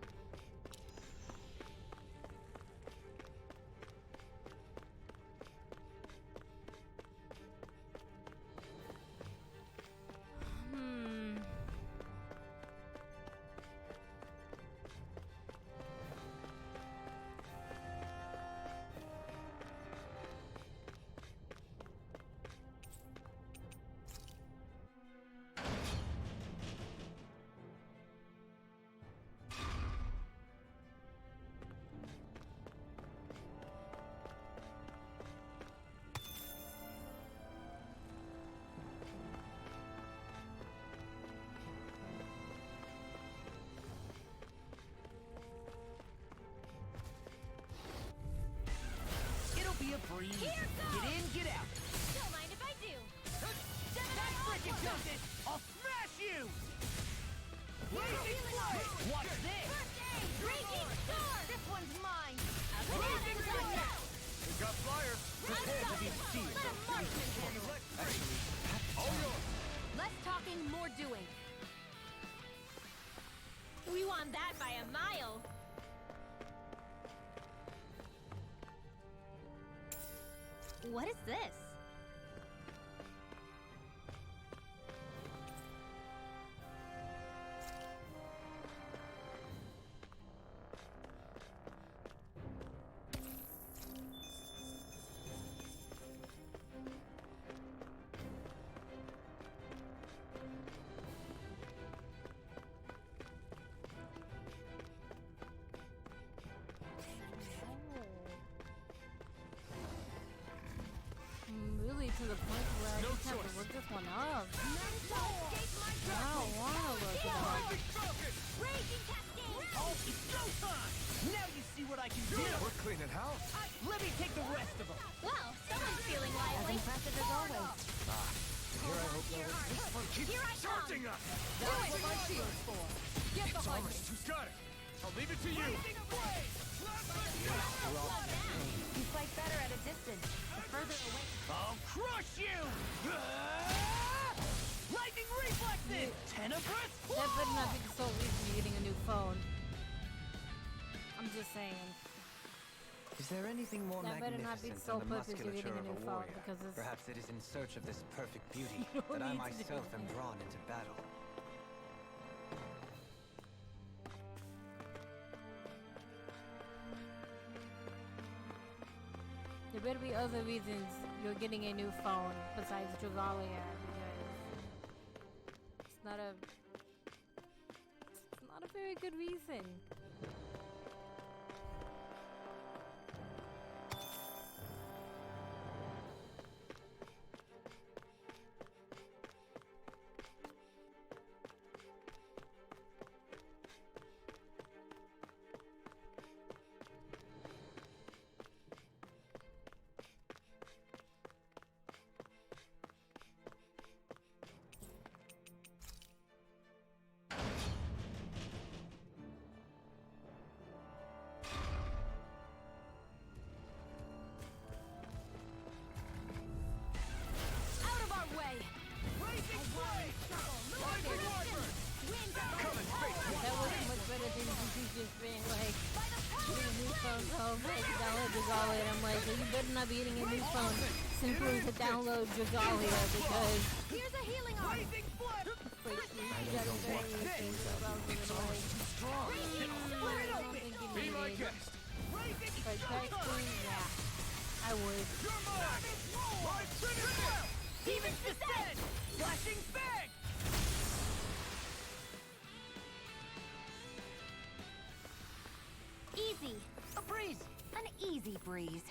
Hmm. It'll be a breeze. Here goes. Get in, get out. Don't mind if I do. That frickin' does it! I'll smash you! Blazing Flame! Watch this! Breaking storm. This one's mine. Blazing Flame! We got flyers! Prepare to be sealed. Let a marksman handle it. All yours! Less talking, more doing. We won that by a mile. What is this? point where I just have to look this one up. I don't want to look it up. Raging cascade! Oh, it's showtime! Now you see what I can do! We're cleaning house. Let me take the rest of them! Well, someone's feeling As lively. impressive as always. Here I hope no one. This one keeps Here I come. charging us! That's what my shield's for. Get behind me. Who's got it? I'll leave it to you! You fight better at a distance. The further away. I'll crush you! Lightning reflexes! Tenebrous! That better not be the sole reason you're getting a new phone. I'm just saying. Is there anything more That better not be magnificent the sole than the purpose you're musculature getting a of new a phone, warrior? because it's... Perhaps it is in search of this perfect beauty You don't that I need to do myself am that. drawn into battle. There better be other reasons you're getting a new phone besides Dragalia, because it's not a very good reason. Out of our way! That wasn't much better than you just being like, getting a new phone, so I can download Dragalia, and I'm like, well, you better not be getting a new phone simply to download Dragalia, because Here's a healing arm! you got a very easy, so I was like, I don't think you Be my need it. guest! For texting, yeah, I would. Demon's Descent! Flashing Fang! Easy. A breeze! An easy breeze.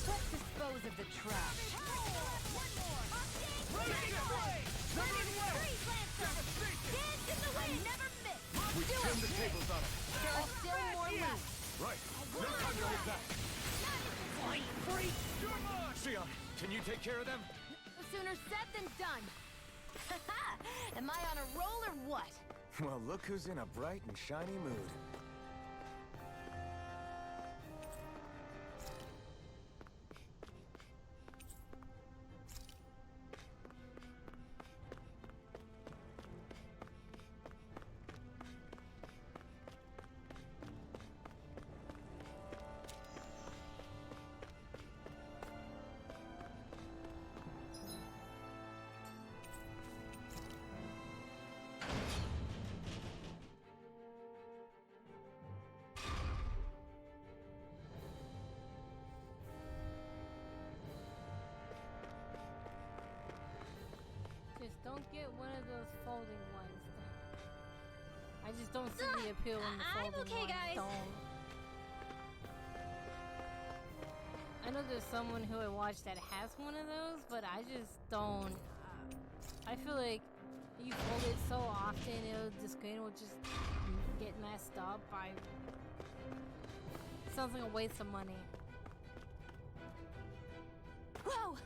Let's dispose of the trash. I never miss. We turn the tables on him! There are still more left. Right! No time to hold back! Sion, can you take care of them? Sooner said than done. Am I on a roll or what? Well, look who's in a bright and shiny mood. Just don't get one of those folding ones. I just don't see the appeal in the I'm folding okay, ones. guys. Don't. I know there's someone who I watch that has one of those, but I just don't. I feel like you fold it so often, the screen will just get messed up. Sounds like a waste of money. Whoa!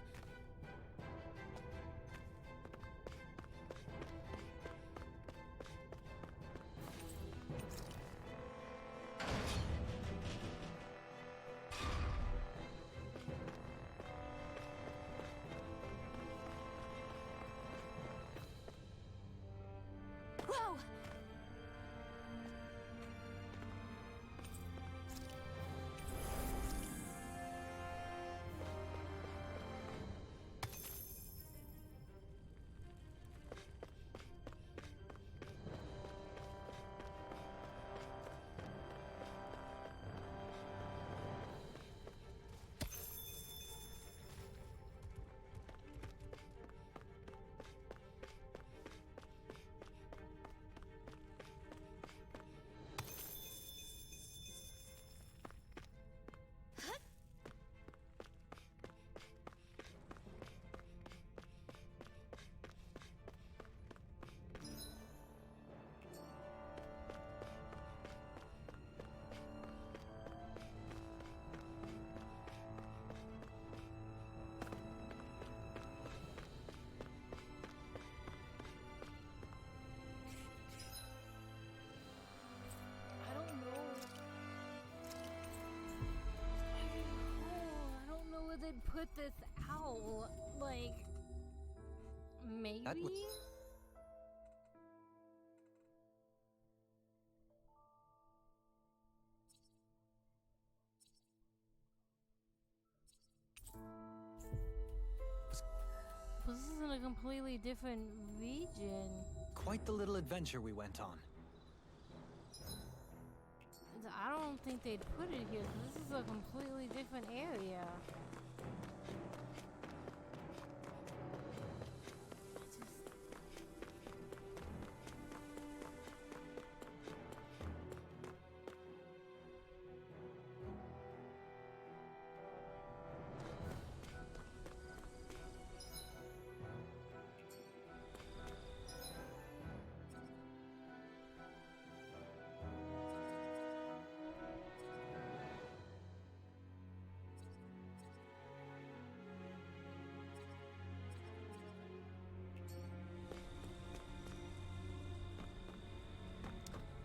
Whoa! put this out? Like, maybe? This is in a completely different region. Quite the little adventure we went on. I don't think they'd put it here. This is a completely different area.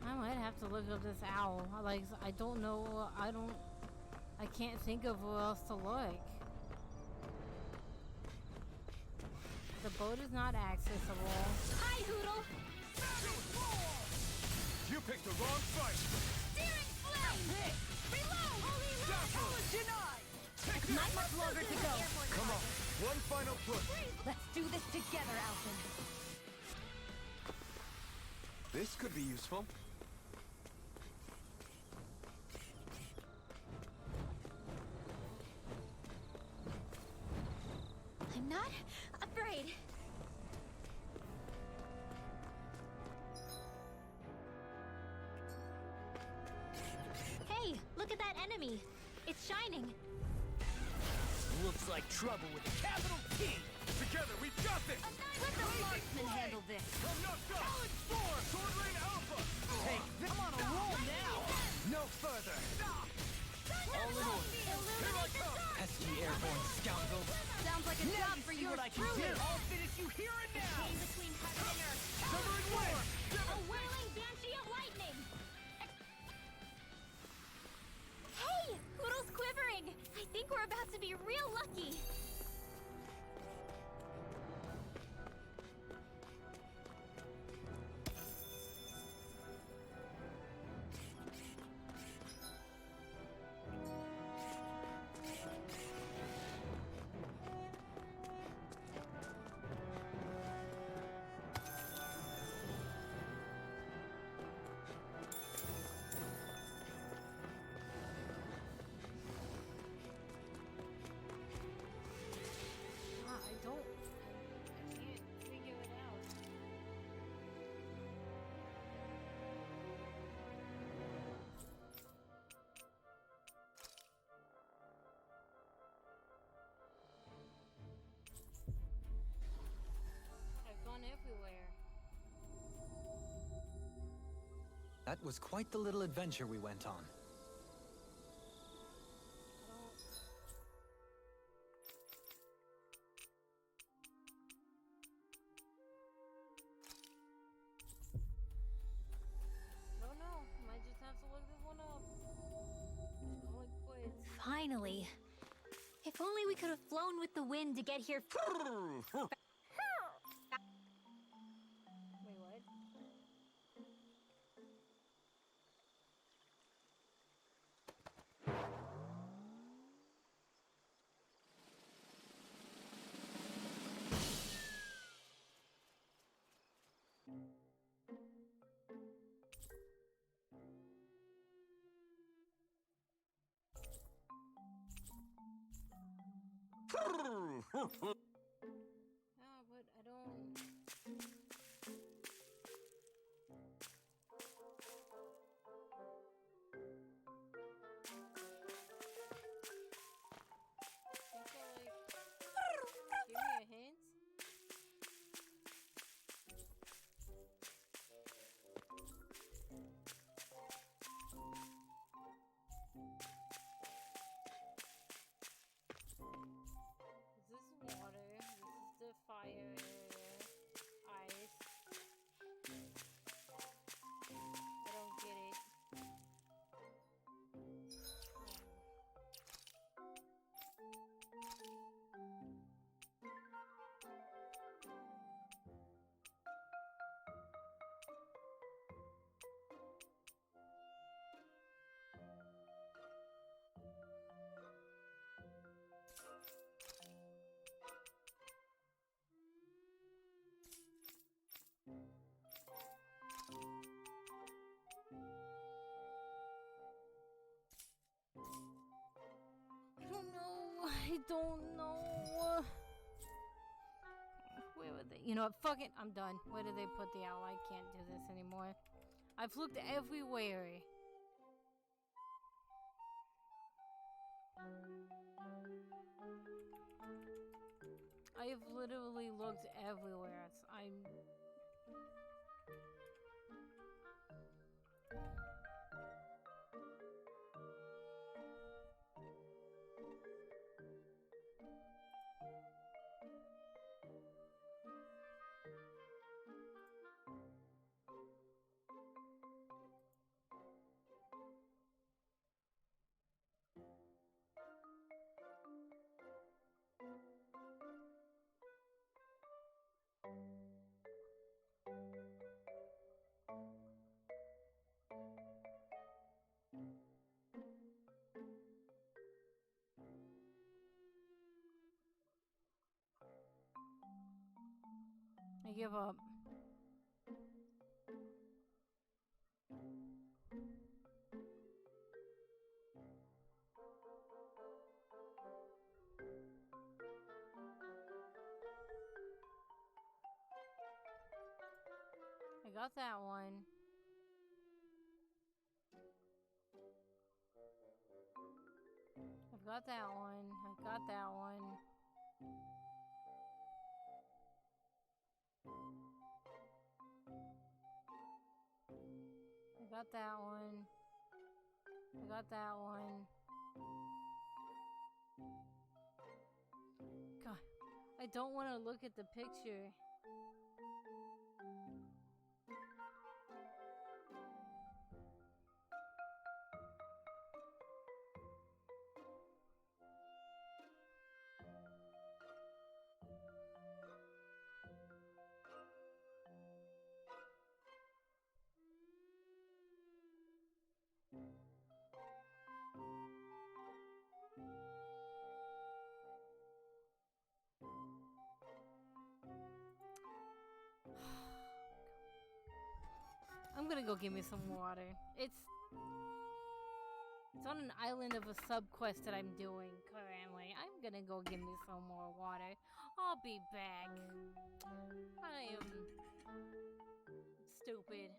I might have to look up this owl. Like, I don't know. I can't think of where else to look. The boat is not accessible. Hi, Hoodle! You picked the wrong fight! Steering flame! Reload! Holy Challenge denied! Not much longer to go. Come on, one final push. Let's do this together, Alphen. This could be useful. I'm not afraid. Hey, look at that enemy. It's shining. Looks like trouble with a capital T! Together, we've got this! Let the marksman handle this. Challenge 4! Sword Rain Alpha! Take this. I'm on a roll now! No further! All in order. Here I come! Pesky airborne scoundrel. Sounds like a Now job you for see yours what I can truly. do! I'll finish you here and now! Chain between heaven and earth. Severing War! A whirling banshee of lightning. Hey, Hoodle's quivering. I think we're about to be real lucky. I can't figure it out. I've gone everywhere. That was quite the little adventure we went on. Don't know. Might just have to look this one up. Call it quits. Finally. If only we could have flown with the wind to get here. Wait, what? But I don't. Can't you, like, give me a hint? Is this water? don't know. Where were they? You know what? Fuck it. I'm done. Where did they put the owl? I can't do this anymore. I've looked everywhere. I have literally looked everywhere. I'm... I give up. I got that one. I've got that one. I got that one. I got that one. I got that one. God, I don't want to look at the picture. I'm gonna go get me some water. It's on an island of a sub-quest that I'm doing currently. I'm gonna go get me some more water. I'll be back. I am stupid.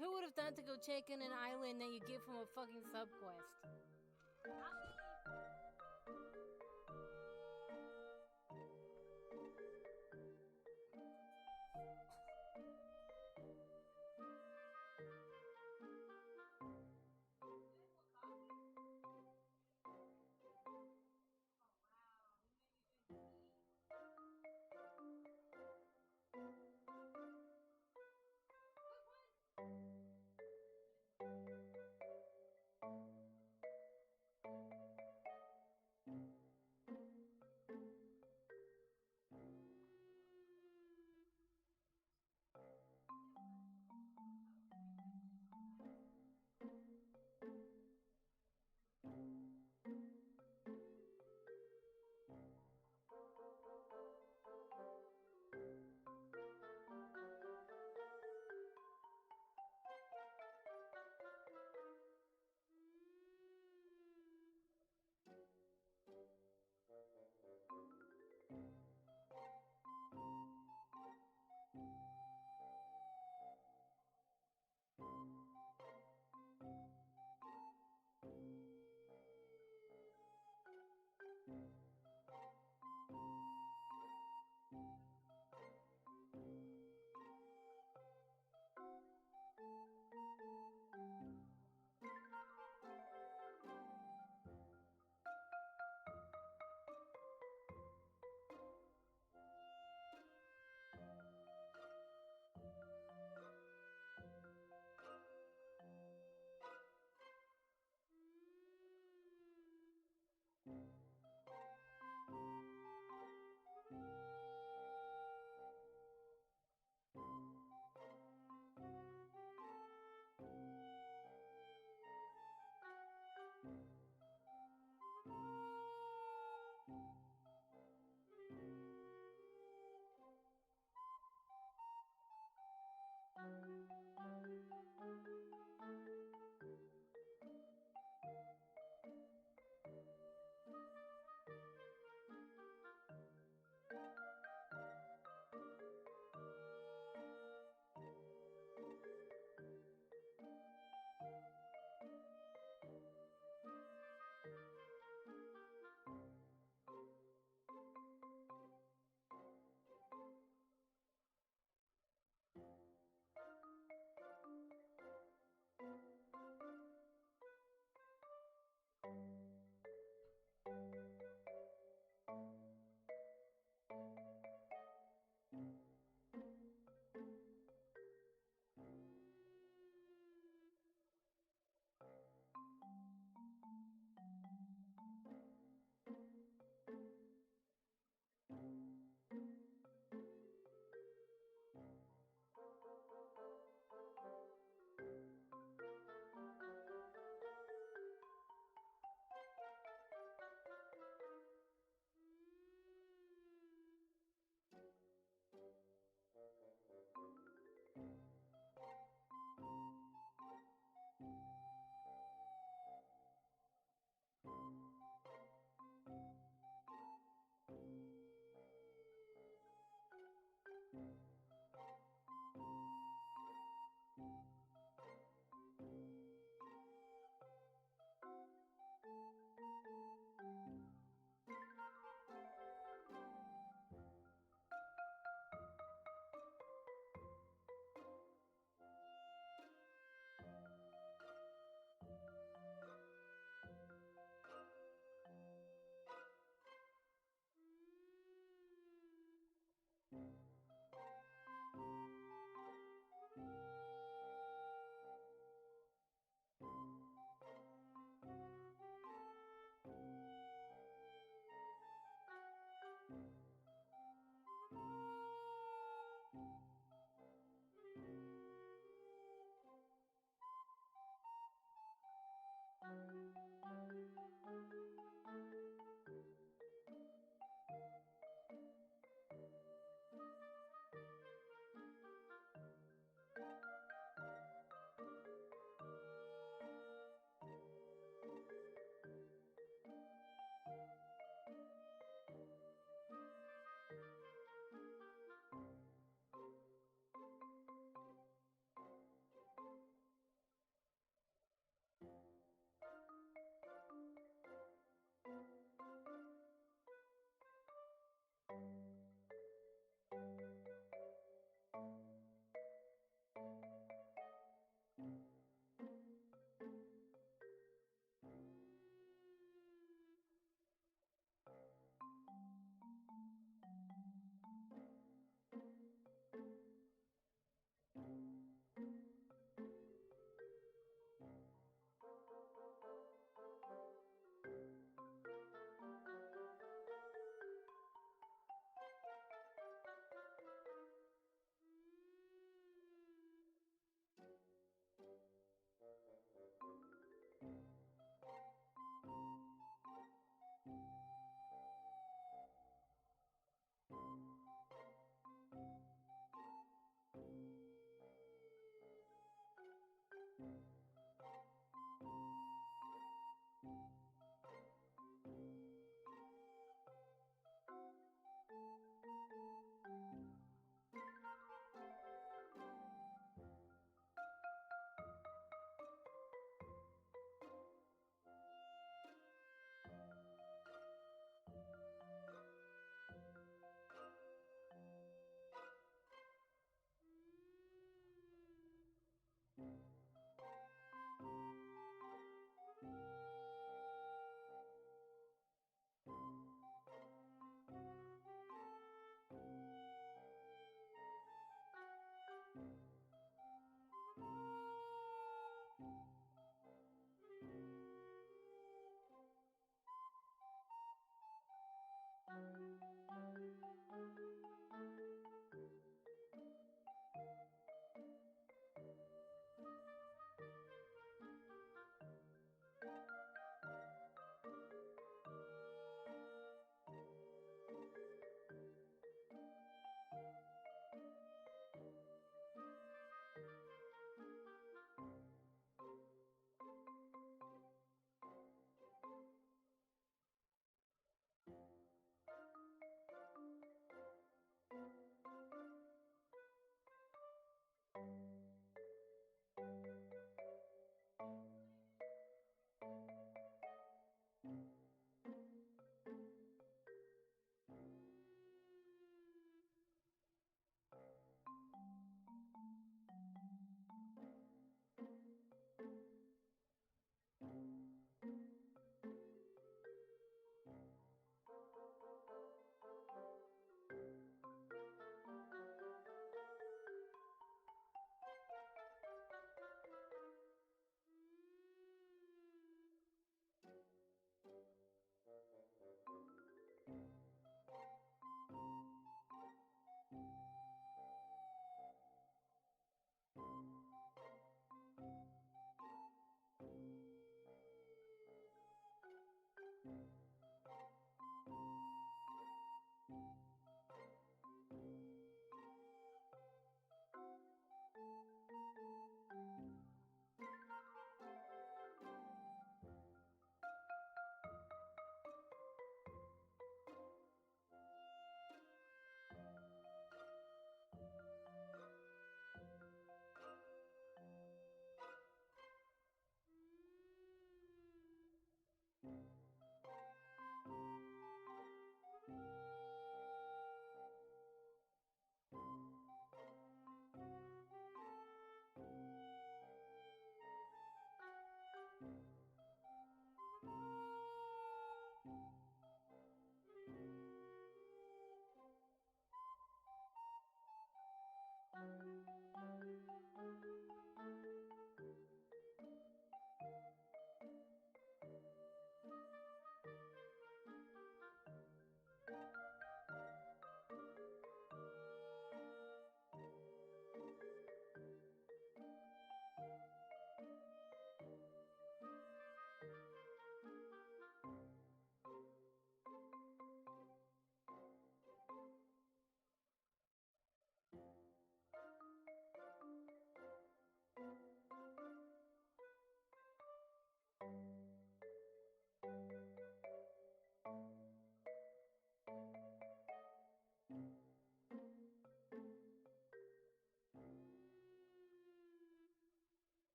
Who would have thought to go check in an island that you get from a fucking sub-quest?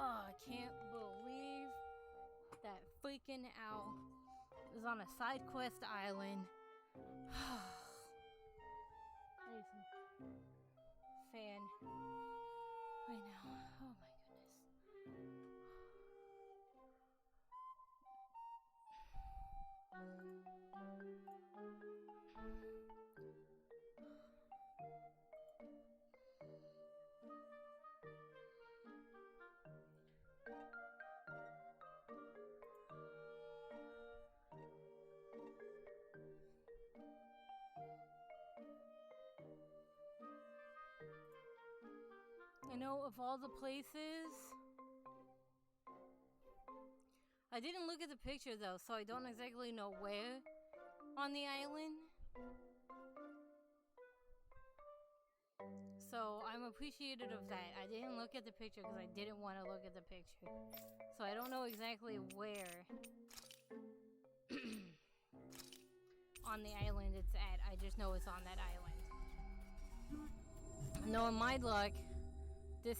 Oh, I can't believe that freaking owl is on a side quest island. I need some fan right now. Oh my I know of all the places. I didn't look at the picture though, so I don't exactly know where on the island. So I'm appreciative of that. I didn't look at the picture because I didn't want to look at the picture. So I don't know exactly where on the island it's at. I just know it's on that island. Knowing my luck, this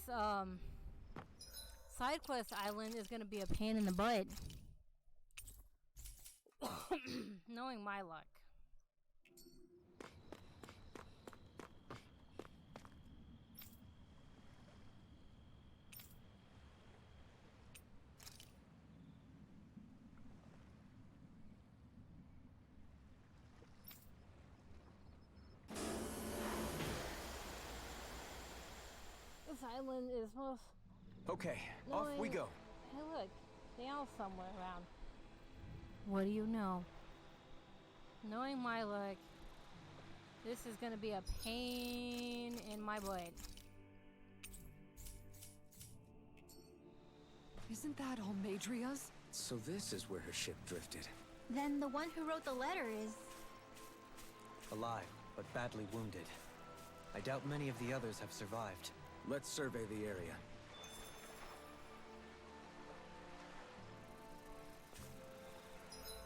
side quest island is gonna be a pain in the butt. Knowing my luck. This island is most... Okay, off we go. Hey look, they all somewhere around. What do you know? Knowing my luck, this is gonna be a pain in my butt. Isn't that Almadria's? So this is where her ship drifted. Then the one who wrote the letter is... Alive, but badly wounded. I doubt many of the others have survived. Let's survey the area.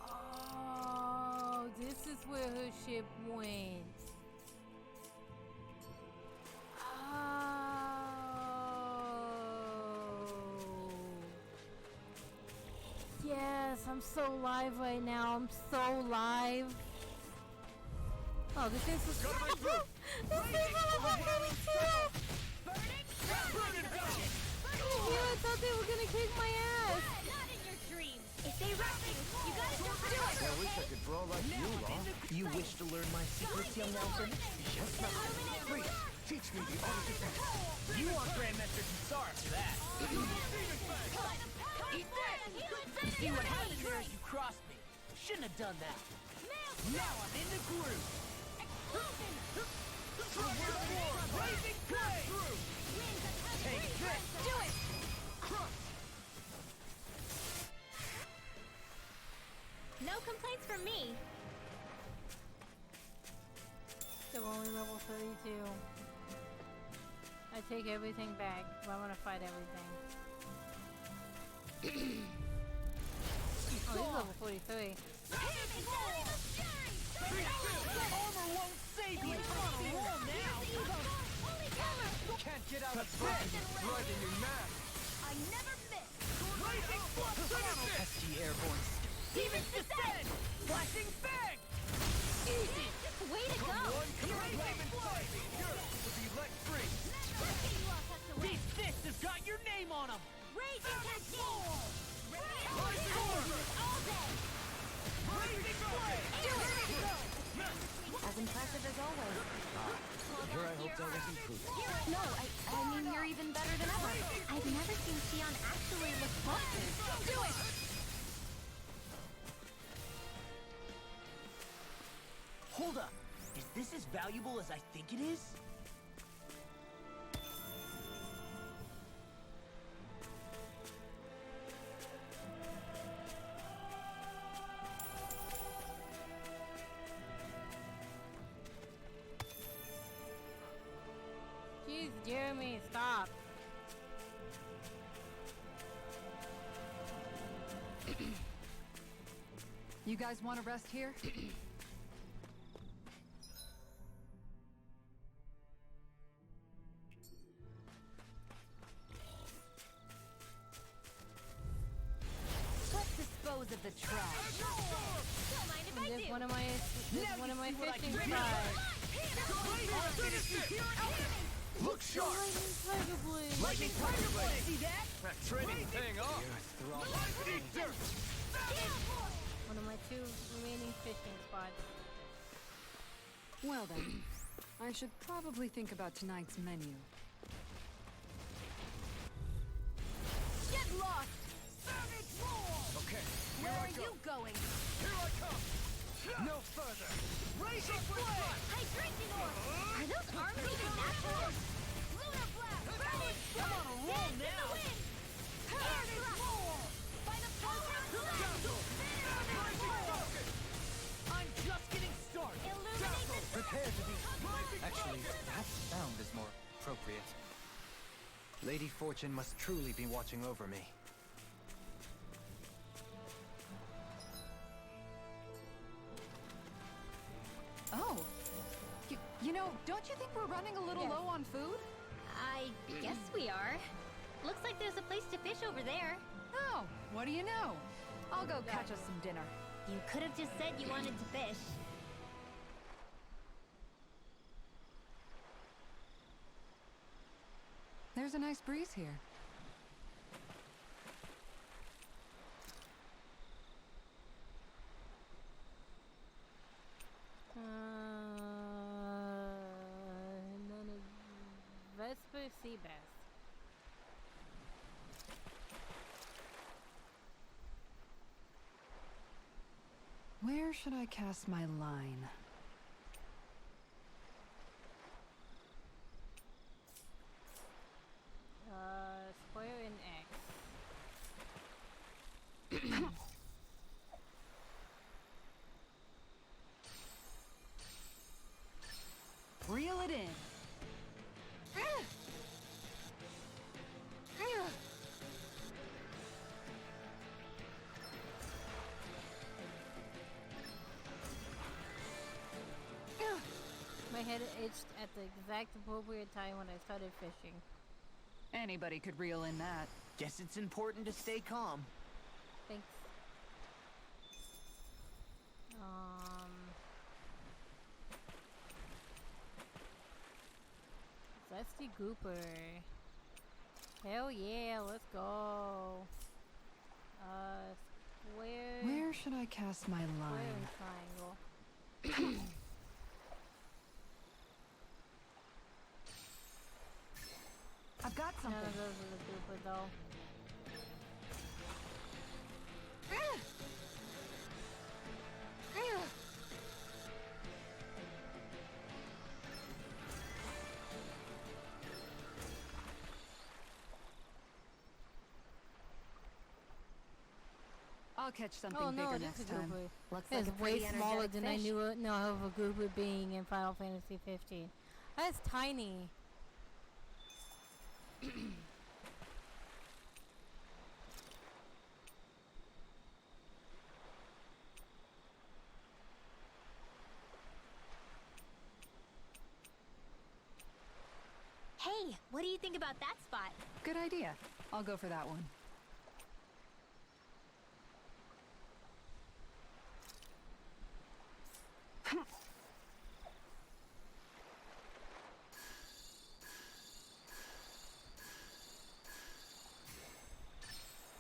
Oh, this is where her ship went. Yes, I'm so live right now. I'm so live. Oh, this is so I thought they were gonna kick my ass. Not in your dreams. If they rush you, you gotta just do it. I wish I could draw like you, Law. You wish to learn my secrets, young Nelson? Yes, Master. Please, teach me the art of defense. You want Grandmaster Kisar for that. Eat this! You see what happened there is you crossed me. Shouldn't have done that. Now I'm in the groove. Blazing flame! Take this! Do it! No complaints from me. They're only level 32. I take everything back. I want to fight everything. Oh, he's level 43. Armor won't save you! You're on a roll now! Can't get out of bed! Blood in your mask! I never miss! Blazing flux! Pesky airborne! Demons descend! Flashing fang! Easy! Way to go! Blazing flame! To be let free! These fists have got your name on them! Raging Cascade! Blazing order! All day! Blazing flame! Do it! As impressive as always. Here I hoped I was improving. No, I mean, you're even better than ever. I've never seen Xion actually look busted. Do it! Hold up! Is this as valuable as I think it is? You guys want to rest here? Let's dispose of the trash. Don't mind if I There's do. one of my fishing spots. Look sharp! Lightning Tiger Blade! See that? Trading thing off! Eat dirt! One of my 2 remaining fishing spots. Well then, I should probably think about tonight's menu. Get lost! Okay, Where are you going? Here I come! No further! Raging Flame! Hydration Orb! Are those arms even natural? Lunar Blast! Burning I'm on a roll now! Air Thrust! By the power of I'm just getting started! Illuminate the Prepare to be... Actually, perhaps sound is more appropriate. Lady Fortune must truly be watching over me. Oh. You know, don't you think we're running a little Yes. low on food? I guess we are. Looks like there's a place to fish over there. Oh, what do you know? I'll go catch us some dinner. You could have just said you wanted to fish. There's a nice breeze here. None of Vesper sea bass. Where should I cast my line? Square and X. Reel it in. My head itched at the exact appropriate time when I started fishing. Anybody could reel in that. Guess it's important to stay calm. Thanks. Zesty Gooper. Hell yeah, let's go. Square. Where should I cast my Square line? and triangle. I've got None something. of those are the Gooper though. I'll catch something Oh no, bigger it is next a time. grouper. Looks It's like a way pretty smaller energetic than I fish. knew know of a grouper being in Final Fantasy 15. That's tiny. Hey, what do you think about that spot? Good idea. I'll go for that one.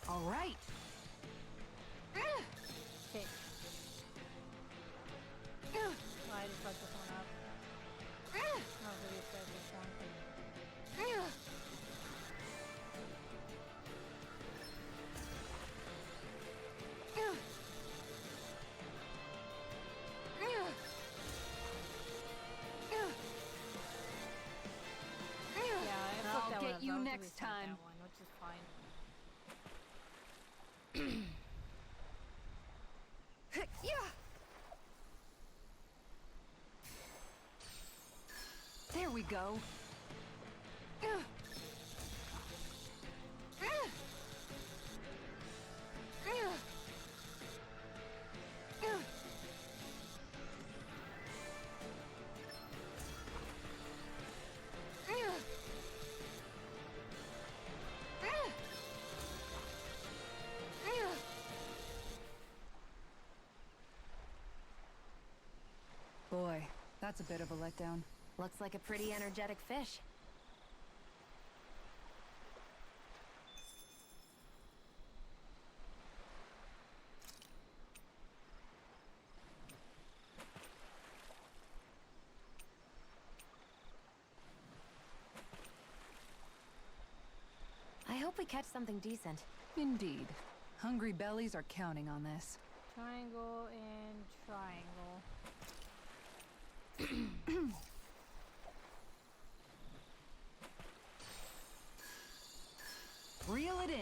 All right. Okay. Oh, I just fucked this one up. I'll restart this one. Yeah, I fucked I'll that get one up. you I'll next restart time. That one, which is fine. There we go. That's a bit of a letdown. Looks like a pretty energetic fish. I hope we catch something decent. Indeed. Hungry bellies are counting on this. Triangle and triangle. Reel it in.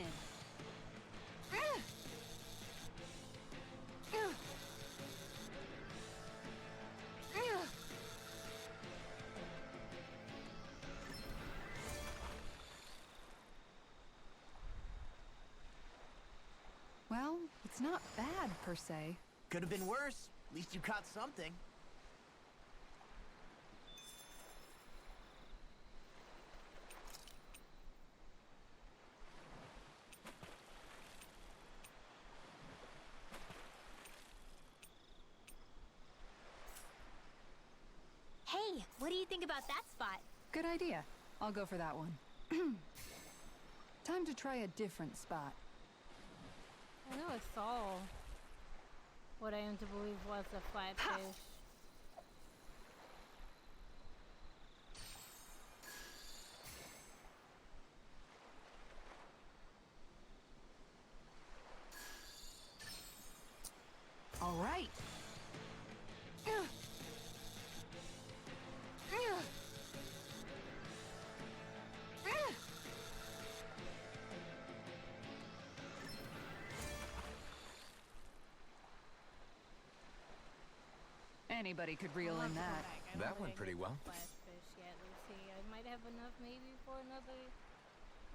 Well, it's not bad, per se. Could have been worse. At least you caught something. Hey, what do you think about that spot? Good idea. I'll go for that one. Time to try a different spot. I know I saw what I am to believe was a flatfish. All right. Anybody could reel in that. That went pretty well. Flatfish yet. Let's see. I might have enough maybe for another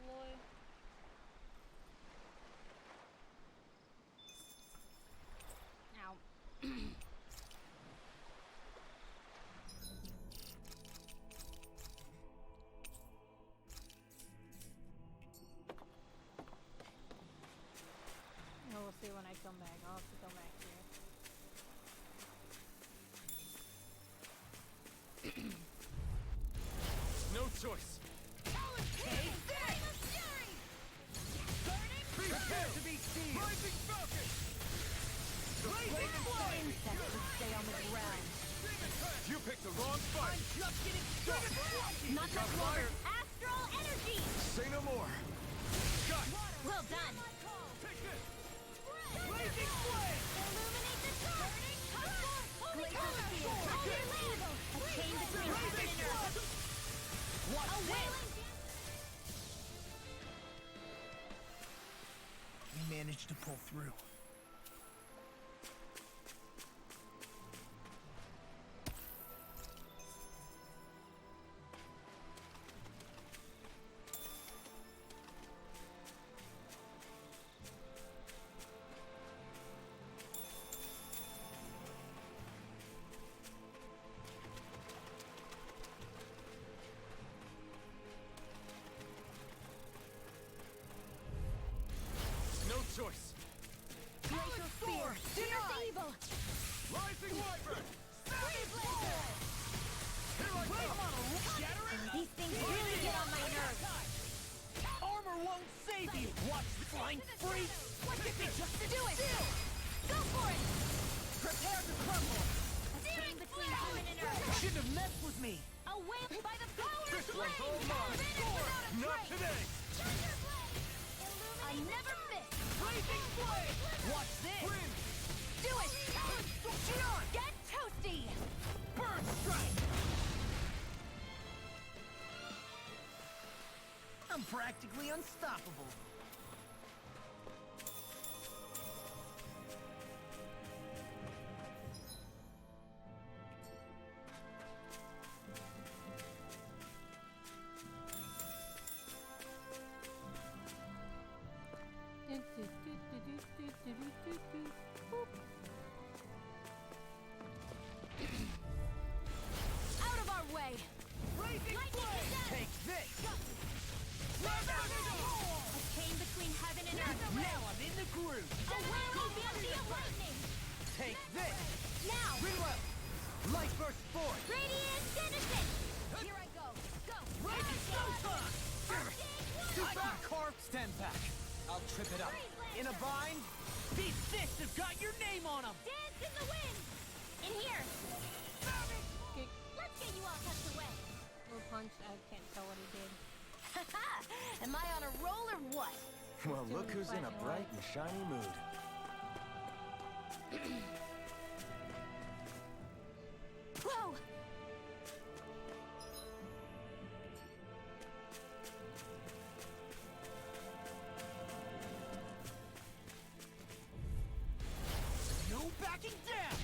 lure. Ow. We'll see when I come back. I'll have to come back here. No choice. Prepare to be seized. Rising Falcon. Insects would stay on the ground. You picked the wrong fight. I'm just getting started. Not much longer. Astral energy. Say no more. Shot. Well done. Take this. Blazing flame. Illuminate the dark. Glacial field. A chain between heaven and earth. Watch A this. wailing. We managed to pull through. No choice. Glacial spear. Fierce evil. Rising Wyvern. These things really get on my nerves. Armor won't save you. Watch the flying freak. What's it just to do it? Go for it. Prepare to crumble. Searing between heaven and earth. Shouldn't have messed with me. A whip by the power of This one's flame. all mine. Not today. I never miss. Blazing flame. Watch this. Wind. Do it. Get toasty. Burn strike. I'm practically unstoppable. Out of our way. Blazing flame. Take this. A chain trip it up. In a bind? These fists have got your name on them! Dance in the wind! In here! Kick. Let's get you all tucked away! Little punch. I can't tell what he did. Haha! Am I on a roll or what? Well, look who's in a bright and shiny mood. Whoa! No backing down!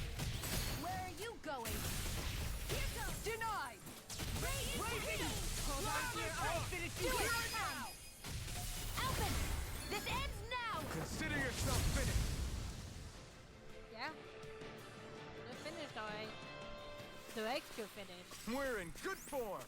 Where are you going? Here goes! Denied! Raging! Hold on here, I'll finish you Do it! right now! Alphen! This ends now! Consider yourself finished. Yeah. They're finished, alright. They're extra finished. We're in good form.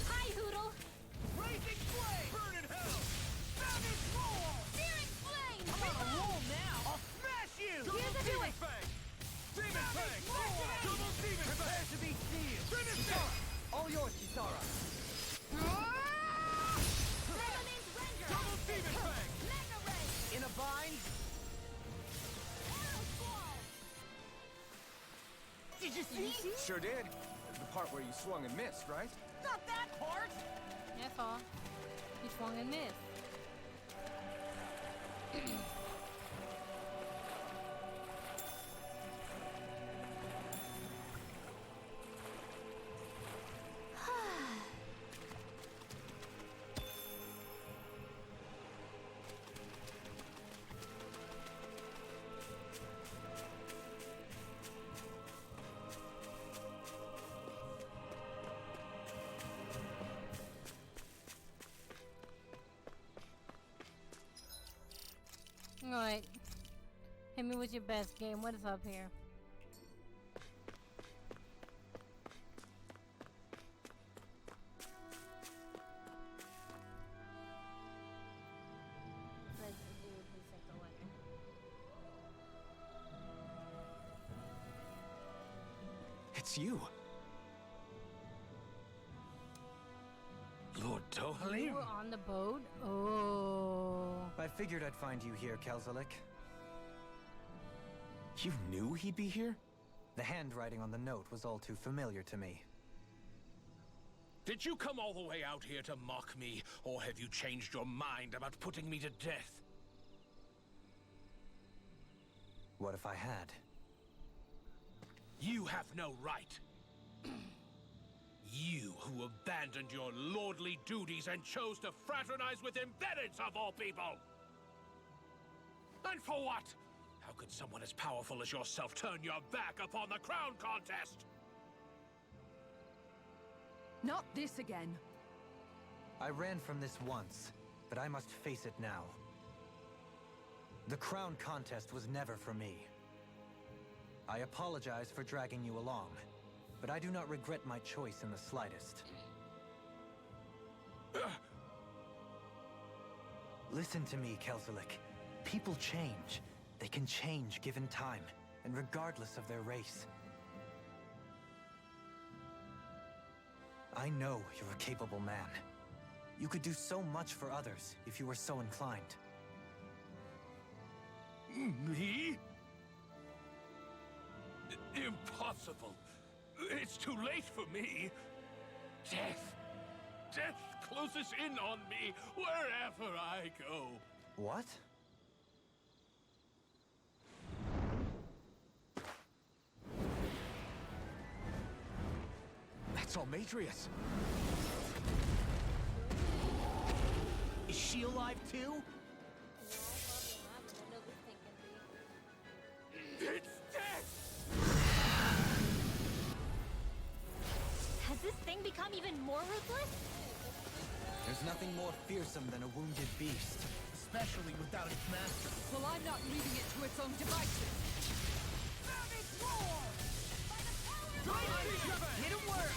Hi, Hoodle! Raging flame! Burn in hell! Savage roll! Searing flame! I'm on a roll now! I'll smash you! Here's a do it! Demon Fang! Double Demon Fang! Prepare to be sealed! Finish it! All yours, Kisara! Lemonade Render! Double Demon Fang! Mega Ray! In a bind? Arrow Squall! Did you see? Sure did. The part where you swung and missed, right? Not that part! That's all. He swung and missed. Alright. Hit me with your best game. What is up here? Let's do reset the letter. It's you. Lord Dohalim? You were on the boat? Oh. I figured I'd find you here, Kelzalik. You knew he'd be here? The handwriting on the note was all too familiar to me. Did you come all the way out here to mock me, or have you changed your mind about putting me to death? What if I had? You have no right. You who abandoned your lordly duties and chose to fraternize with embeddeds of all people! And for what? How could someone as powerful as yourself turn your back upon the crown contest? Not this again. I ran from this once, but I must face it now. The crown contest was never for me. I apologize for dragging you along, but I do not regret my choice in the slightest. Listen to me, Kelzalik. People change. They can change given time, and regardless of their race. I know you're a capable man. You could do so much for others if you were so inclined. Me? Impossible. It's too late for me. Death. Death closes in on me wherever I go. What? That's Almetrius. Is she alive too? It's death! Has this thing become even more ruthless? There's nothing more fearsome than a wounded beast. Especially without its master. Well, I'm not leaving it to its own devices. Savage roar! By the power of Hidden word!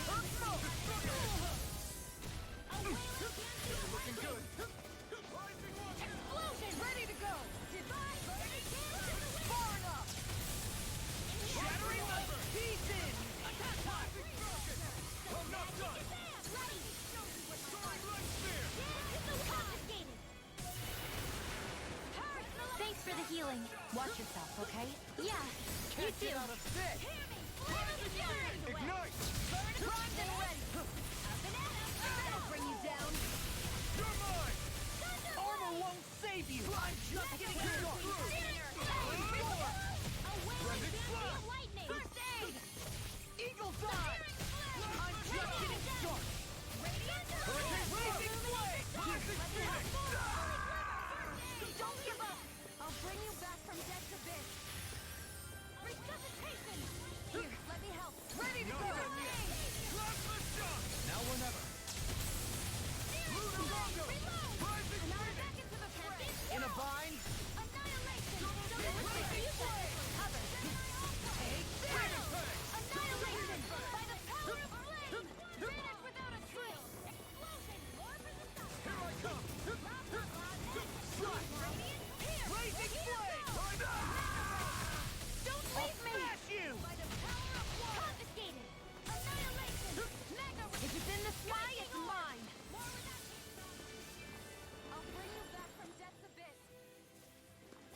looking good. Explosion! Ready to go! Divine far enough! Shattering over! Pieces! Attack time! I'm not done! Ready! Confiscated! Thanks for the healing. Watch yourself, okay? Yeah, you too. Ignite! Primed and ready! That'll bring you down! You're mine! Armor won't save you! I'm just getting started! Lightning! First aid! Eagle's eye! I'm just getting started! Blazing flame! Classic Phoenix! Don't give up! I'll bring you back from death's abyss! Resuscitation! Here, let me help! Ready to go! Plasma shock! Now or never. Lunar Bongo! Rising Now Phoenix! back into the fray! In a bind? Annihilation! Cover! Take this! Annihilation! By the power of flame! Vanish without a trail! Explosion! More for the sun! Here I come! Shot! Blazing flame! Don't I'll leave me! smash you! By the power of water! Confiscated! Annihilation! Mega! If it's in the sky, it's mine. I'll bring you back from death's abyss!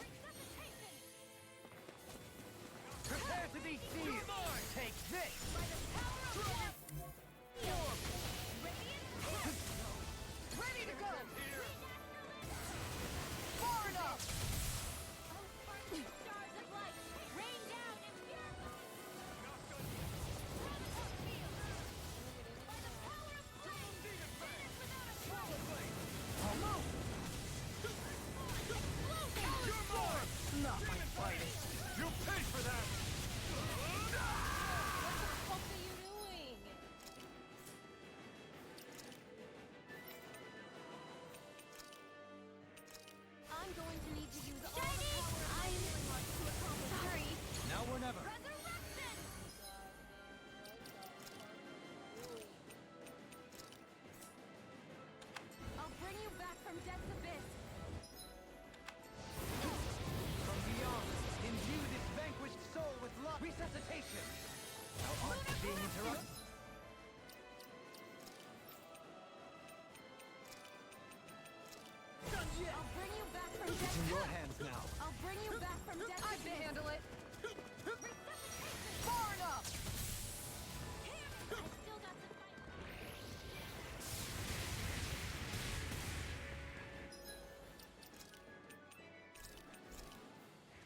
Resuscitation! Prepare to be sealed! Take this! By the power of death! Radiant! Ready to go! Far enough! Oh, sparkling stars of light! Rain down and purify! Protocol field! By the power of flame! Vanish without a trace! Almost! Explosion! You're more! Not my fighting! You'll pay for that! What are you doing? I'm going to need to use all the power of my healing arts to accomplish Sorry. Now or never. resurrection! I'll bring you back from death's abyss! From beyond, imbue this vanquished soul with love. Resuscitation! Our art is being interrupted. Done yet! I'll bring you back from It's death's in your abyss! hands now. I'll bring you back from death's I abyss! can handle it. Resuscitation! Far enough! I still got to fight.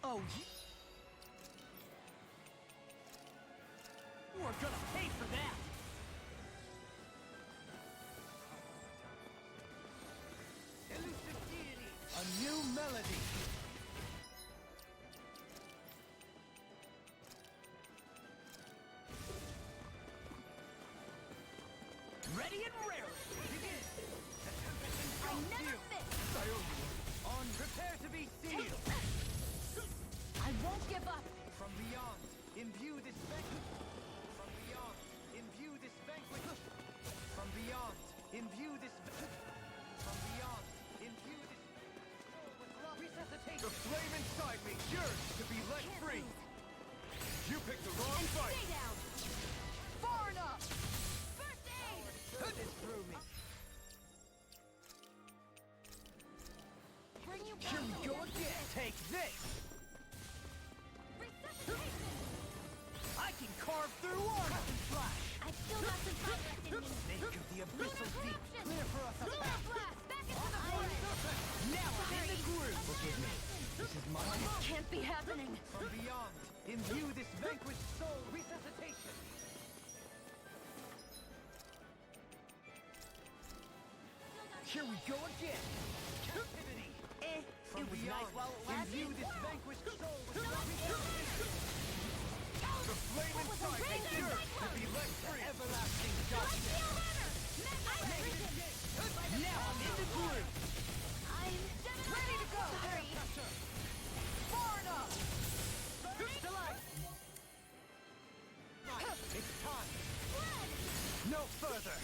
Oh, we're gonna pay for that! Elusive deity, a new melody! Ready and raring! Begin! The tempest and I never miss! On prepare to be sealed! I won't give up! From beyond, imbue this vanquish. From beyond, imbue this vanquish. From beyond, imbue this. From beyond, imbue this. With love, resuscitate. The flame inside me yearns to be let free. You picked the wrong fight. Stay down! Far enough. First aid! This through me. Bring you Here we go again. Take this. Resuscitation! I can carve through armor! Flash! I've still got some fight left in me. Make of the abyssal deep clear for us Lunar attack! blast! Back into the forest! Now I'm in the groove! Forgive me. This is my... This can't be happening! From beyond, imbue this vanquished soul resuscitation! Here we go again! Captivity! From it was nice while it lasted. Imbue this vanquished soul with resuscitation! The flame inside the earth to be let free! Everlasting darkness! Now I'm in the groove! I'm ready to go! Sorry. Far enough! To life! It's time! No further!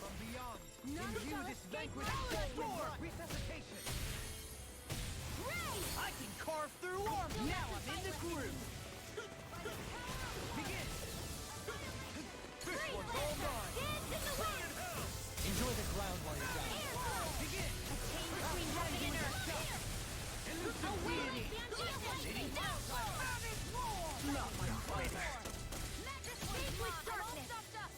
From beyond, imbue this vanquished soul with resuscitation! I can carve through armor! Now I'm in the groove! Begin! This one's all mine! Enjoy the ground while you're down. Begin! A chain between heaven and earth. Elusive deity! Not my fighter! With darkness.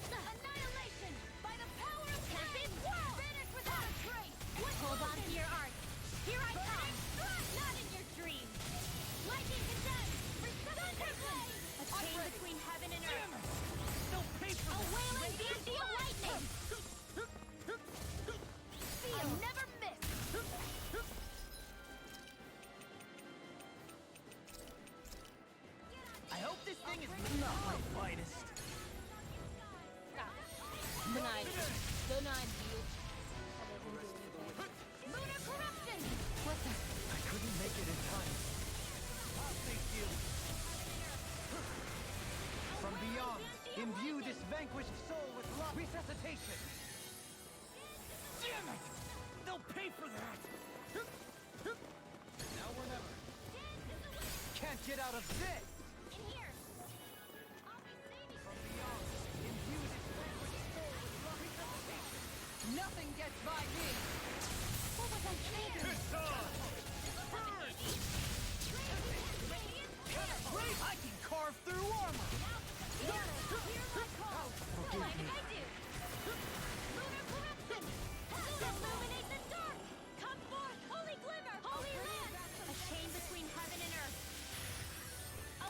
Annihilation by the power of Tempest World. Finish without a trace. Hold on to your art. Here I come. Not in your dreams. Lightning condemned. Thunderblade. A chain between heaven and earth. No paper! A wailing banshee of lightning. Feel never miss. I hope this thing is not my finest. Denied. Denied, dude. That doesn't do anything. Lunar corruption. Listen, I couldn't make it in time. Thank you. From beyond, imbue this vanquished soul with love. Resuscitation. Damn it! They'll pay for that. Now or never. Can't get out of this. In here. From beyond, imbue this vanquished soul with love. Resuscitation. Nothing gets by me! What was I thinking? It's on! I can carve through armor! Hear my call. Forgive Like me. I do. Lunar corruption. Illuminate the dark. Come forth, holy glimmer, holy land. A chain between heaven and earth.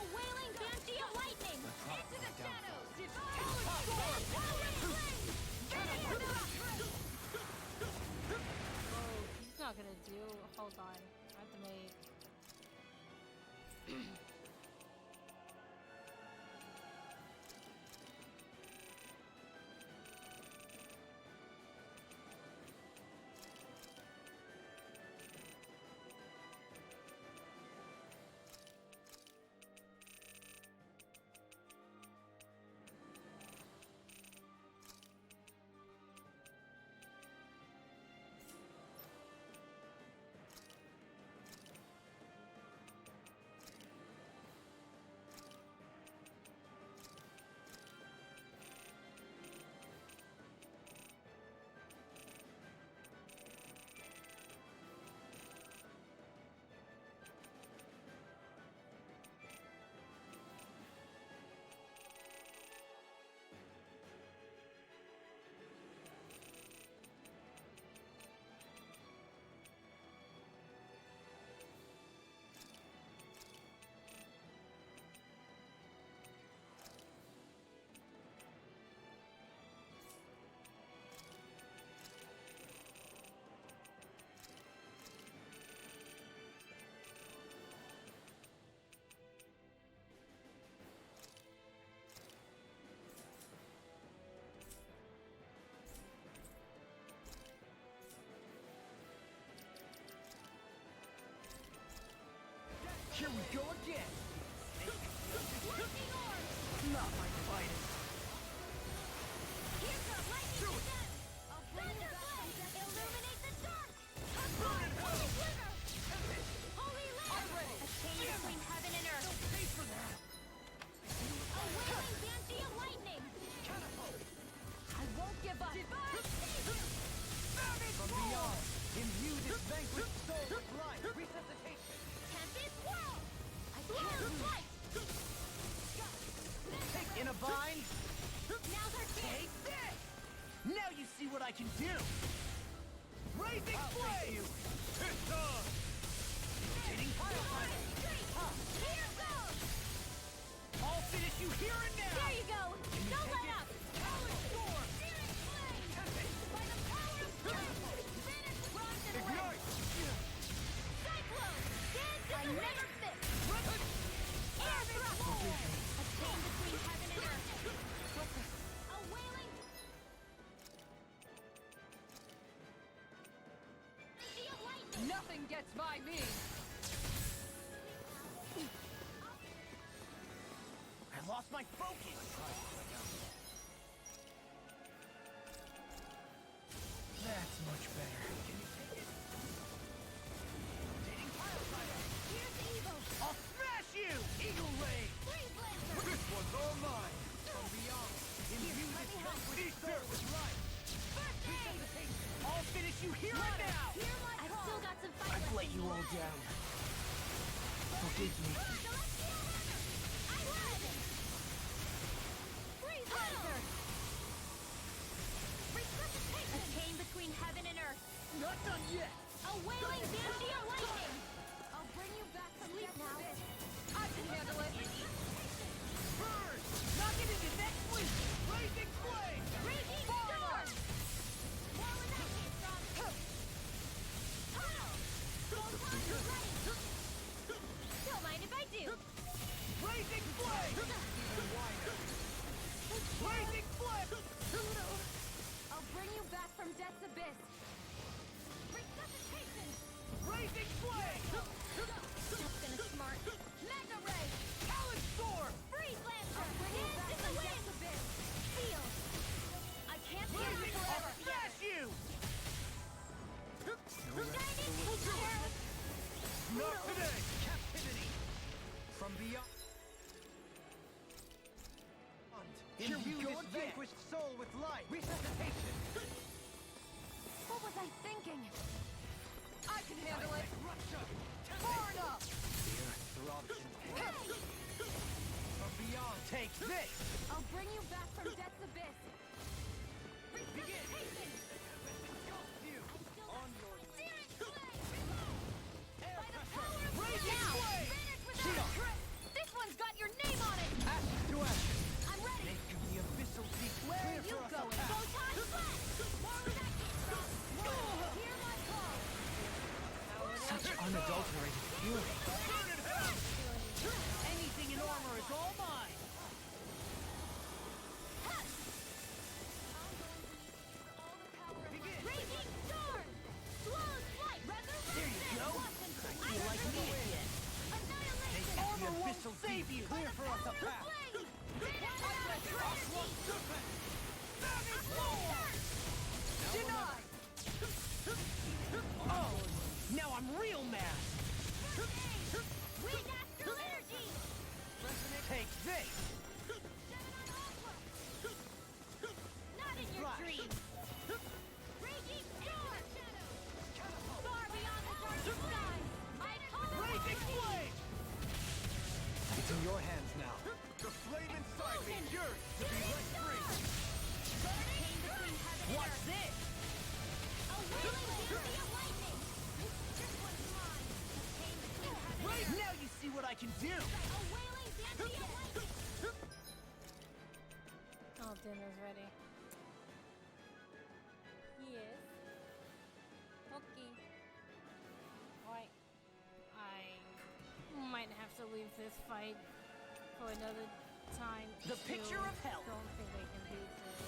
A wailing banshee of lightning. Into the shadows. Power sword. Power flame. He's not gonna do. Hold on. I have to wait. Here we go again! Lightning orb. Not my finest! Here's the lightning condemned. A thunderblade. Illuminate the dark. Come forth, holy glimmer. Holy land. A chain between heaven and earth. Pay for that! A wailing banshee of lightning. Catapult! I won't give up. From beyond, imbue this vanquished soul with life. Resuscitation! Tempest World. I can't fight. Nothing gets by me! I lost my focus! That's much better. Rotating pile driver. Here's the evil. I'll smash you! Eagle Ray! Freeze Lancer. This one's all mine! From beyond, imbue let this me help. vanquished soul with life! First aid. I'll finish you here and now! Hear my I've call. still got some fight I've left let in you me. all down. Forgive me. Celestial Hammer. I led. Freeze Lancer. A Resuscitation. chain between heaven and earth. Not done yet! A wailing banshee of lightning. I'll bring you back from Sleep death's now. abyss. I can handle it. Burn! Knock it into next week! Blazing flame! Raging storm. More where that came from. Tunnel. Photon is ready. Don't mind if I do. Blazing flame! Even wider! Blazing flame! I'll bring you back from death's abyss. Resuscitation. Blazing flame! That's gonna smart. Mega ray. Talon storm! Freeze Lancer. Dance in the wind. Abyss. Feel. I can't hear you Blazing, I'll forever. smash you! Shining Fire. Not today! Captivity! From beyond... Here we Imbue go this again. vanquished soul with life! Resuscitation! What was I thinking? I can handle it! Russia! Far enough! The earth throbs in pain. From beyond, take this! I'll bring you back from death's abyss. Resuscitation. On your Searing flame. By the power of Raging now. flame. Vanish without a trace. This one's got your name on it. ashes to ashes! I'm ready. Make of the abyssal deep Where clear are you for us a going? path. Photon flash. More where that came from. Hear my call. Such unadulterated fury. Burn in hell. Anything in armor is all mine! Raging storm. Swallow's flight. Resurrection. There you go. I You like me again. Annihilation. The Armor won't abyssal save deep you! clear for us a path. Flame. Vanish without a trace. Denied! Oh! Now I'm real mad! Wind astral energy. Take this! Not in your Flash. dreams. Raging storm. Far beyond the darkest skies. I call Raging flame! It's in your hands now. The flame inside me yearns to be let free! Burning between heaven and Watch earth. this! A wailing banshee of lightning. This one's mine. Came between heaven and Right earth. now you see what I can do! A wailing banshee of lightning. Oh, dinner's ready. Yes. Okay. Alright. I might have to leave this fight for another time. The too. picture of hell. Don't think I can beat this.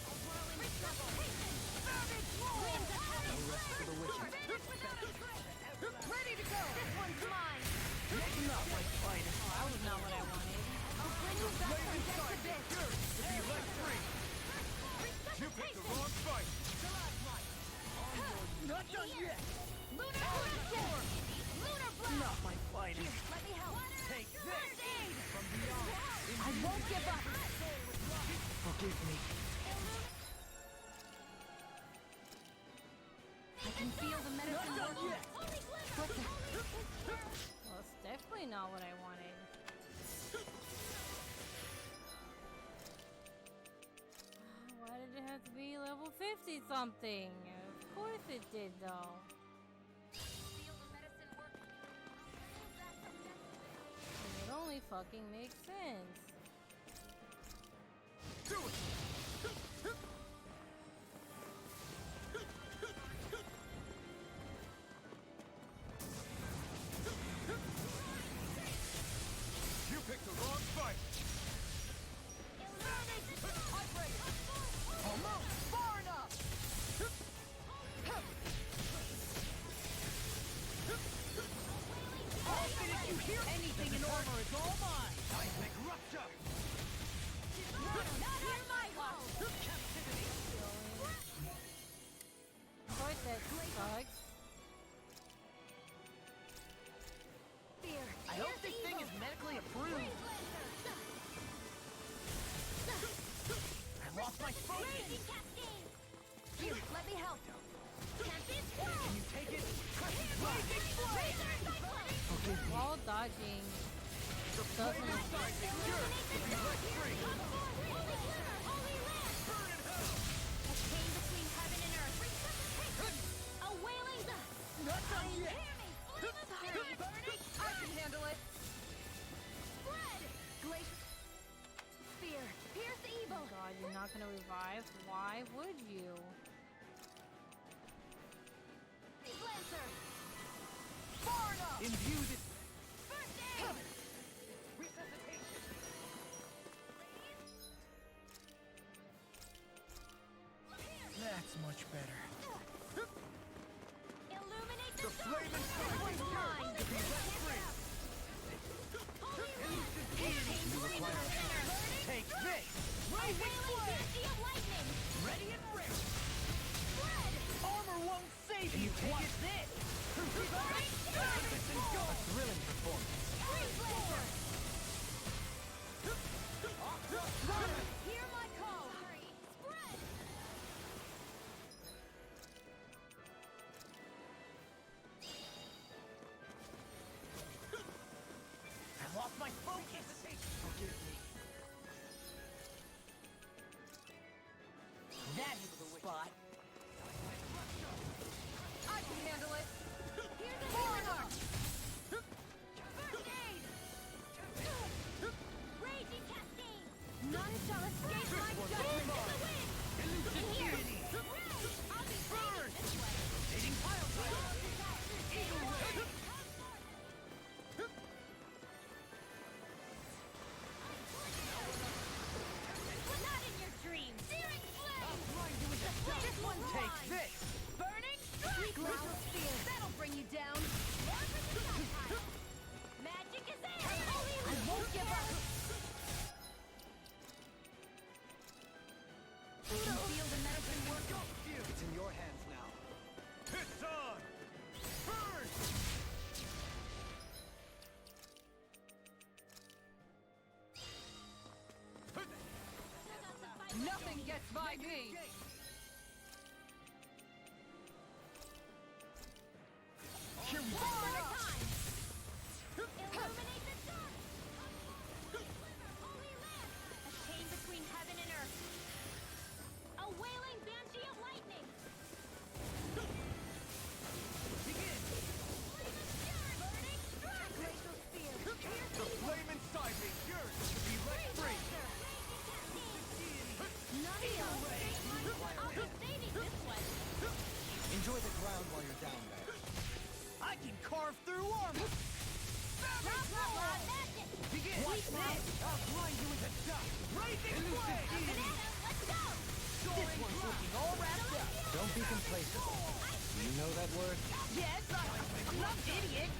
A whirling resuscitation. Savage roar. Winds of heaven. rest for the wicked. Vanish without a trace. Ready to go! This one's mine. Not my finest. Oh, that was not what I wanted. I'll bring you back from death's abyss. Yearns to be let free! You picked the wrong fight! Not done yet! Lunar eruption. Lunar blast. Not my finest. Here, let me help. Take this! First aid. From beyond, I won't give up! Forgive me. I can feel the medicine Not done working. yet! Holy glimmer. What the? Well, it's definitely not what I wanted. Why did it have to be level 50 something? Of course it did though. Feel the medicine working. Back from death's abyss. And it only fucking makes sense. do it! You picked the wrong fight! Almost! Far enough! you hear anything in armor is all mine! Seismic rupture! Not hear my call! Captivity! Of course that sucks. Fear. I hope this thing is medically approved! I lost my focus! Raging cascade! Here, let me help! Tempest Whirl! Can you take it? Raging Cyclone! While dodging doesn't Illuminate the dark! Come forth! Holy glimmer! Holy lamp! Burn in hell! A chain between heaven and earth! Resuscitation! A wailing dust! Not done Hear yet! me! Flame of fury! Burning! I can handle it! Spread! Glacier... Spear! Pierce evil! God, you're not gonna revive? Why would you? Lancer! Far enough! Imbue this... First aid! Resuscitation! That's much better. Illuminate the flame dark! inside What's is mine? to be let free. Holy lamp! You require help. Take this! Rising Wailing flame! Banshee of lightning! Ready and ready! Spread! Armor won't save you! Watch this! Listen, go! A thrilling performance. Freeze Lancer! Hear my call! Spread! I lost my focus! Forgive me. That hit the spot. I can handle it. Here's a Foreigner! First aid! Raging cascade! None shall escape my judgment! To the wind! In here! Ray! I'll be burn this way! Rotating pile driver! Eagle Ray! Not in your dreams! Searing flame! This one's Take mine! this! Burning strike! Glacial Spear! That'll bring you down! More for the stockpile! Magic is there! Holy I won't give up! You feel the medicine work? It's in your hands now. It's on! Burn! Nothing gets by me! Here we One more go! time! Illuminate the dark! Holy lamp! A chain between heaven and earth! A wailing banshee of lightning! Begin! Flame of fury! Burning strike! Glacial spear! Pierce The evil! flame inside me yearns to be let free! None shall escape my blood! I'll be saving this one! Enjoy the ground while you're down there. I can carve through armor! Magic! Begin! Watch this! I'll grind you into dust! Raging A flame! banana! Let's go! This one's looking all wrapped up! Don't be complacent. Do you know that word? Yes, I'm not an idiot!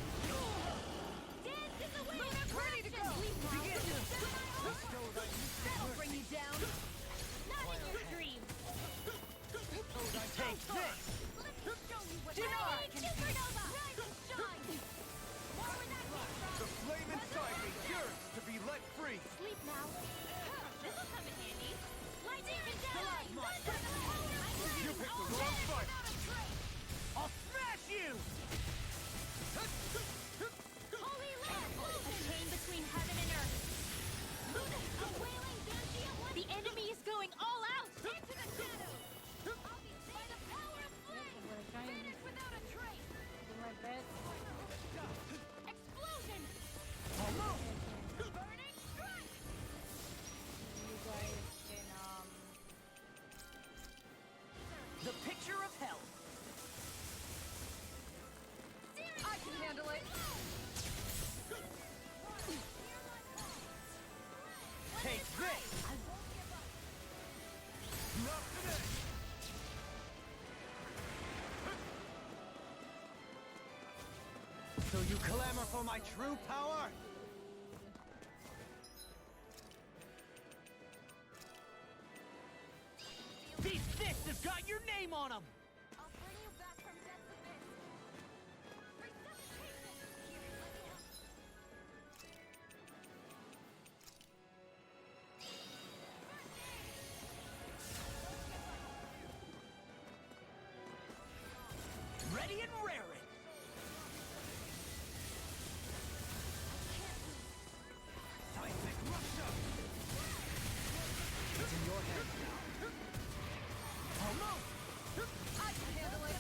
Dance in the wind! Ready to go! Begin! That'll bring you down! Not in your dreams! Take this! Let me show you what Denied! Supernova! Rise and shine! More where that came from! The flame inside me yearns to be let free! Sleep now. This'll come in handy. Lightning and Plasma! You picked the wrong fight! I'll smash you! Will you clamor for my true power? These fists have got your name on them! I'll bring you back from death's abyss. Ready and raring! Seismic Rupture! It's in your hands now. Almost! I can handle it.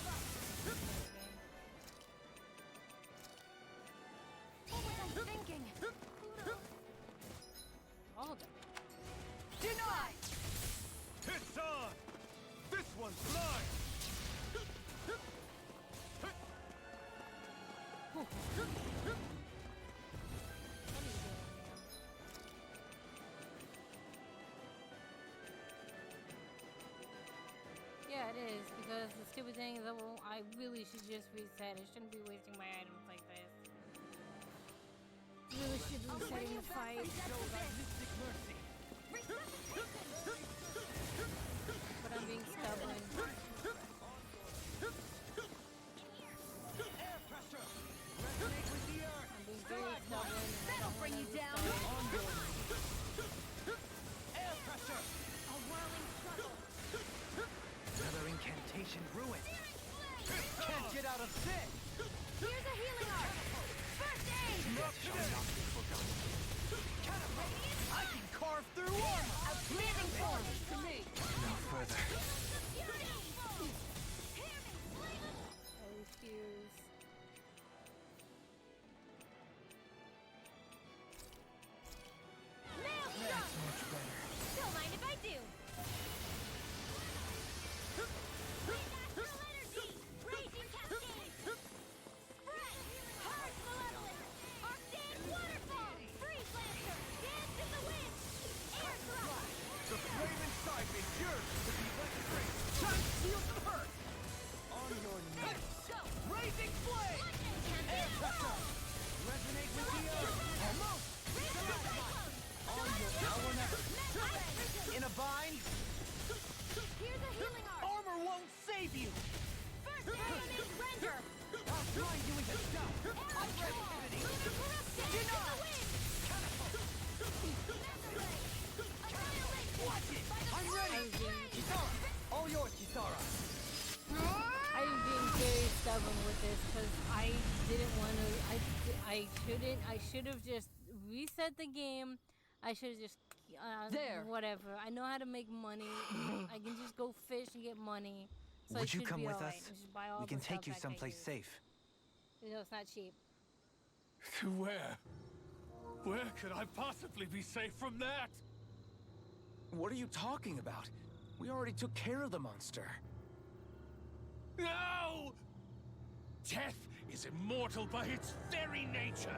What was I thinking? Hold on. Denied! It's on! This one's mine! Yeah, it is, because the stupid thing is that I really should just reset. I shouldn't be wasting my items like this. Really should be resetting the fight. But I'm being stubborn. Air pressure! Resonate with the earth! I'm being very stubborn. That'll bring you down. Air pressure! A whirling struggle. Another incantation ruined. Can't get out of this! Here's a healing art. First aid. Shall not be forgotten. I can carve through armor! Outstanding form. To me. No further. I refuse. Maelstrom. Much better. Don't mind if I do. Astral energy. Raging cascade. Spread. Heart malevolence. Arcane waterfall. Freeze lancer. Dance in the wind. Air thrust. The flame inside me yearns to be let free! Time to feel some hurt! On your knees! Go. Raising flame! Air pressure! Resonate with the earth! Almost! On your now or never! In a bind? Here's a healing art. Armor won't save you! First aid. Render. I'll grind you into stone! Objectivity! Denied! Watch it! I'm ready! Kisara! All yours, Kisara! I'm being very stubborn with this because I didn't want to. I should have just reset the game. I should have just. There. Whatever. I know how to make money. I can just go fish and get money. So Would I you should come be with alright. us? I should buy all We can the take stuff you that I someplace use. safe. You know, it's not cheap. To where? Where could I possibly be safe from that? What are you talking about? We already took care of the monster. No! Death is immortal by its very nature.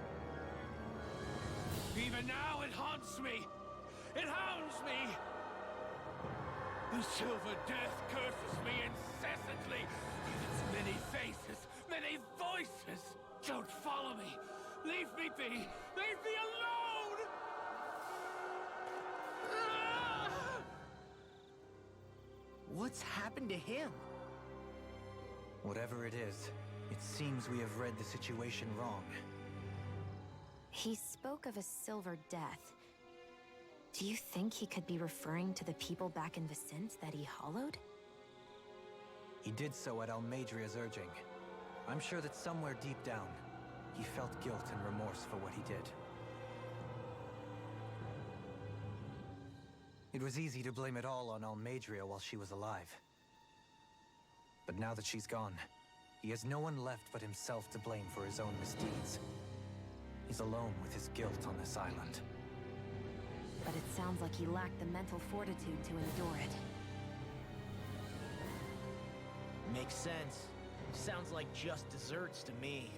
Even now it haunts me. It hounds me. The Silver Death curses me incessantly with its many faces, many voices. Don't follow me. Leave me be. Leave me alone! Ah! What's happened to him? Whatever it is, it seems we have read the situation wrong. He spoke of a silver death. Do you think he could be referring to the people back in Vicente that he hollowed? He did so at Almadria's urging. I'm sure that somewhere deep down, he felt guilt and remorse for what he did. It was easy to blame it all on Almadria while she was alive. But now that she's gone, he has no one left but himself to blame for his own misdeeds. He's alone with his guilt on this island. But it sounds like he lacked the mental fortitude to endure it. Makes sense. Sounds like just desserts to me.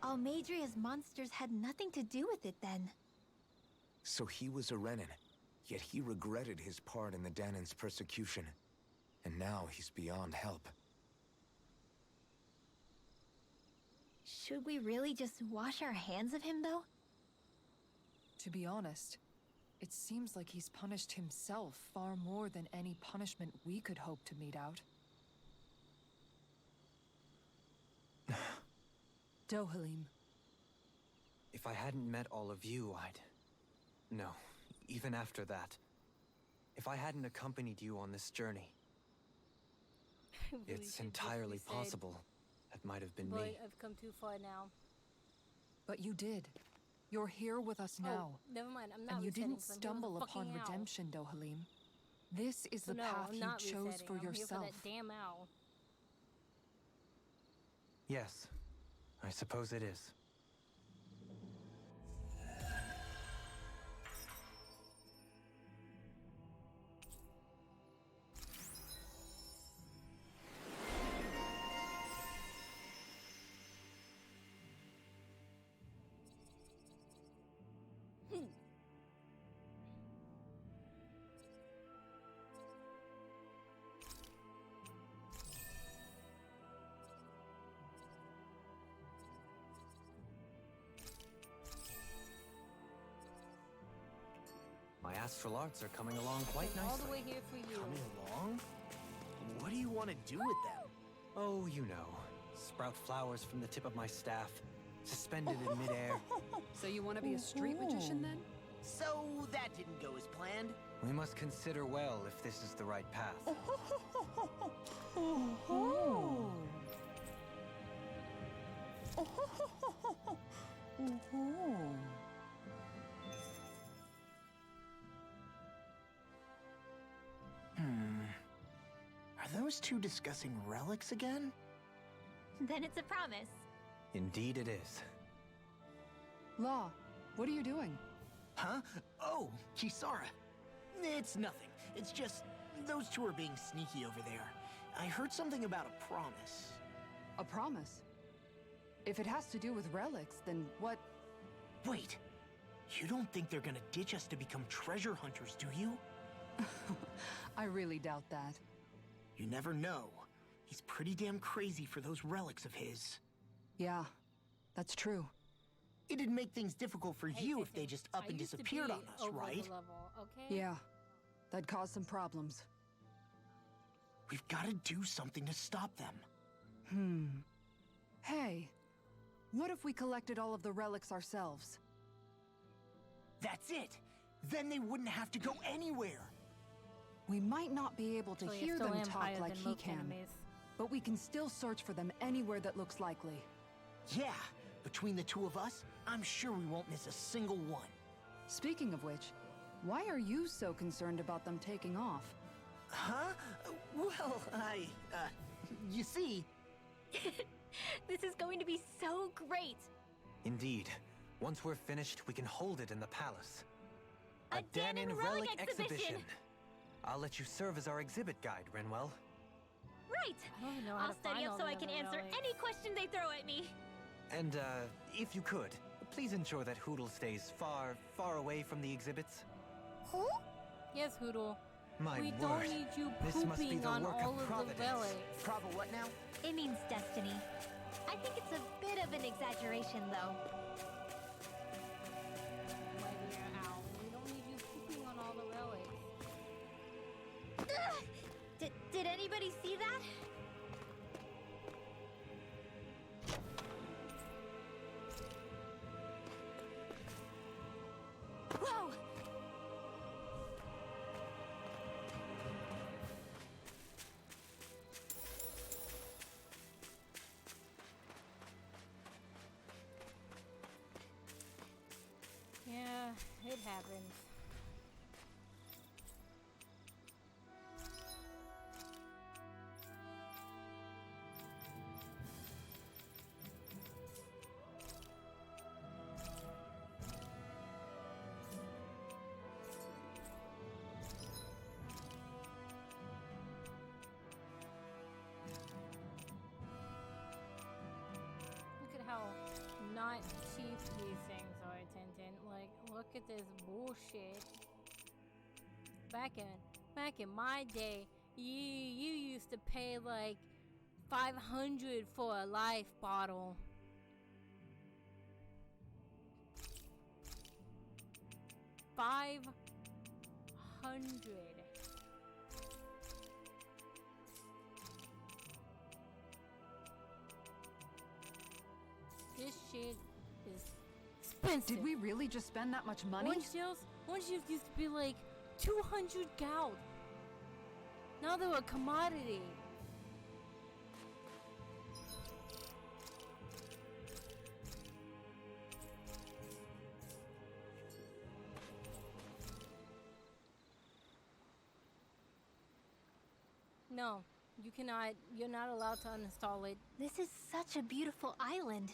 Almadria's monsters had nothing to do with it then. So he was a Renan, yet he regretted his part in the Danan's persecution. And now he's beyond help. Should we really just wash our hands of him, though? To be honest, it seems like he's punished himself far more than any punishment we could hope to mete out. Dohalim. If I hadn't met all of you, No, even after that. If I hadn't accompanied you on this journey, it's entirely possible that might have been but me. I've come too far now. But you did. You're here with us now. Oh, never mind. I'm not and you resetting, didn't 'cause I'm doing the stumble upon fucking owl. redemption, Dohalim. This is So the no, path I'm you not chose resetting. for I'm yourself. Here for that damn owl. Yes, I suppose it is. My astral arts are coming along quite nicely. All the way here for you. Coming along? What do you want to do with them? Oh, you know. Sprout flowers from the tip of my staff, suspended in midair. So you want to be a street magician then? So that didn't go as planned. We must consider well if this is the right path. Are those two discussing relics again? Then it's a promise. Indeed it is. Law, what are you doing? Huh? Oh, Kisara. It's nothing. It's just those two are being sneaky over there. I heard something about a promise. A promise? If it has to do with relics, then what? Wait. You don't think they're gonna ditch us to become treasure hunters, do you? I really doubt that. You never know. He's pretty damn crazy for those relics of his. Yeah, that's true. It'd make things difficult for you if they just up I and used to disappeared be on us, over the right? level, okay? Yeah, that'd cause some problems. We've got to do something to stop them. Hey, what if we collected all of the relics ourselves? That's it! Then they wouldn't have to go anywhere! We might not be able to Actually, I hear still them am talk higher like than he most can, enemies. but we can still search for them anywhere that looks likely. Yeah, between the two of us, I'm sure we won't miss a single one. Speaking of which, why are you so concerned about them taking off? Huh? Well, you see... This is going to be so great! Indeed. Once we're finished, we can hold it in the palace. A Danon Relic Exhibition! I'll let you serve as our exhibit guide, Renwell. Right! I don't even know how I'll to study find up all so the I can other answer relics. any question they throw at me. And, if you could, please ensure that Hootle stays far, far away from the exhibits. Who? Yes, Hootle. My we word. don't need you This must be pooping the on work all of of Providence. the relics. Prava what now? It means destiny. I think it's a bit of an exaggeration, though. My dear owl, we don't need you pooping on all the relics. Ugh! Did anybody see that? Whoa! Yeah, it happens. Look at how not cheap these things are, Tintin. Like, look at this bullshit. Back in my day, you used to pay like $500 for a life bottle. 500. This shit is expensive. Did we really just spend that much money? One shells used to be like 200 gold. Now they're a commodity. No, you cannot. You're not allowed to uninstall it. This is such a beautiful island.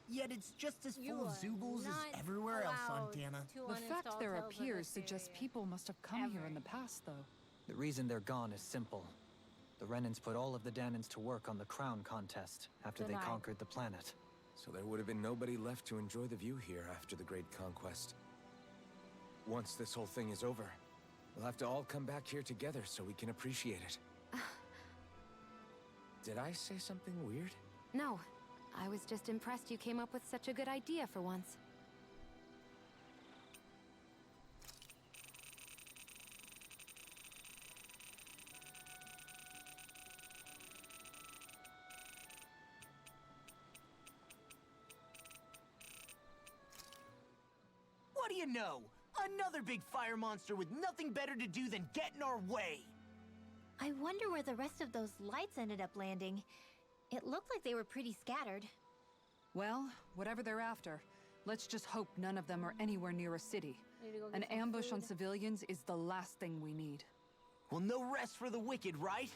Yet it's just as You full of are Zoobles as not everywhere else on allowed Dana. to The fact uninstall there Tales of appears suggests Vesperia. people must have come here in the past, though. The reason they're gone is simple. The Renans put all of the Danans to work on the crown contest after they Denied. conquered the planet. So there would have been nobody left to enjoy the view here after the Great Conquest. Once this whole thing is over, we'll have to all come back here together so we can appreciate it. Did I say something weird? No, I was just impressed you came up with such a good idea for once. What do you know? Another big fire monster with nothing better to do than get in our way. I wonder where the rest of those lights ended up landing. It looked like they were pretty scattered. Well, whatever they're after, let's just hope none of them are anywhere near a city. Need to go An get some ambush on food. civilians is the last thing we need. Well, no rest for the wicked, right?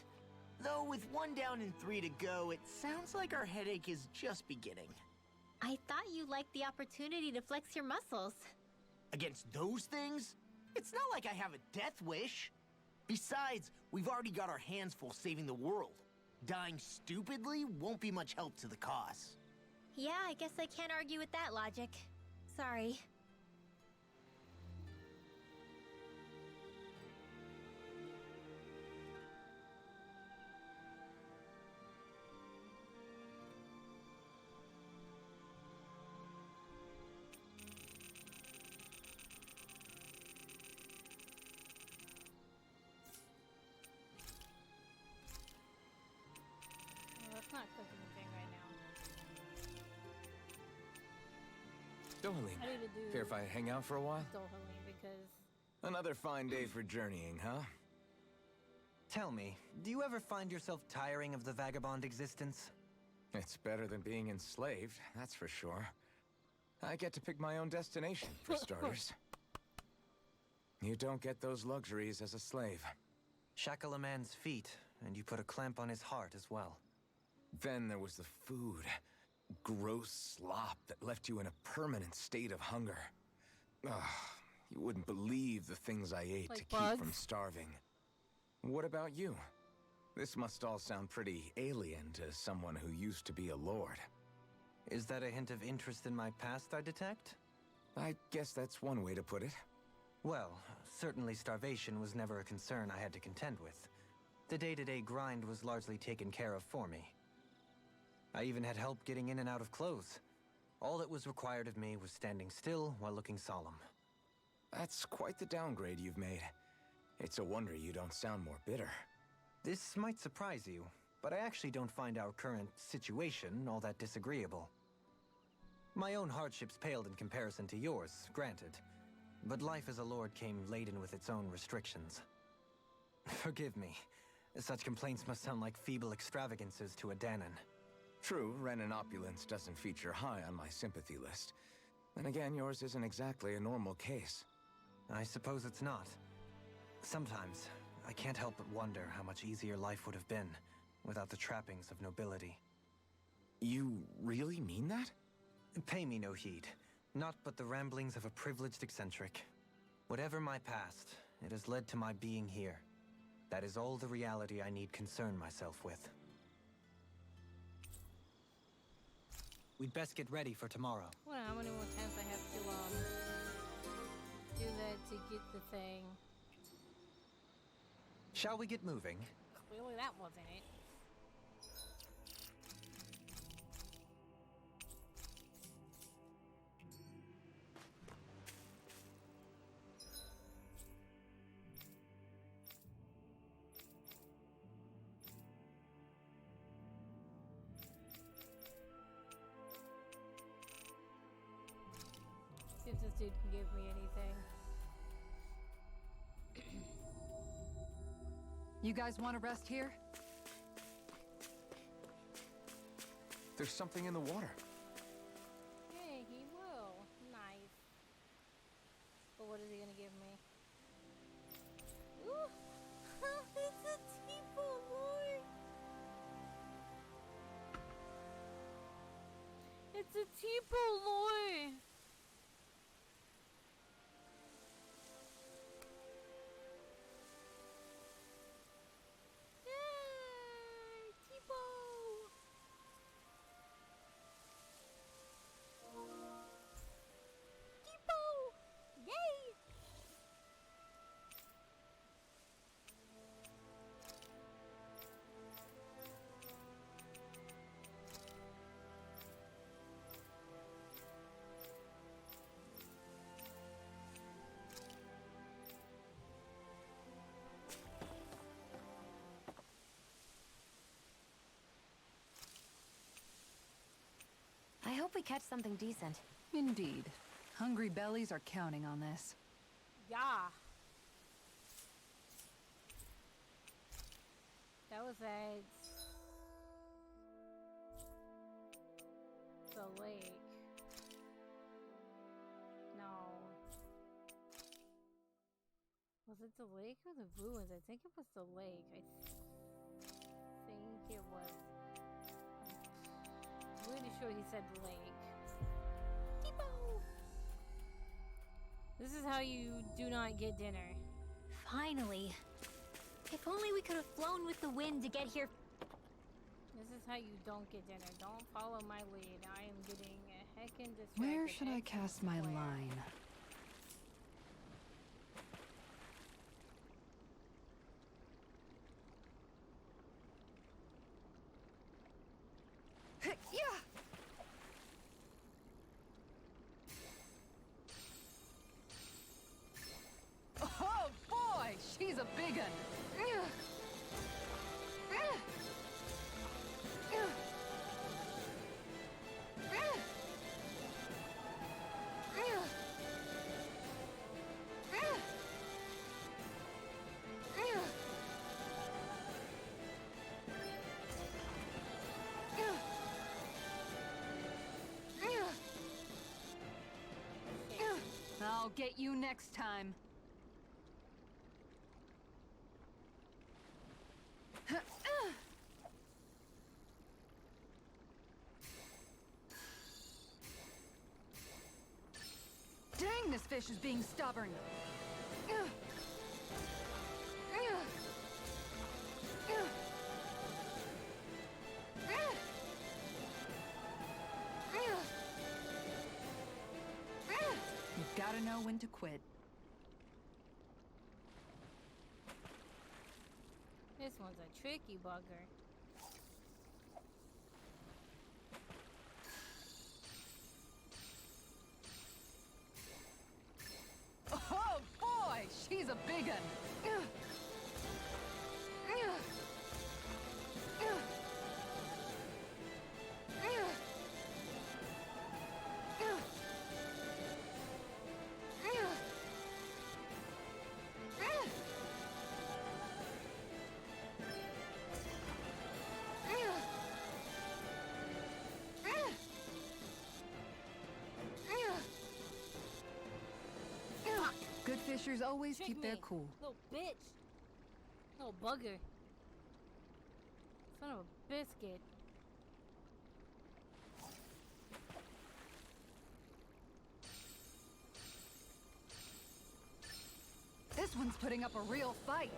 Though with 1 down and 3 to go, it sounds like our headache is just beginning. I thought you liked the opportunity to flex your muscles. Against those things? It's not like I have a death wish. Besides, we've already got our hands full saving the world. Dying stupidly won't be much help to the cause. Yeah, I guess I can't argue with that logic. Sorry. No, that's not cooking anything right now. Dohalim, I need to do care if I hang out for a while? Dohalim because Another fine day for journeying, huh? Tell me, do you ever find yourself tiring of the vagabond existence? It's better than being enslaved, that's for sure. I get to pick my own destination, for starters. You don't get those luxuries as a slave. Shackle a man's feet, and you put a clamp on his heart as well. Then there was the food. Gross slop that left you in a permanent state of hunger. Ugh, you wouldn't believe the things I ate Like to keep bugs? from starving. What about you? This must all sound pretty alien to someone who used to be a lord. Is that a hint of interest in my past I detect? I guess that's one way to put it. Well, certainly starvation was never a concern I had to contend with. The day-to-day grind was largely taken care of for me. I even had help getting in and out of clothes. All that was required of me was standing still while looking solemn. That's quite the downgrade you've made. It's a wonder you don't sound more bitter. This might surprise you, but I actually don't find our current situation all that disagreeable. My own hardships paled in comparison to yours, granted. But life as a lord came laden with its own restrictions. Forgive me. Such complaints must sound like feeble extravagances to a Danan. True, Renan opulence doesn't feature high on my sympathy list. Then again, yours isn't exactly a normal case. I suppose it's not. Sometimes, I can't help but wonder how much easier life would have been without the trappings of nobility. You really mean that? Pay me no heed. Not but the ramblings of a privileged eccentric. Whatever my past, it has led to my being here. That is all the reality I need concern myself with. We'd best get ready for tomorrow. I wonder how many more times I have to do that to get the thing. Shall we get moving? Clearly that wasn't it. see if this dude can give me anything. You guys want to rest here? There's something in the water. Yeah, he will. Nice. But what is he gonna give me? Ooh! It's a Tipo Lord! It's a Tipo Lord! Yay! Tipo! Tipo! Yay! I hope we catch something decent. Indeed. Hungry bellies are counting on this. Yeah. That was eggs. The lake. No. Was it the lake or the ruins? I think it was the lake. I think it was. I'm really sure he said lake. Tipo! This is how you do not get dinner. Finally. If only we could have flown with the wind to get here. This is how you don't get dinner. Don't follow my lead. I am getting a heckin' distracted. Where should I cast my line? Yeah. Oh boy, she's a big un. I'll get you next time. Dang, this fish is being stubborn. You've got to know when to quit. This one's a tricky bugger. Oh boy, she's a big un. Good fishers always Trick keep their me, cool. Little bitch. Little bugger. Son of a biscuit. This one's putting up a real fight.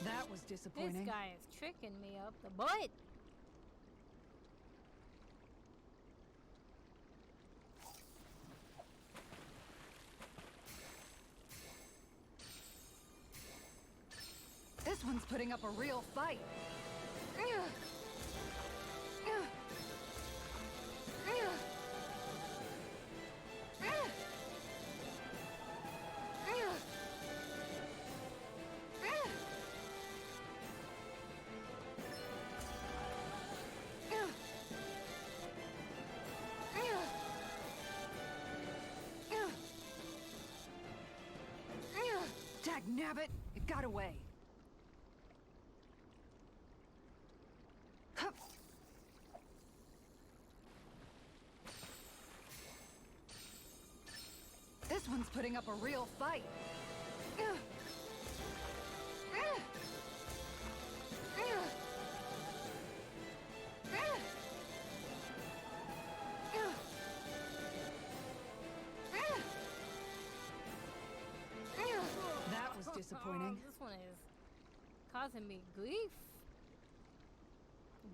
That was disappointing. This guy is tricking me up the butt. This one's putting up a real fight. Dagnabbit! It got away. Hup. This one's putting up a real fight. That was disappointing. This one is causing me grief.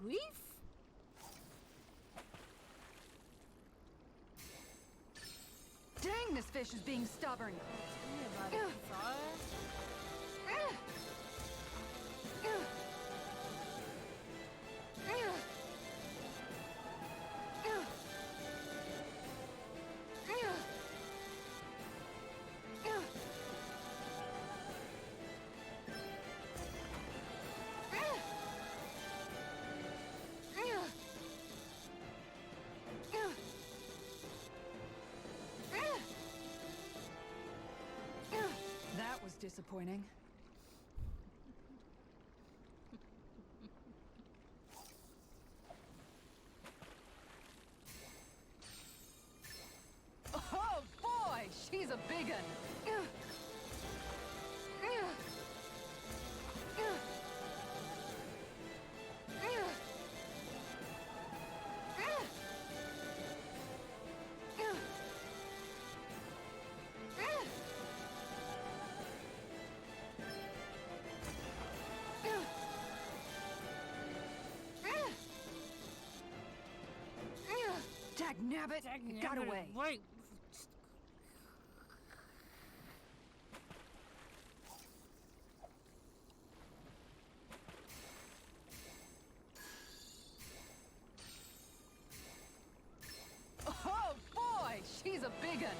Grief? Dang, this fish is being stubborn. Tell me about it, Zara. That was disappointing. Oh boy, she's a big one. Dagnabbit, it got away. Wait. Oh boy, she's a big one.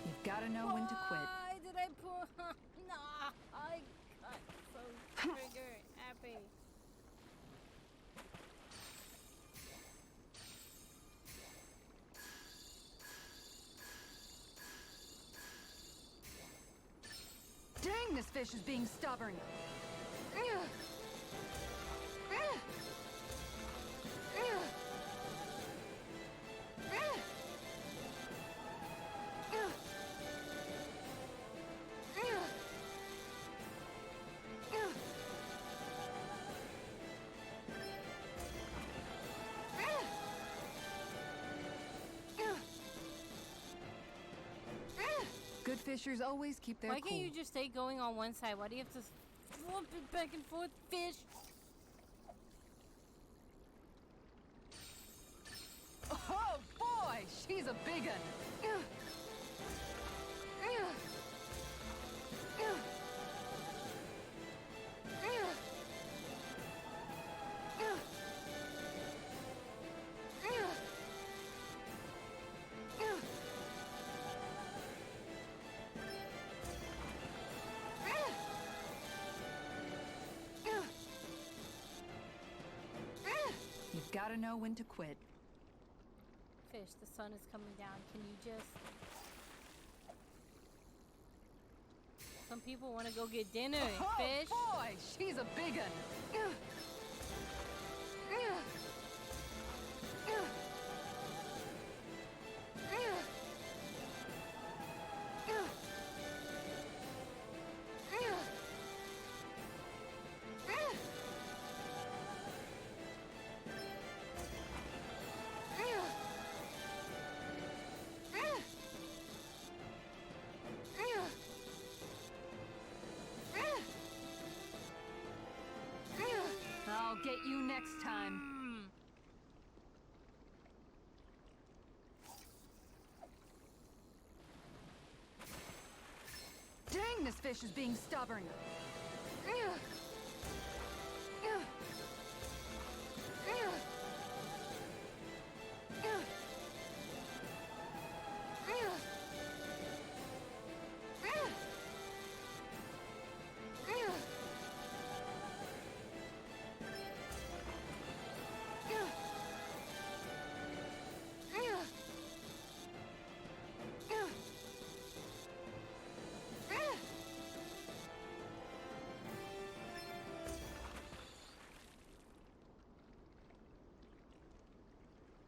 You've gotta know when to quit. Why did I pull? Nah, I got so trigger happy. Dang, this fish is being stubborn. Good fishers always keep their Why cool. can't you just stay going on one side? Why do you have to flip it back and forth, fish? Oh boy, she's a big one. You've gotta know when to quit. Fish, the sun is coming down. Can you just... Some people want to go get dinner, Oh fish. boy, she's a big one. get you next time. Dang, this fish is being stubborn.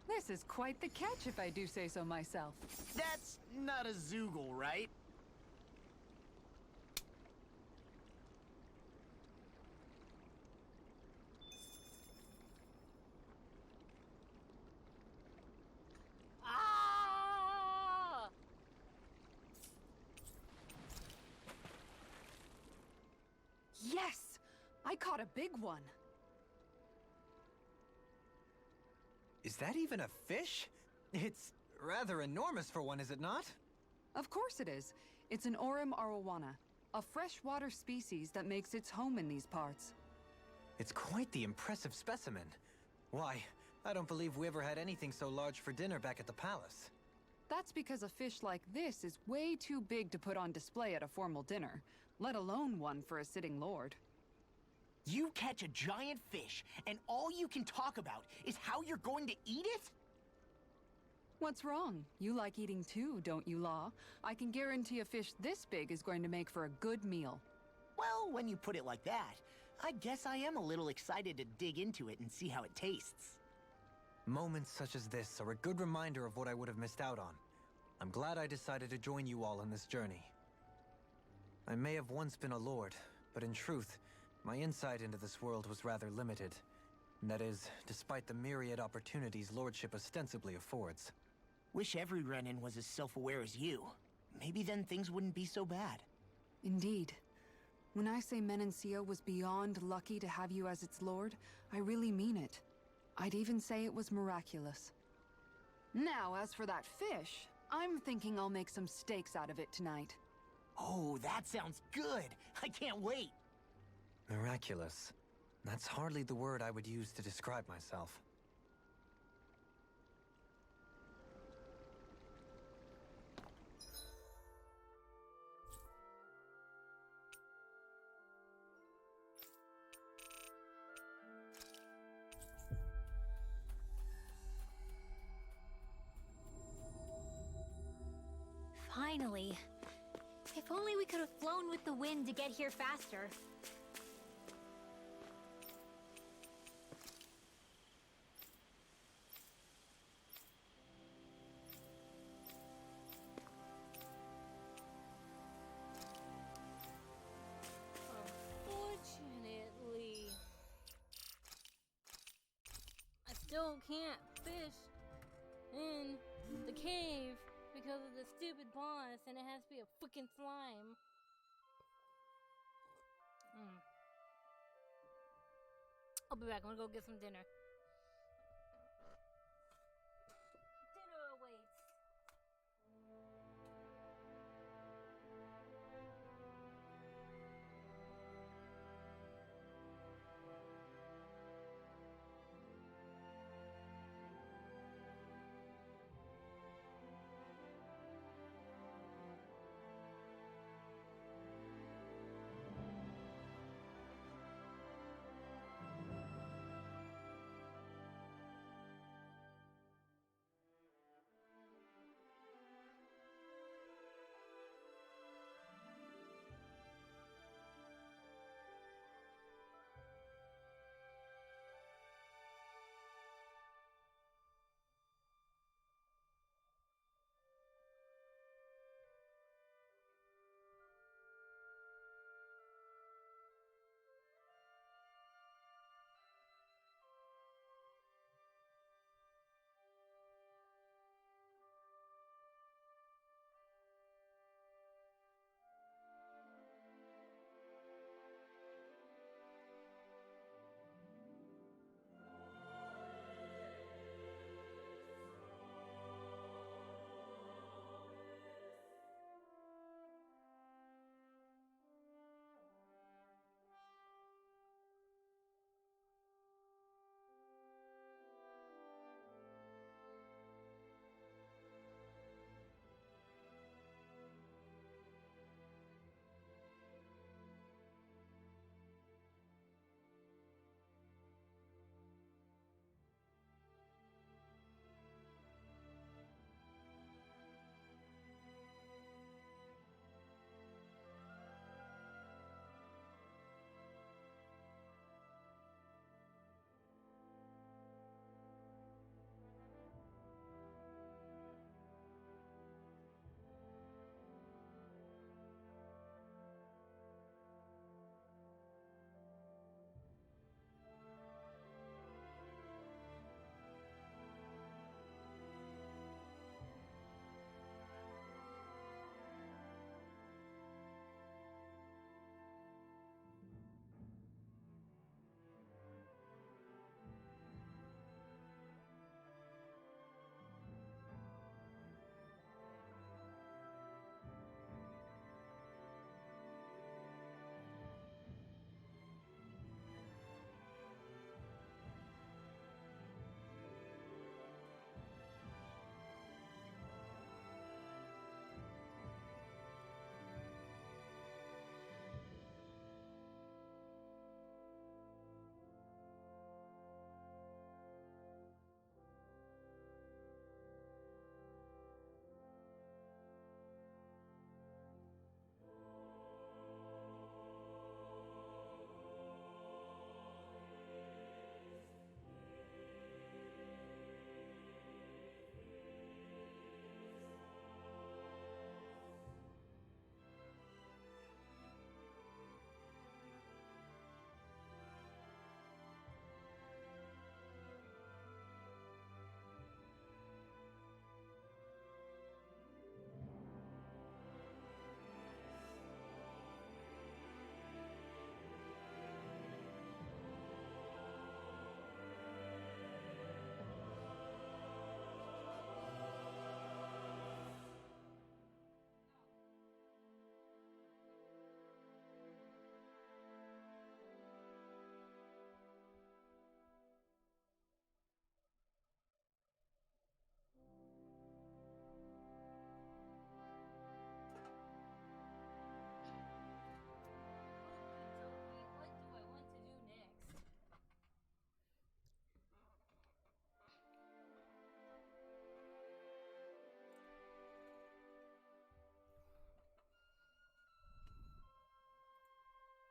This is quite the catch, if I do say so myself. That's not a Zoogle, right? Ah! Yes! I caught a big one. Is that even a fish? It's rather enormous for one, is it not? Of course it is. It's an Aurum arowana, a freshwater species that makes its home in these parts. It's quite the impressive specimen. Why, I don't believe we ever had anything so large for dinner back at the palace. That's because a fish like this is way too big to put on display at a formal dinner, let alone one for a sitting lord. You catch a giant fish, and all you can talk about is how you're going to eat it? What's wrong? You like eating too, don't you, Law? I can guarantee a fish this big is going to make for a good meal. Well, when you put it like that, I guess I am a little excited to dig into it and see how it tastes. Moments such as this are a good reminder of what I would have missed out on. I'm glad I decided to join you all on this journey. I may have once been a lord, but in truth, my insight into this world was rather limited. And that is, despite the myriad opportunities lordship ostensibly affords. Wish every Renan was as self-aware as you. Maybe then things wouldn't be so bad. Indeed. When I say Menancia was beyond lucky to have you as its lord, I really mean it. I'd even say it was miraculous. Now, as for that fish, I'm thinking I'll make some steaks out of it tonight. Oh, that sounds good! I can't wait! Miraculous. That's hardly the word I would use to describe myself. Finally. If only we could have flown with the wind to get here faster. Unfortunately, I still can't fish in the cave because of the stupid boss, and it has to be a fucking slime. I'll be back. I'm gonna go get some dinner. Dinner awaits.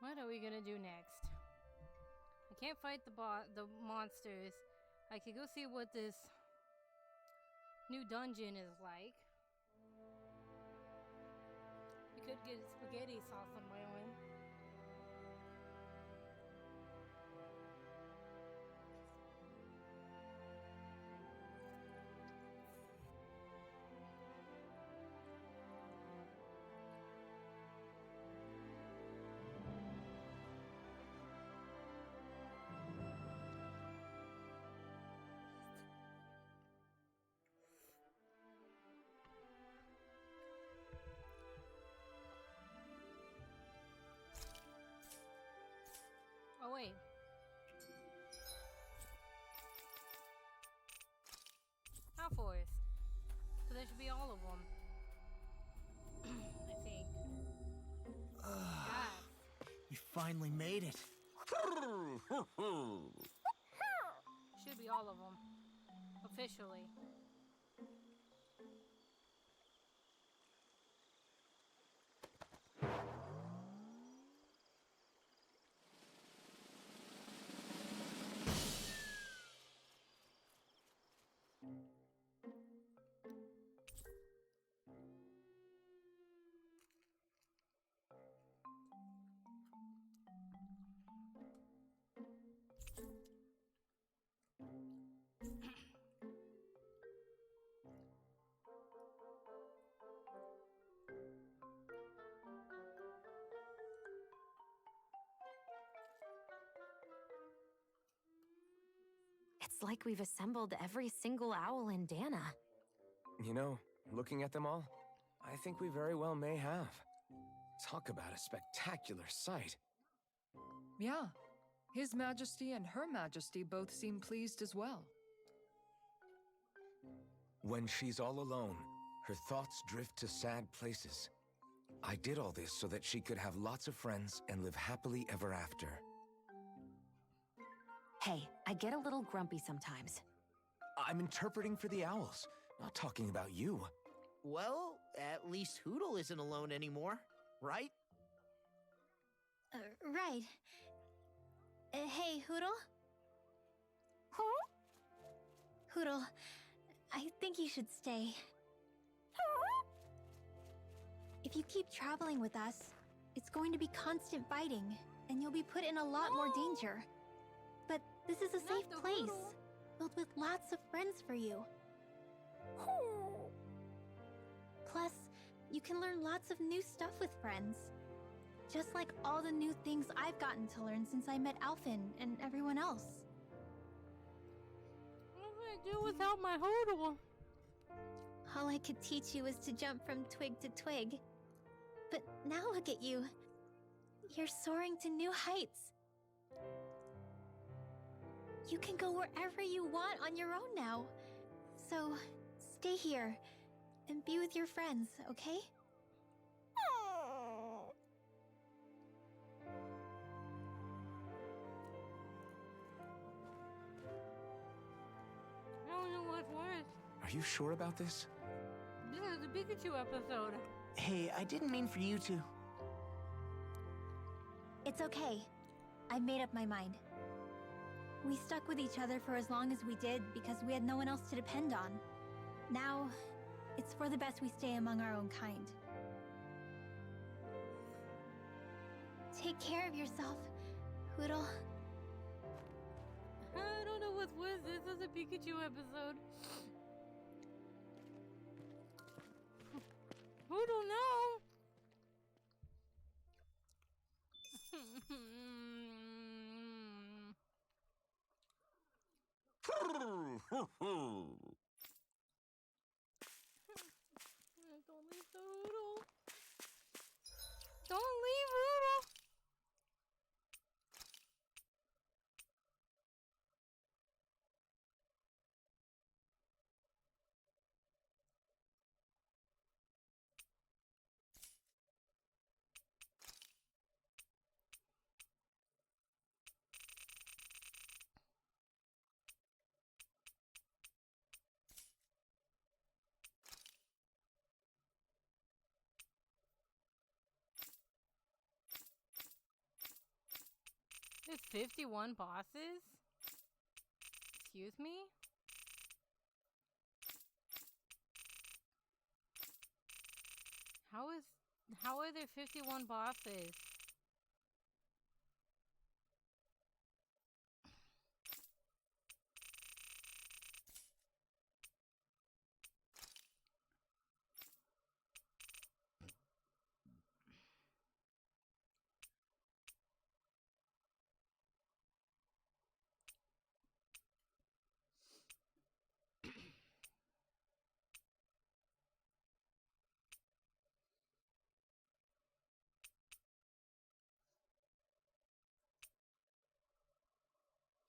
What are we gonna do next? I can't fight the monsters. I could go see what this new dungeon is like. I could get spaghetti sauce on my own. Oh wait. How forest? So there should be all of them. I think. We finally made it. Should be all of them. Officially. It's like we've assembled every single owl in Dana. You know, looking at them all, I think we very well may have. Talk about a spectacular sight. Yeah. His Majesty and Her Majesty both seem pleased as well. When she's all alone, her thoughts drift to sad places. I did all this so that she could have lots of friends and live happily ever after. Hey, I get a little grumpy sometimes. I'm interpreting for the owls, not talking about you. Well, at least Hootle isn't alone anymore, right? Right. Hey, Hootle? Hootle, I think you should stay. If you keep traveling with us, it's going to be constant fighting, and you'll be put in a lot more danger. But this is a safe place, filled with lots of friends for you. Plus, you can learn lots of new stuff with friends. Just like all the new things I've gotten to learn since I met Alphen and everyone else. What am I do without my Hootle? All I could teach you is to jump from twig to twig. But now look at you. You're soaring to new heights. You can go wherever you want on your own now. So, stay here and be with your friends, okay? I don't know what's worse. Are you sure about this? This is the Pikachu episode. Hey, I didn't mean for you to. It's okay. I made up my mind. We stuck with each other for as long as we did because we had no one else to depend on. Now, it's for the best we stay among our own kind. Take care of yourself, Hootle. I don't know what's worse. This is a Pikachu episode. Hootle, no! Don't leave the Hootle. Don't leave Hootle. 51 bosses? Excuse me? How are there 51 bosses?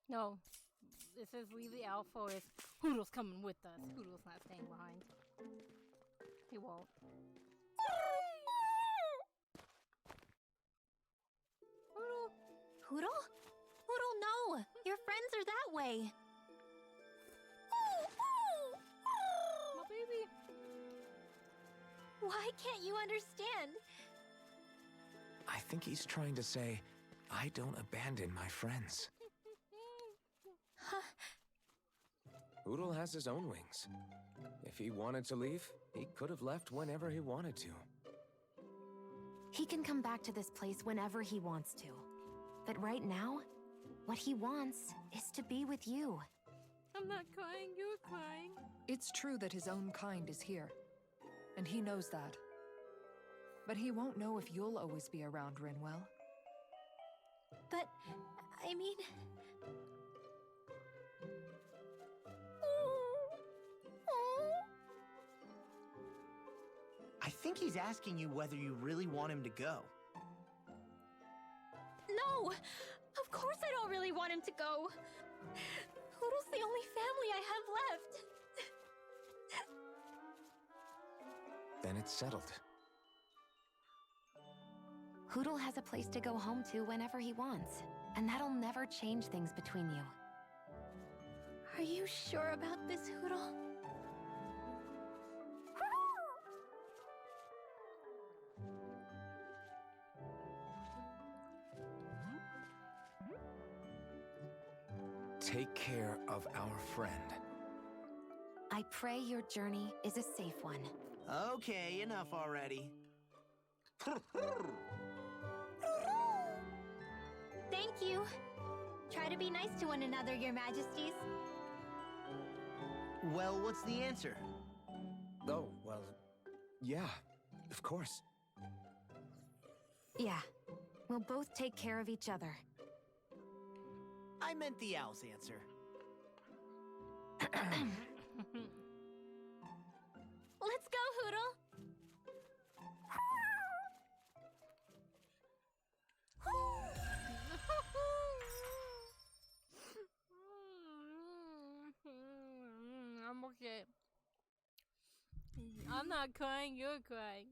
No. It says leave the Alpha is Hoodle's coming with us. Hoodle's not staying behind. He won't. Hoodle? Hoodle? Hoodle, no! Your friends are that way! My baby! Why can't you understand? I think he's trying to say, I don't abandon my friends. Oodle has his own wings. If he wanted to leave, he could have left whenever he wanted to. He can come back to this place whenever he wants to. But right now, what he wants is to be with you. I'm not crying, you're crying. It's true that his own kind is here, and he knows that. But he won't know if you'll always be around, Rinwell. But, I mean... I think he's asking you whether you really want him to go. No! Of course I don't really want him to go! Hoodle's the only family I have left! Then it's settled. Hoodle has a place to go home to whenever he wants, and that'll never change things between you. Are you sure about this, Hoodle? Take care of our friend. I pray your journey is a safe one. Okay, enough already. Thank you. Try to be nice to one another, Your Majesties. Well, what's the answer? Oh, well, yeah, of course. Yeah, we'll both take care of each other. I meant the owl's answer. Let's go, Hoodle! I'm okay. I'm not crying, you're crying.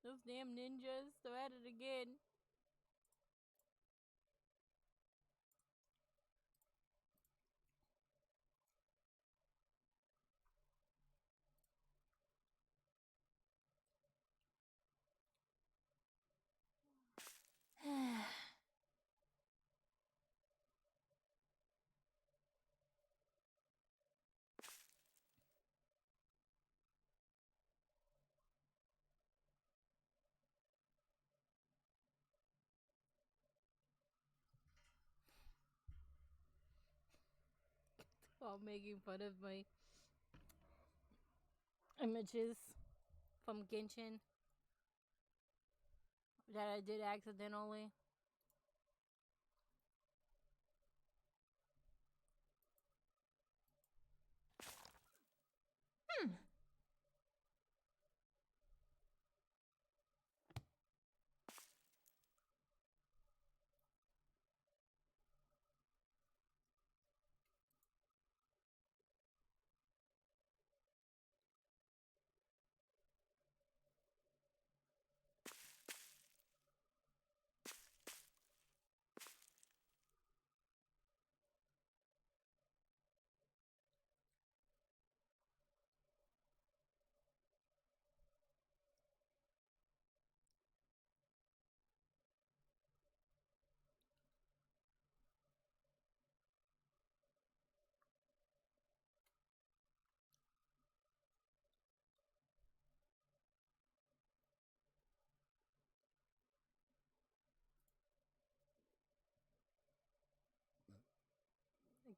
Those damn ninjas, they're at it again. While making fun of my images from Genshin that I did accidentally.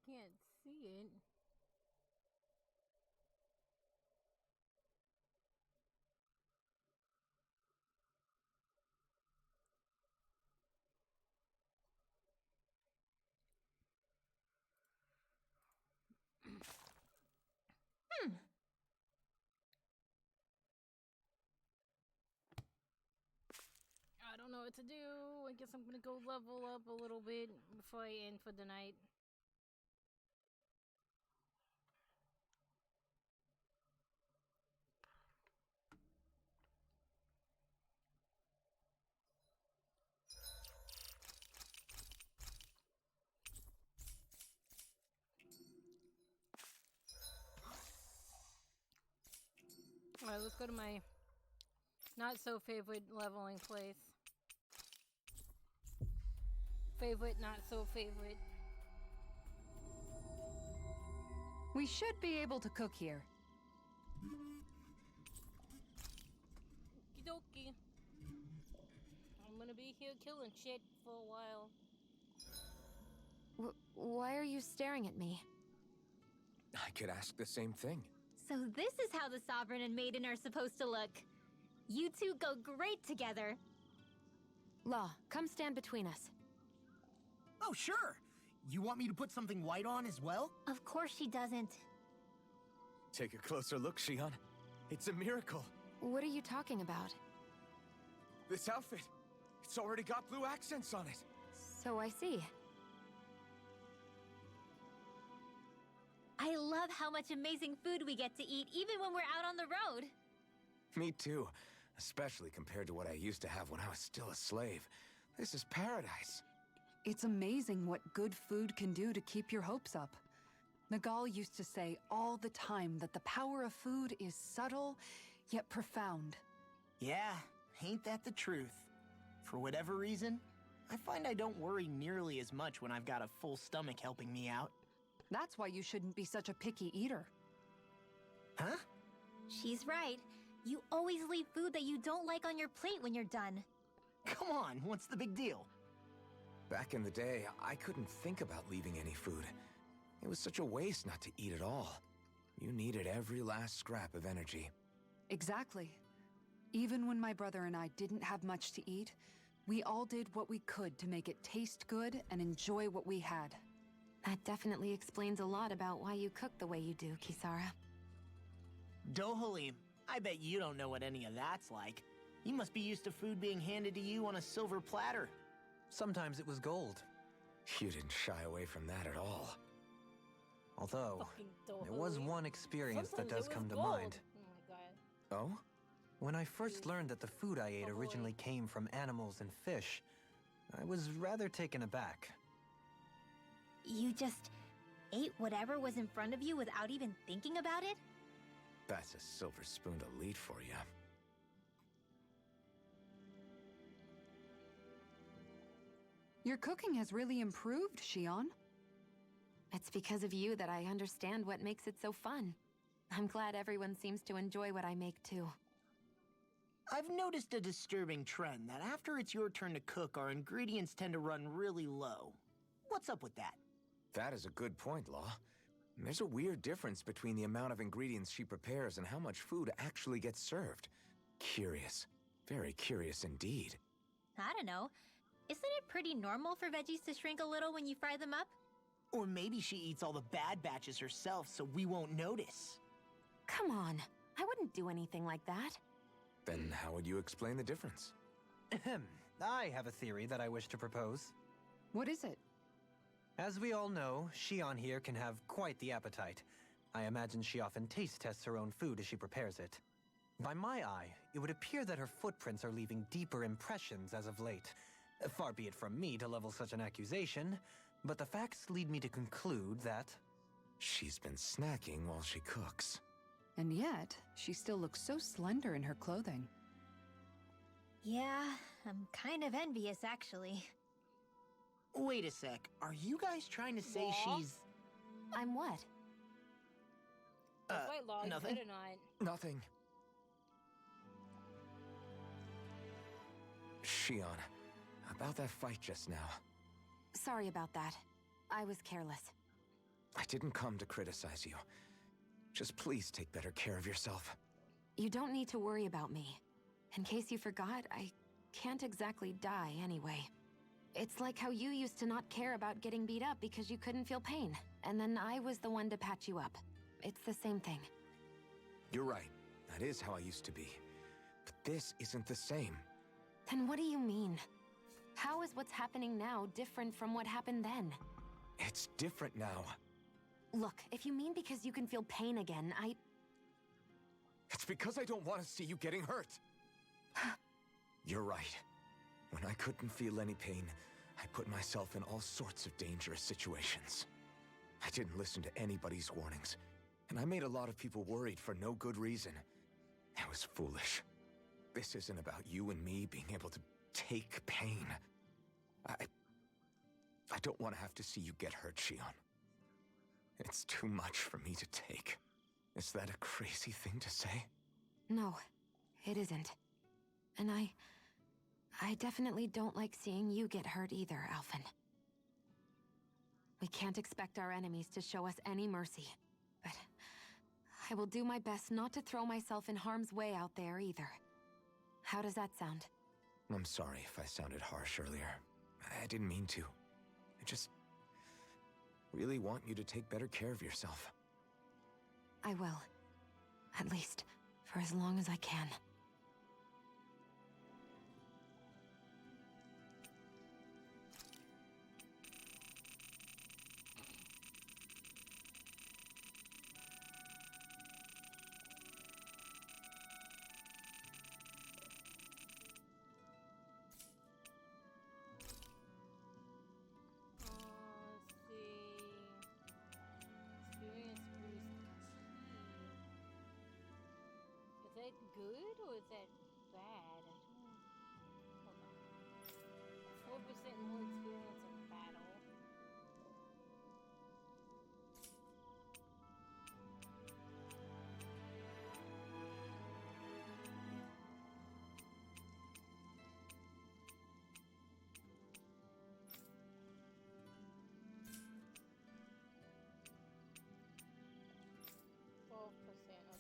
can't see it. I don't know what to do. I guess I'm gonna go level up a little bit before I end for the night. Alright, let's go to my not so favorite leveling place. Favorite, not so favorite. We should be able to cook here. Okie dokie. I'm gonna be here killing shit for a while. Why are you staring at me? I could ask the same thing. So this is how the Sovereign and Maiden are supposed to look. You two go great together. Law, come stand between us. Oh, sure. You want me to put something white on as well? Of course she doesn't. Take a closer look, Shion. It's a miracle. What are you talking about? This outfit, it's already got blue accents on it. So I see. I love how much amazing food we get to eat even when we're out on the road. Me too. Especially compared to what I used to have when I was still a slave. This is paradise. It's amazing what good food can do to keep your hopes up. Nagal used to say all the time that the power of food is subtle, yet profound. Yeah, ain't that the truth? For whatever reason, I find I don't worry nearly as much when I've got a full stomach helping me out. That's why you shouldn't be such a picky eater. Huh? She's right. You always leave food that you don't like on your plate when you're done. Come on, what's the big deal? Back in the day, I couldn't think about leaving any food. It was such a waste not to eat at all. You needed every last scrap of energy. Exactly. Even when my brother and I didn't have much to eat, we all did what we could to make it taste good and enjoy what we had. That definitely explains a lot about why you cook the way you do, Kisara. Dohalim, I bet you don't know what any of that's like. You must be used to food being handed to you on a silver platter. Sometimes it was gold. You didn't shy away from that at all. Although, there was one experience that does come to mind. Oh my god. Oh? When I first learned that the food I ate originally came from animals and fish, I was rather taken aback. You just ate whatever was in front of you without even thinking about it? That's a silver-spooned elite for you. Your cooking has really improved, Shion. It's because of you that I understand what makes it so fun. I'm glad everyone seems to enjoy what I make too. I've noticed a disturbing trend that after it's your turn to cook, our ingredients tend to run really low. What's up with that? That is a good point, Law. There's a weird difference between the amount of ingredients she prepares and how much food actually gets served. Curious. Very curious indeed. I don't know. Isn't it pretty normal for veggies to shrink a little when you fry them up? Or maybe she eats all the bad batches herself so we won't notice. Come on, I wouldn't do anything like that. Then how would you explain the difference? Ahem. I have a theory that I wish to propose. What is it? As we all know, Shion here can have quite the appetite. I imagine she often taste tests her own food as she prepares it. By my eye, it would appear that her footprints are leaving deeper impressions as of late. Far be it from me to level such an accusation, but the facts lead me to conclude that... She's been snacking while she cooks. And yet, she still looks so slender in her clothing. Yeah, I'm kind of envious, actually. Wait a sec, are you guys trying to say she's... I'm what? Wait, Law, nothing. good or not? Nothing. Shion, about that fight just now. Sorry about that. I was careless. I didn't come to criticize you. Just please take better care of yourself. You don't need to worry about me. In case you forgot, I can't exactly die anyway. It's like how you used to not care about getting beat up because you couldn't feel pain, and then I was the one to patch you up. It's the same thing. You're right. That is how I used to be. But this isn't the same. Then what do you mean? How is what's happening now different from what happened then? It's different now. Look, if you mean because you can feel pain again, It's because I don't want to see you getting hurt. You're right. When I couldn't feel any pain, I put myself in all sorts of dangerous situations. I didn't listen to anybody's warnings, and I made a lot of people worried for no good reason. It was foolish. This isn't about you and me being able to take pain. I don't want to have to see you get hurt, Shion. It's too much for me to take. Is that a crazy thing to say? No, it isn't. And I definitely don't like seeing you get hurt either, Alphen. We can't expect our enemies to show us any mercy, but I will do my best not to throw myself in harm's way out there either. How does that sound? I'm sorry if I sounded harsh earlier. I didn't mean to. I just really want you to take better care of yourself. I will. At least, for as long as I can. Is that good or is that bad? Hold on. 4% more experience in battle.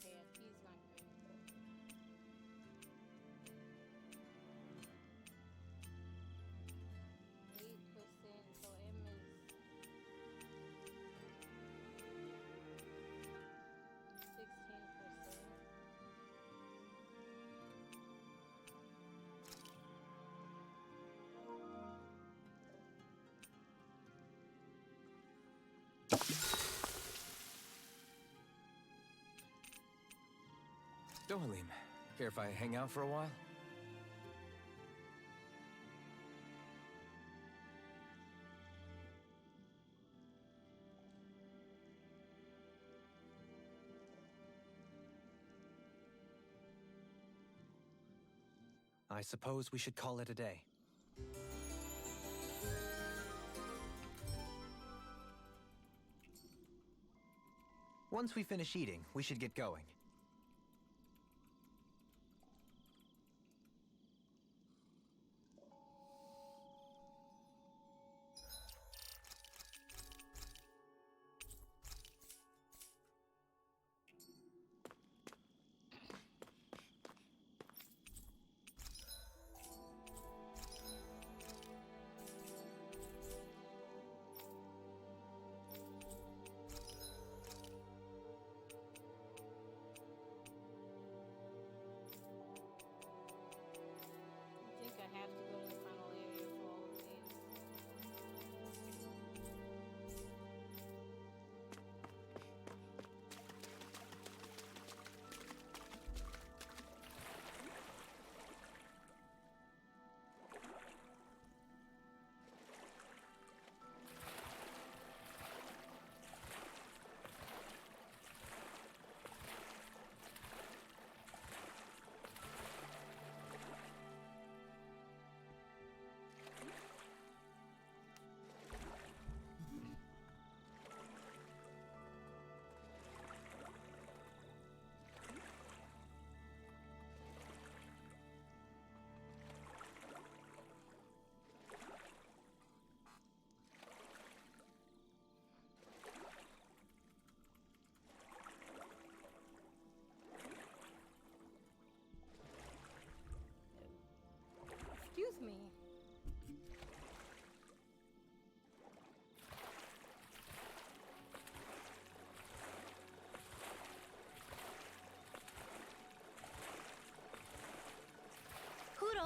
Okay, yeah, he's not good. 8%, so M is 16%. Dohalim, care if I hang out for a while? I suppose we should call it a day. Once we finish eating, we should get going.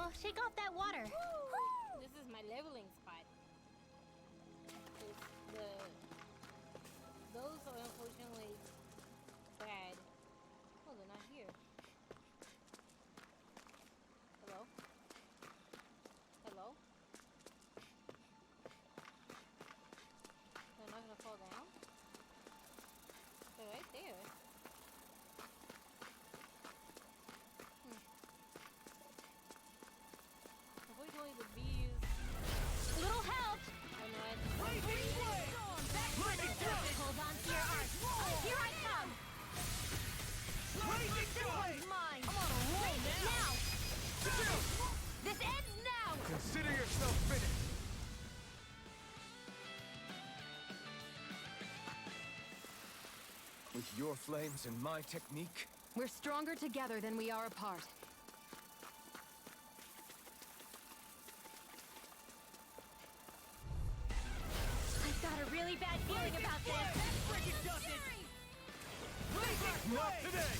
Rinwell, shake off that water. This is my leveling spot. Those are unfortunately bad. Oh, they're not here. Hello? Hello? They're not gonna fall down? They're right there. Unfortunately, the bees. Little help! I know it. Hold on to your arc. Here I come! This one's mine! I'm on a roll now! This ends now! Consider yourself finished. With your flames and my technique, We're stronger together than we are apart. I've got a really bad feeling about this. Not today!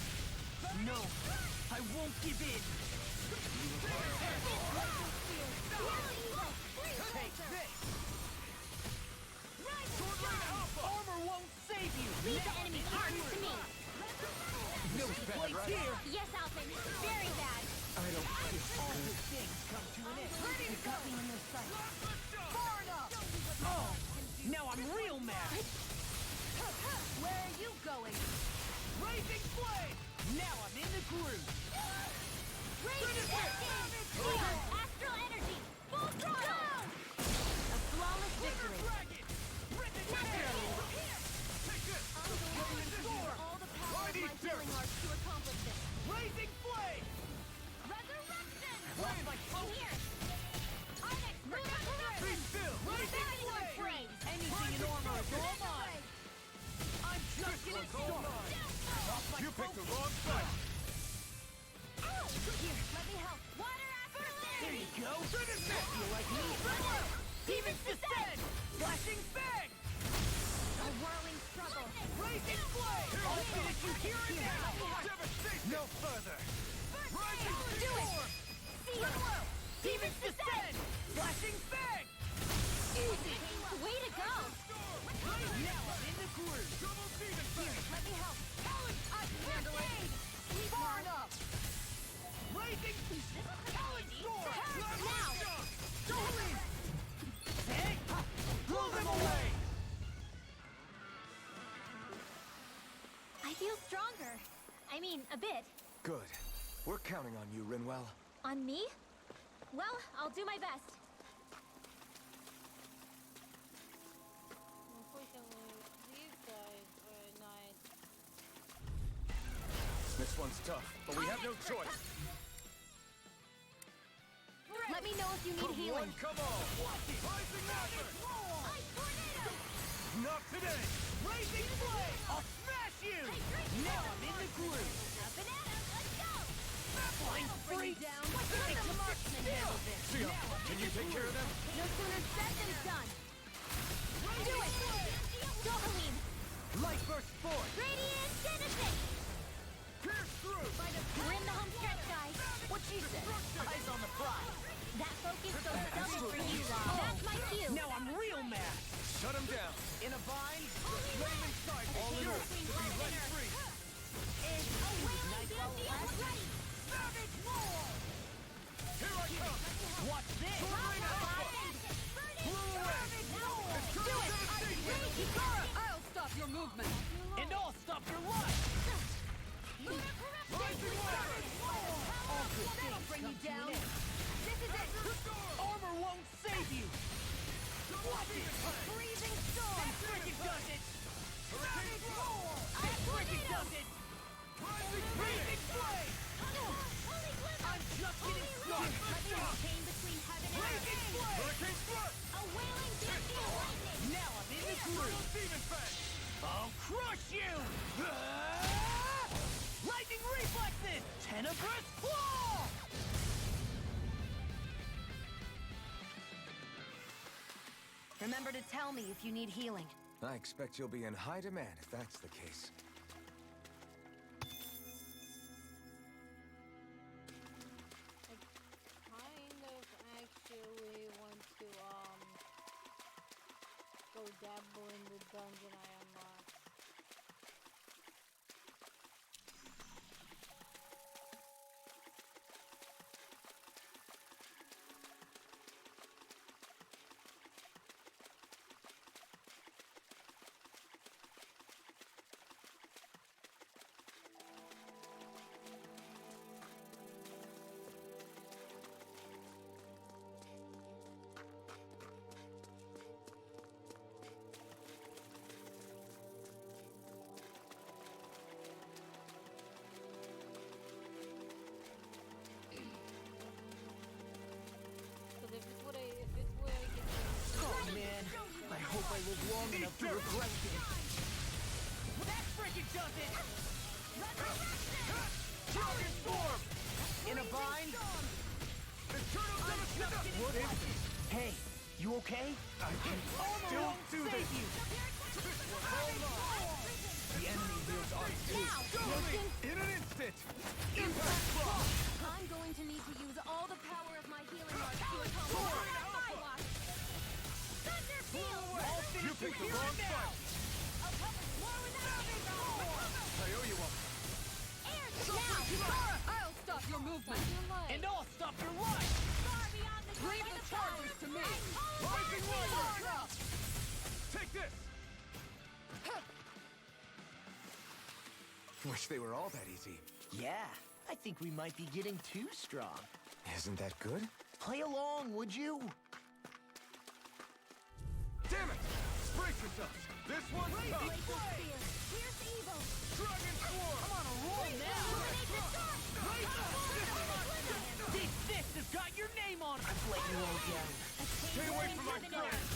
No, I won't give in. Take this. Armor won't save you. Leave the enemy's arms to me. No place here. Yes, Alphen. Very bad. I don't feel All good things come to an end. You got me in their sight. Far enough. Oh, now I'm real mad. Where are you going? Raising flame. Now I'm in the groove. Radiant Leo, astral energy. Full throttle. A flawless victory. Naturally. All the power of my healing arts to accomplish this. Raising flame. Resurrection! What's my Here! Onyx, lunar corruption! Be still. Raising flame! Anything in armor is all mine. I'm just getting started. You picked the wrong side! Here, let me help. Water astral There energy! you go. Feel like me. Demons descend. Flashing bang. A whirling struggle. Raising flame. I'll finish you here and now. No further. Do it! See ya! Demons descend. Flashing bang. Easy! Way to go! Now I'm in the groove. Here, let me help. I can handle it. Far enough. Raising. Sword. Now! Hey! Blow them away. I feel stronger. I mean, a bit. good. We're counting on you, Rinwell. On me? Well, I'll do my best. Unfortunately, these guys are not. This one's tough, but we have no choice. Let me know if you need healing. Come on! Rising Mother! Not today! Raising flame. I'll smash you. Now I'm in the groove. Flying free down. Take the marksman handle this. Sia, can you take care of them? No sooner said than done. Do it! Dohalim! Light burst forth. Radiant Genesis! Pierce through. We're in the home stretch, guys. What she said. Eyes on the prize. That focus goes double for you, Rob. That's my cue. Now I'm real mad. Shut him down. In a bind. Flaming side. All in all. Be let free. Is a wailing Nightfall ready? Savage roar. Here I come. Watch this. Blew away. Do it! Ikara, I'll stop your movement. And I'll stop your life. Rising Savage roar. All good things bring you come to down. an end. This is it! Armor won't save you. Watch it. Freezing storm! That frickin' does it. Savage roar. That frickin' does it. Rising flame. I'm just getting started. Let me retain between heaven and Rising earth. flame. Hurricane Thrust! A wailing Destiny lightning! Now I'm in the groove. Demon Fang! I'll crush you! Lightning reflexes! Tenebrous claw! Remember to tell me if you need healing. I expect you'll be in high demand if that's the case. Kind dabble in the dungeon I unlocked. Oh man, I hope I live long enough to regret this. That freaking does it! Dragon Storm! In a bind? The turtle's gonna shut up! What is this? Hey, you okay? I can still do this! Hold on! The enemy heals our in an instant! Impact block! I'm going to need to use all the power of my healing arts to accomplish my block. Thunder field! You picked the wrong fight! I'll cover more without I owe you one. air now! I'll stop your movement! And I'll stop your life! Far beyond the Leave the chargers to me! Rising Warrior! Take this! Wish they were all that easy. Yeah, I think we might be getting too strong. Isn't that good? Play along, would you? Damn it! Brace yourselves! This one's tough! Here's evil! Dragon Swarm! I'm on a roll now! Illuminate the storm! Big Fist has got your name on it! I've let you all down. Stay away from my friend!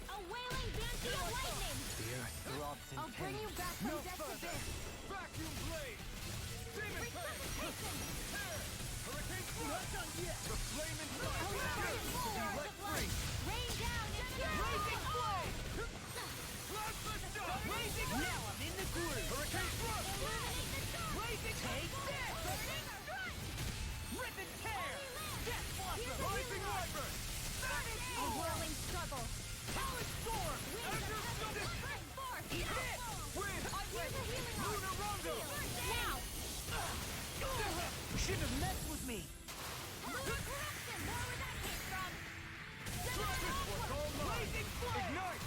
A wailing banshee of lightning! The earth throbs in I'll bring pain. you back from No death to further! this! Vacuum Blade! Demon Blade! Tear! Hurricane Thrust! Not done yet! The Flaming Fire! Let free! Rain down and Blazing Blade! Plasma Shot! Blazing now! I'm in the groove! Hurricane Thrust! illuminate the storm! Blazing take this! Burning strike! Rip and tear! Death Blossom! Rising Wyvern! A whirling struggle! Power Storm! Azure Stomach! Force! Eat this! Wind! Here's a healing arm! Lunar Rondo! Now! You shouldn't have messed with me! Lunar corruption! More where that came from! Dragon Force all mine! Blazing Flame! Ignite!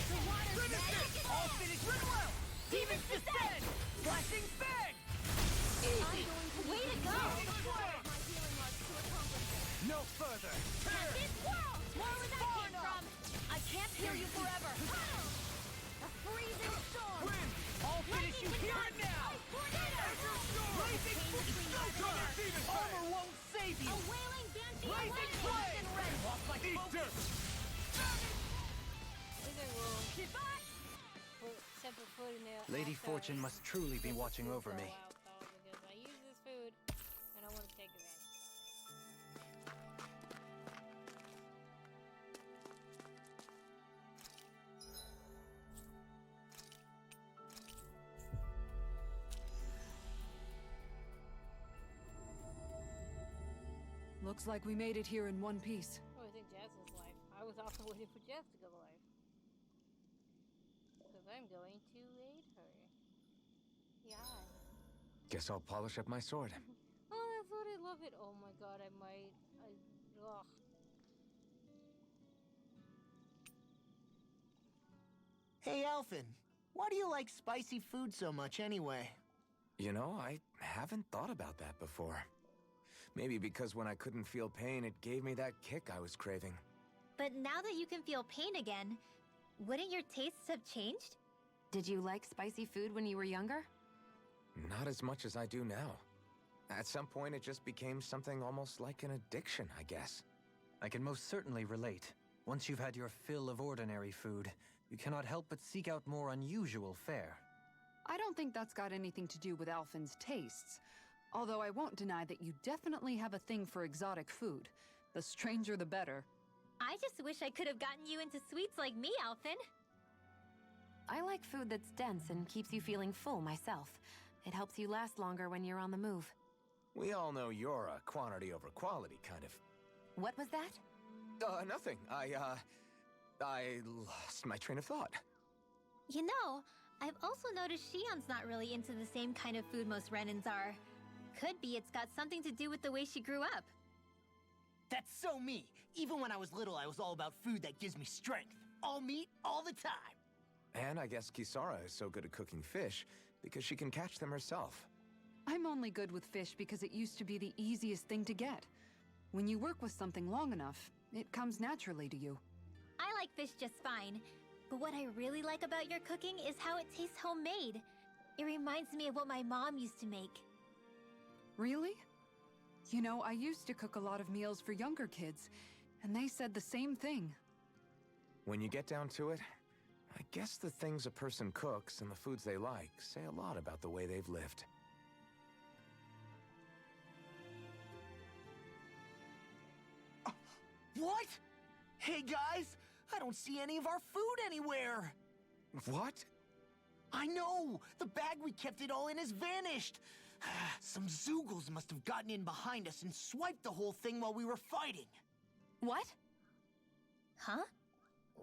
The water's Finish magic it! is All there! finished really well! Demons Descend! Flashing Fang! I'm going to way to go! Blazing Flame! My healing arts to accomplish this! No further! This world! More where that came from! I can't heal you forever! A freezing storm! Wind! I'll finish you here and now! Blazing Armor won't save you! A wailing banshee of Blazing lightning! Flame! Lost my Eat focus! dirt! Lady Fortune must truly be watching over me. Because I use this food and I want to take advantage. Looks like we made it here in one piece. Oh, I think Jazz is live. I was also waiting for Jazz to go live. Because I'm going to aid her. Yeah. Guess I'll polish up my sword. Oh, that's what I love it. Oh my god, I might. Ugh. Hey, Alphen. Why do you like spicy food so much anyway? You know, I haven't thought about that before. Maybe because when I couldn't feel pain, it gave me that kick I was craving. But now that you can feel pain again, wouldn't your tastes have changed? Did you like spicy food when you were younger? Not as much as I do now. At some point, it just became something almost like an addiction, I guess. I can most certainly relate. Once you've had your fill of ordinary food, you cannot help but seek out more unusual fare. I don't think that's got anything to do with Alphen's tastes. Although I won't deny that you definitely have a thing for exotic food. The stranger the better. I just wish I could have gotten you into sweets like me, Alphen. I like food that's dense and keeps you feeling full myself. It helps you last longer when you're on the move. We all know you're a quantity over quality kind of... What was that? Nothing. I lost my train of thought. You know, I've also noticed Shion's not really into the same kind of food most Renans are. Could be it's got something to do with the way she grew up. That's so me. Even when I was little, I was all about food that gives me strength. All meat, all the time. And I guess Kisara is so good at cooking fish because she can catch them herself. I'm only good with fish because it used to be the easiest thing to get. When you work with something long enough, it comes naturally to you. I like fish just fine, but what I really like about your cooking is how it tastes homemade. It reminds me of what my mom used to make. Really? You know, I used to cook a lot of meals for younger kids, and they said the same thing. When you get down to it, I guess the things a person cooks and the foods they like say a lot about the way they've lived. What? Hey guys, I don't see any of our food anywhere. What? I know! The bag we kept it all in has vanished! Some Zoogles must have gotten in behind us and swiped the whole thing while we were fighting. What? Huh?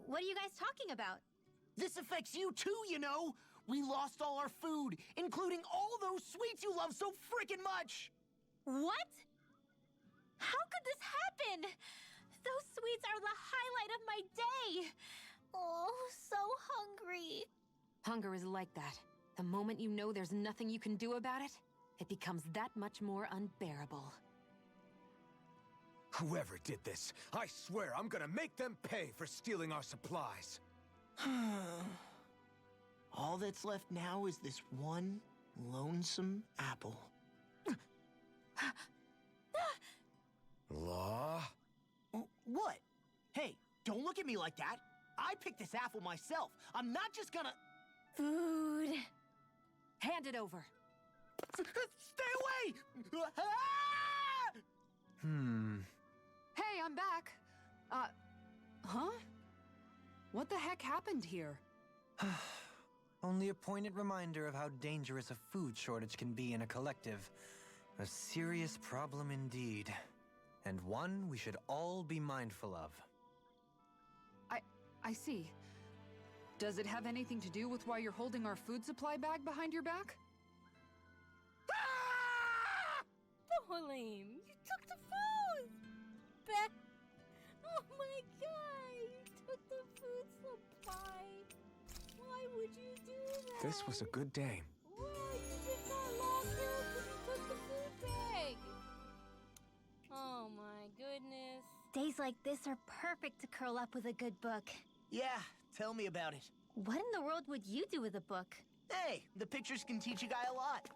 What are you guys talking about? This affects you too, you know! We lost all our food, including all those sweets you love so frickin' much! What? How could this happen? Those sweets are the highlight of my day! Oh, so hungry. Hunger is like that. The moment you know there's nothing you can do about it, it becomes that much more unbearable. Whoever did this, I swear I'm gonna make them pay for stealing our supplies. All that's left now is this one lonesome apple. Law? What? Hey, don't look at me like that. I picked this apple myself. I'm not just gonna... Food. Hand it over. Stay away! Hey, I'm back. Huh? What the heck happened here? Only a poignant reminder of how dangerous a food shortage can be in a collective. A serious problem indeed. And one we should all be mindful of. I see. Does it have anything to do with why you're holding our food supply bag behind your back? Pauline, you took the food back. Oh my god, you took the food supply. Why would you do that? This was a good day. Why you did not lock her because you took the food bag? Oh my goodness. Days like this are perfect to curl up with a good book. Yeah, tell me about it. What in the world would you do with a book? Hey, the pictures can teach a guy a lot.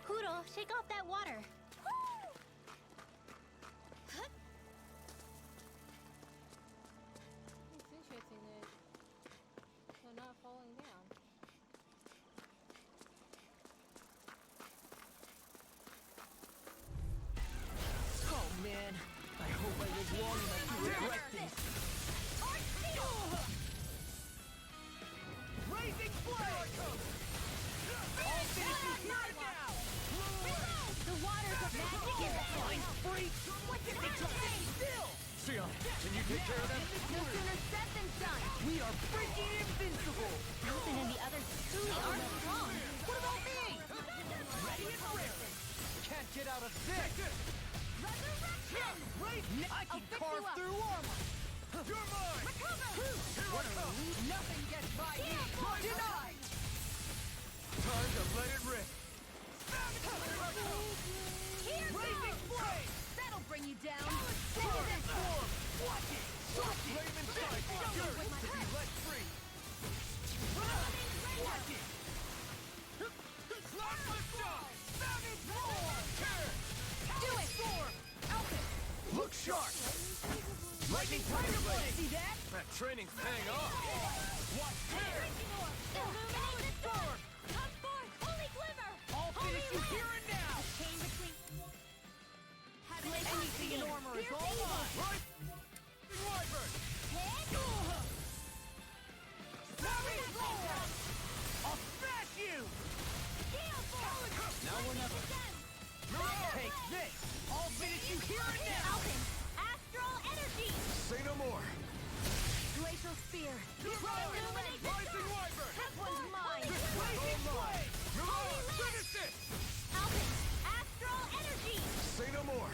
Poodle, shake off that water. It's interesting that they're not falling down. Oh man, I hope I live long enough to regret this. Raising flame! All finishes right now! The waters of magic in the Fine, freak! What did they say? Still! Sion, can you take care of them? No sooner said than done. We are freaking invincible! Alvin and the others truly are strong. What about me? Ready and risen! Can't get out of this! Resurrection! I can fix carve you up. through armor! You're mine! Recover! Here I come! Nothing gets by me! Heal, Denied! Time to let it rip! Here Blazing goes! flame! That'll bring you down! Dragon form! Watch it! Watch it! Flame inside! Show you Yours with my to be head. let free! Watch it! Slap the shot! Savage roar! Do it! Storm! Alpha! Look sharp! Lightning Tiger Blade! See that? That training's paying off! Watch there! Illuminate the storm! Come forth! Holy glimmer! I'll finish you here and now! Chain between... Anything in armor is all mine! Right! Wyvern! Savage roar! I'll smash you! Now or never! Take this! I'll finish you here and now! Alpin! Astral energy! Say no more! Glacial spear! Illuminate the Rising Wyvern! That one's mine! Blazing flame! Holy Land! Finish it! Alpin! Astral energy! Say no more!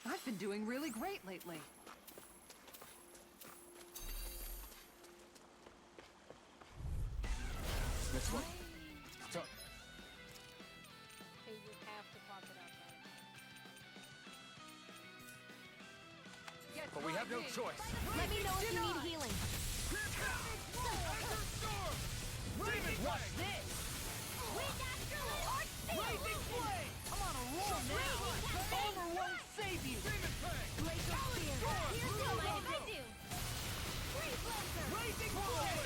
I've been doing really great lately. This one. So, So you just have to pop it up, right? but we have no choice. Let me know if you need healing. Watch this! Wind astral arch Blazing flame! I'm on a roll now! Armor won't save you! Glacial spear! Here's what I do! Free blaster! Blazing flame!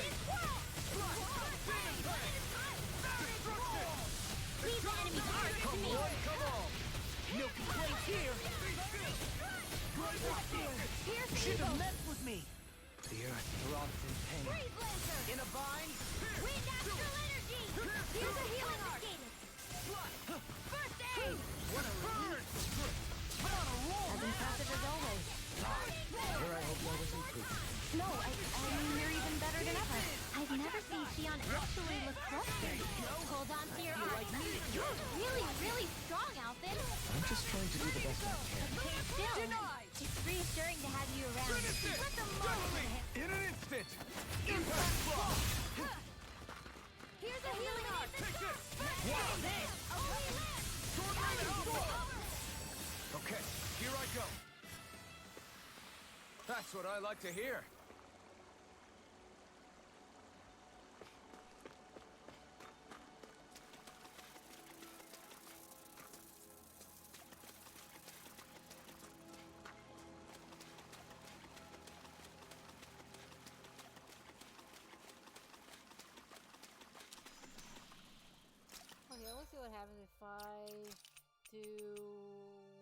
Leave the enemy target to me! Come on! No complaints here! Glacial spear! Here's the Should have evil! messed with me! The earth throbs in pain. Free blaster! In a bind? Wind astral energy! Here's a healing arc! First aid! What a relief! I'm on a roll As impressive as always. Here I hope that was improved. No, I mean, you're even better than ever. I've never seen Xion actually look flustered. Hold on to your arc! You're really, really strong, Alpin! I'm just trying to do the best I can. Still, Denied! it's reassuring to have you around. Finish it! Let the moment hit. In an instant! Impact block! Here's a healing arc! Take this! Wow! This! Holy Land! Sword Rain Alpha! Okay, here I go. That's what I like to hear. Okay, let's see what happens if I do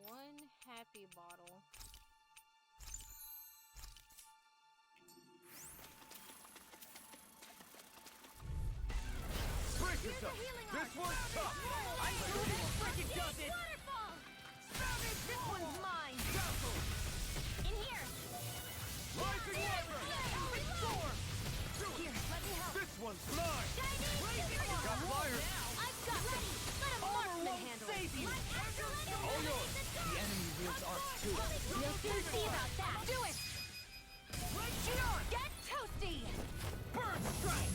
one happy bottle. Brace yourself! This one's tough! I know this freaking does it! Waterfall! This one's mine! In here! Rising Wyvern! Storm! Here, let me help! This one's mine! Got flyers! I've got ready! Let a marksman handle it! save you! My astral energy All yours. illuminates the The dark! enemy wields arcs too. You'll soon see about that! Do it! Get toasty! Bird strike!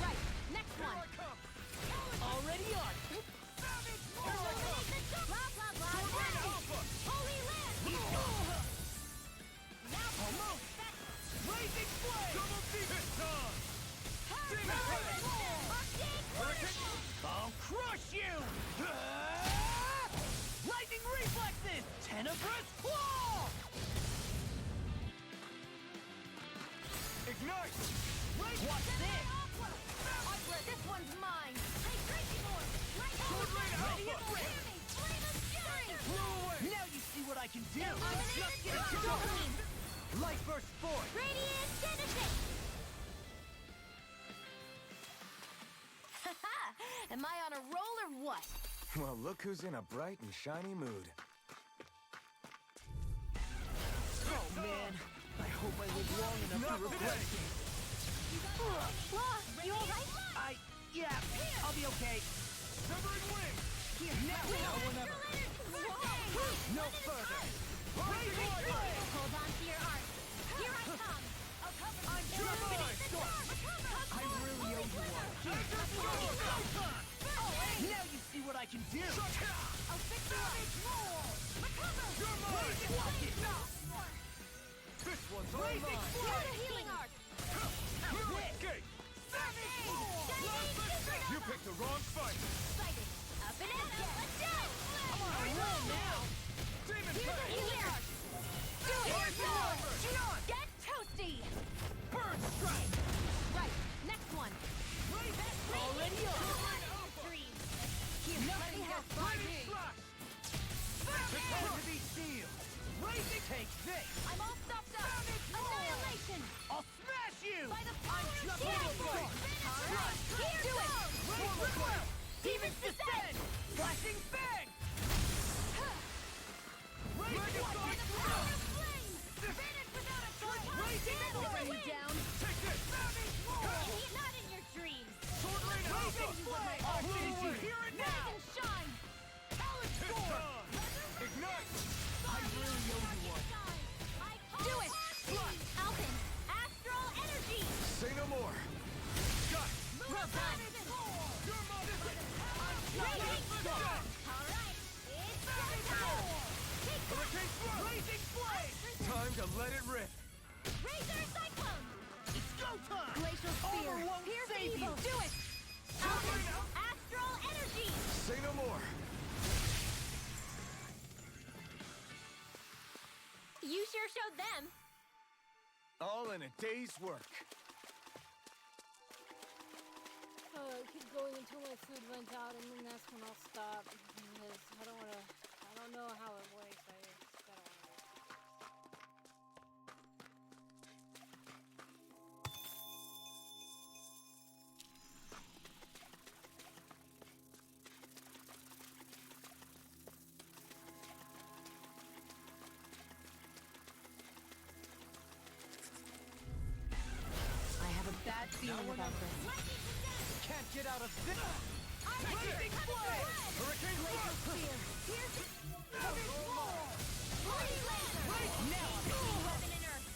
Right, next one! Already on! Illuminate the dark! Blah, blah, blah! Alpha! Holy Land! Now Almost! that's Blazing flame! Double defense time! Demon Hurricane! I'll crush you! Lightning reflexes! Tenebrous claw! Ignite! Watch this! This one's mine! Hey, Crazy Boy! Right Sword Rain Ready Alpha! and ready! Flame of Fury! Blew away! Now you see what I can do! Illuminate Just the get dark! it going! Light burst forth! Radiant Genesis! Am I on a roll or what? Well, look who's in a bright and shiny mood. Oh man, I hope I live long enough to regret this. You alright? Yeah, I'll be okay. Severing wing! Here, now or never. No further! Hold on to your art. Here I come. I'm Turbine Storm! I really owe you one. Now you see what I can do. I'll fix you up. You're mine! Watch it. This one's all mine! Here's a healing art. Okay! You picked the wrong fight! Excited. Up and at 'em. Let's go. I'm on a roll now! Demon Here's a Fang! healing art. Do it. Gion! Get toasty. Burn Strike! Right. Next one. Already on. Dreams. Here, let me have fun. Prepare to be sealed! Razor, take this. I'm all stopped up. Annihilation. I'll smash you. By the power of just Shadow. Here Do it. goes. Demons descend. Flashing Fang. Razor By the power of flame. Vanish without a trace. Already down. Take this! Not in your dreams. Sword Rain Alpha! I'll finish you. Here and Rise now! and shine. It's on! Ignite! I really owe you one. Do it. Alpin. Astral energy. Say no more. Got it! Well done. Your mother! Raging storm. All right. It's time. Hurricane Thrust! Blazing Blade. Time to let it rip. Razor cyclone. It's go time. Glacial spear. Armor won't Here's save evil. you. Do it. Alpin. Astral energy. Say no more. You sure showed them. All in a day's work. Keep going until my food runs out, and then that's when I'll stop. Because I don't know how it works. I just don't know. I have a bad feeling about this. Can't get out of this! Blazing flame. Hurricane Thrust! Here's the Bloody Lantern. Now I'm Weapon in earth.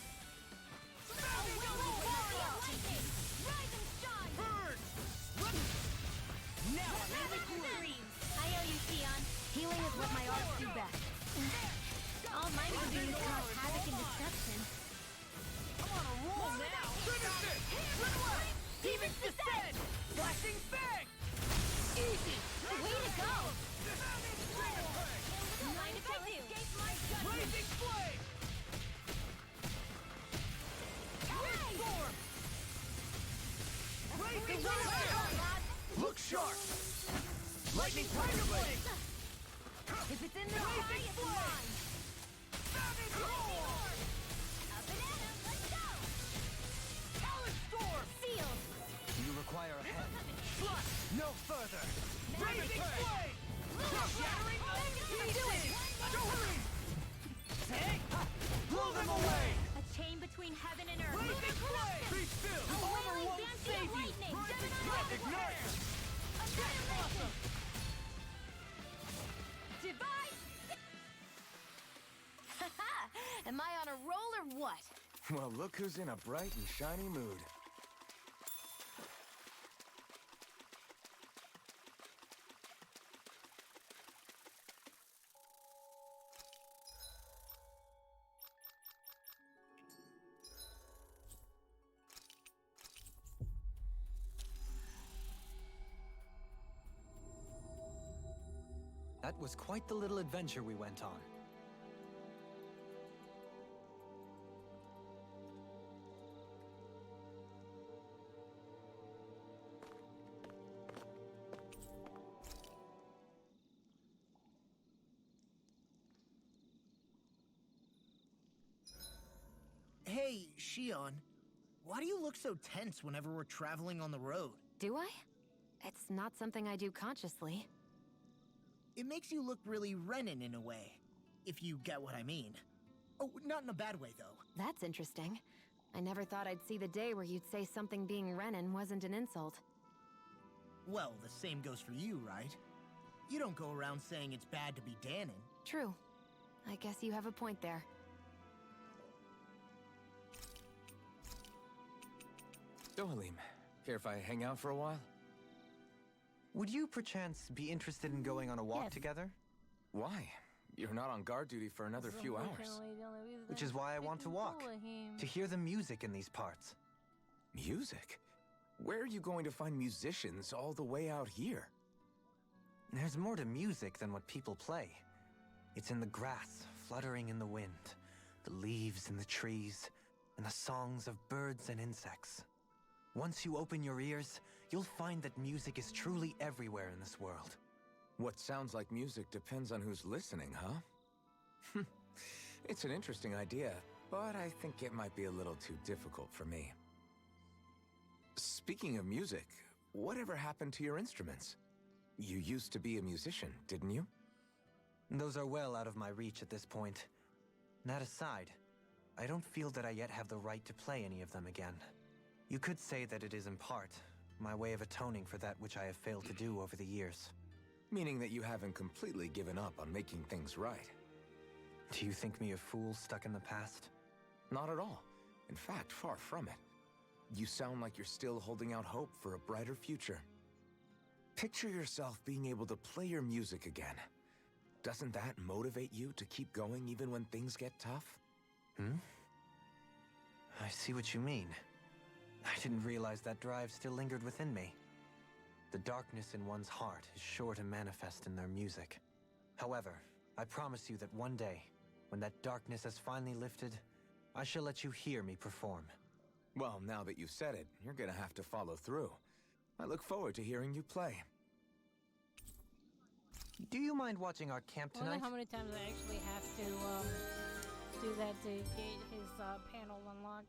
Lightning. Rise and shine. Burn! Now I'm in the groove. Dreams. I owe you, Sion. Healing is what my arts do best. All my moves cause havoc and destruction. I'm on a roll now. Finish it! Demons descend. Flashing Fang. Easy. Way to go. Mind if I do? Blazing Flame. Storm. Blazing Blade. Look sharp. Lightning Tiger Blade. If it's in the eye, it's mine. Up and at 'em. Let's go. Talon Storm. Sealed. You require a hand. Flush. No further! Blazing Flame. Shattering Do it. Hey. Blow them away. A chain between heaven and earth. Blazing Flame. Be still! A Armor wailing won't fancy save of you. lightning. Ignite! Annihilation. Divide. Am I on a roll or what? Well, look who's in a bright and shiny mood. That was quite the little adventure we went on. Hey, Shion. Why do you look so tense whenever we're traveling on the road? Do I? It's not something I do consciously. It makes you look really Renin in a way, if you get what I mean. Oh, not in a bad way, though. That's interesting. I never thought I'd see the day where you'd say something being Renin wasn't an insult. Well, the same goes for you, right? You don't go around saying it's bad to be Danon. True. I guess you have a point there. So, Halim, care if I hang out for a while? Would you perchance be interested in going on a walk together? Why? You're not on guard duty for another few hours. Which is why I want to walk. To hear the music in these parts. Music? Where are you going to find musicians all the way out here? There's more to music than what people play. It's in the grass, fluttering in the wind, the leaves in the trees, and the songs of birds and insects. Once you open your ears, you'll find that music is truly everywhere in this world. What sounds like music depends on who's listening, huh? It's an interesting idea, but I think it might be a little too difficult for me. Speaking of music, whatever happened to your instruments? You used to be a musician, didn't you? Those are well out of my reach at this point. That aside, I don't feel that I yet have the right to play any of them again. You could say that it is in part my way of atoning for that which I have failed to do over the years. Meaning that you haven't completely given up on making things right. Do you think me a fool stuck in the past? Not at all. In fact, far from it. You sound like you're still holding out hope for a brighter future. Picture yourself being able to play your music again. Doesn't that motivate you to keep going even when things get tough? I see what you mean. I didn't realize that drive still lingered within me. The darkness in one's heart is sure to manifest in their music. However, I promise you that one day, when that darkness has finally lifted, I shall let you hear me perform. Well, now that you've said it, you're gonna have to follow through. I look forward to hearing you play. Do you mind watching our camp I wonder tonight? how many times I actually have to do that to get his panel unlocked.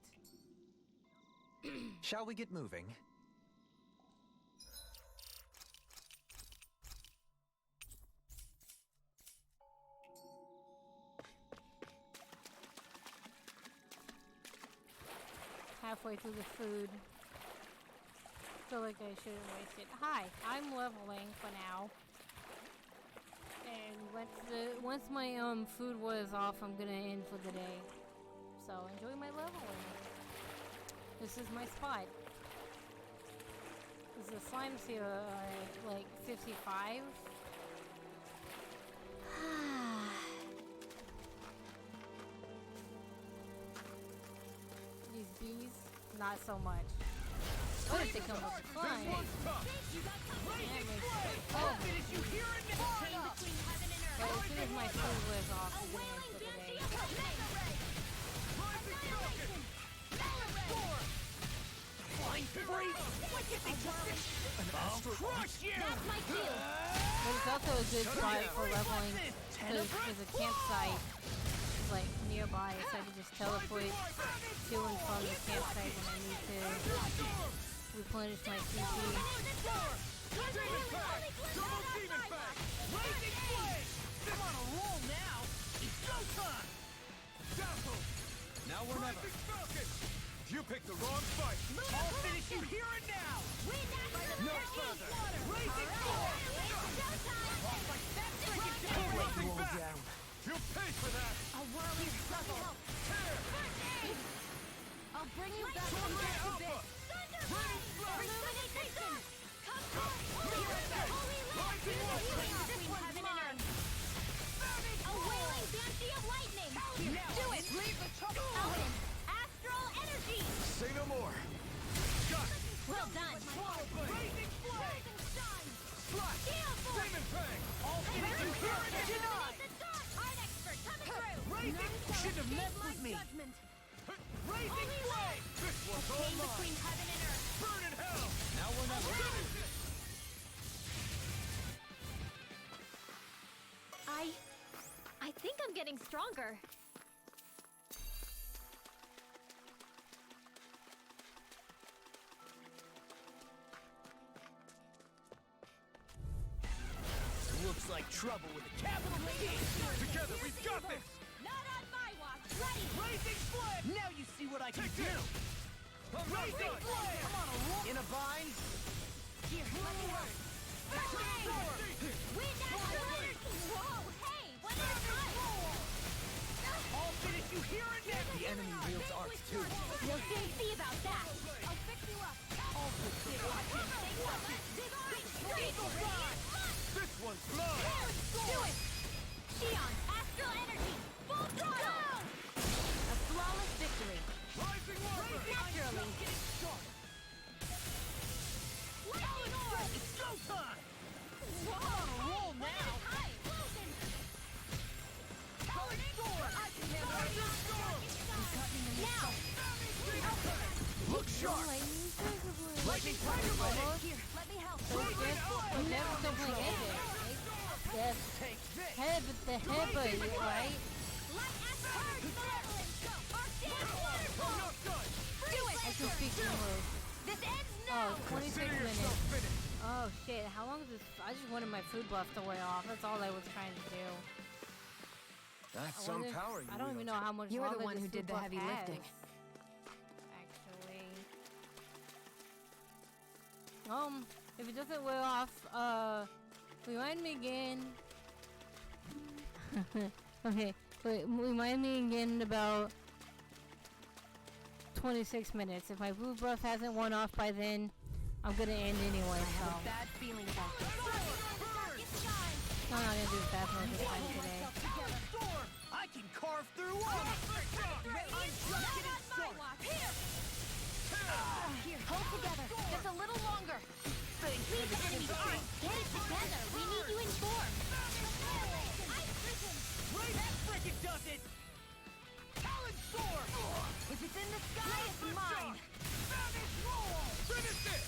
Shall we get moving? Halfway through the food. Feel like I shouldn't waste it. Hi, I'm leveling for now. And once my food was off, I'm gonna end for the day. So enjoy my leveling. This is my spot. Because the slimes here are like 55. These bees, not so much. What if they come with the slime? I'll finish you here and now! But as soon as my food wears off, I'm gonna end for the day. Flying free! Why can't they just I'll crush you! That's my cue! But it's also a good spot for leveling because there's a campsite like nearby, so I can just teleport to and from the campsite when I need to replenish my CP. I'm on a roll now! It's showtime! Now we're never. You picked the wrong fight. I'll finish you here and now! No further! Raging Storm! Rolling back. You pay for that. A whirling struggle. I'll bring you back from that abyss. Illumination! Come forth! Holy Land! Between heaven and earth. A wailing banshee of lightning! Do it! Elven! Astral energy! Say no more. Well done! Raging Flame! Steel Force! Demon Fang! I'll finish you here and denied! Art expert coming through! Raging Should have messed with me! Judgment! Raging Flame! This one's all Came mine. between heaven and earth! Burn in hell! Now we're never. I think I'm getting stronger. Looks like trouble with a capital T! Together, we've got this. Not on my watch! Ready! Raging Flame! Now you see what I can do! I'm Raging Flame! I'm on a roll! In a bind? Here, let me help. Wind astral energy! Whoa, hey! What is this? I'll finish you here and now! The enemy wields arts too. You'll soon see about that! I'll fix you up! This one's mine! Do it! Shion, astral energy! Full throttle! A flawless victory! Rising Warper! Naturally! Lightning orb! It's showtime! Whoa! Roll now! Burning sword! I can handle it! Now! Look sharp! Lightning tiger blade! Here, let me help! So we're never still playing anything, right? Yes. Head with the head, right? I can speak English. This ends now! Oh, 26 minutes. Oh shit, how long is this? I just wanted my food buff to wear off. That's all I was trying to do. That's some power. I don't even know how much You were longer the one this who did food the buff heavy has, lifting. Actually. If it doesn't wear off, remind me again. Okay, wait, remind me again in about 26 minutes. If my food buff hasn't worn off by then, I'm gonna end anyway, so. I have a bad feeling about this. I'm not gonna do it fast enough this time today. I can carve through one! I'm dragging it sword! Here, hold together. Just a little longer. Please, enemy team, get it together. We need you informed. Right, that frickin' does it! Talon sword! If it's in the sky, it's mine. Finish it!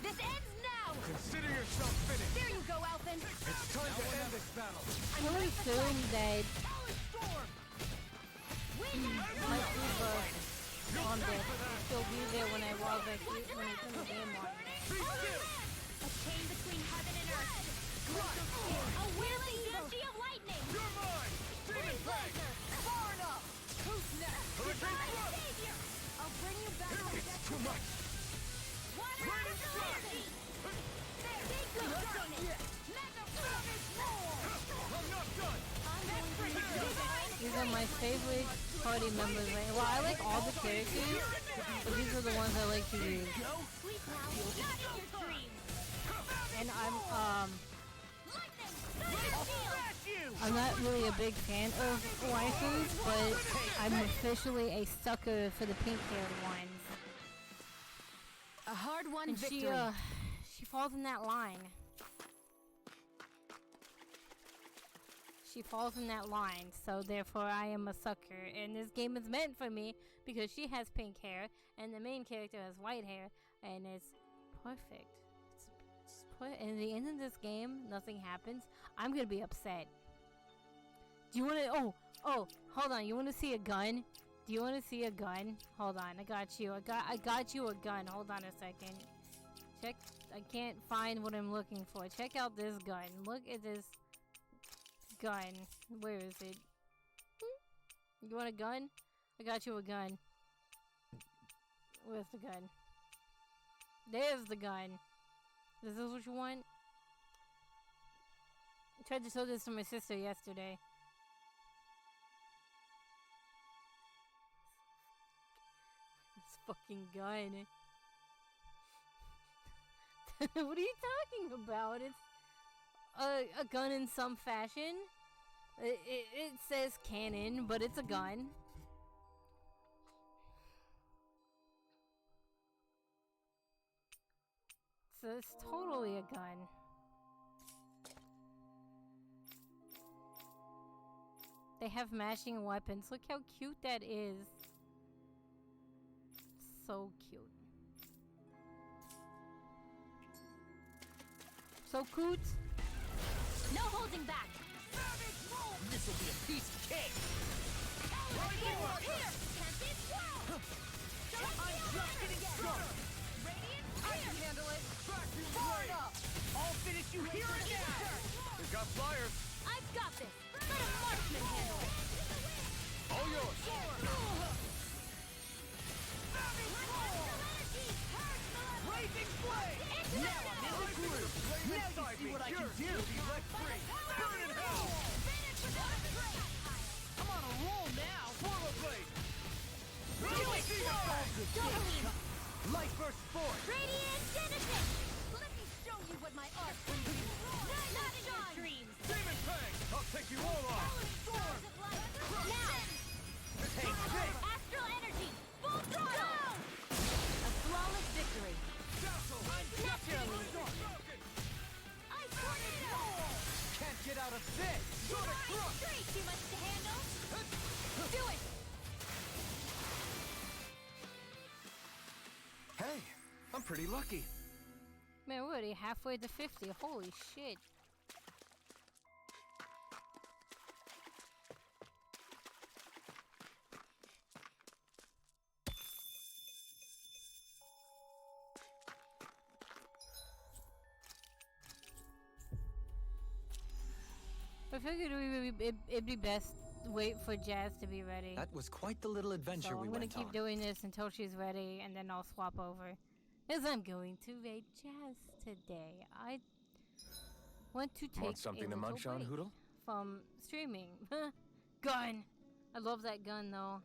This ends now. Consider yourself finished. There you go, Alphen. It's time to end this battle. I'm really soon that my food buff on deck will still be there when I log back when I turn the game on. A chain between heaven and earth. A whirling energy of lightning. You're mine! Demon Fang! Far enough. Who's next? Hurricane Thrust! Savior. I'll bring you back. It's too much! Water astral energy. There, big good darkness. Mega savage roar. I'm not done! These are my favorite party members. Right? Well, I like all the characters, but these are the ones I like to use. Sleep now. Not in your dreams. And I'm not really a big fan of waifus, but I'm officially a sucker for the pink-haired ones. A hard-won And victory. she falls in that line. She falls in that line, so therefore I am a sucker. And this game is meant for me because she has pink hair, and the main character has white hair, and it's perfect. And at the end of this game, nothing happens. I'm gonna be upset. Do you want to? Oh, hold on. You want to see a gun? Do you want to see a gun? Hold on. I got you. I got you a gun. Hold on a second. Check. I can't find what I'm looking for. Check out this gun. Look at this gun. Where is it? You want a gun? I got you a gun. Where's the gun? There's the gun. Is this what you want? I tried to show this to my sister yesterday. This fucking gun. What are you talking about? It's a gun in some fashion. It says cannon, but it's a gun. So it's totally a gun. They have matching weapons. Look how cute that is. So cute. So cute. No holding back. This will be a piece of cake. Here. Tempted swirl. I'm just getting started. I can handle it. Far enough. I'll finish you here and now. We've got flyers. I've got this. Let a marksman handle it. All yours. Blazing flame. you all off! Now! Take this! Astral energy! Full throttle! A flawless victory. Naturally. Ice tornado! Can't get out of this! Divine streak! Too much to handle? Do it! Hey, I'm pretty lucky. Man, we're already halfway to 50. Holy shit. I figured it'd be best to wait for Jazz to be ready. That was quite the little adventure So we I'm gonna went keep on. doing this until she's ready, and then I'll swap over. As I'm going to raid Jazz today. I want to take Want something a to little munch on, break Hoodle? from streaming. Gun! I love that gun, though.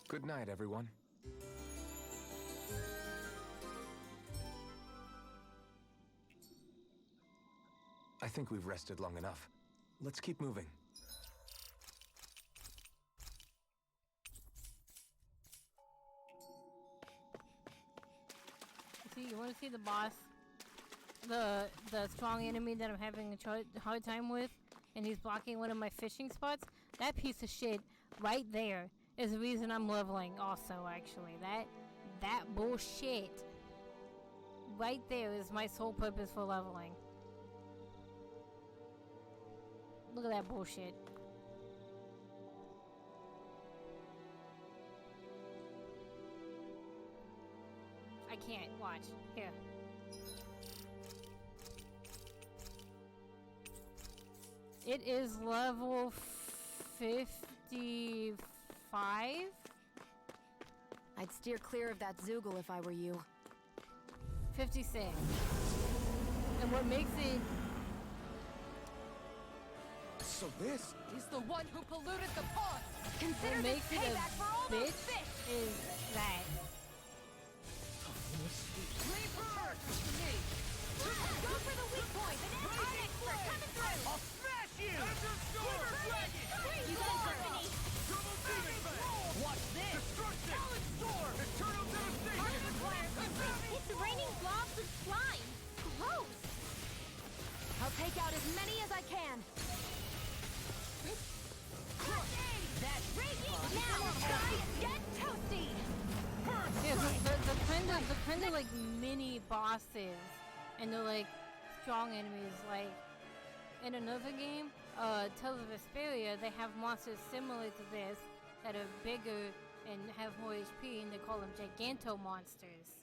Good night, everyone. I think we've rested long enough. Let's keep moving. See, you want to see the boss? The strong enemy that I'm having a hard time with, and he's blocking one of my fishing spots? That piece of shit right there is the reason I'm leveling also, actually. That bullshit right there is my sole purpose for leveling. Look at that bullshit. I can't watch. Here. It is level 55? I'd steer clear of that Zoogle if I were you. 56. And what makes it... So this He's the one who polluted the pond! Consider what this makes it payback for all a those bitch fish! is that. Rebirth to me! Go for the weak point! Onyx, we're coming through! I'll smash you! You got company! Watch this! Destruction! Eternal devastation! It's raining blobs of slime! Gross! I'll take out as many as I can. That's raging now! Guys, get toasty! Yeah, the kind of like mini bosses, and they're like strong enemies. Like in another game, Tales of Vesperia, they have monsters similar to this that are bigger and have more HP, and they call them Giganto monsters.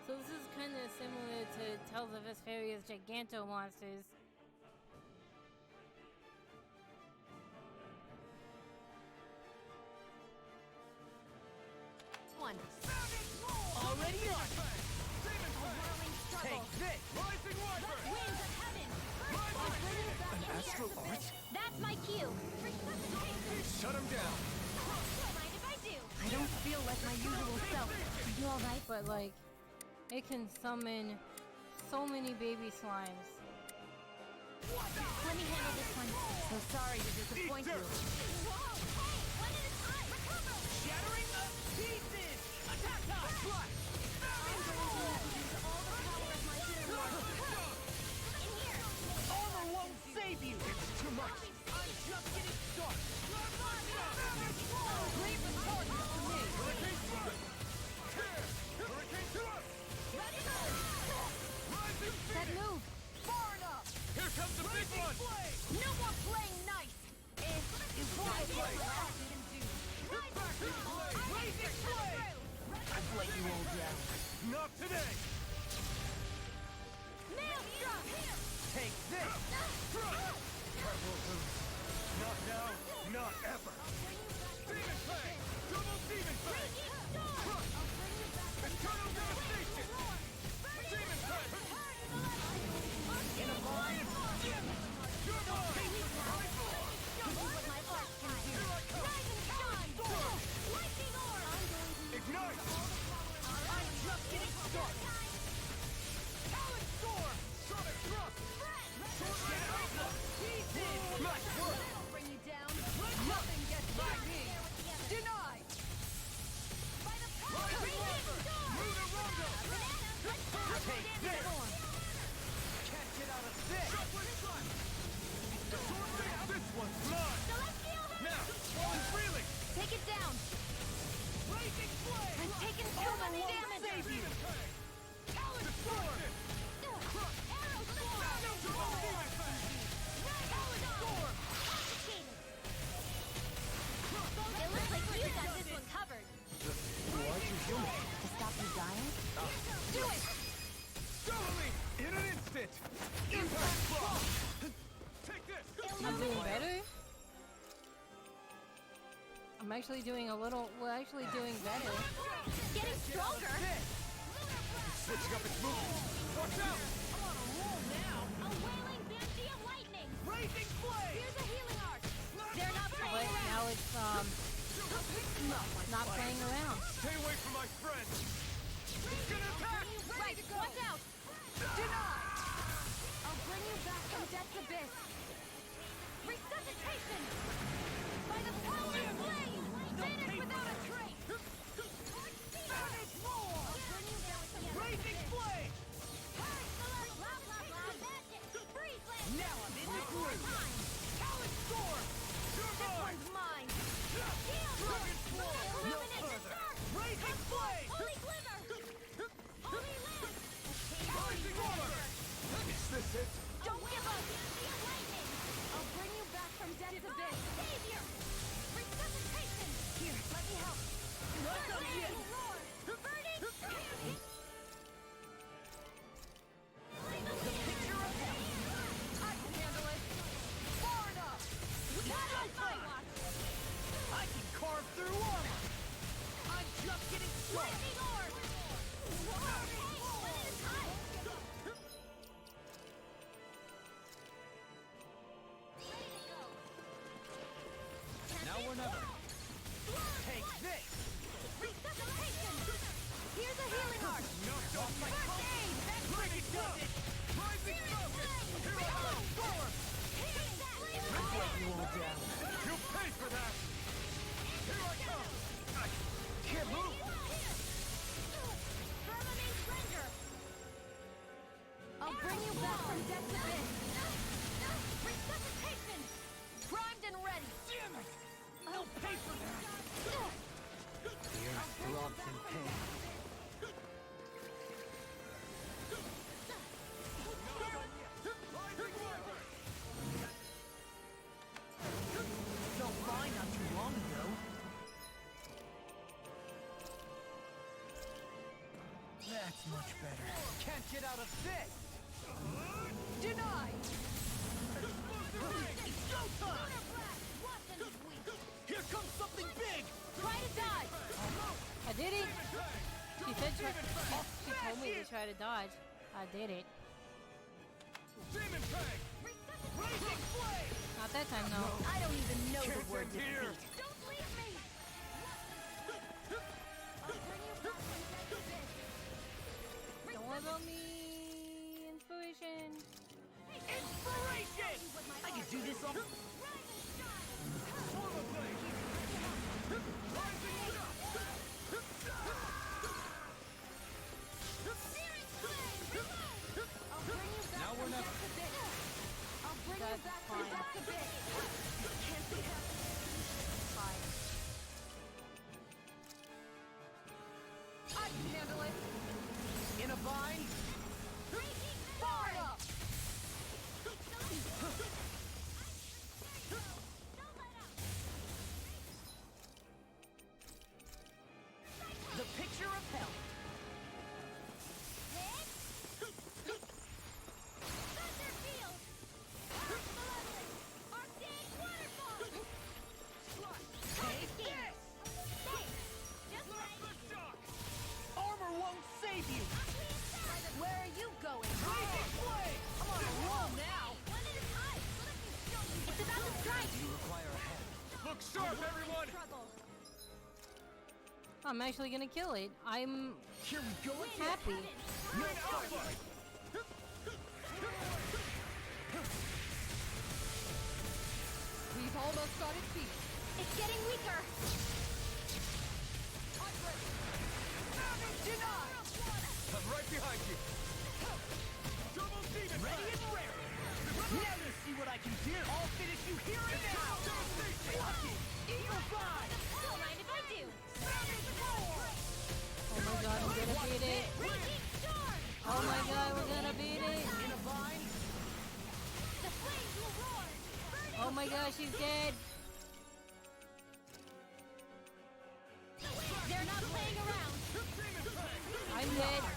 So this is kind of similar to Tales of Vesperia's Giganto monsters. One. Already on! Take this! Rising Wyvern! Winds of heaven! An astral art? That's my cue! Shut him down. Don't mind if I do! I don't feel like my usual self. Are you alright? But like, it can summon so many baby slimes. Let me handle this one. So sorry to disappoint you. Whoa! Hey! One at a time! Recover! Shattering the pieces! Attack time! Flash! Armor won't save you! It's too much! I'm just getting started! Leave the target to me! Hurricane Thrust! Hurricane Thrust! Rising That move! Far enough! Here comes the big one! No more playing nice! I've let you all down. Not today! Maelstrom! Take this! Not now, not ever! Demon Fang! Double Demon Fang! Crush! Eternal Devastation! Demon In a bind! You're mine! What my art can do. Rise and shine! Lightning orb! Ignite! I'm just getting started! Talent storm! Sonic thrust! Sword ray outlook! Nice work! That'll bring you down. Nothing gets by me! Denied! By the power of Rising storm! Lunar Rondo! Take this! Storm! Can't get out of this! This one's mine! Celestial Hammer! Now, falling freely! Take it down! Blazing flame! I'm taking so All much alone damage! save you! Talent storm! Arrow storm! Talent storm! It looks like you got this one covered. Why'd you kill me? To stop you dying? Do it! Totally! In an instant! Impact block! Take this! I'm doing better. I'm actually doing a little. We're actually doing better. Getting stronger! Switching up its movement! Watch out! I'm on a roll now! A wailing banshee of lightning! Blazing flame! Here's a healing arc! They're not But playing around! now it's not playing around. Stay away from my friend! It's gonna attack! Right, watch out! Denied! I'll bring you back from death's abyss! Resuscitation! By the power of flame! Vanish without a trace! Savage roar! Blazing flame! Now I'm in the groove! Talent storm! You're This mine! one's mine! Dragon Swarm! No further! Blazing flame! Holy glimmer! Holy lamp! Blazing order! Is this it? Don't give up! I'll bring you back from death's abyss! Savior! Resuscitation! Here, let me help! Not done yet! Roar! Burning! The picture of hell! I can handle it! Far enough! Not on my watch! I can carve through armor! I'm just getting started! Lightning orb! Hey, one at a time! Now or never! Take this! Resuscitation! Here's a healing arc! Knocked off my First focus! aid! That's Look at this! Rising focus! Here I go! Forward! Let's let you all down! You'll pay for that! Here I come! I can't move! Permanent Ranger! I'll bring you back from death's abyss! Resuscitation! Primed and ready! Damn it! I'll pay for that! The earth throbs in pain. Felt fine not too long ago. That's much better. Can't get out of this! Denied! It's showtime! Here comes something big! Try to dodge! I did it. She said she told me to try to dodge. I did it. Demon Fang! Raging Flame! Not that time though. I don't even know Can't the word end here. defeat. Don't leave me! I'll bring you back from death's abyss. Don't worry about me. Inspiration. Inspiration! I can do this all... Swarm Blade! Rising up! I'll bring you back Now from we're not- death's abyss. I'll bring you That's back fine. from death's abyss. Can't be Fine. I can handle it! In a bind? Far up! I'm actually gonna kill it. I'm Here we go again. happy. We've almost got it beat. It's getting weaker. I'm right behind you. Double demon. Ready and raring. Now you see what I can do. I'll finish you here and now. Lucky. Eagle Fly. Don't mind if I do. Oh my god, we're gonna beat it. Raging storm. Oh my god, we're gonna beat it. In a vine. The flames will roar. Oh my gosh, she's dead. They're not playing around. I'm dead. A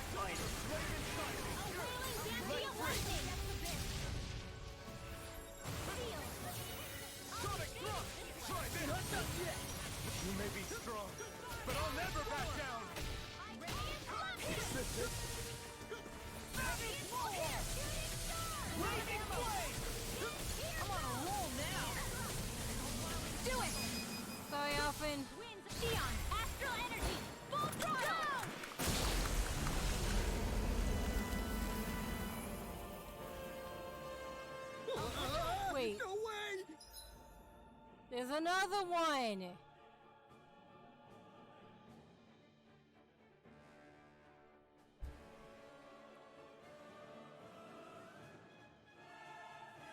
wailing Dandy of lightning. Sonic thrust. Try this. Not done yet. You may be strong, but I'll never back down. Raging Flame. I'm on a roll now. Do it. Sorry, Alphen. Winds of Xion. Astral energy. Full throttle. Wait, No way! there's another one.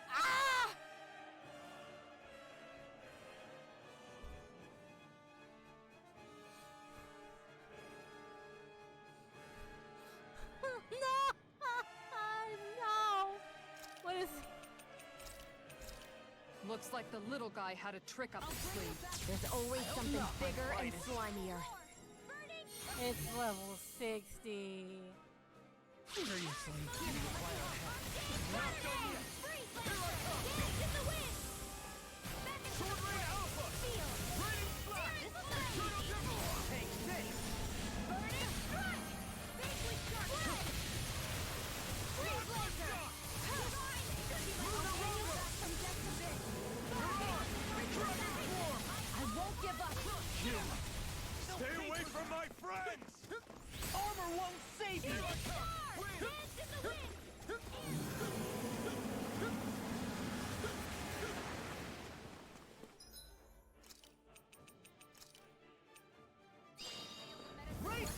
Ah! No! No! What is... Looks like the little guy had a trick up his sleeve. There's always something bigger and slimier. It's level 60. Seriously. Sword Ray Alpha! Raining Flash! Eternal Devil! Take this. Burning strike. Vaguely sharp. Freeze laser. I won't give up. Stay away from my friends! Armor won't save you. Dance in the wind.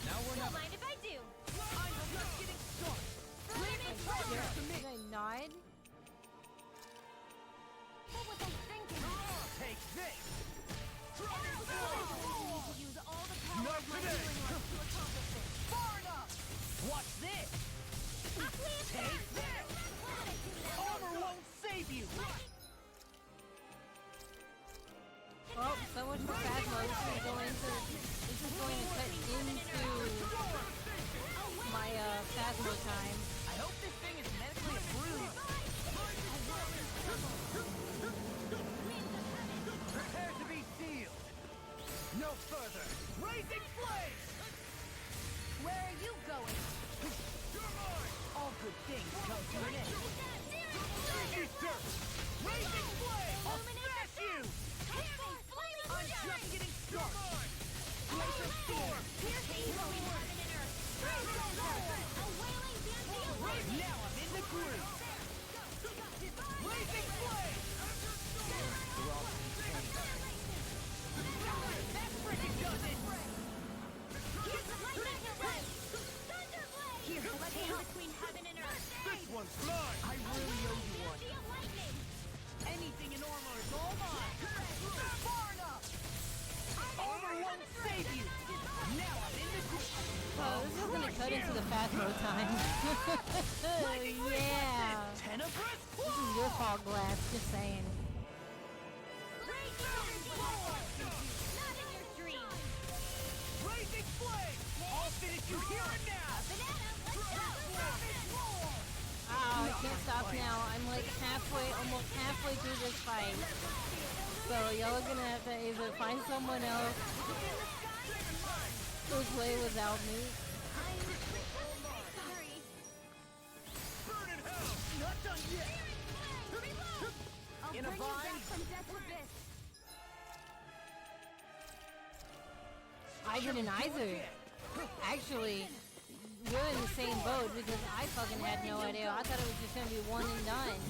Now we're Don't mind if I do. I'm just getting started. Flaming Did fire. I nod? What was I thinking? Take this. Use all the power Not of my today. healing arts to accomplish it. Far enough. Watch this. Take this. Armor won't save you. Oh, so much for Phasma. This is going to cut into my Phasma time. I hope this thing is medically approved. Prepare to be sealed. No further. Raising flames. Where are you going? All good things come to an end. Raising flames. I'll smash you. I'm just getting started. Laser storm. Now I'm in the groove. Raising flames. We're all contained. That freaking does it. Here's the stand between heaven and earth. This one's mine! I really owe you one. Energy of lightning. Anything in armor is all mine. Far enough. Armor won't save you. Now I'm in the groove. Oh, this is gonna cut into the Phasma time. Yeah. Tenebrous. This is your fault, Glass. Just saying. Not in your dreams. Raising flame. I'll finish you here and now. Oh, I can't stop now. I'm like almost halfway through this fight. So y'all are gonna have to either find someone else to play without me. Burn in hell! Not done yet. I'll In a bring you vine. back from death's abyss. I didn't either. Actually, we're in the same boat because I fucking had no idea. I thought it was just gonna be one and done.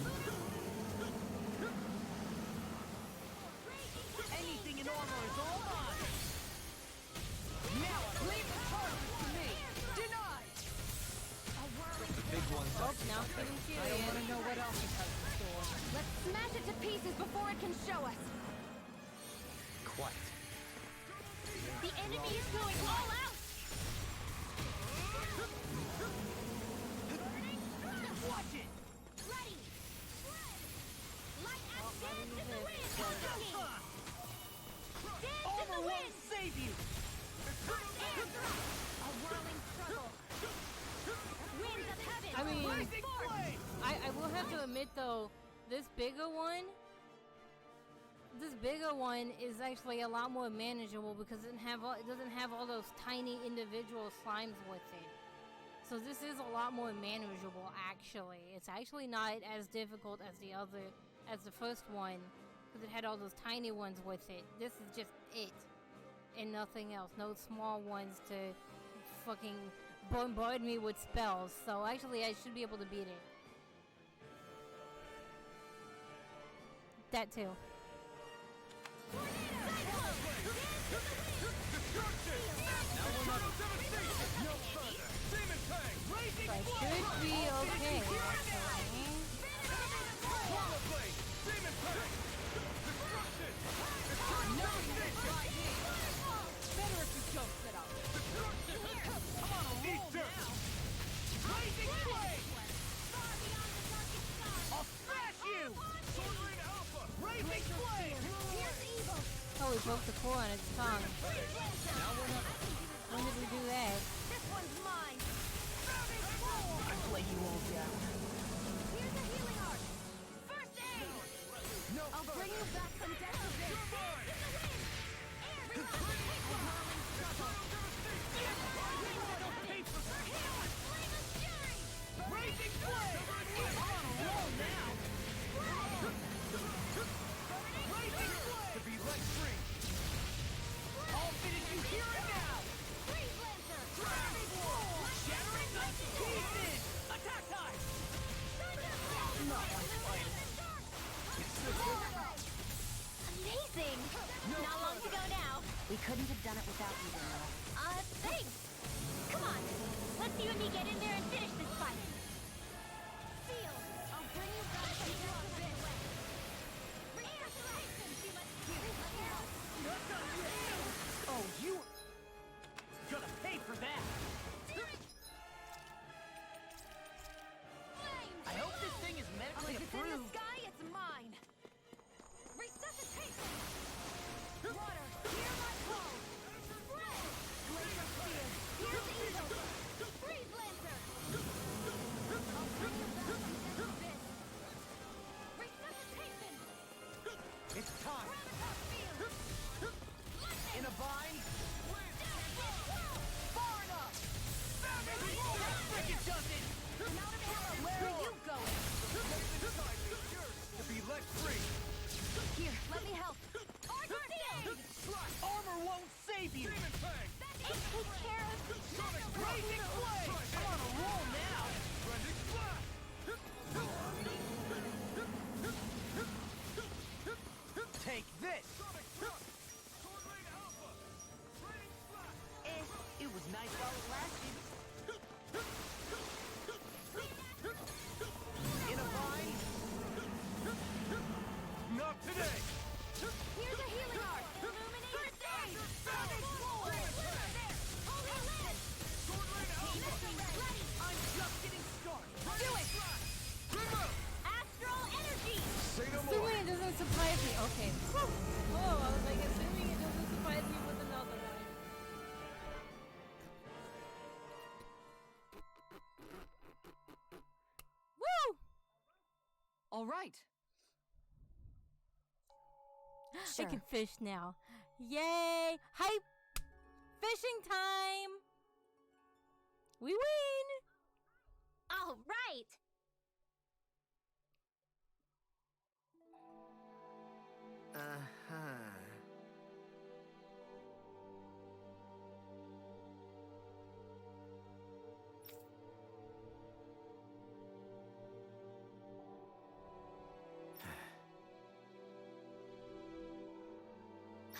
Anything in armor is all mine. Now leave the target to me. Denied. The big one's Oh, up. now it's getting I don't want to know what else it has in store. Let's smash it to pieces before it can show us. Quite. The enemy is going all out. Watch it. Ready. Light up dance in the wind. Dance in Armor the won't wind. save you. Air thrust. A whirling struggle. Winds of heaven. I mean, Rising flame. I will have to admit though, this bigger one is actually a lot more manageable because it doesn't have all those tiny individual slimes with it. So this is a lot more manageable actually. It's actually not as difficult as the first one because it had all those tiny ones with it. This is just it and nothing else. No small ones to fucking bombard me with spells. So actually I should be able to beat it. That too. So I should be okay. Actually. Better if you don't sit up. I'm on a roll now. Blazing flame. I'll smash you. Blazing flame. Here's evil. Oh, we broke the core on its tongue. When did we do that? This one's mine. I play you all down. Here's a healing art. First aid. No I'll bring you back some depth of this. Dance in the wind. Air thrust. A whirling struggle. Flame of fury. Blazing flame. I'm on a roll now. Blazing flame. To be let free. I'll finish you here and now. Freeze lancer. Shattering the pieces. Attack time. Not like fire. Amazing. Not long to go now. We couldn't have done it without you, Vanilla. Thanks. Come on. Let's you and me get in there and finish this fight. Seal. I'll bring you back some depth of this. Air thrust. Oh, you gonna pay for that. I hope this thing is medically If it's in the approved. sky, it's mine. Resuscitation. Water, hear my call. Spread. Glacier spear. Here's evil. Freeze lancer. I'll bring you back some depth of this. Resuscitation. It's time. Gravitas field. In a bind. Far enough. That frickin' does it. Now to hell, where are you going? To be let free. Here, let me help. First aid. Armor won't save you. Take care of. Blazing flame. I'm on a roll now. Take this. It was nice while it lasted. In a bind. Not today. Here's a healing art. Illuminate. First aid. Savage war. Holy lid. Ready. I'm just getting started. Do it. Astral energy. Assuming it doesn't surprise me. Okay. Oh, I was like, assuming it doesn't surprise me with another one. Woo! All right. I can fish now. Yay! Hype! Fishing time! We win! All right.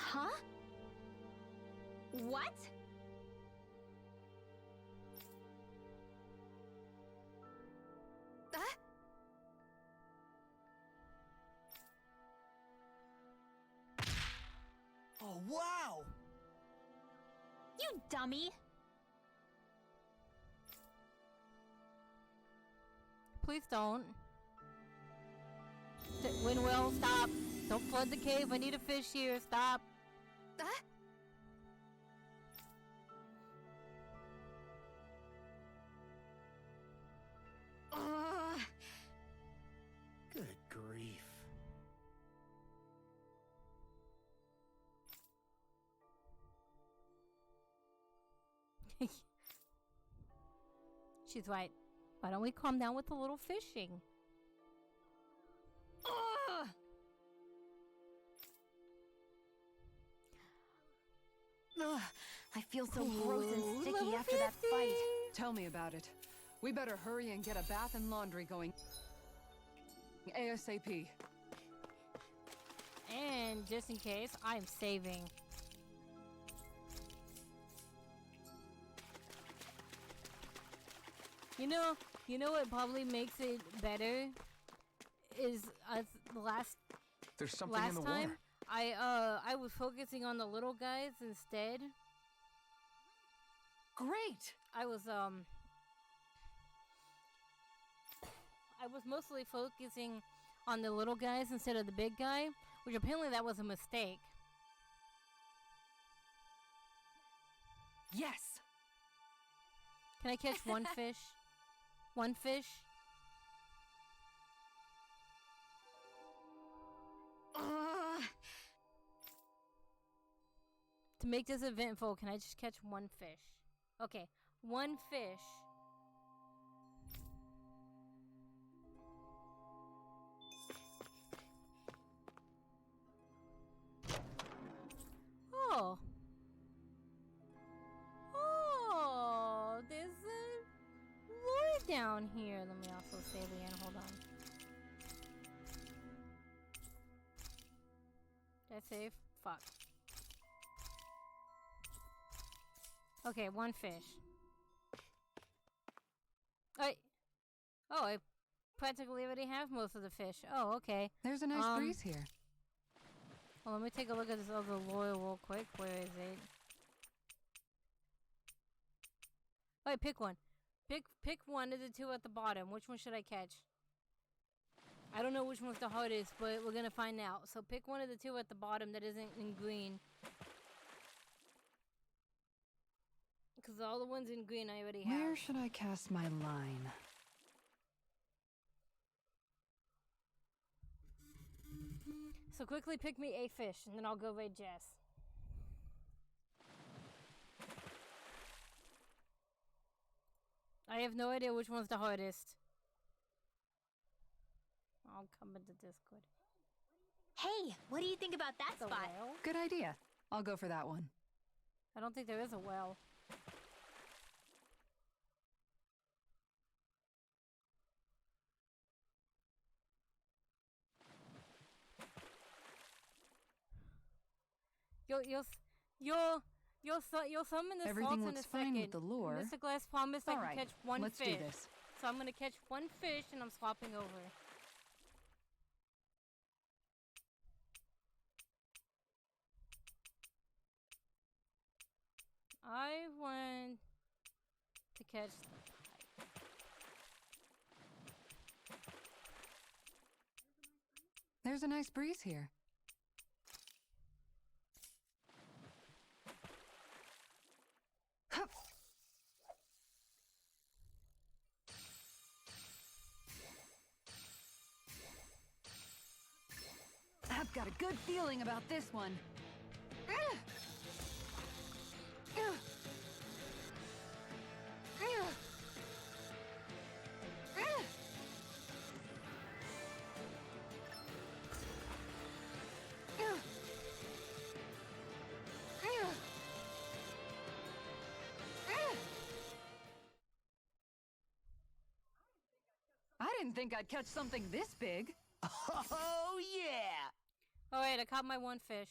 Huh? What? Oh, wow! You dummy! Please don't. Windwell, stop. Don't flood the cave. I need a fish here. Stop. Good grief. She's right. Why don't we calm down with a little fishing? Ugh, I feel so gross and sticky after that fight. Tell me about it. We better hurry and get a bath and laundry going ASAP. And just in case, I'm saving. You know what probably makes it better is There's something in the time water. I was focusing on the little guys instead. Great. I was mostly focusing on the little guys instead of the big guy, which apparently that was a mistake. Yes. Can I catch one fish? One fish? To make this eventful, can I just catch one fish? Okay, one fish. Oh. Oh, there's a lure down here. Let me also save again. Hold on. Did I save? Fuck. Okay, one fish. I practically already have most of the fish. Oh, okay. There's a nice breeze here. Well, let me take a look at this other lure real quick. Where is it? Alright, pick one. Pick one of the two at the bottom. Which one should I catch? I don't know which one's the hardest, but we're gonna find out. So pick one of the two at the bottom that isn't in green. Because all the ones in green I already have. Where should I cast my line? So quickly pick me a fish, and then I'll go raid Jess. I have no idea which one's the hardest. I'll come into Discord. Hey, what do you think about that spot? Whale? Good idea. I'll go for that one. I don't think there is a whale. You'll summon the Everything salts in a looks fine second. with the lure. Mr. Glass promised I All can right, catch one let's fish. do this. So I'm gonna catch one fish and I'm swapping over. I want to catch the pike. There's a nice breeze here. Hup. I've got a good feeling about this one. I didn't think I'd catch something this big. Oh, yeah! Alright, I caught my one fish.